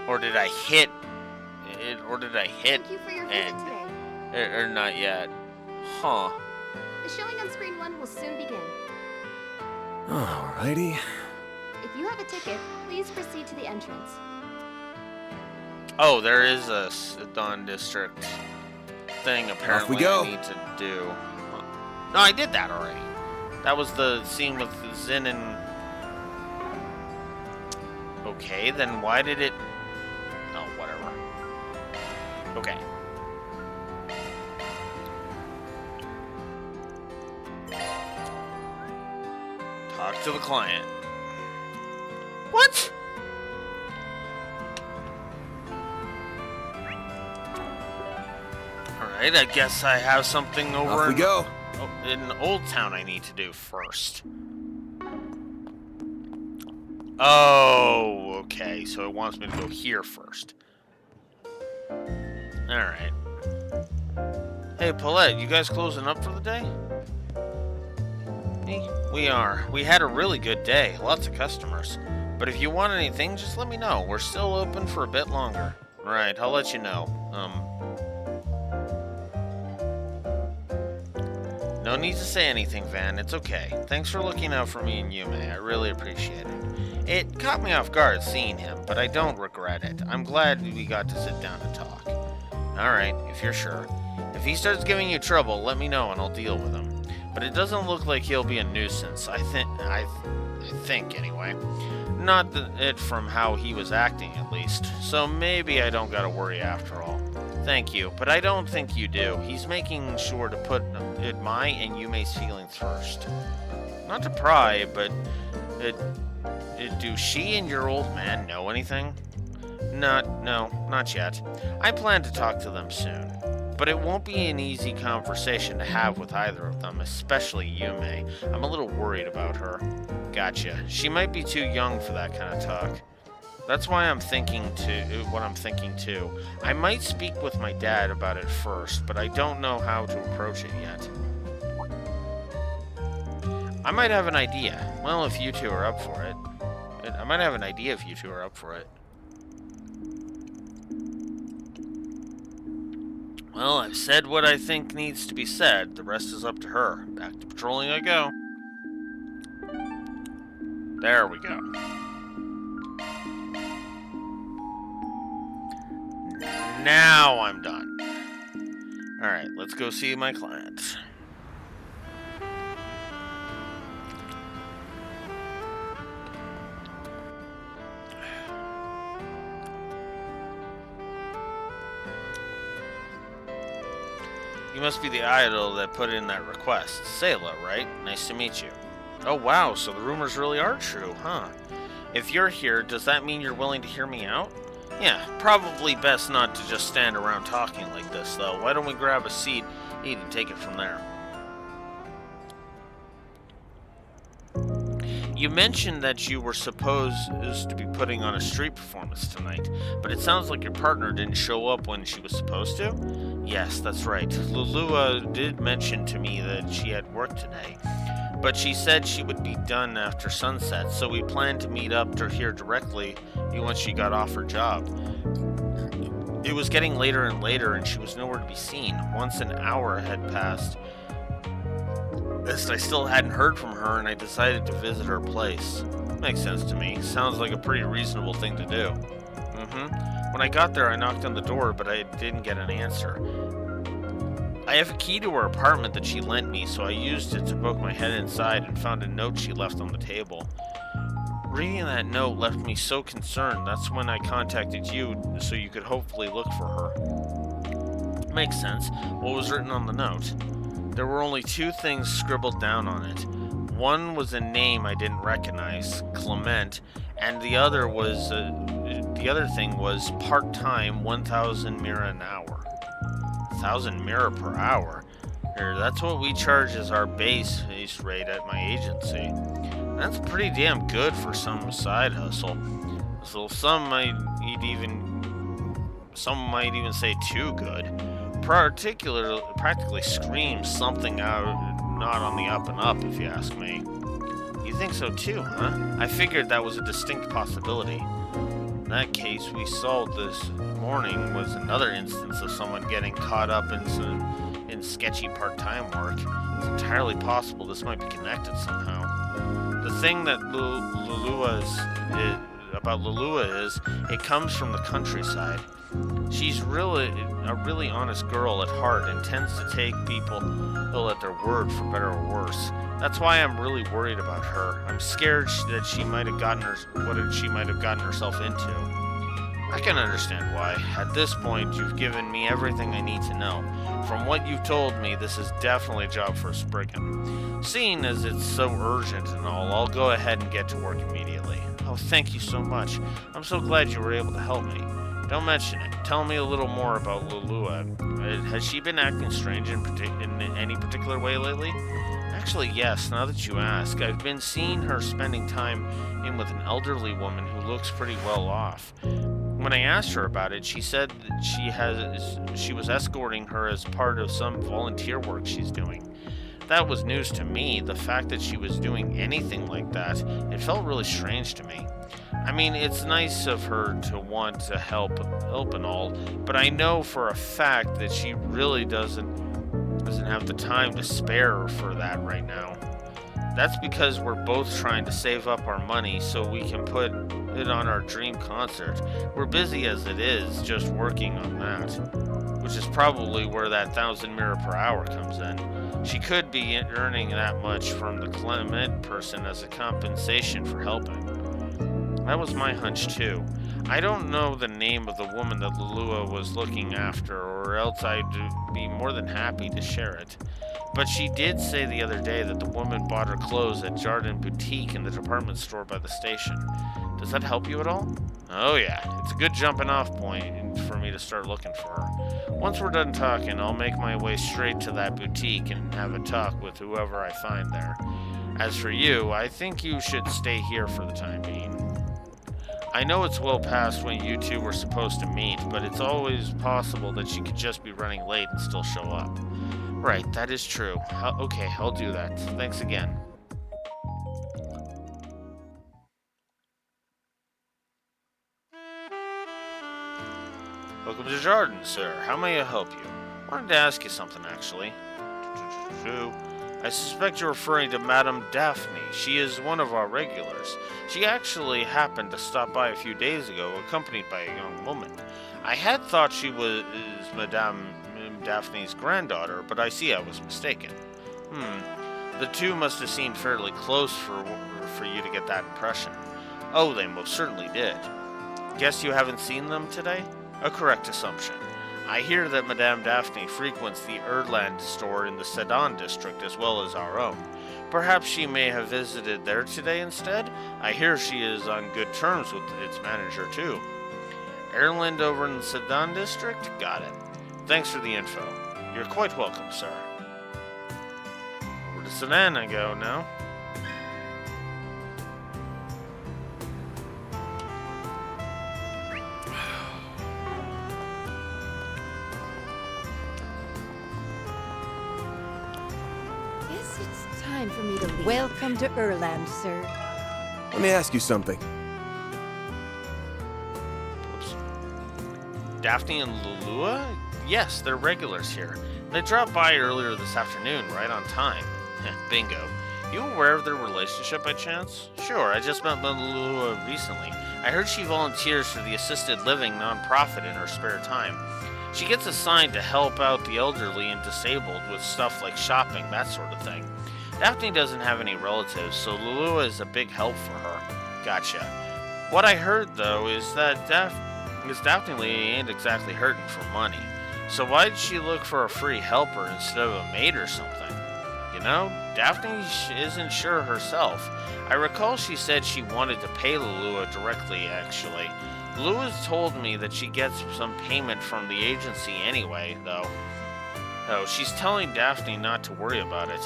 Or did I hit it? Or did I hit Thank you for your visit end? today. Or not yet. Huh. The showing on screen 1 will soon begin. Alrighty. If you have a ticket, please proceed to the entrance. Oh, there is a Dawn District thing apparently go. I need to do. No, I did that already. That was the scene with Zin and... Okay, then why did it... Oh, whatever. Okay. Talk to the client. What? Alright, I guess I have something over in Old Town I need to do first. Oh, okay. So it wants me to go here first. Alright. Hey, Paulette, you guys closing up for the day? We are. We had a really good day. Lots of customers. But if you want anything, just let me know. We're still open for a bit longer. Right, I'll let you know. No need to say anything, Van. It's okay. Thanks for looking out for me and Yume. I really appreciate it. It caught me off guard seeing him, but I don't regret it. I'm glad we got to sit down and talk. Alright, if you're sure. If he starts giving you trouble, let me know and I'll deal with him. But it doesn't look like he'll be a nuisance. I think anyway. Not it from how he was acting, at least. So maybe I don't gotta worry after all. Thank you, but I don't think you do. He's making sure to put my and Yume's feelings first. Not to pry, but do she and your old man know anything? No, not yet. I plan to talk to them soon. But it won't be an easy conversation to have with either of them, especially Yume. I'm a little worried about her. Gotcha. She might be too young for that kind of talk. That's why I'm thinking what I'm thinking too. I might speak with my dad about it first, but I don't know how to approach it yet. I might have an idea. Well, if you two are up for it. I might have an idea if you two are up for it. Well, I've said what I think needs to be said. The rest is up to her. Back to patrolling I go. There we go. Now I'm done. Alright, let's go see my client. You must be the idol that put in that request. Sayla, right? Nice to meet you. Oh wow, so the rumors really are true, huh? If you're here, does that mean you're willing to hear me out? Yeah, probably best not to just stand around talking like this, though. Why don't we grab a seat, eat, and take it from there? You mentioned that you were supposed to be putting on a street performance tonight, but it sounds like your partner didn't show up when she was supposed to? Yes, that's right. Lulua did mention to me that she had work today, but she said she would be done after sunset, so we planned to meet up to here directly once she got off her job. It was getting later and later, and she was nowhere to be seen. Once an hour had passed, I still hadn't heard from her, and I decided to visit her place. Makes sense to me. Sounds like a pretty reasonable thing to do. When I got there, I knocked on the door, but I didn't get an answer. I have a key to her apartment that she lent me, so I used it to poke my head inside and found a note she left on the table. Reading that note left me so concerned. That's when I contacted you, so you could hopefully look for her. Makes sense. What was written on the note? There were only two things scribbled down on it. One was a name I didn't recognize, Clement, and the other thing was part-time, 1,000 mira an hour. 1,000 mira per hour? That's what we charge as our base rate at my agency. That's pretty damn good for some side hustle. So some might even say too good. Practically screams something out not on the up and up, if you ask me. You think so too, huh? I figured that was a distinct possibility. In that case we solved this morning was another instance of someone getting caught up in sketchy part-time work. It's entirely possible this might be connected somehow. The thing that about Lulua is, it comes from the countryside. She's a really honest girl at heart and tends to take people at their word for better or worse. That's why I'm really worried about her. I'm scared that she might have gotten herself into. I can understand why. At this point, you've given me everything I need to know. From what you've told me, this is definitely a job for a Spriggan. Seeing as it's so urgent and all, I'll go ahead and get to work immediately. Oh, thank you so much. I'm so glad you were able to help me. Don't mention it. Tell me a little more about Lulua. Has she been acting strange in any particular way lately? Actually, yes, now that you ask. I've been seeing her spending time in with an elderly woman who looks pretty well off. When I asked her about it, she said that she was escorting her as part of some volunteer work she's doing. That was news to me. The fact that she was doing anything like that, it felt really strange to me. I mean, it's nice of her to want to help and all, but I know for a fact that she really doesn't have the time to spare for that right now. That's because we're both trying to save up our money so we can put it on our dream concert. We're busy as it is, just working on that, which is probably where that 1,000 mira per hour comes in. She could be earning that much from the Clement person as a compensation for helping. That was my hunch too. I don't know the name of the woman that Lulua was looking after, or else I'd be more than happy to share it. But she did say the other day that the woman bought her clothes at Jardin Boutique in the department store by the station. Does that help you at all? Oh yeah, it's a good jumping off point for me to start looking for her. Once we're done talking, I'll make my way straight to that boutique and have a talk with whoever I find there. As for you, I think you should stay here for the time being. I know it's well past when you two were supposed to meet, but it's always possible that she could just be running late and still show up. Right, that is true. Okay, I'll do that. Thanks again. Welcome to Jardin, sir. How may I help you? Wanted to ask you something, actually. I suspect you're referring to Madame Daphne. She is one of our regulars. She actually happened to stop by a few days ago, accompanied by a young woman. I had thought she was Madame Daphne's granddaughter, but I see I was mistaken. The two must have seemed fairly close for you to get that impression. Oh, they most certainly did. Guess you haven't seen them today? A correct assumption. I hear that Madame Daphne frequents the Erland store in the Sedan district as well as our own. Perhaps she may have visited there today instead? I hear she is on good terms with its manager too. Erland over in the Sedan district? Got it. Thanks for the info. You're quite welcome, sir. Over to Sedan I go now. Time for me to leave. Welcome to Erland, sir. Let me ask you something. Oops. Daphne and Lulua? Yes, they're regulars here. They dropped by earlier this afternoon, right on time. Bingo. You aware of their relationship by chance? Sure, I just met Lulua recently. I heard she volunteers for the assisted living nonprofit in her spare time. She gets assigned to help out the elderly and disabled with stuff like shopping, that sort of thing. Daphne doesn't have any relatives, so Lulua is a big help for her. Gotcha. What I heard, though, is that Daphne ain't exactly hurting for money. So why did she look for a free helper instead of a maid or something? You know, Daphne isn't sure herself. I recall she said she wanted to pay Lulua directly, actually. Lulua's told me that she gets some payment from the agency anyway, though. Oh, she's telling Daphne not to worry about it.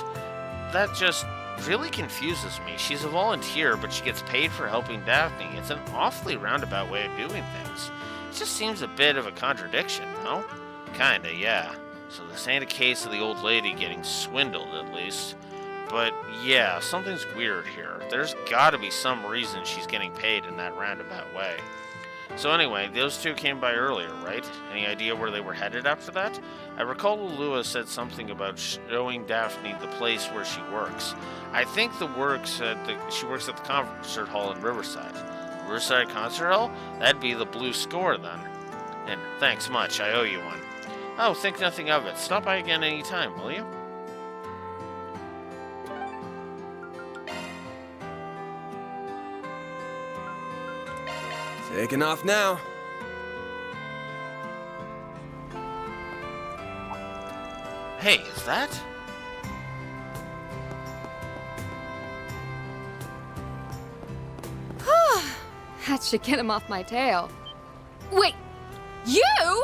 That just really confuses me. She's a volunteer, but she gets paid for helping Daphne. It's an awfully roundabout way of doing things. It just seems a bit of a contradiction, no? Kinda, yeah. So this ain't a case of the old lady getting swindled, at least. But yeah, something's weird here. There's gotta be some reason she's getting paid in that roundabout way. So anyway, those two came by earlier, right? Any idea where they were headed after that? I recall Lua said something about showing Daphne the place where she works. I think she works at the concert hall in Riverside. Riverside Concert Hall? That'd be the blue score then. And thanks much, I owe you one. Oh, think nothing of it. Stop by again any time, will you? Taking off now. Hey, is that? That should get him off my tail. Wait, you?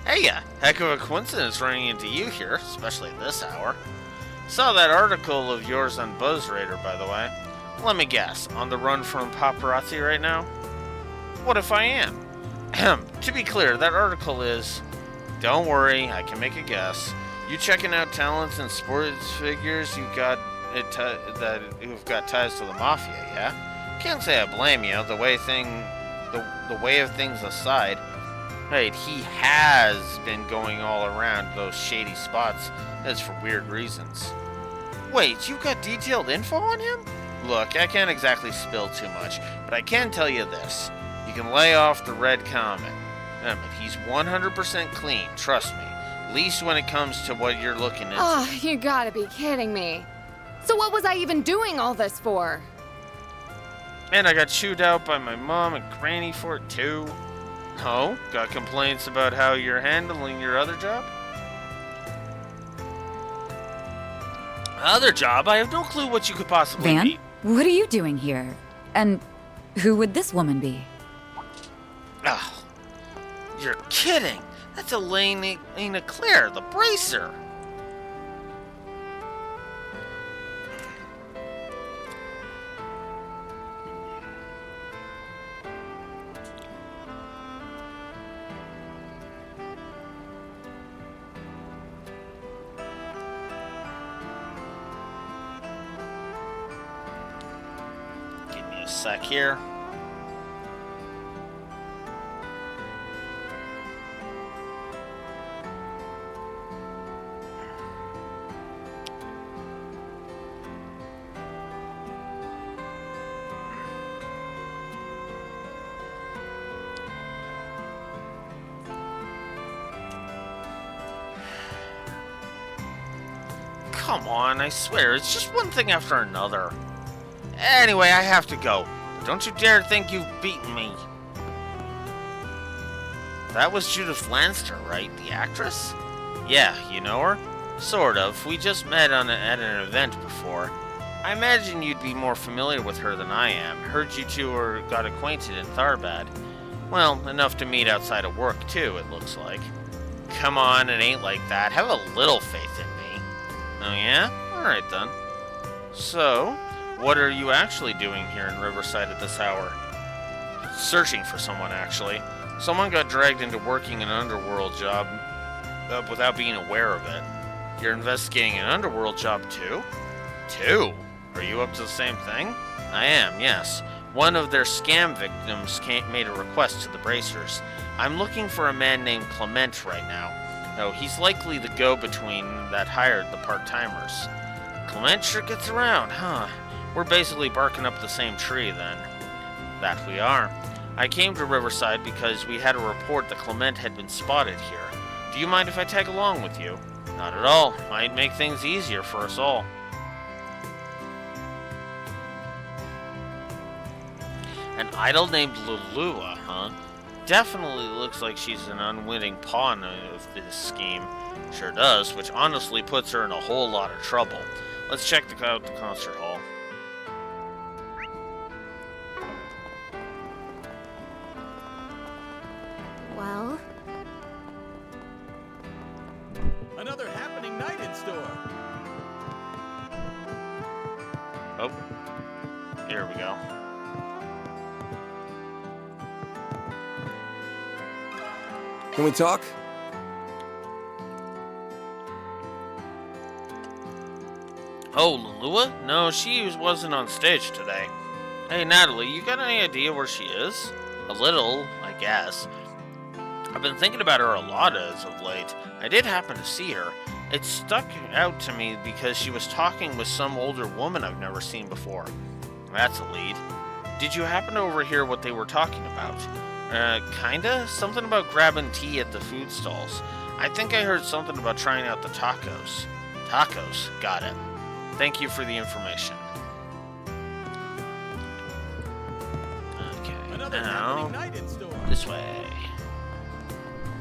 Hey, heck of a coincidence running into you here, especially at this hour. Saw that article of yours on BuzzRadar, by the way. Let me guess, on the run from paparazzi right now? What if I am? To be clear, that article is... Don't worry, I can make a guess. You checking out talents and sports figures who've got ties to the mafia, yeah? Can't say I blame you. The way of things aside, right? He has been going all around those shady spots. That's for weird reasons. Wait, you got detailed info on him? Look, I can't exactly spill too much, but I can tell you this: you can lay off the red comment. But he's 100% clean. Trust me. At least when it comes to what you're looking into. Oh, you gotta be kidding me. So what was I even doing all this for? And I got chewed out by my mom and granny for it too. Oh, got complaints about how you're handling your other job? Other job? I have no clue what you could possibly Van, be. what are you doing here? And who would this woman be? Oh, you're kidding. That's Elena Claire, the bracer. Give me a sec here. Come on, I swear, it's just one thing after another. Anyway, I have to go. Don't you dare think you've beaten me. That was Judith Lanster, right? The actress? Yeah, you know her? Sort of. We just met at an event before. I imagine you'd be more familiar with her than I am. Heard you two got acquainted in Tharbad. Well, enough to meet outside of work, too, it looks like. Come on, it ain't like that. Have a little faith in me. Oh yeah? Alright then. So, what are you actually doing here in Riverside at this hour? Searching for someone, actually. Someone got dragged into working an underworld job without being aware of it. You're investigating an underworld job too? Two? Are you up to the same thing? I am, yes. One of their scam victims made a request to the Bracers. I'm looking for a man named Clement right now. No, he's likely the go-between that hired the part-timers. Clement sure gets around, huh? We're basically barking up the same tree, then. That we are. I came to Riverside because we had a report that Clement had been spotted here. Do you mind if I tag along with you? Not at all. Might make things easier for us all. An idol named Lulua, huh? Definitely looks like she's an unwitting pawn of this scheme. Sure does, which honestly puts her in a whole lot of trouble. Let's check out the concert hall. Well? Another happening night in store. Oh, here we go. Can we talk? Oh, Lulua? No, she wasn't on stage today. Hey, Natalie, you got any idea where she is? A little, I guess. I've been thinking about her a lot as of late. I did happen to see her. It stuck out to me because she was talking with some older woman I've never seen before. That's a lead. Did you happen to overhear what they were talking about? Kinda? Something about grabbing tea at the food stalls. I think I heard something about trying out the tacos. Tacos? Got it. Thank you for the information. Okay, now, this way.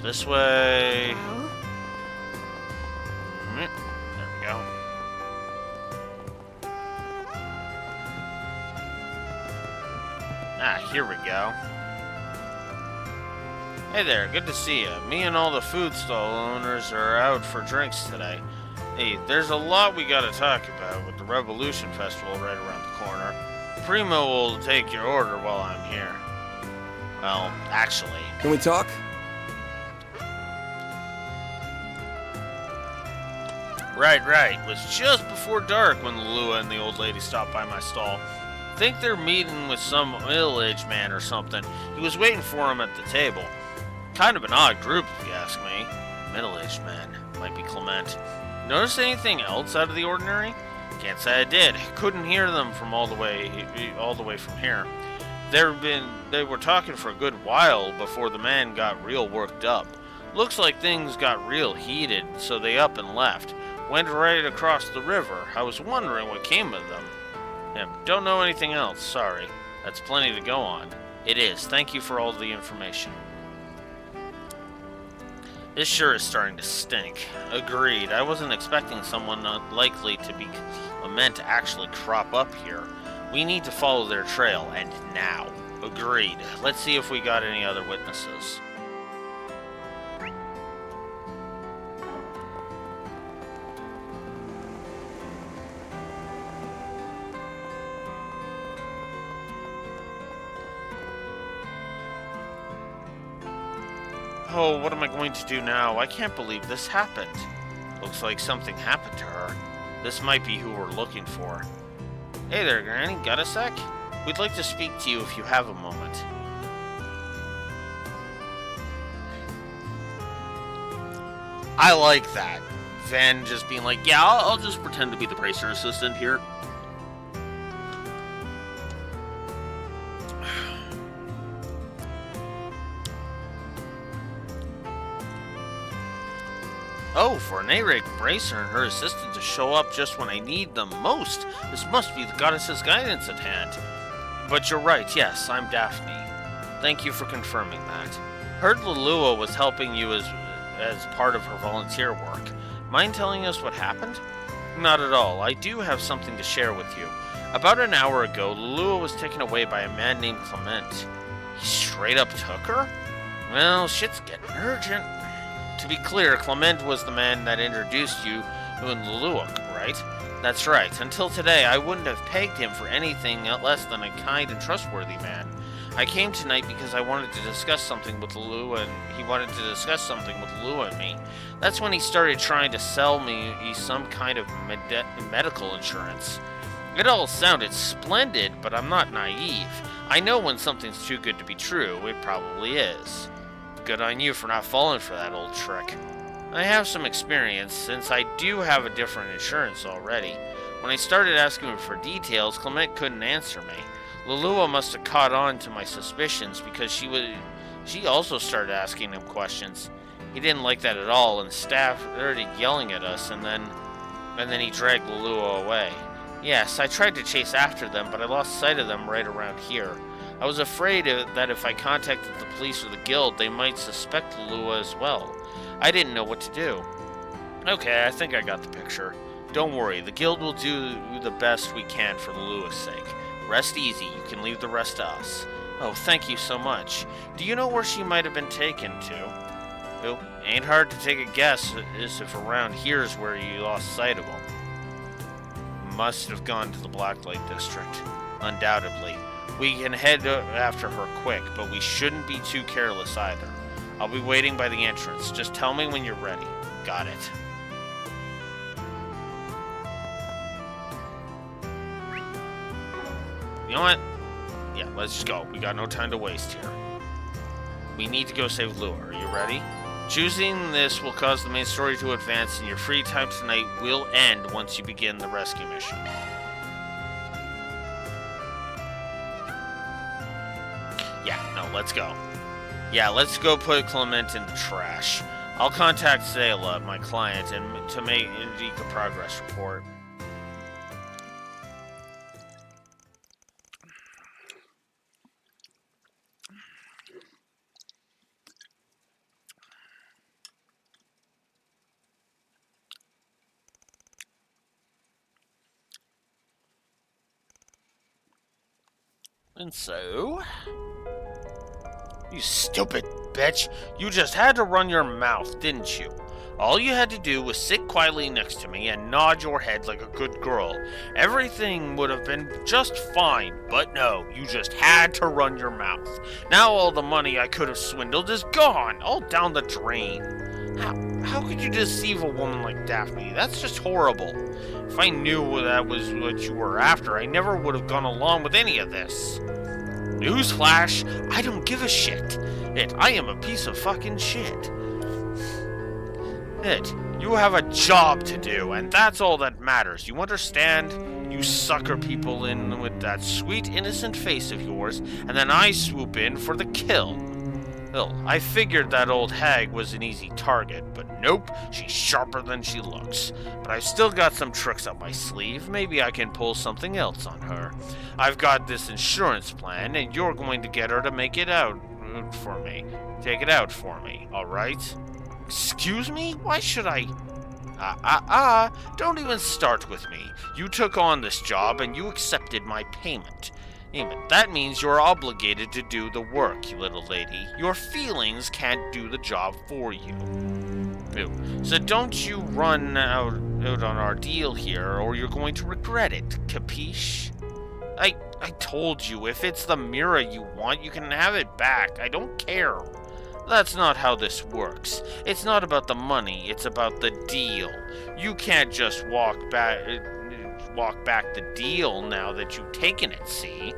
This way. There we go. Ah, here we go. Hey there, good to see you. Me and all the food stall owners are out for drinks today. Hey, there's a lot we gotta talk about with the Revolution Festival right around the corner. Primo will take your order while I'm here. Well, actually. Can we talk? Right. It was just before dark when Lulua and the old lady stopped by my stall. Think they're meeting with some middle-aged man or something. He was waiting for him at the table. Kind of an odd group, if you ask me. Middle-aged man. Might be Clement. Notice anything else out of the ordinary? Can't say I did. Couldn't hear them from all the way from here. They were talking for a good while before the man got real worked up. Looks like things got real heated, so they up and left. Went right across the river. I was wondering what came of them. Yeah, don't know anything else, sorry. That's plenty to go on. It is. Thank you for all the information. This sure is starting to stink. Agreed. I wasn't expecting someone not likely to be meant to actually crop up here. We need to follow their trail, and now. Agreed. Let's see if we got any other witnesses. Oh, what am I going to do now? I can't believe this happened. Looks like something happened to her. This might be who we're looking for. Hey there, Granny. Got a sec? We'd like to speak to you if you have a moment. I like that. Van just being like, yeah, I'll just pretend to be the bracer assistant here. Oh, for an A-rank bracer and her assistant to show up just when I need them most. This must be the goddess's guidance at hand. But you're right, yes, I'm Daphne. Thank you for confirming that. Heard Lulua was helping you as part of her volunteer work. Mind telling us what happened? Not at all. I do have something to share with you. About an hour ago, Lulua was taken away by a man named Clement. He straight up took her? Well, shit's getting urgent. To be clear, Clement was the man that introduced you to Lulua, right? That's right. Until today, I wouldn't have pegged him for anything less than a kind and trustworthy man. I came tonight because I wanted to discuss something with Lulua, and he wanted to discuss something with Lulua and me. That's when he started trying to sell me some kind of medical insurance. It all sounded splendid, but I'm not naive. I know when something's too good to be true, it probably is. Good on you for not falling for that old trick. I have some experience, since I do have a different insurance already. When I started asking him for details, Clement couldn't answer me. Lulua must have caught on to my suspicions because she also started asking him questions. He didn't like that at all, and staff started yelling at us, and then he dragged Lulua away. Yes, I tried to chase after them, but I lost sight of them right around here. I was afraid that if I contacted the police or the guild, they might suspect Lulua as well. I didn't know what to do. Okay, I think I got the picture. Don't worry, the guild will do the best we can for Lulua's sake. Rest easy, you can leave the rest to us. Oh, thank you so much. Do you know where she might have been taken to? Well, ain't hard to take a guess as if around here's where you lost sight of him. must have gone to the Blacklight District. Undoubtedly. We can head after her quick, but we shouldn't be too careless either. I'll be waiting by the entrance. Just tell me when you're ready. Got it. You know what? Yeah, let's just go. We got no time to waste here. We need to go save Lua. Are you ready? Choosing this will cause the main story to advance, and your free time tonight will end once you begin the rescue mission. Yeah, no, let's go. Yeah, let's go put Clement in the trash. I'll contact Zayla, my client, and to make a progress report. And so... You stupid bitch. You just had to run your mouth, didn't you? All you had to do was sit quietly next to me and nod your head like a good girl. Everything would have been just fine, but no, you just had to run your mouth. Now all the money I could have swindled is gone, all down the drain. How could you deceive a woman like Daphne? That's just horrible. If I knew that was what you were after, I never would have gone along with any of this. Newsflash, I don't give a shit. I am a piece of fucking shit. You have a job to do, and that's all that matters. You understand? You sucker people in with that sweet, innocent face of yours, and then I swoop in for the kill. Well, I figured that old hag was an easy target, but nope, she's sharper than she looks. But I've still got some tricks up my sleeve. Maybe I can pull something else on her. I've got this insurance plan, and you're going to get her to make it out for me. Take it out for me, alright? Excuse me? Why should I... Don't even start with me. You took on this job, and you accepted my payment. That means you're obligated to do the work, you little lady. Your feelings can't do the job for you. So don't you run out on our deal here, or you're going to regret it, capiche? I told you, if it's the mirror you want, you can have it back. I don't care. That's not how this works. It's not about the money, it's about the deal. You can't just walk back the deal now that you've taken it, see?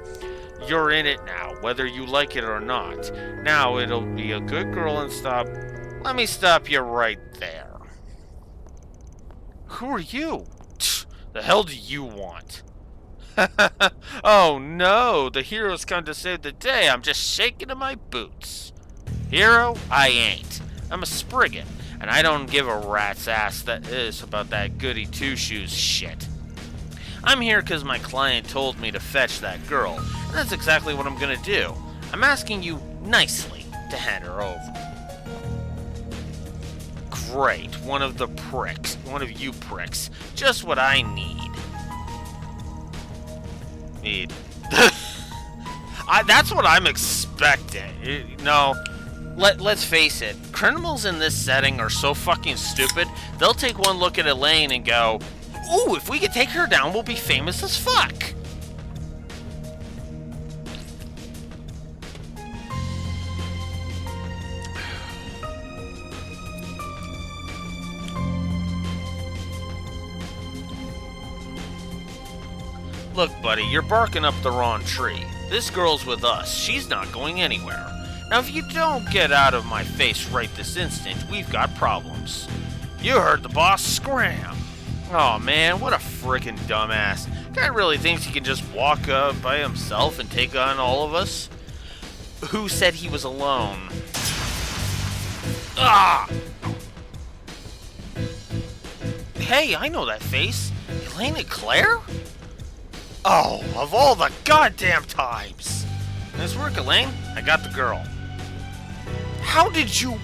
You're in it now, whether you like it or not. Now it'll be a good girl and stop... Let me stop you right there. Who are you? The hell do you want? Oh no, the hero's come to save the day. I'm just shaking in my boots. Hero? I ain't. I'm a Spriggan, and I don't give a rat's ass that is about that goody two-shoes shit. I'm here because my client told me to fetch that girl, and that's exactly what I'm gonna do. I'm asking you nicely to hand her over. Great, one of you pricks. Just what I need. That's what I'm expecting. No, let's face it. Criminals in this setting are so fucking stupid, they'll take one look at Elaine and go, ooh, if we could take her down, we'll be famous as fuck. Look, buddy, you're barking up the wrong tree. This girl's with us. She's not going anywhere. Now, if you don't get out of my face right this instant, we've got problems. You heard the boss scram. Oh man, what a frickin' dumbass. Guy really thinks he can just walk up by himself and take on all of us? Who said he was alone? Ah! Hey, I know that face. Elaine and Claire? Oh, of all the goddamn times! Nice work, Elaine. I got the girl. How did you...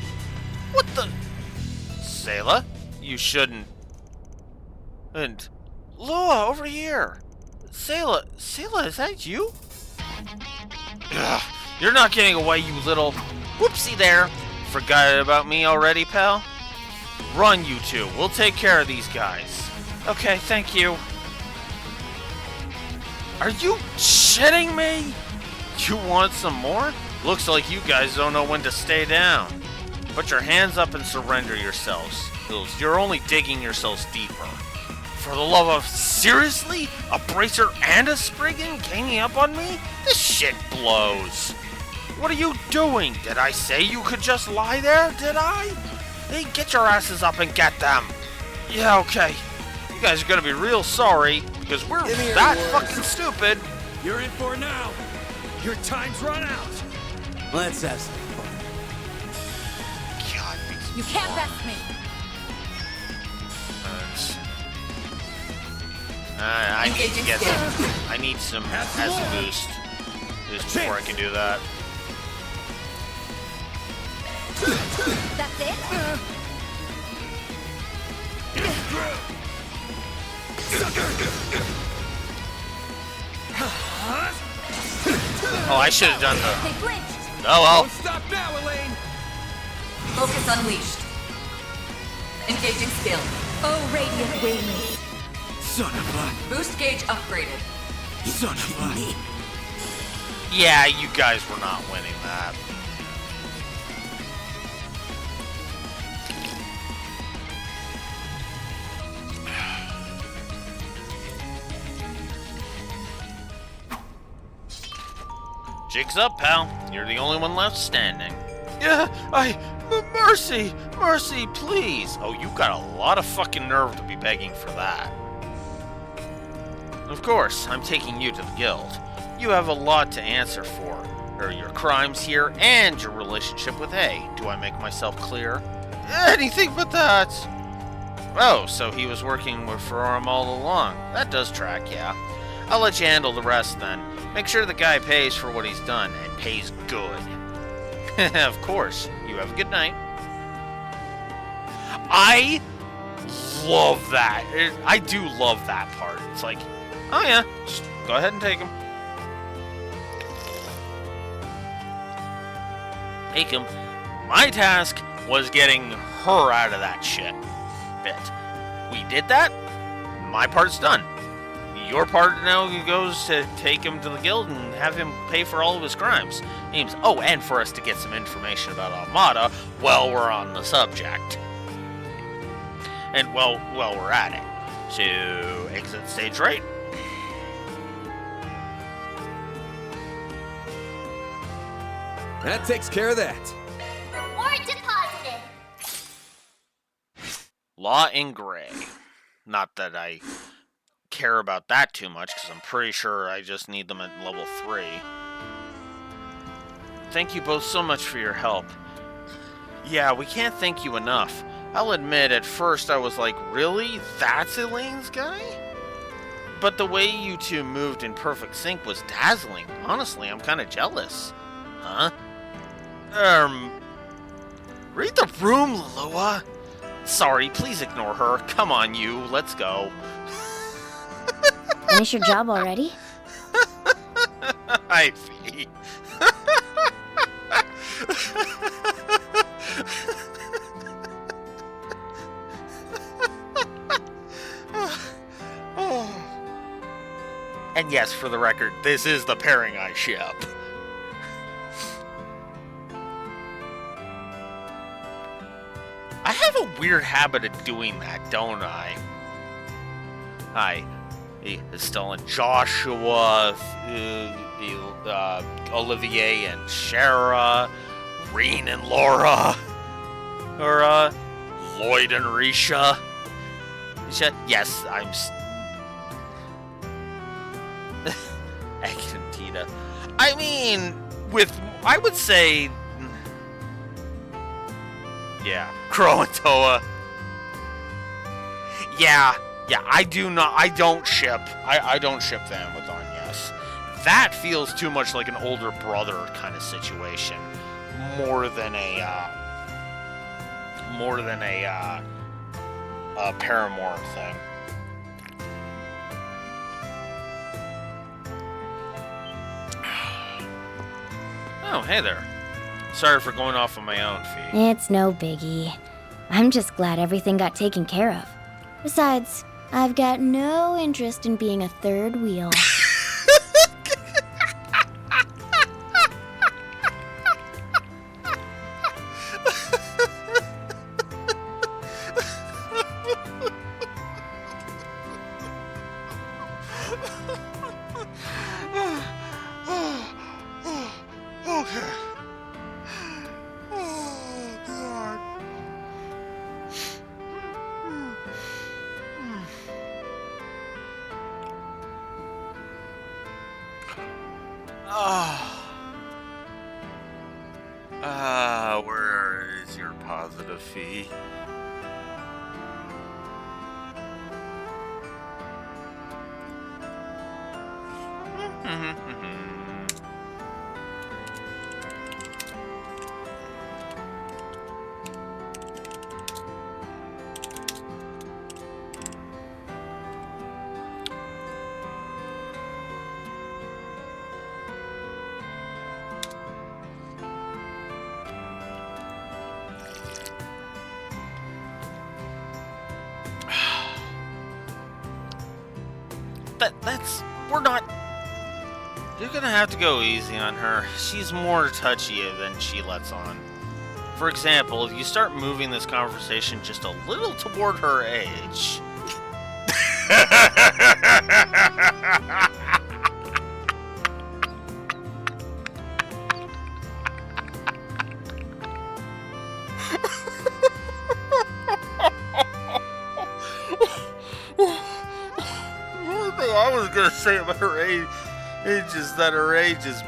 What the... Sayla? You shouldn't... And... Lua, over here! Sayla, is that you? Ugh, you're not getting away, you little... Whoopsie there! Forgot about me already, pal? Run, you two. We'll take care of these guys. Okay, thank you. Are you shitting me? You want some more? Looks like you guys don't know when to stay down. Put your hands up and surrender yourselves. You're only digging yourselves deeper. For the love of... Seriously? A bracer and a Spriggan ganging up on me? This shit blows. What are you doing? Did I say you could just lie there? Did I? Hey, get your asses up and get them. Yeah, okay. You guys are gonna be real sorry, because we're that fucking stupid. You're in for now. Your time's run out. Let's have some fun. God, You can't best me. I need to get some. I need some acid boost before I can do that. That's it? Oh, I should have done the... They flinched. Oh, well. Don't stop now, Elaine. Focus unleashed. Engaging skill. Oh, radiant wings. Son of a... Boost gauge upgraded. Son of a... Yeah, you guys were not winning that. Jig's up, pal. You're the only one left standing. Yeah, mercy, mercy, please. Oh, you got a lot of fucking nerve to be begging for that. Of course, I'm taking you to the guild. You have a lot to answer for. There are your crimes here and your relationship with A. Do I make myself clear? Anything but that. Oh, so he was working for him all along. That does track, yeah. I'll let you handle the rest then. Make sure the guy pays for what he's done, and pays good. Of course. You have a good night. I love that. I do love that part. It's like, oh yeah, just go ahead and take him. Take him. My task was getting her out of that shit bit. We did that. My part's done. Your part now goes to take him to the guild and have him pay for all of his crimes. Names. Oh, and for us to get some information about Armada while we're on the subject. And while we're at it. So, exit stage right. That takes care of that. Reward deposited. Law in Gray. Not that I care about that too much, because I'm pretty sure I just need them at level 3. Thank you both so much for your help. Yeah, we can't thank you enough. I'll admit, at first I was like, really? That's Elaine's guy? But the way you two moved in perfect sync was dazzling. Honestly, I'm kind of jealous. Huh? Read the room, Lua. Sorry, please ignore her. Come on, you. Let's go. Finish your job already? Ivy. And yes, for the record, this is the pairing I ship. I have a weird habit of doing that, don't I? Hi. Estelle and Joshua, Olivier and Shara, Reen and Laura, or Lloyd and Risha. Yes, I'm. Egg and Tita. I mean, I would say, yeah, Crow and Toa. Yeah, I don't ship them with Agnes. That feels too much like an older brother kind of situation, more than a paramour thing. Oh, hey there. Sorry for going off on my own feet. It's no biggie. I'm just glad everything got taken care of. Besides, I've got no interest in being a third wheel. Where is your positive fee? We're not. You're gonna have to go easy on her. She's more touchy than she lets on. For example, if you start moving this conversation just a little toward her age. One thing I was gonna say about her age is that her age is.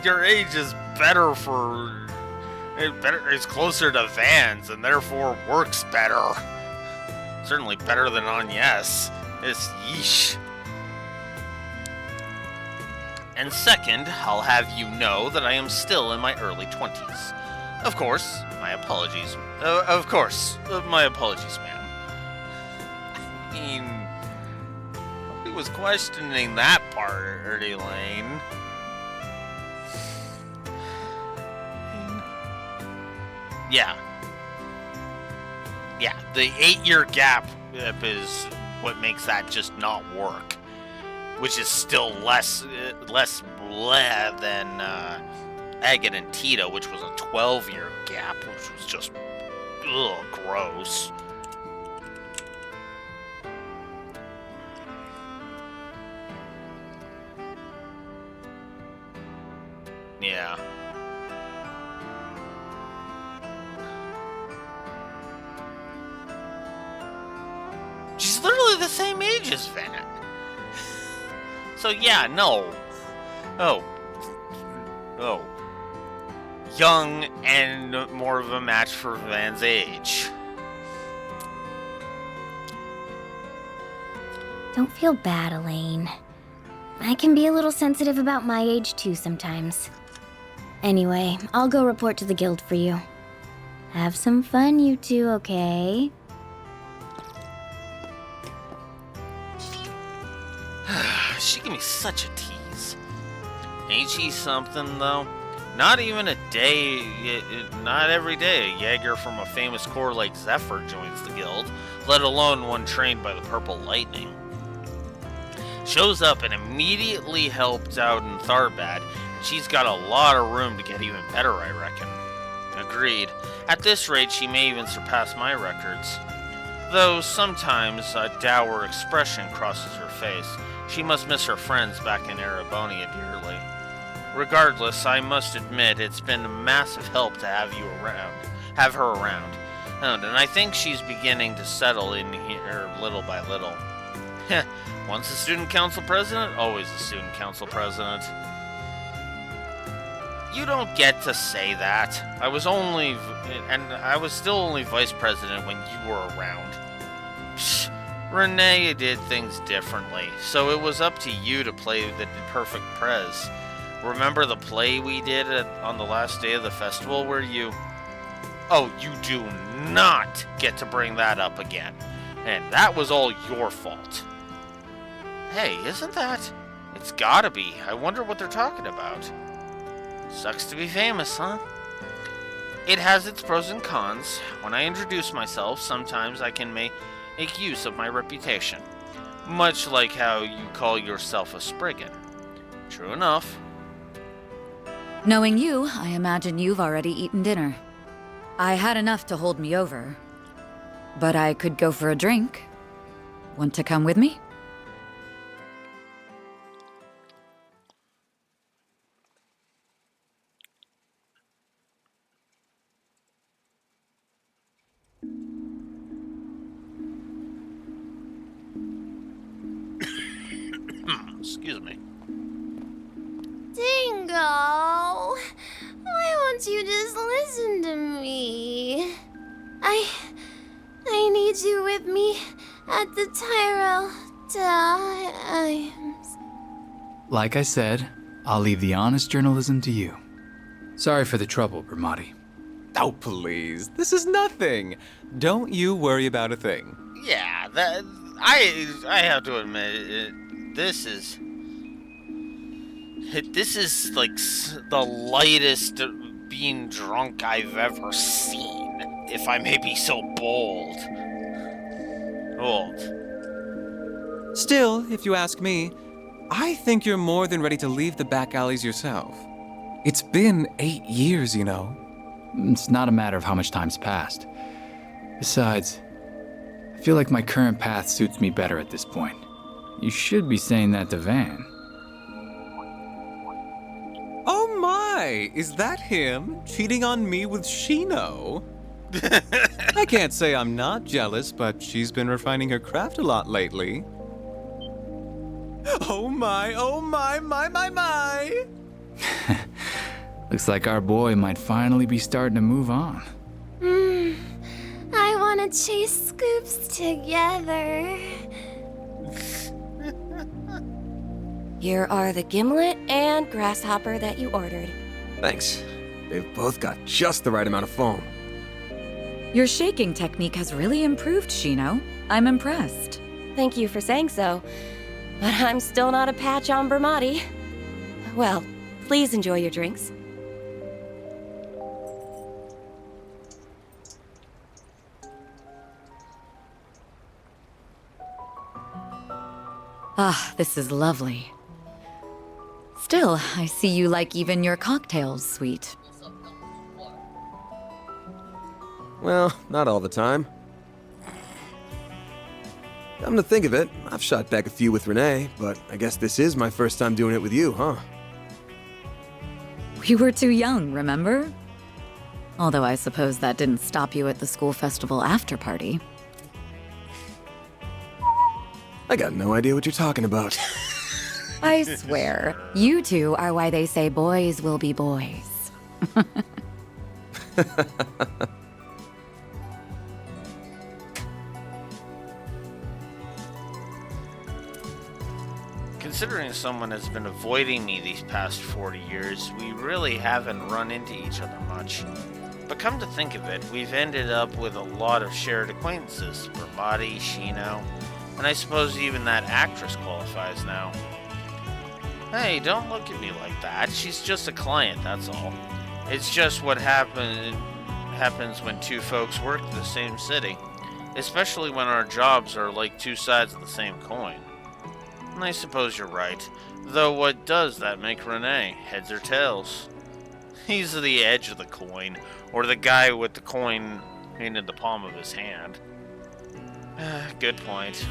Your age is better for. It's closer to Vans and therefore works better. Certainly better than on Yes. It's yeesh. And second, I'll have you know that I am still in my early 20s. Of course, my apologies. My apologies, ma'am. I mean, nobody was questioning that part, Elaine. Yeah. Yeah, the 8-year gap is what makes that just not work. Which is still less bleh than Agate and Tita, which was a 12-year gap, which was just gross. Yeah. She's literally the same age as Van. So yeah, no. Oh. Young and more of a match for Van's age. Don't feel bad, Elaine. I can be a little sensitive about my age too sometimes. Anyway, I'll go report to the guild for you. Have some fun, you two, okay? She can be such a tease. Ain't she something, though? Not even a day, not every day a Jaeger from a famous corps like Zephyr joins the guild, let alone one trained by the Purple Lightning. Shows up and immediately helped out in Tharbad, and she's got a lot of room to get even better, I reckon. Agreed. At this rate, she may even surpass my records. Though sometimes a dour expression crosses her face. She must miss her friends back in Erebonia dearly. Regardless, I must admit it's been a massive help to have her around. And I think she's beginning to settle in here little by little. Once a student council president, always a student council president. You don't get to say that. I was still only vice president when you were around. Psh, Renee did things differently, so it was up to you to play the perfect prez. Remember the play we did on the last day of the festival where you... Oh, you do not get to bring that up again. And that was all your fault. Hey, isn't that? It's gotta be. I wonder what they're talking about. Sucks to be famous, huh? It has its pros and cons. When I introduce myself, sometimes I can make use of my reputation. Much like how you call yourself a Spriggan. True enough. Knowing you, I imagine you've already eaten dinner. I had enough to hold me over. But I could go for a drink. Want to come with me? Excuse me. Dingo, why won't you just listen to me? I need you with me at the Tyrell Times. Like I said, I'll leave the honest journalism to you. Sorry for the trouble, Bramati. Oh, please. This is nothing. Don't you worry about a thing. Yeah, I have to admit, this is like the lightest being drunk I've ever seen, if I may be so bold. Still, if you ask me, I think you're more than ready to leave the back alleys yourself. It's been 8 years, you know. It's not a matter of how much time's passed. Besides, I feel like my current path suits me better at this point. You should be saying that to Van. Oh my! Is that him? Cheating on me with Shino? I can't say I'm not jealous, but she's been refining her craft a lot lately. Oh my, my! Looks like our boy might finally be starting to move on. I want to chase scoops together. Here are the gimlet and grasshopper that you ordered. Thanks. They've both got just the right amount of foam. Your shaking technique has really improved, Shino. I'm impressed. Thank you for saying so, but I'm still not a patch on Bramati. Well, please enjoy your drinks. Ah, this is lovely. Still, I see you like even your cocktails sweet. Well, not all the time. Come to think of it, I've shot back a few with Renee, but I guess this is my first time doing it with you, huh? We were too young, remember? Although I suppose that didn't stop you at the school festival after party. I got no idea what you're talking about. I swear, you two are why they say boys will be boys. Considering someone has been avoiding me these past 40 years, we really haven't run into each other much. But come to think of it, we've ended up with a lot of shared acquaintances. Bramati, Shino, and I suppose even that actress qualifies now. Hey, don't look at me like that. She's just a client, that's all. It's just what happens when two folks work in the same city. Especially when our jobs are like two sides of the same coin. And I suppose you're right. Though what does that make Renee? Heads or tails? He's the edge of the coin, or the guy with the coin in the palm of his hand. Good point.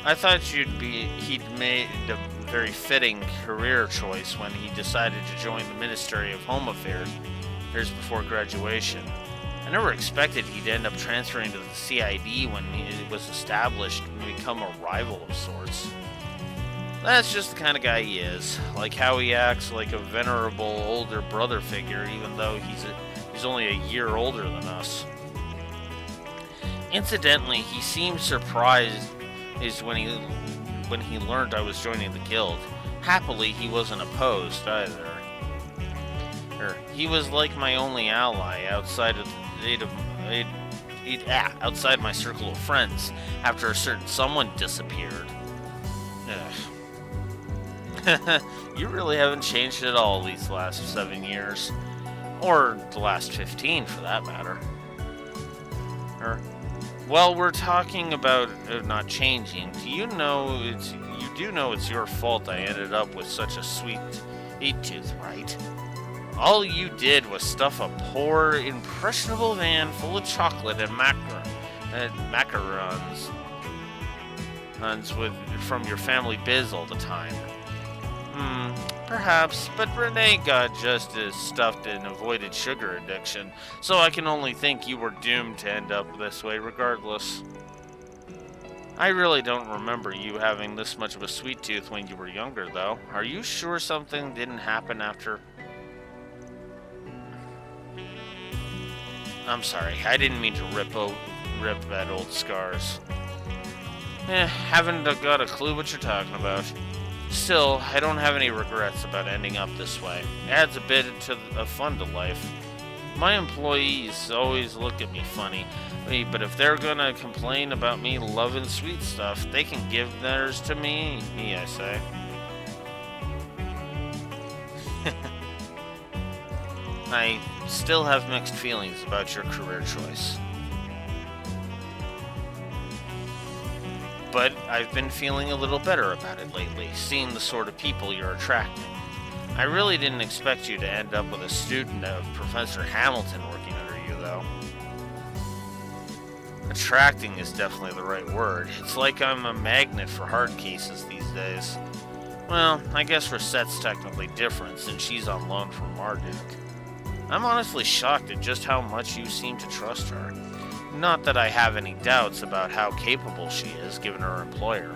I thought he'd made a very fitting career choice when he decided to join the Ministry of Home Affairs years before graduation. I never expected he'd end up transferring to the CID when it was established and become a rival of sorts. That's just the kind of guy he is, like how he acts like a venerable older brother figure even though he's only a year older than us. Incidentally, he seemed surprised when he learned I was joining the guild. Happily, he wasn't opposed either. He was like my only ally outside my circle of friends after a certain someone disappeared. You really haven't changed at all these last 7 years. Or the last 15 for that matter. Well, we're talking about not changing. You do know it's your fault I ended up with such a sweet tooth, right? All you did was stuff a poor, impressionable van full of chocolate and macarons from your family biz all the time. Perhaps, but Renee got just as stuffed and avoided sugar addiction, so I can only think you were doomed to end up this way regardless. I really don't remember you having this much of a sweet tooth when you were younger, though. Are you sure something didn't happen after? I'm sorry, I didn't mean to rip at old scars. Haven't got a clue what you're talking about. Still, I don't have any regrets about ending up this way. Adds a bit of fun to life. My employees always look at me funny, but if they're gonna complain about me loving sweet stuff, they can give theirs to me, I say. I still have mixed feelings about your career choice. But I've been feeling a little better about it lately, seeing the sort of people you're attracting. I really didn't expect you to end up with a student of Professor Hamilton working under you, though. Attracting is definitely the right word. It's like I'm a magnet for hard cases these days. Well, I guess Rosette's technically different, since she's on loan from Marduk. I'm honestly shocked at just how much you seem to trust her. Not that I have any doubts about how capable she is, given her employer.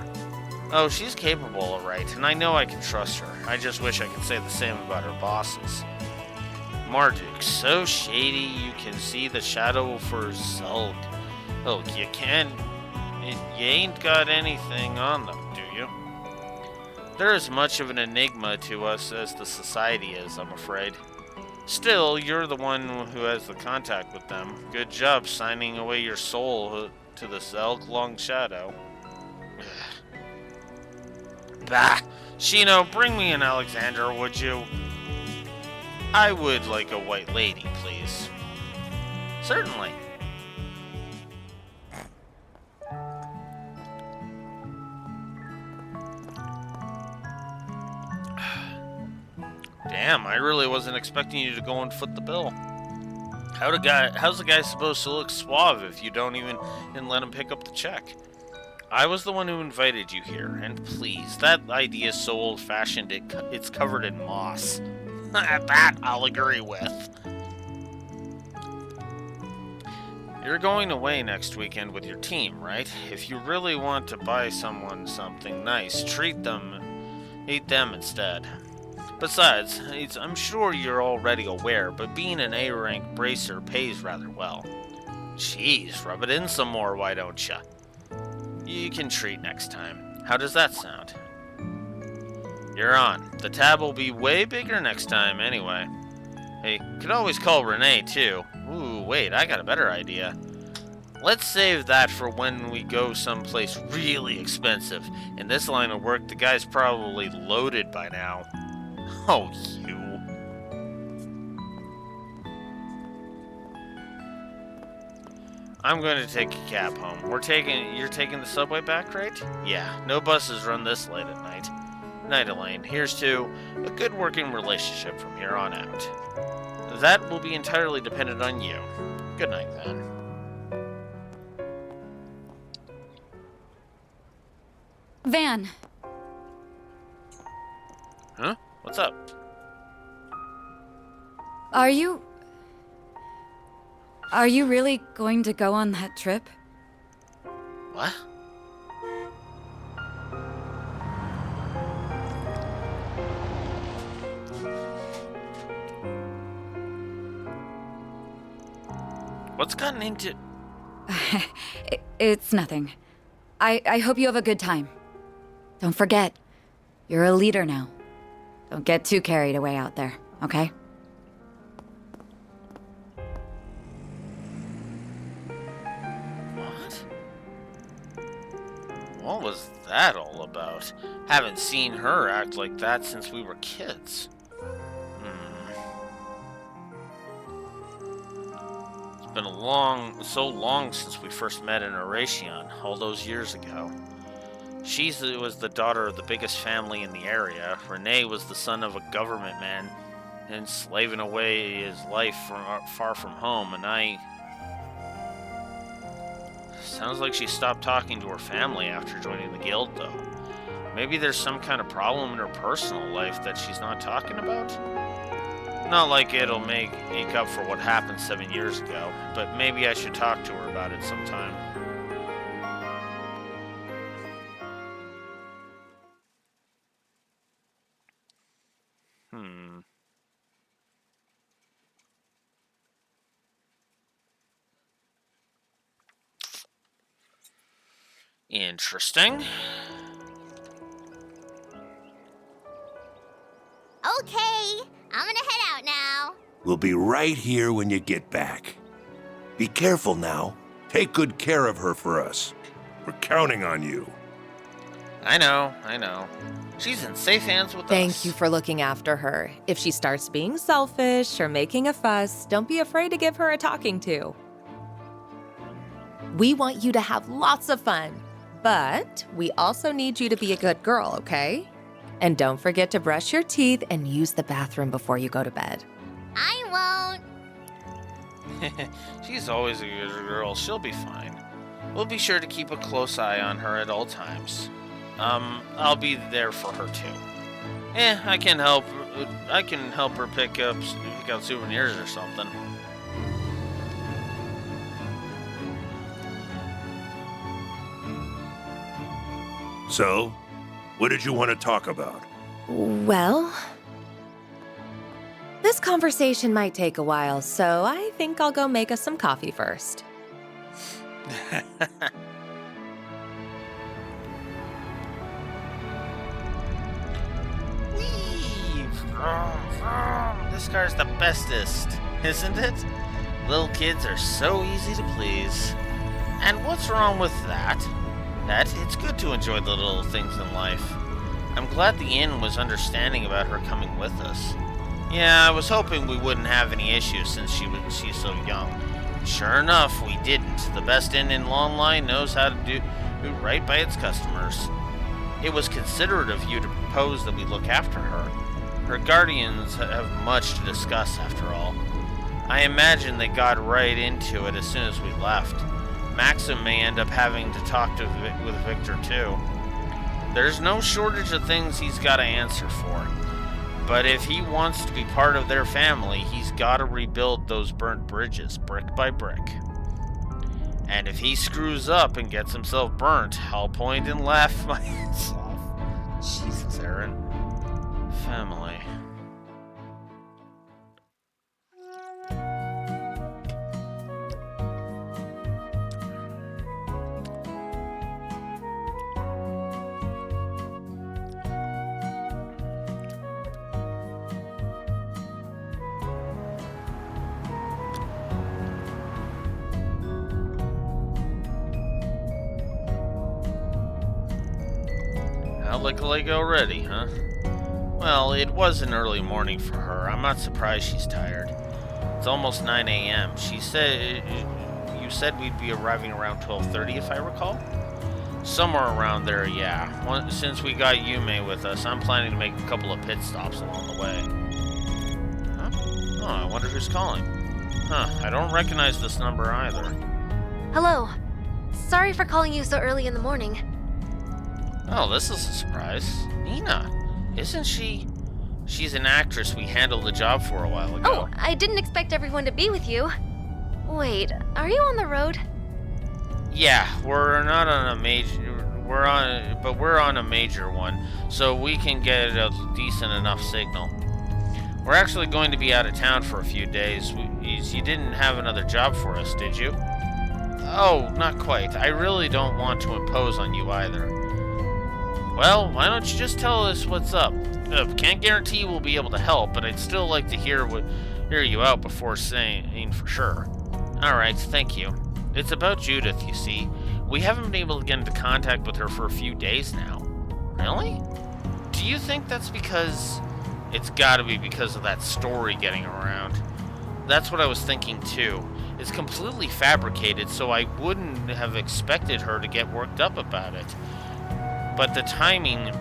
Oh, she's capable, alright, and I know I can trust her. I just wish I could say the same about her bosses. Marduk, so shady you can see the shadow for Zulk. Oh, you can't... You ain't got anything on them, do you? They're as much of an enigma to us as the society is, I'm afraid. Still, you're the one who has the contact with them. Good job signing away your soul to the Zelk Long Shadow. Bah! Shino, bring me an Alexander, would you? I would like a white lady, please. Certainly. Damn, I really wasn't expecting you to go and foot the bill. How's the guy supposed to look suave if you don't even let him pick up the check? I was the one who invited you here, and please, that idea is so old-fashioned it's covered in moss. That I'll agree with. You're going away next weekend with your team, right? If you really want to buy someone something nice, eat them instead. Besides, I'm sure you're already aware, but being an A-rank bracer pays rather well. Jeez, rub it in some more, why don't ya? You can treat next time. How does that sound? You're on. The tab will be way bigger next time, anyway. Hey, could always call Renee, too. Ooh, wait, I got a better idea. Let's save that for when we go someplace really expensive. In this line of work, the guy's probably loaded by now. Oh, you. I'm going to take a cab home. You're taking the subway back, right? Yeah, no buses run this late at night. Night, Elaine. Here's to a good working relationship from here on out. That will be entirely dependent on you. Good night, then. Van. Huh? What's up? Are you really going to go on that trip? What? What's gotten into... It's nothing. I hope you have a good time. Don't forget, you're a leader now. Don't get too carried away out there, okay? What was that all about? Haven't seen her act like that since we were kids. It's been so long since we first met in Oration, all those years ago. She was the daughter of the biggest family in the area. Renee was the son of a government man, enslaving away his life far from home, and Sounds like she stopped talking to her family after joining the guild, though. Maybe there's some kind of problem in her personal life that she's not talking about? Not like it'll make up for what happened 7 years ago, but maybe I should talk to her about it sometime. Interesting. Okay, I'm gonna head out now. We'll be right here when you get back. Be careful now. Take good care of her for us. We're counting on you. I know. She's in safe hands with us. Thank you for looking after her. If she starts being selfish or making a fuss, don't be afraid to give her a talking to. We want you to have lots of fun, but we also need you to be a good girl, okay? And don't forget to brush your teeth and use the bathroom before you go to bed. I won't. She's always a good girl. She'll be fine. We'll be sure to keep a close eye on her at all times. I'll be there for her too. I can help her pick out souvenirs or something. So, what did you want to talk about? Well, this conversation might take a while, so I think I'll go make us some coffee first. This car's the bestest, isn't it? Little kids are so easy to please. And what's wrong with that? It's good to enjoy the little things in life. I'm glad the inn was understanding about her coming with us. Yeah, I was hoping we wouldn't have any issues since she's so young. Sure enough, we didn't. The best inn in Longline knows how to do right by its customers. It was considerate of you to propose that we look after her. Her guardians have much to discuss, after all. I imagine they got right into it as soon as we left. Maxim may end up having to talk with Victor, too. There's no shortage of things he's got to answer for. But if he wants to be part of their family, he's got to rebuild those burnt bridges, brick by brick. And if he screws up and gets himself burnt, I'll point and laugh myself. Jesus, Aaron. Family. Out like a leg already, huh? Well, it was an early morning for her. I'm not surprised she's tired. It's almost 9 a.m. You said we'd be arriving around 12:30, if I recall? Somewhere around there, yeah. Since we got Yume with us, I'm planning to make a couple of pit stops along the way. Huh? Oh, I wonder who's calling. Huh, I don't recognize this number either. Hello. Sorry for calling you so early in the morning. Oh, this is a surprise. Nina, isn't she? She's an actress we handled the job for a while ago. Oh, I didn't expect everyone to be with you. Wait, are you on the road? Yeah, we're not on a major. We're on a major one, so we can get a decent enough signal. We're actually going to be out of town for a few days. You didn't have another job for us, did you? Oh, not quite. I really don't want to impose on you either. Well, why don't you just tell us what's up? Can't guarantee we'll be able to help, but I'd still like to hear you out before saying for sure. Alright, thank you. It's about Judith, you see. We haven't been able to get into contact with her for a few days now. Really? Do you think that's because... It's gotta be because of that story getting around. That's what I was thinking too. It's completely fabricated, so I wouldn't have expected her to get worked up about it. But the timing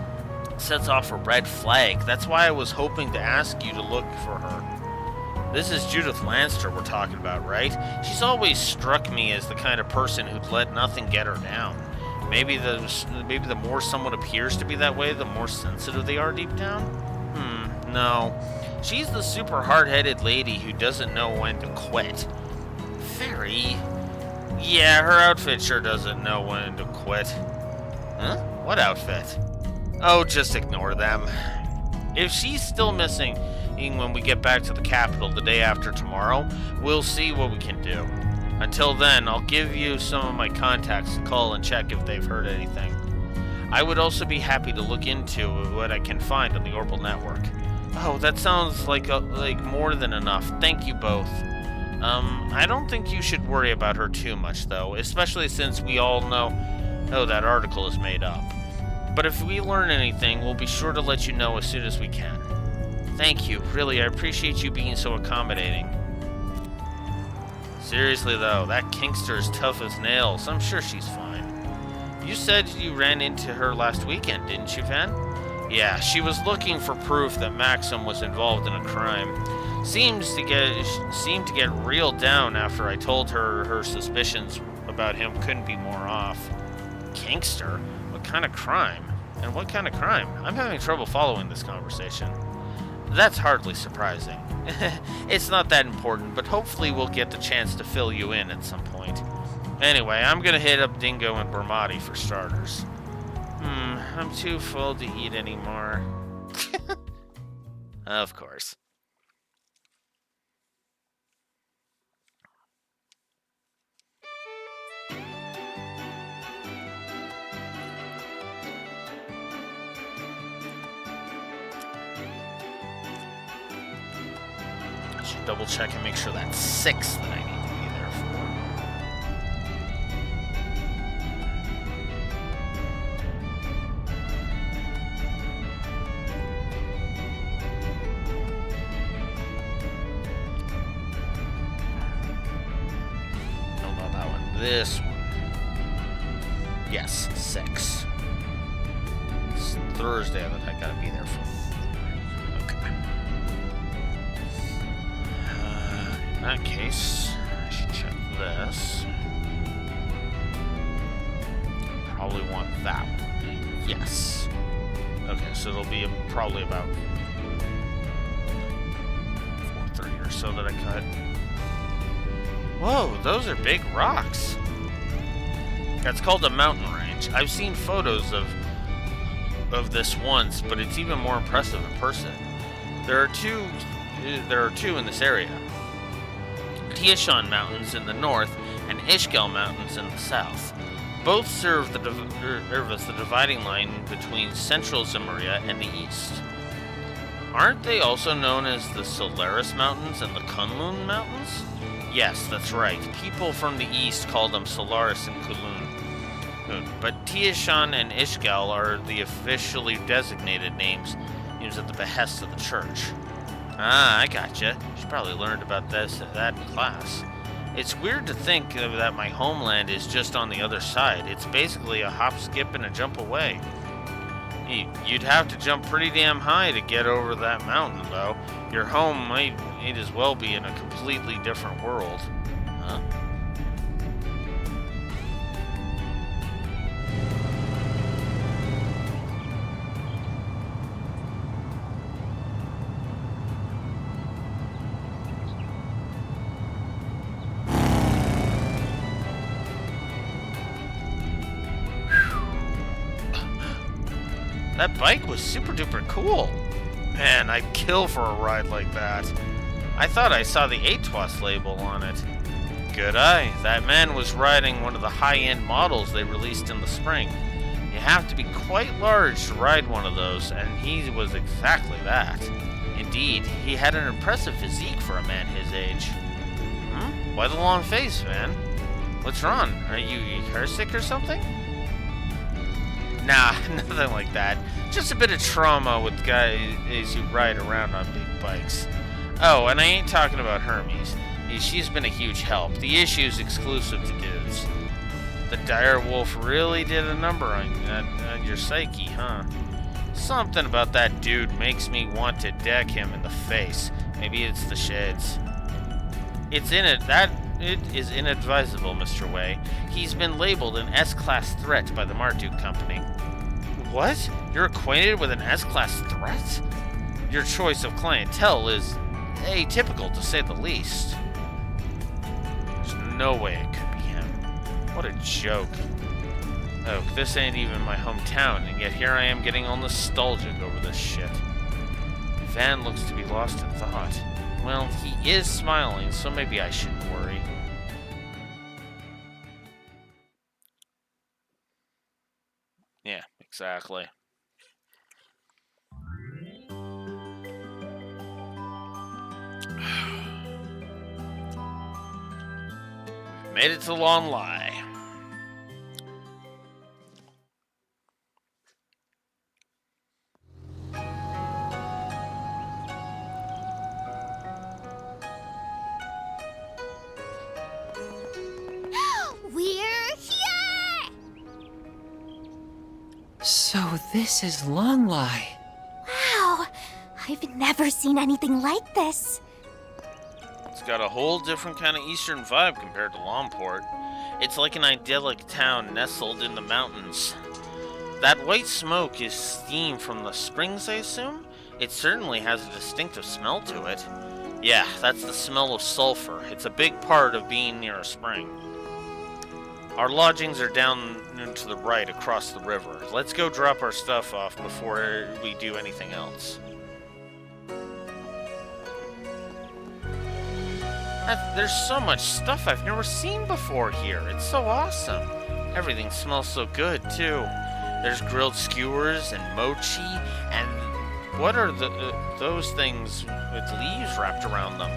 sets off a red flag. That's why I was hoping to ask you to look for her. This is Judith Lanster we're talking about, right? She's always struck me as the kind of person who'd let nothing get her down. Maybe the more someone appears to be that way, the more sensitive they are deep down? No. She's the super hard-headed lady who doesn't know when to quit. Very. Yeah, her outfit sure doesn't know when to quit. Huh? What outfit? Oh, just ignore them. If she's still missing when we get back to the capital the day after tomorrow, we'll see what we can do. Until then, I'll give you some of my contacts to call and check if they've heard anything. I would also be happy to look into what I can find on the Orbital Network. Oh, that sounds like more than enough. Thank you both. I don't think you should worry about her too much, though, especially since we all know that article is made up. But if we learn anything, we'll be sure to let you know as soon as we can. Thank you. Really, I appreciate you being so accommodating. Seriously, though, that Kinkster is tough as nails. I'm sure she's fine. You said you ran into her last weekend, didn't you, Van? Yeah, she was looking for proof that Maxim was involved in a crime. Seemed to get real down after I told her her suspicions about him couldn't be more off. Kinkster? What kind of crime? And what kind of crime? I'm having trouble following this conversation. That's hardly surprising. It's not that important, but hopefully we'll get the chance to fill you in at some point. Anyway, I'm gonna hit up Dingo and Bermati for starters. I'm too full to eat anymore. Of course. I should double check and make sure that's 6 that I need to be there for. No, not that one. This one. Yes, 6. It's Thursday that I gotta be there for. In that case, I should check this. Probably want that one. Yes. Okay, so it'll be probably about 4:30 or so that I cut. Whoa, those are big rocks. That's called a mountain range. I've seen photos of this once, but it's even more impressive in person. There are two in this area. Tiashan Mountains in the north and Ishgal Mountains in the south. Both serve as the dividing line between central Zemuria and the east. Aren't they also known as the Solaris Mountains and the Kunlun Mountains? Yes, that's right. People from the east call them Solaris and Kunlun. But Tiashan and Ishgal are the officially designated names used at the behest of the church. Ah, I gotcha. You probably learned about that in class. It's weird to think that my homeland is just on the other side. It's basically a hop, skip, and a jump away. You'd have to jump pretty damn high to get over that mountain, though. Your home might as well be in a completely different world. Huh? That bike was super duper cool. Man, I'd kill for a ride like that. I thought I saw the Atois label on it. Good eye. That man was riding one of the high-end models they released in the spring. You have to be quite large to ride one of those, and he was exactly that. Indeed, he had an impressive physique for a man his age. Why the long face, man? What's wrong? Are you car sick or something? Nah, nothing like that. Just a bit of trauma with guys who ride around on big bikes. Oh, and I ain't talking about Hermes. She's been a huge help. The issue's exclusive to dudes. The dire wolf really did a number on your psyche, huh? Something about that dude makes me want to deck him in the face. Maybe it's the sheds. It is inadvisable, Mr. Wei. He's been labeled an S-Class threat by the Marduk Company. What? You're acquainted with an S-Class threat? Your choice of clientele is atypical, to say the least. There's no way it could be him. What a joke. Oh, this ain't even my hometown, and yet here I am getting all nostalgic over this shit. Van looks to be lost in thought. Well, he is smiling, so maybe I shouldn't worry. Yeah, exactly. Made it to Long Lie. We're here! So this is Long Lie. Wow, I've never seen anything like this. It's got a whole different kind of eastern vibe compared to Lomport. It's like an idyllic town nestled in the mountains. That white smoke is steam from the springs, I assume? It certainly has a distinctive smell to it. Yeah, that's the smell of sulfur. It's a big part of being near a spring. Our lodgings are down to the right across the river. Let's go drop our stuff off before we do anything else. There's so much stuff I've never seen before here. It's so awesome. Everything smells so good, too. There's grilled skewers and mochi, and what are those things with leaves wrapped around them?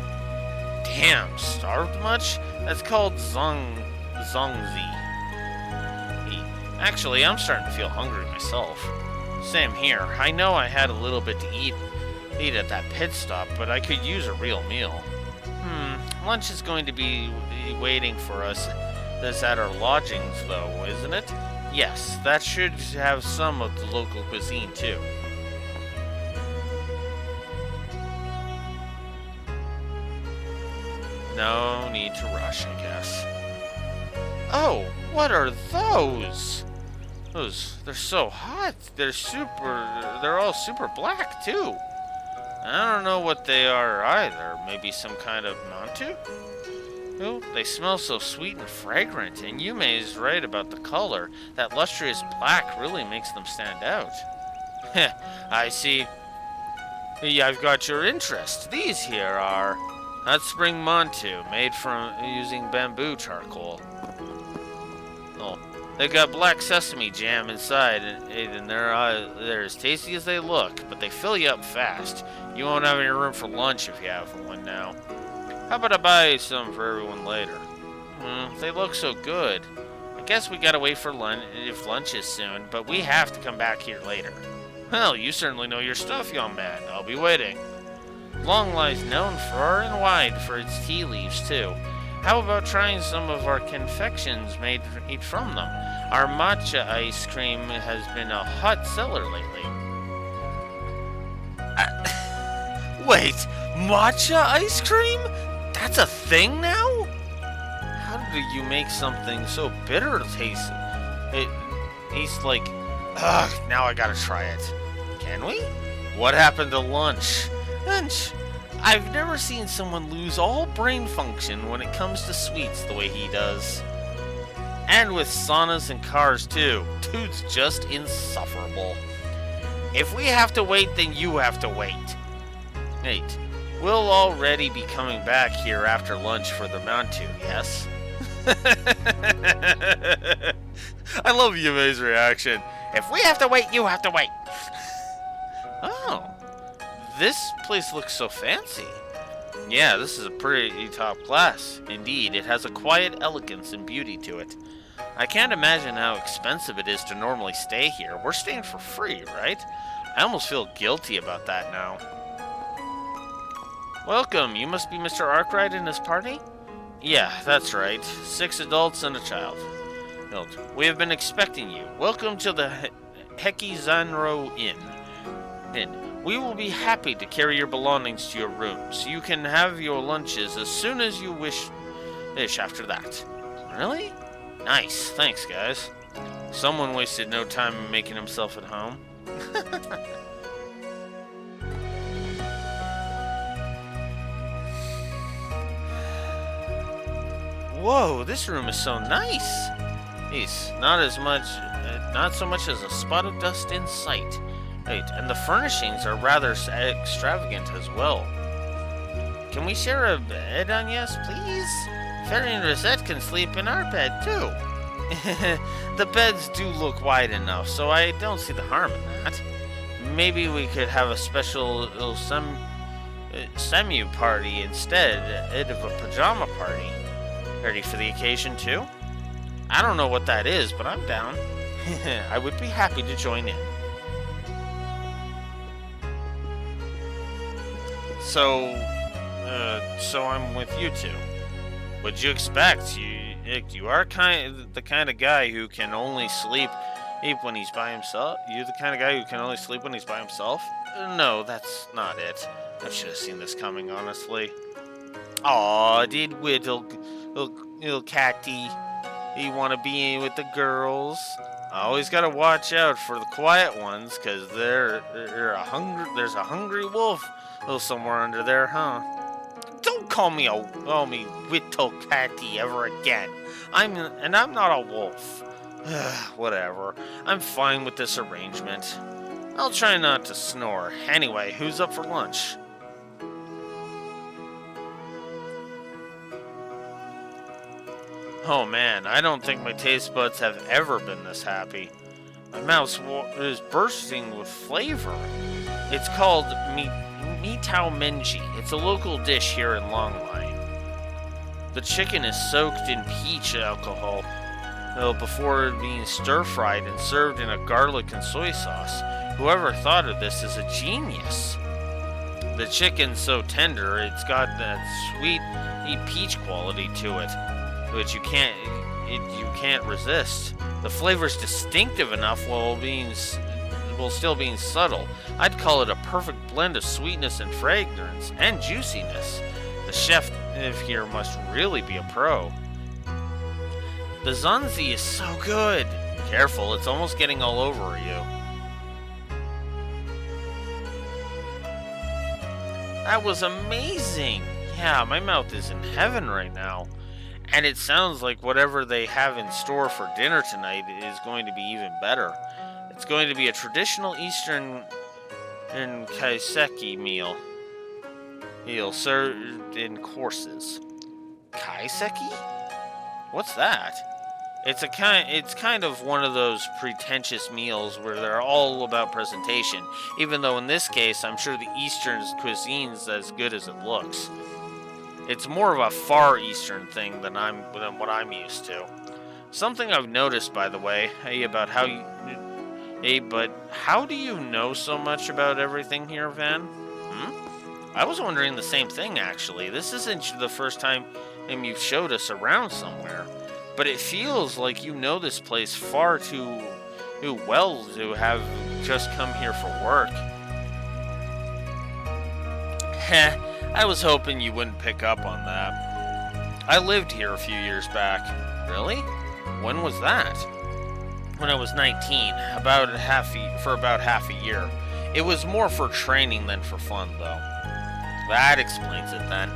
Damn, starved much? That's called zongzi. Actually, I'm starting to feel hungry myself. Same here. I know I had a little bit to eat at that pit stop, but I could use a real meal. Lunch is going to be waiting for us. This at our lodgings, though, isn't it? Yes, that should have some of the local cuisine, too. No need to rush, I guess. Oh, what are those? They're so hot. They're all super black, too. I don't know what they are either. Maybe some kind of mantu? Oh, they smell so sweet and fragrant, and Yume is right about the color. That lustrous black really makes them stand out. Heh, I see. I've got your interest. These here are hot spring mantu, made from using bamboo charcoal. Oh, they got black sesame jam inside, and they're as tasty as they look, but they fill you up fast. You won't have any room for lunch if you have one now. How about I buy some for everyone later? They look so good. I guess we gotta wait for lunch if lunch is soon, but we have to come back here later. Well, you certainly know your stuff, young man. I'll be waiting. Long Lie's known far and wide for its tea leaves, too. How about trying some of our confections made from them? Our matcha ice cream has been a hot seller lately. Wait, matcha ice cream? That's a thing now? How do you make something so bitter taste? It tastes like... Ugh, now I gotta try it. Can we? What happened to lunch? Lunch? I've never seen someone lose all brain function when it comes to sweets the way he does. And with saunas and cars too. Dude's just insufferable. If we have to wait, then you have to wait. Nate, we'll already be coming back here after lunch for the mantu, yes? I love Yume's reaction. If we have to wait, you have to wait. Oh, this place looks so fancy. Yeah, this is a pretty top class. Indeed, it has a quiet elegance and beauty to it. I can't imagine how expensive it is to normally stay here. We're staying for free, right? I almost feel guilty about that now. Welcome, you must be Mr. Arkwright and his party? Yeah, that's right. 6 adults and a child. We have been expecting you. Welcome to the Hekizanro Inn. We will be happy to carry your belongings to your rooms. You can have your lunches as soon as you wish after that. Really? Nice. Thanks, guys. Someone wasted no time in making himself at home. Whoa, this room is so nice. Not so much as a spot of dust in sight. Right, and the furnishings are rather extravagant as well. Can we share a bed, Agnes, please? Ferry and Rosette can sleep in our bed, too. The beds do look wide enough, so I don't see the harm in that. Maybe we could have a special little semu party instead of a pajama party. Ready for the occasion too? I don't know what that is, but I'm down. I would be happy to join in. So I'm with you two. What'd you expect? You are the kind of guy who can only sleep when he's by himself. You're the kind of guy who can only sleep when he's by himself? No, that's not it. I should have seen this coming, honestly. Aw, did little catty. You want to be with the girls? Always gotta watch out for the quiet ones, cause there's a hungry wolf somewhere under there, huh? Don't call me Whittle Catty ever again. I'm not a wolf. Whatever. I'm fine with this arrangement. I'll try not to snore. Anyway, who's up for lunch? Oh man, I don't think my taste buds have ever been this happy. My mouth is bursting with flavor. It's called Mitao Menji. It's a local dish here in Longline. The chicken is soaked in peach alcohol before being stir-fried and served in a garlic and soy sauce. Whoever thought of this is a genius. The chicken's so tender, it's got that sweet peach quality to it, which you can't resist. The flavor's distinctive enough while still being subtle. I'd call it a perfect blend of sweetness and fragrance and juiciness. The chef here must really be a pro. The zanzi is so good. Careful, it's almost getting all over you. That was amazing. Yeah, my mouth is in heaven right now. And it sounds like whatever they have in store for dinner tonight is going to be even better. It's going to be a traditional Eastern and kaiseki meal served in courses. Kaiseki? What's that? It's kind of one of those pretentious meals where they're all about presentation, even though in this case I'm sure the Eastern cuisine's as good as it looks. It's more of a Far Eastern thing than what I'm used to. Something I've noticed, by the way, but how do you know so much about everything here, Van? I was wondering the same thing, actually. This isn't the first time you've showed us around somewhere, but it feels like you know this place far too well to have just come here for work. Heh, I was hoping you wouldn't pick up on that. I lived here a few years back. Really? When was that? When I was 19, for about half a year. It was more for training than for fun, though. That explains it then.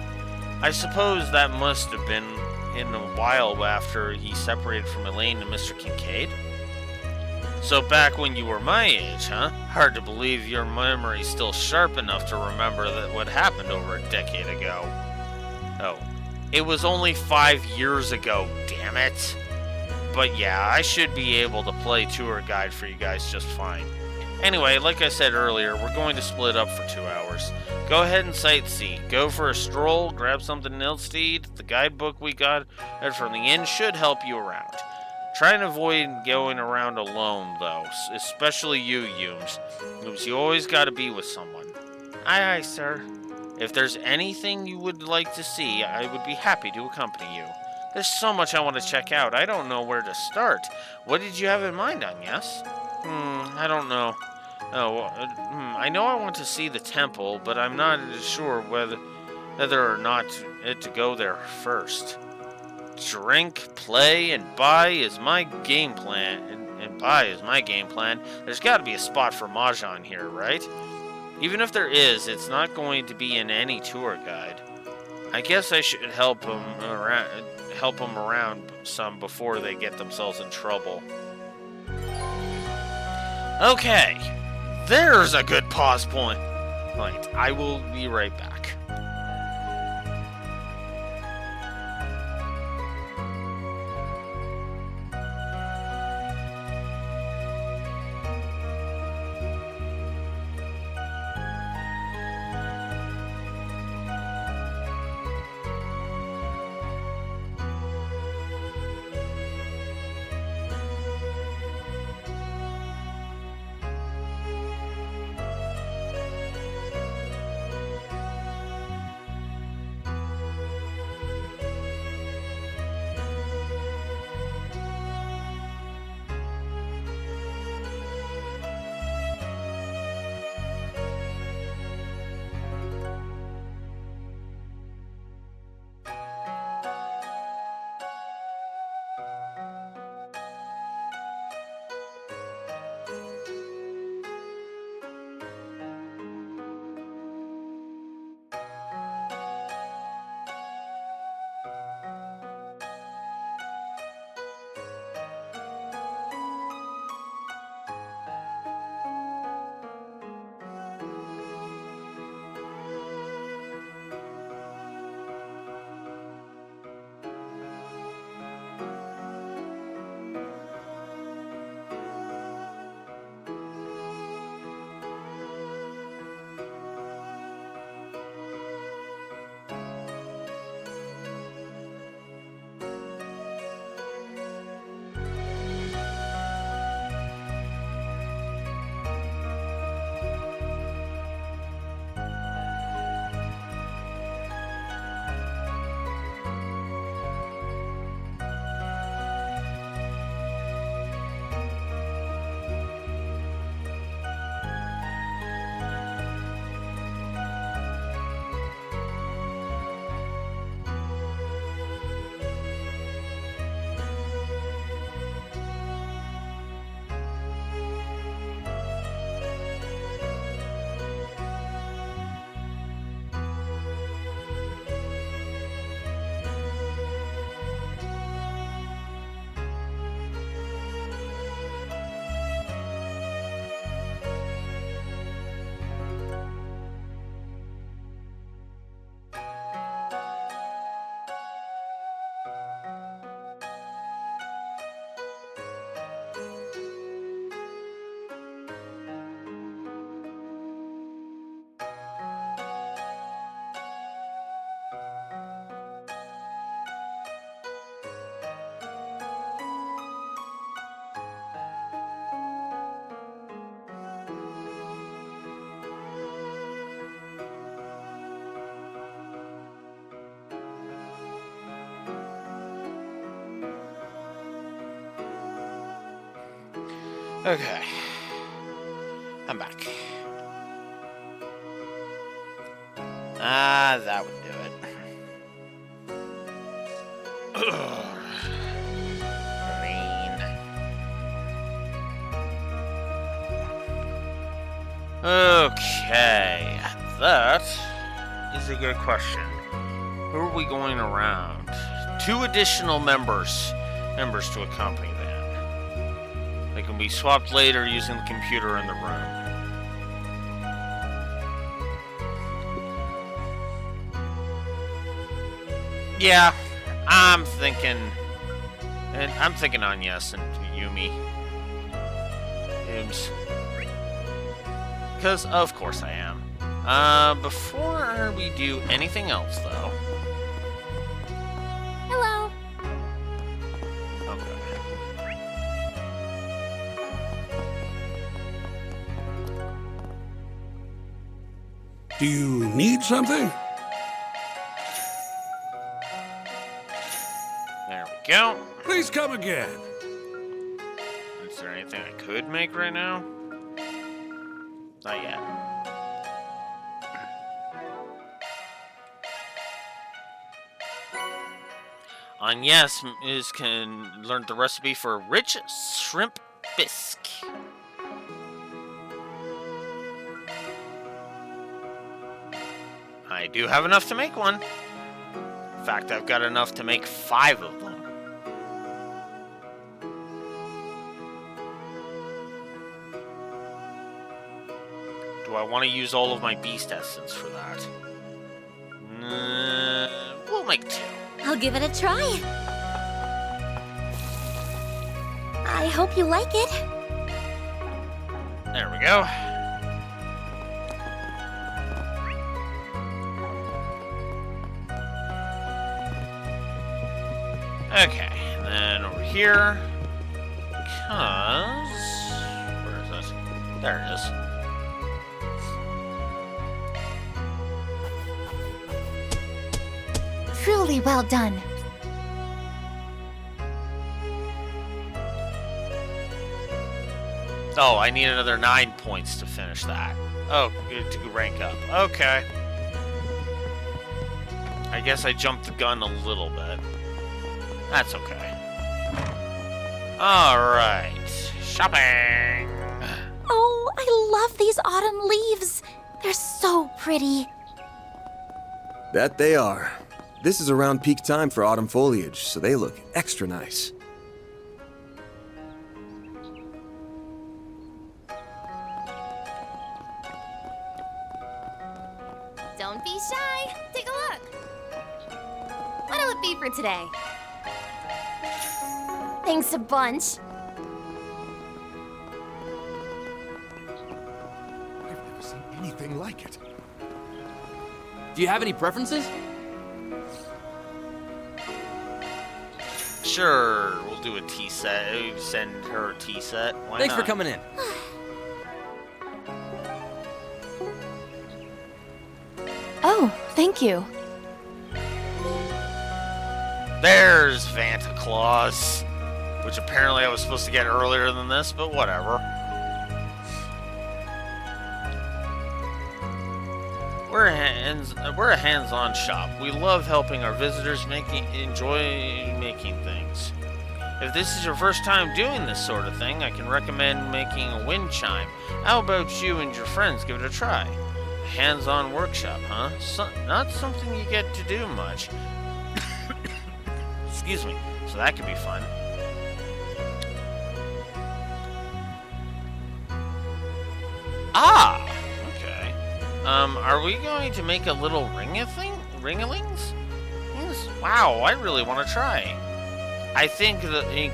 I suppose that must have been in a while after he separated from Elaine and Mr. Kincaid. So back when you were my age, huh? Hard to believe your memory's still sharp enough to remember what happened over a decade ago. Oh, it was only 5 years ago, damn it. But yeah, I should be able to play tour guide for you guys just fine. Anyway, like I said earlier, we're going to split up for 2 hours. Go ahead and sightsee. Go for a stroll, grab something else to eat. The guidebook we got from the inn should help you around. Try and avoid going around alone, though, especially you, Yums. You always gotta be with someone. Aye, aye, sir. If there's anything you would like to see, I would be happy to accompany you. There's so much I want to check out, I don't know where to start. What did you have in mind, Agnes? I don't know. I know I want to see the temple, but I'm not sure whether or not to go there first. Drink, play, and buy is my game plan. There's got to be a spot for Mahjong here, right? Even if there is, it's not going to be in any tour guide. I guess I should help them around some before they get themselves in trouble. Okay, there's a good pause point. Right, I will be right back. Okay. I'm back. Ah, that would do it. Ugh. Rain. Okay. That is a good question. Who are we going around? 2 additional members to accompany them. They can be swapped later using the computer in the room. Yeah, I'm thinking Agnes and Yumi. Because of course I am. Before we do anything else, though. Hello. Okay. Do you need something? There we go. Please come again. Is there anything I could make right now? Not yet. Agnes can learn the recipe for rich shrimp bisque. I do have enough to make one. In fact, I've got enough to make 5 of them. Do I want to use all of my beast essence for that? We'll make 2. I'll give it a try. I hope you like it. There we go. Okay, and then over here, because... where is this? There it is. Truly well done. Oh, I need another 9 points to finish that. Oh, to rank up. Okay. I guess I jumped the gun a little bit. That's okay. Alright, shopping! Oh, I love these autumn leaves. They're so pretty. That they are. This is around peak time for autumn foliage, so they look extra nice. Don't be shy. Take a look. What'll it be for today? Thanks a bunch. I've never seen anything like it. Do you have any preferences? Sure, we'll do a tea set. Send her a tea set. Why Thanks not? for coming in. Oh, thank you. There's Vanta Claus, which apparently I was supposed to get earlier than this, but whatever. We're a hands-on shop. We love helping our visitors enjoy making things. If this is your first time doing this sort of thing, I can recommend making a wind chime. How about you and your friends give it a try? Hands-on workshop, huh? Not something you get to do much. Excuse me. So that could be fun. Ah! Okay. Are we going to make a little ringalings? Yes. Wow, I really want to try. I think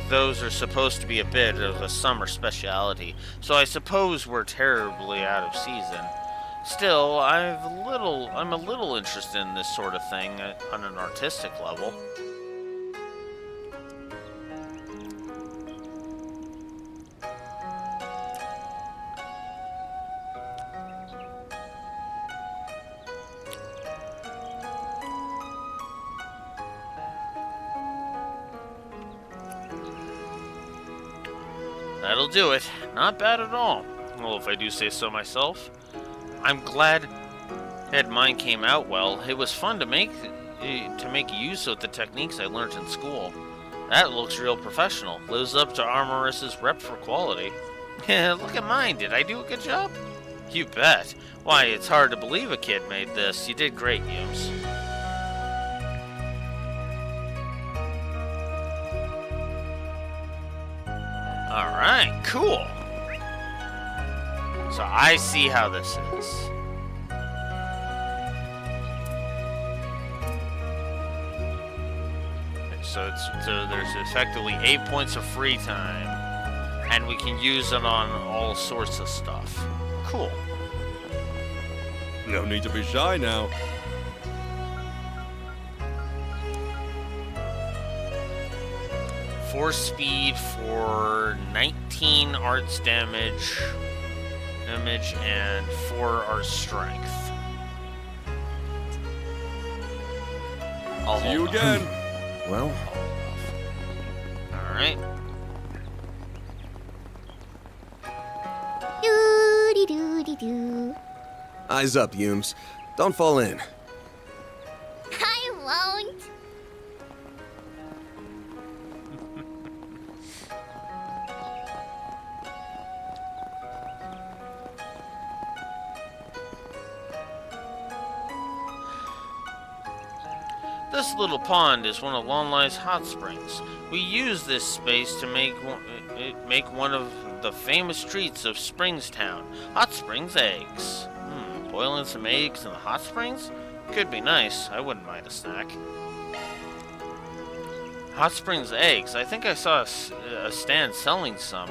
those are supposed to be a bit of a summer speciality, so I suppose we're terribly out of season. Still, I'm a little interested in this sort of thing on an artistic level. That'll do it. Not bad at all. Well, if I do say so myself. I'm glad that mine came out well. It was fun to make use of the techniques I learned in school. That looks real professional. Lives up to Armorist's rep for quality. Look at mine. Did I do a good job? You bet. Why, it's hard to believe a kid made this. You did great, Yums. Alright, cool. So I see how this is. So there's effectively 8 points of free time, and we can use it on all sorts of stuff. Cool. No need to be shy now. Force speed for 19 arts damage, and 4 art strength. I'll See you again. Well. All right. Doo-dee-doo-dee-doo. Eyes up, Yums. Don't fall in. I won't. This little pond is one of Longlight's hot springs. We use this space to make one of the famous treats of Springstown, hot springs eggs. Boiling some eggs in the hot springs? Could be nice. I wouldn't mind a snack. Hot springs eggs. I think I saw a stand selling some,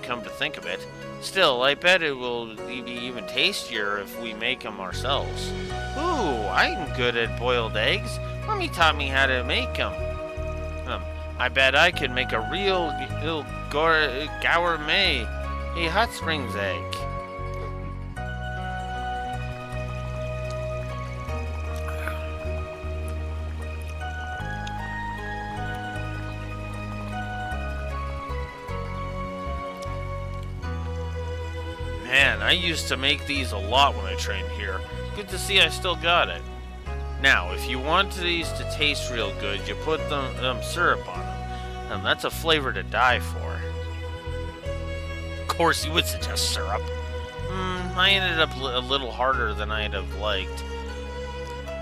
come to think of it. Still, I bet it will be even tastier if we make them ourselves. Ooh, I'm good at boiled eggs. Mommy taught me how to make them. I bet I could make a real gourmet hot springs egg. Man, I used to make these a lot when I trained here. Good to see I still got it. Now, if you want these to taste real good, you put syrup on them. And that's a flavor to die for. Of course, you would suggest syrup. I ended up a little harder than I'd have liked.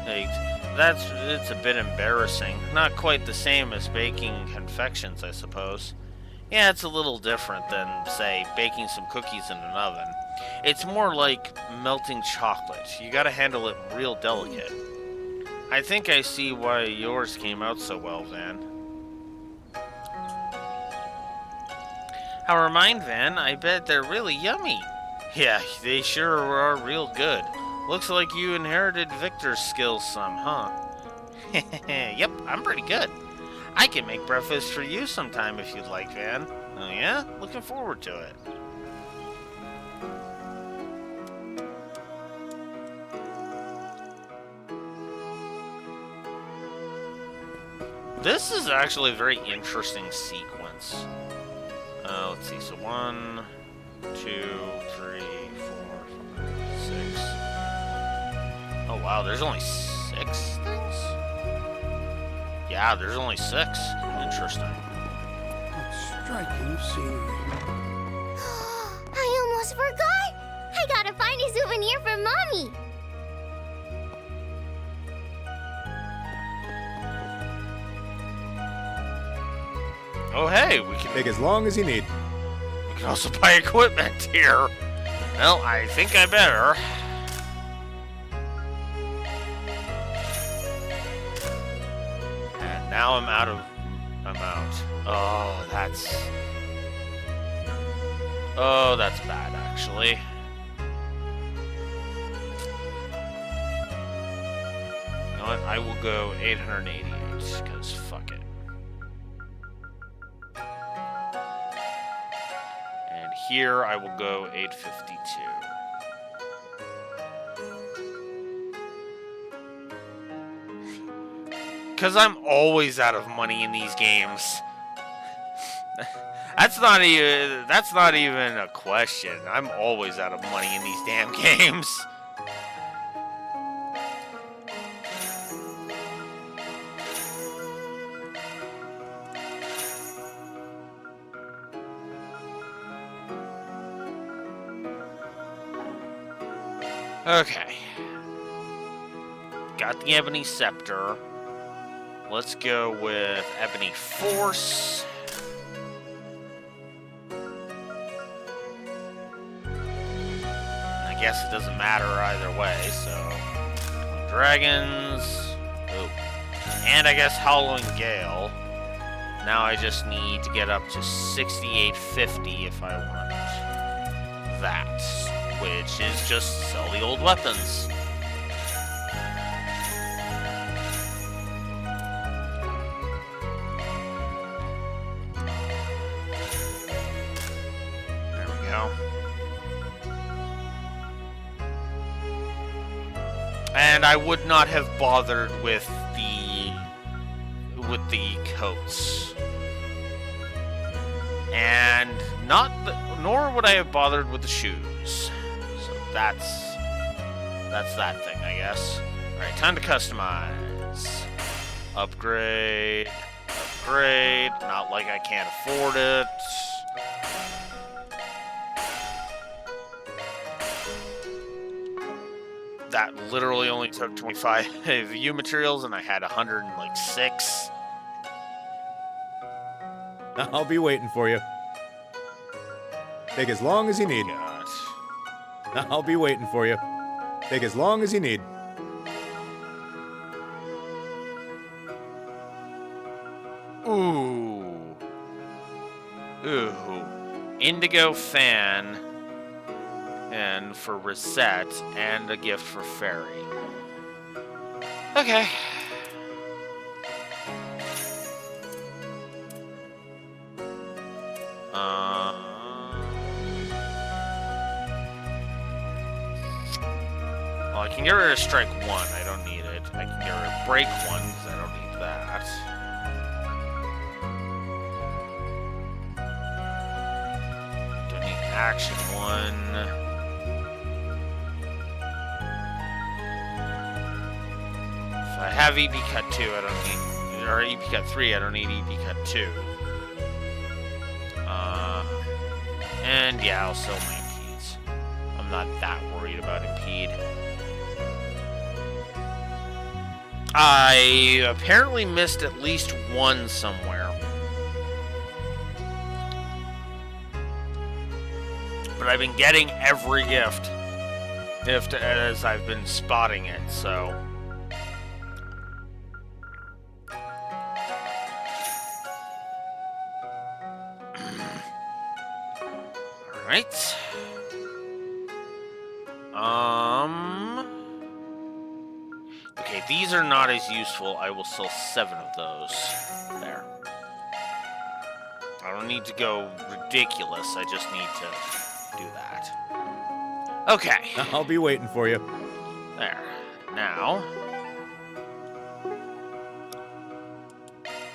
It's a bit embarrassing. Not quite the same as baking confections, I suppose. Yeah, it's a little different than, say, baking some cookies in an oven. It's more like melting chocolate. You gotta handle it real delicate. I think I see why yours came out so well, Van. Never mind, Van. I bet they're really yummy. Yeah, they sure are real good. Looks like you inherited Victor's skills some, huh? Yep, I'm pretty good. I can make breakfast for you sometime if you'd like, Van. Oh yeah? Looking forward to it. This is actually a very interesting sequence. Let's see, so 1, 2, 3, 4, 5, 6. Oh wow, there's only 6 things? Yeah, there's only 6. Interesting. Striking scenery. I almost forgot! I gotta find a souvenir for Mommy! Oh hey, we can take as long as you need. We can also buy equipment here. Well, I think I better. And now I'm out. Oh, that's bad, actually. You know what? I will go 888, because fuck it. And here I will go 852. Because I'm always out of money in these games. That's not even a question. I'm always out of money in these damn games. Okay. Got the Ebony Scepter. Let's go with Ebony Force. I guess it doesn't matter either way, so... Dragons. Oh. And I guess Howling Gale. Now I just need to get up to 6850 if I want that. Which is just sell the old weapons. And I would not have bothered with the coats. And nor would I have bothered with the shoes. So that's that thing, I guess. Alright, time to customize. Upgrade. Upgrade. Not like I can't afford it. That literally only took 25 view materials, and I had 106. I'll be waiting for you. Take as long as you need. Gosh. I'll be waiting for you. Take as long as you need. Ooh. Ooh. Indigo fan. And for Reset, and a gift for Fairy. Okay. Well, I can get rid of Strike 1, I don't need it. I can get rid of Break 1, because I don't need that. Don't need Action 1. I have EP Cut 2, I don't need, or EP Cut 3, I don't need EP Cut 2. Yeah, I'll sell my impedes. I'm not that worried about impede. I apparently missed at least one somewhere. But I've been getting every gift as I've been spotting it, so. Alright. Okay, these are not as useful. I will sell 7 of those. There. I don't need to go ridiculous. I just need to do that. Okay. I'll be waiting for you. There. Now.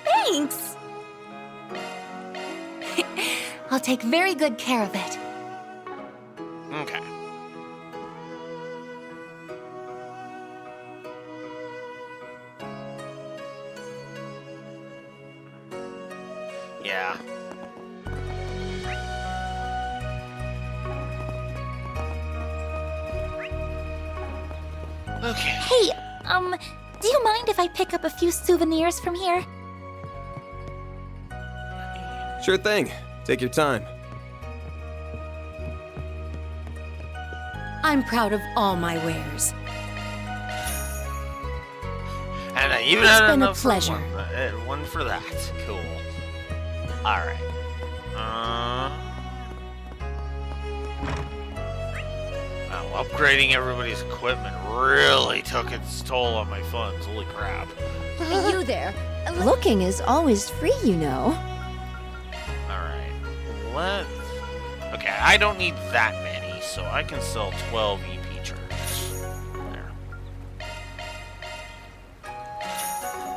Thanks! I'll take very good care of it. Okay. Yeah. Okay. Hey, do you mind if I pick up a few souvenirs from here? Sure thing. Take your time. I'm proud of all my wares. And I even It's had been a enough for pleasure. one for that. Cool. Alright. Wow, upgrading everybody's equipment really took its toll on my funds. Holy crap. Hey, you there. Looking is always free, you know. Alright. Let's... Okay, I don't need that many, so I can sell 12 EP charges. There.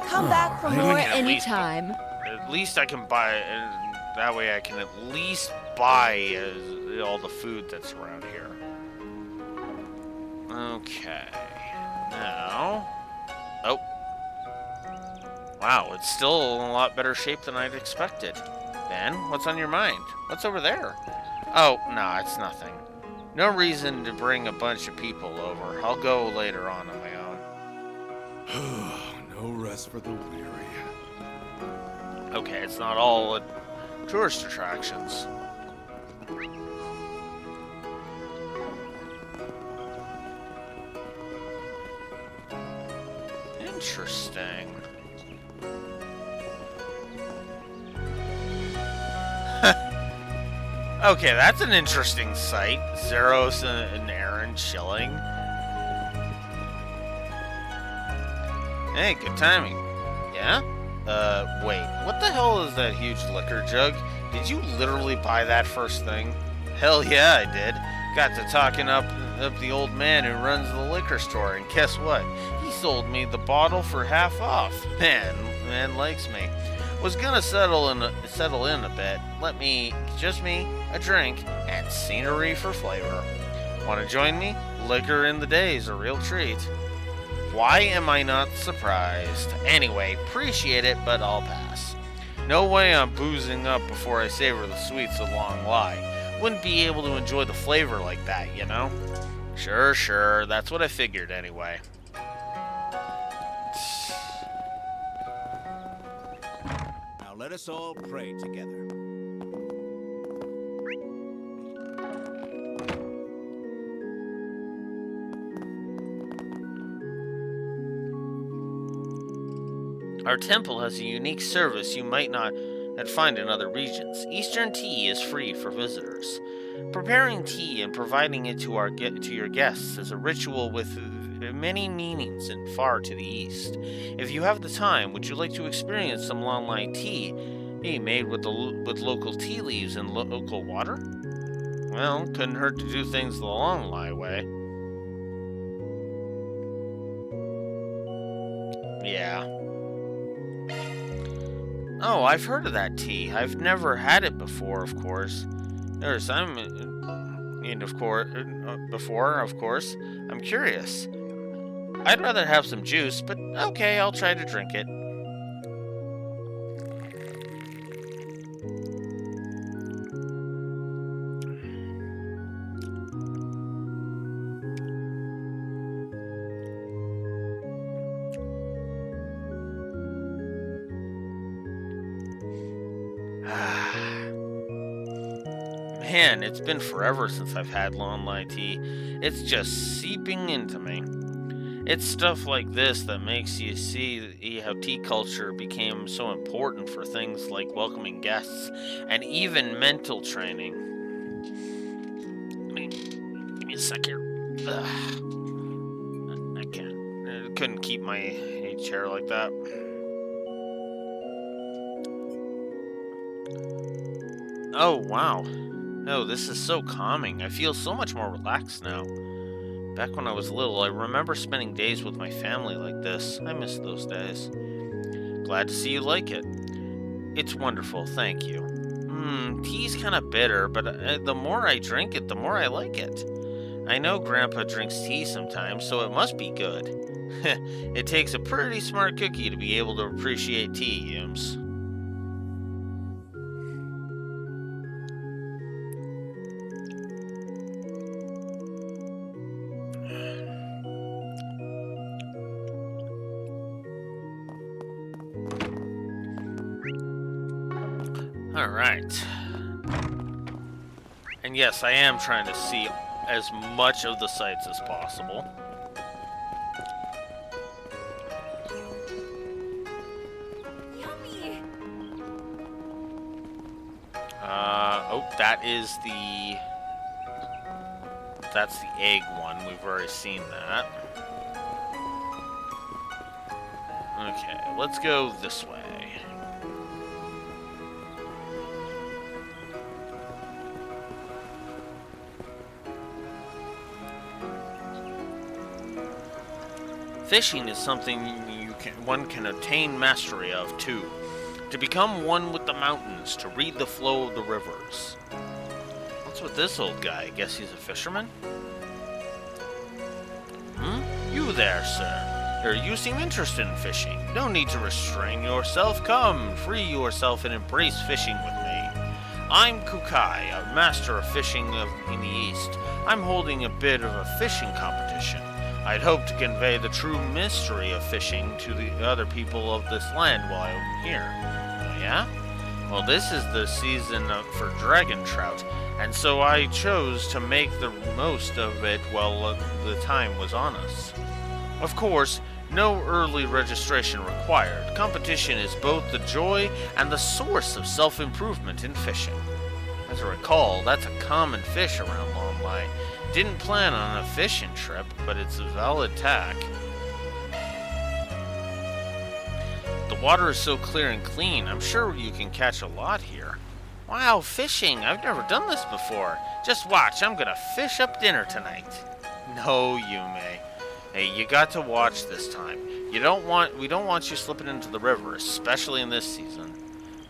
Come back for more At least- anytime. At least I can buy... that way I can at least buy all the food that's around here. Okay. Now... Oh. Wow, it's still in a lot better shape than I'd expected. Ben, what's on your mind? What's over there? Oh, no, it's nothing. No reason to bring a bunch of people over. I'll go later on my own. No rest for the weary. Okay, it's not all tourist attractions. Interesting. Okay, that's an interesting sight. Zeros and Aaron chilling. Hey, good timing. Yeah? Wait. What the hell is that huge liquor jug? Did you literally buy that first thing? Hell yeah, I did. Got to talking up the old man who runs the liquor store, and guess what? He sold me the bottle for half off. Man likes me. Was gonna settle in a bit. Just me, a drink, and scenery for flavor. Want to join me? Liquor in the day is a real treat. Why am I not surprised? Anyway, appreciate it, but I'll pass. No way I'm boozing up before I savor the sweets of long lie. Wouldn't be able to enjoy the flavor like that, you know? Sure, that's what I figured anyway. Now let us all pray together. Our temple has a unique service you might not find in other regions. Eastern tea is free for visitors. Preparing tea and providing it to your guests is a ritual with many meanings and far to the east. If you have the time, would you like to experience some long-line tea made with local tea leaves and local water? Well, couldn't hurt to do things the long lie way. Yeah. Oh, I've heard of that tea. I've never had it before, of course. Of course. I'm curious. I'd rather have some juice, but okay, I'll try to drink it. Man, it's been forever since I've had Lon tea. It's just seeping into me. It's stuff like this that makes you see how tea culture became so important for things like welcoming guests and even mental training. Give me a sec here. Ugh. I can't. I couldn't keep my chair like that. Oh, wow. Oh, this is so calming. I feel so much more relaxed now. Back when I was little, I remember spending days with my family like this. I miss those days. Glad to see you like it. It's wonderful, thank you. Tea's kind of bitter, but the more I drink it, the more I like it. I know Grandpa drinks tea sometimes, so it must be good. It takes a pretty smart cookie to be able to appreciate tea, Yums. Alright. And yes, I am trying to see as much of the sights as possible. Yummy! Oh, that's the egg one. We've already seen that. Okay, let's go this way. Fishing is something one can attain mastery of, too. To become one with the mountains, to read the flow of the rivers. What's with this old guy? I guess he's a fisherman? You there, sir. You seem interested in fishing. No need to restrain yourself. Come, free yourself and embrace fishing with me. I'm Kukai, a master of fishing in the East. I'm holding a bit of a fishing competition. I'd hoped to convey the true mystery of fishing to the other people of this land while I'm here. Oh, yeah? Well, this is the season for dragon trout, and so I chose to make the most of it while the time was on us. Of course, no early registration required. Competition is both the joy and the source of self-improvement in fishing. As I recall, that's a common fish around Longline. Didn't plan on a fishing trip, but it's a valid tack. The water is so clear and clean, I'm sure you can catch a lot here. Wow, fishing! I've never done this before. Just watch, I'm gonna fish up dinner tonight. No, Yume. Hey, you got to watch this time. We don't want you slipping into the river, especially in this season.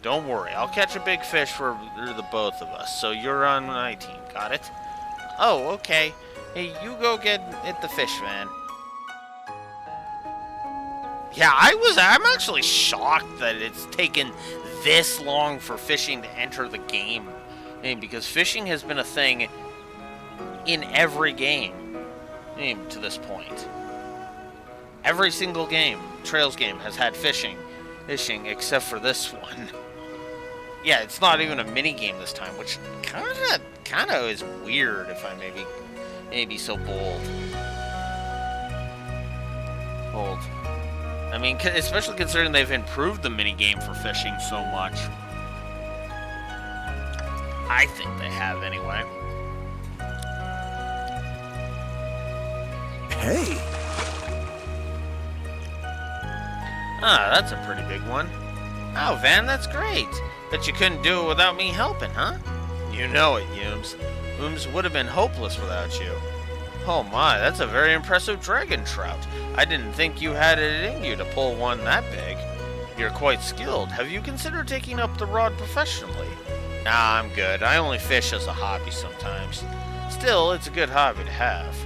Don't worry, I'll catch a big fish for the both of us, so you're on my team, got it? Oh, okay. Hey, you go get the fish, man. Yeah, I'm actually shocked that it's taken this long for fishing to enter the game. I mean, because fishing has been a thing in every game, to this point. Every single game, Trails game, has had fishing except for this one. Yeah, it's not even a mini game this time, which kind of is weird, if I may be so bold. I mean, especially considering they've improved the mini game for fishing so much. I think they have, anyway. Hey! Ah, that's a pretty big one. Oh, Van, that's great. Bet you couldn't do it without me helping, huh? You know it, Yums. Yums would have been hopeless without you. Oh my, that's a very impressive dragon trout. I didn't think you had it in you to pull one that big. You're quite skilled. Have you considered taking up the rod professionally? Nah, I'm good. I only fish as a hobby sometimes. Still, it's a good hobby to have.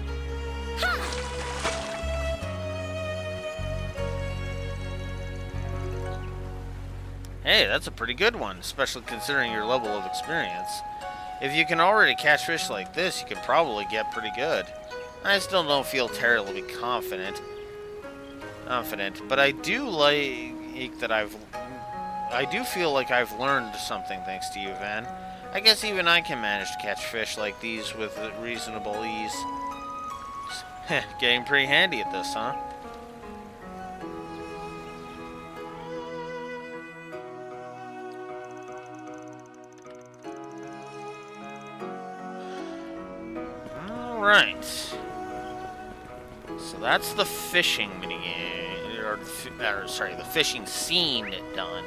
Hey, that's a pretty good one, especially considering your level of experience. If you can already catch fish like this, you could probably get pretty good. I still don't feel terribly confident, but I do like that I've I do feel like I've learned something thanks to you, Van. I guess even I can manage to catch fish like these with reasonable ease. Getting pretty handy at this, huh? Alright. So that's the fishing minigame, or sorry, the fishing scene done.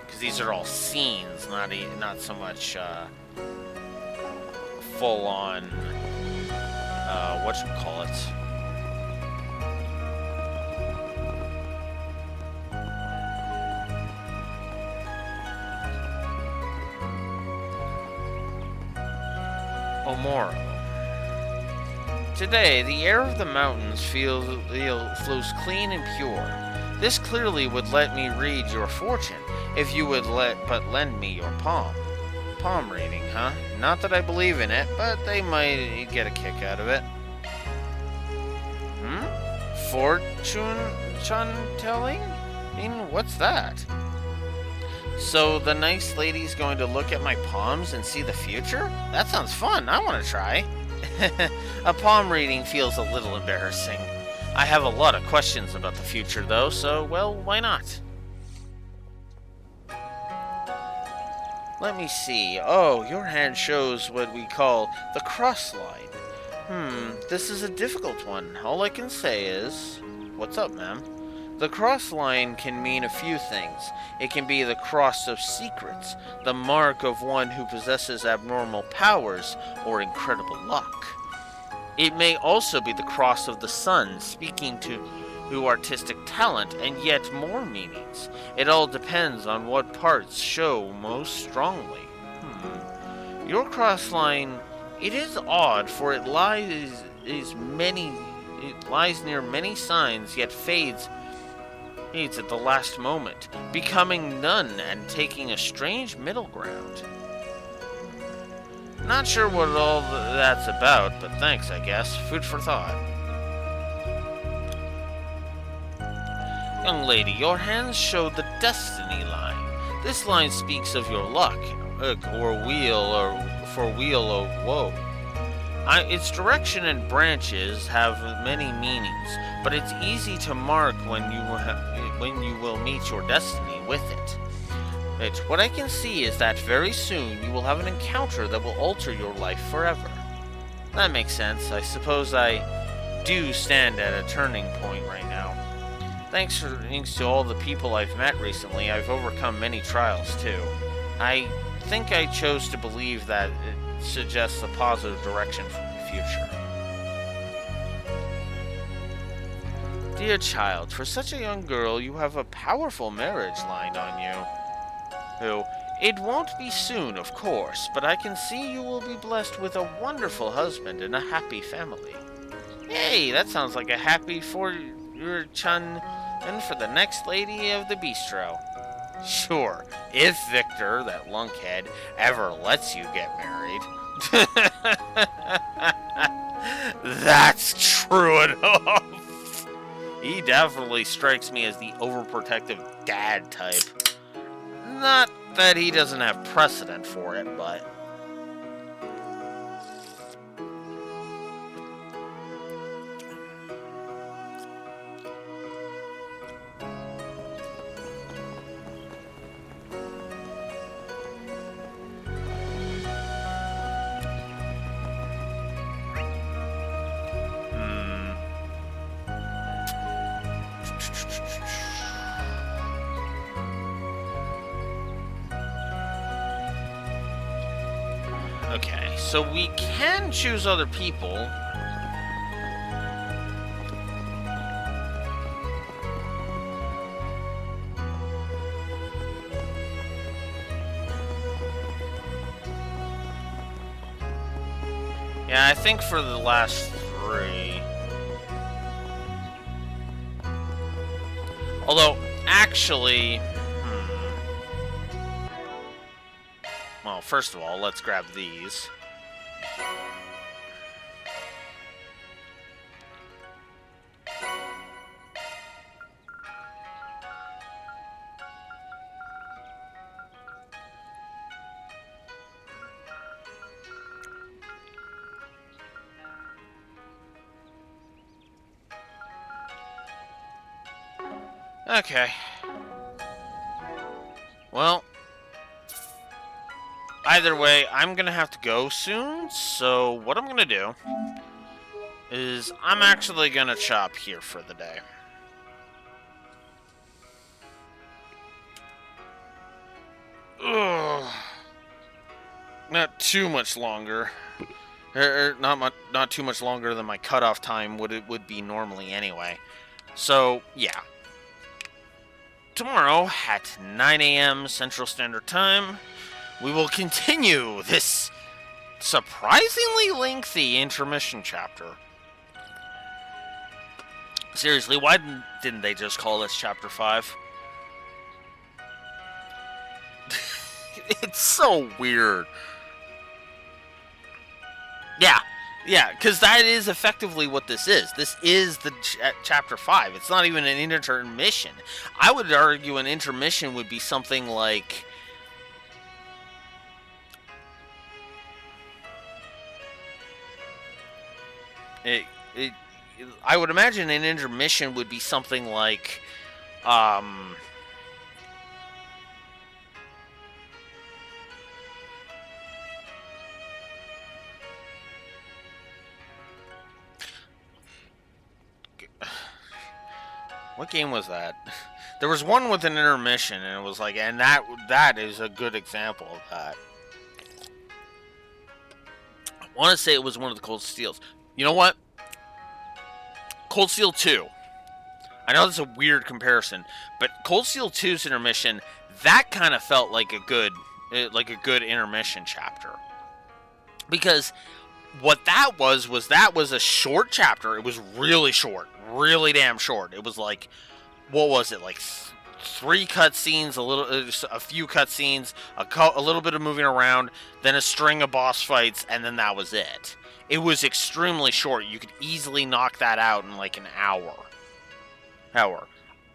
Because these are all scenes, not so much full-on, whatchamacallit. Omoro. Today, the air of the mountains flows clean and pure. This clearly would let me read your fortune, if you would but lend me your palm. Palm reading, huh? Not that I believe in it, but they might get a kick out of it. Fortune telling? I mean, what's that? So the nice lady's going to look at my palms and see the future? That sounds fun. I want to try. A palm reading feels a little embarrassing. I have a lot of questions about the future, though, so, well, why not? Let me see. Oh, your hand shows what we call the cross line. This is a difficult one. All I can say is... What's up, ma'am? The cross line can mean a few things. It can be the cross of secrets, the mark of one who possesses abnormal powers or incredible luck. It may also be the cross of the sun, speaking to artistic talent, and yet more meanings. It all depends on what parts show most strongly. Your cross line, it is odd, for it lies near many signs, yet fades at the last moment, becoming none and taking a strange middle ground. Not sure what all that's about, but thanks, I guess. Food for thought. Young lady, your hands show the destiny line. This line speaks of your luck, or wheel of woe. Its direction and branches have many meanings, but it's easy to mark when you will meet your destiny with it. What I can see is that very soon you will have an encounter that will alter your life forever. That makes sense. I suppose I do stand at a turning point right now. Thanks to all the people I've met recently, I've overcome many trials too. I think I chose to believe that it suggests a positive direction for the future. Dear child, for such a young girl, you have a powerful marriage line on you. It won't be soon, of course, but I can see you will be blessed with a wonderful husband and a happy family. Hey, that sounds like a happy for your chun and for the next lady of the bistro. Sure, if Victor, that lunkhead, ever lets you get married. That's true enough. He definitely strikes me as the overprotective dad type. Not that he doesn't have precedent for it, but... Okay, so we can choose other people. Yeah, I think for the last three. Although, actually... Well, first of all, let's grab these. Okay. Well, either way, I'm gonna have to go soon, so what I'm gonna do is I'm actually gonna chop here for the day. Ugh. Not too much longer. Not too much longer than my cutoff time would be normally anyway. So, yeah. Tomorrow at 9 a.m. Central Standard Time, we will continue this surprisingly lengthy intermission chapter. Seriously, why didn't they just call this Chapter 5? It's so weird. Yeah, because that is effectively what this is. This is the Chapter 5. It's not even an intermission. I would argue an intermission would be something like... I would imagine an intermission would be something like... What game was that? There was one with an intermission, and it was like, and that is a good example of that. I want to say it was one of the Cold Steels. You know what? Cold Steel 2. I know that's a weird comparison, but Cold Steel 2's intermission, that kind of felt like a good intermission chapter. Because what that was a short chapter. It was really short. Really damn short. It was like, what was it, like 3 cutscenes, a few cutscenes, a little bit of moving around, then a string of boss fights, and then that was it. It was extremely short. You could easily knock that out in like an hour.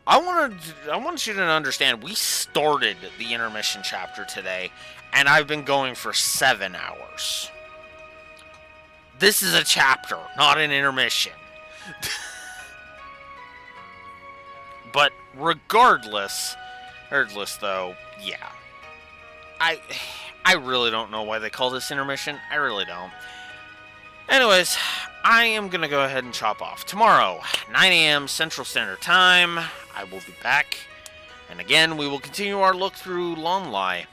I want you to understand, we started the intermission chapter today, and I've been going for 7 hours. This is a chapter, not an intermission. But regardless though, yeah. I really don't know why they call this intermission. I really don't. Anyways, I am going to go ahead and chop off. Tomorrow, 9 a.m. Central Standard Time, I will be back. And again, we will continue our look through Longlai.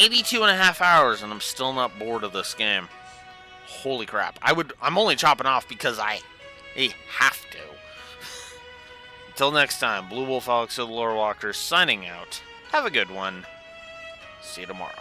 82 and a half hours, and I'm still not bored of this game. Holy crap. I'm only chopping off because I have to. Until next time, Blue Wolf Alex of the Lore Walkers signing out. Have a good one. See you tomorrow.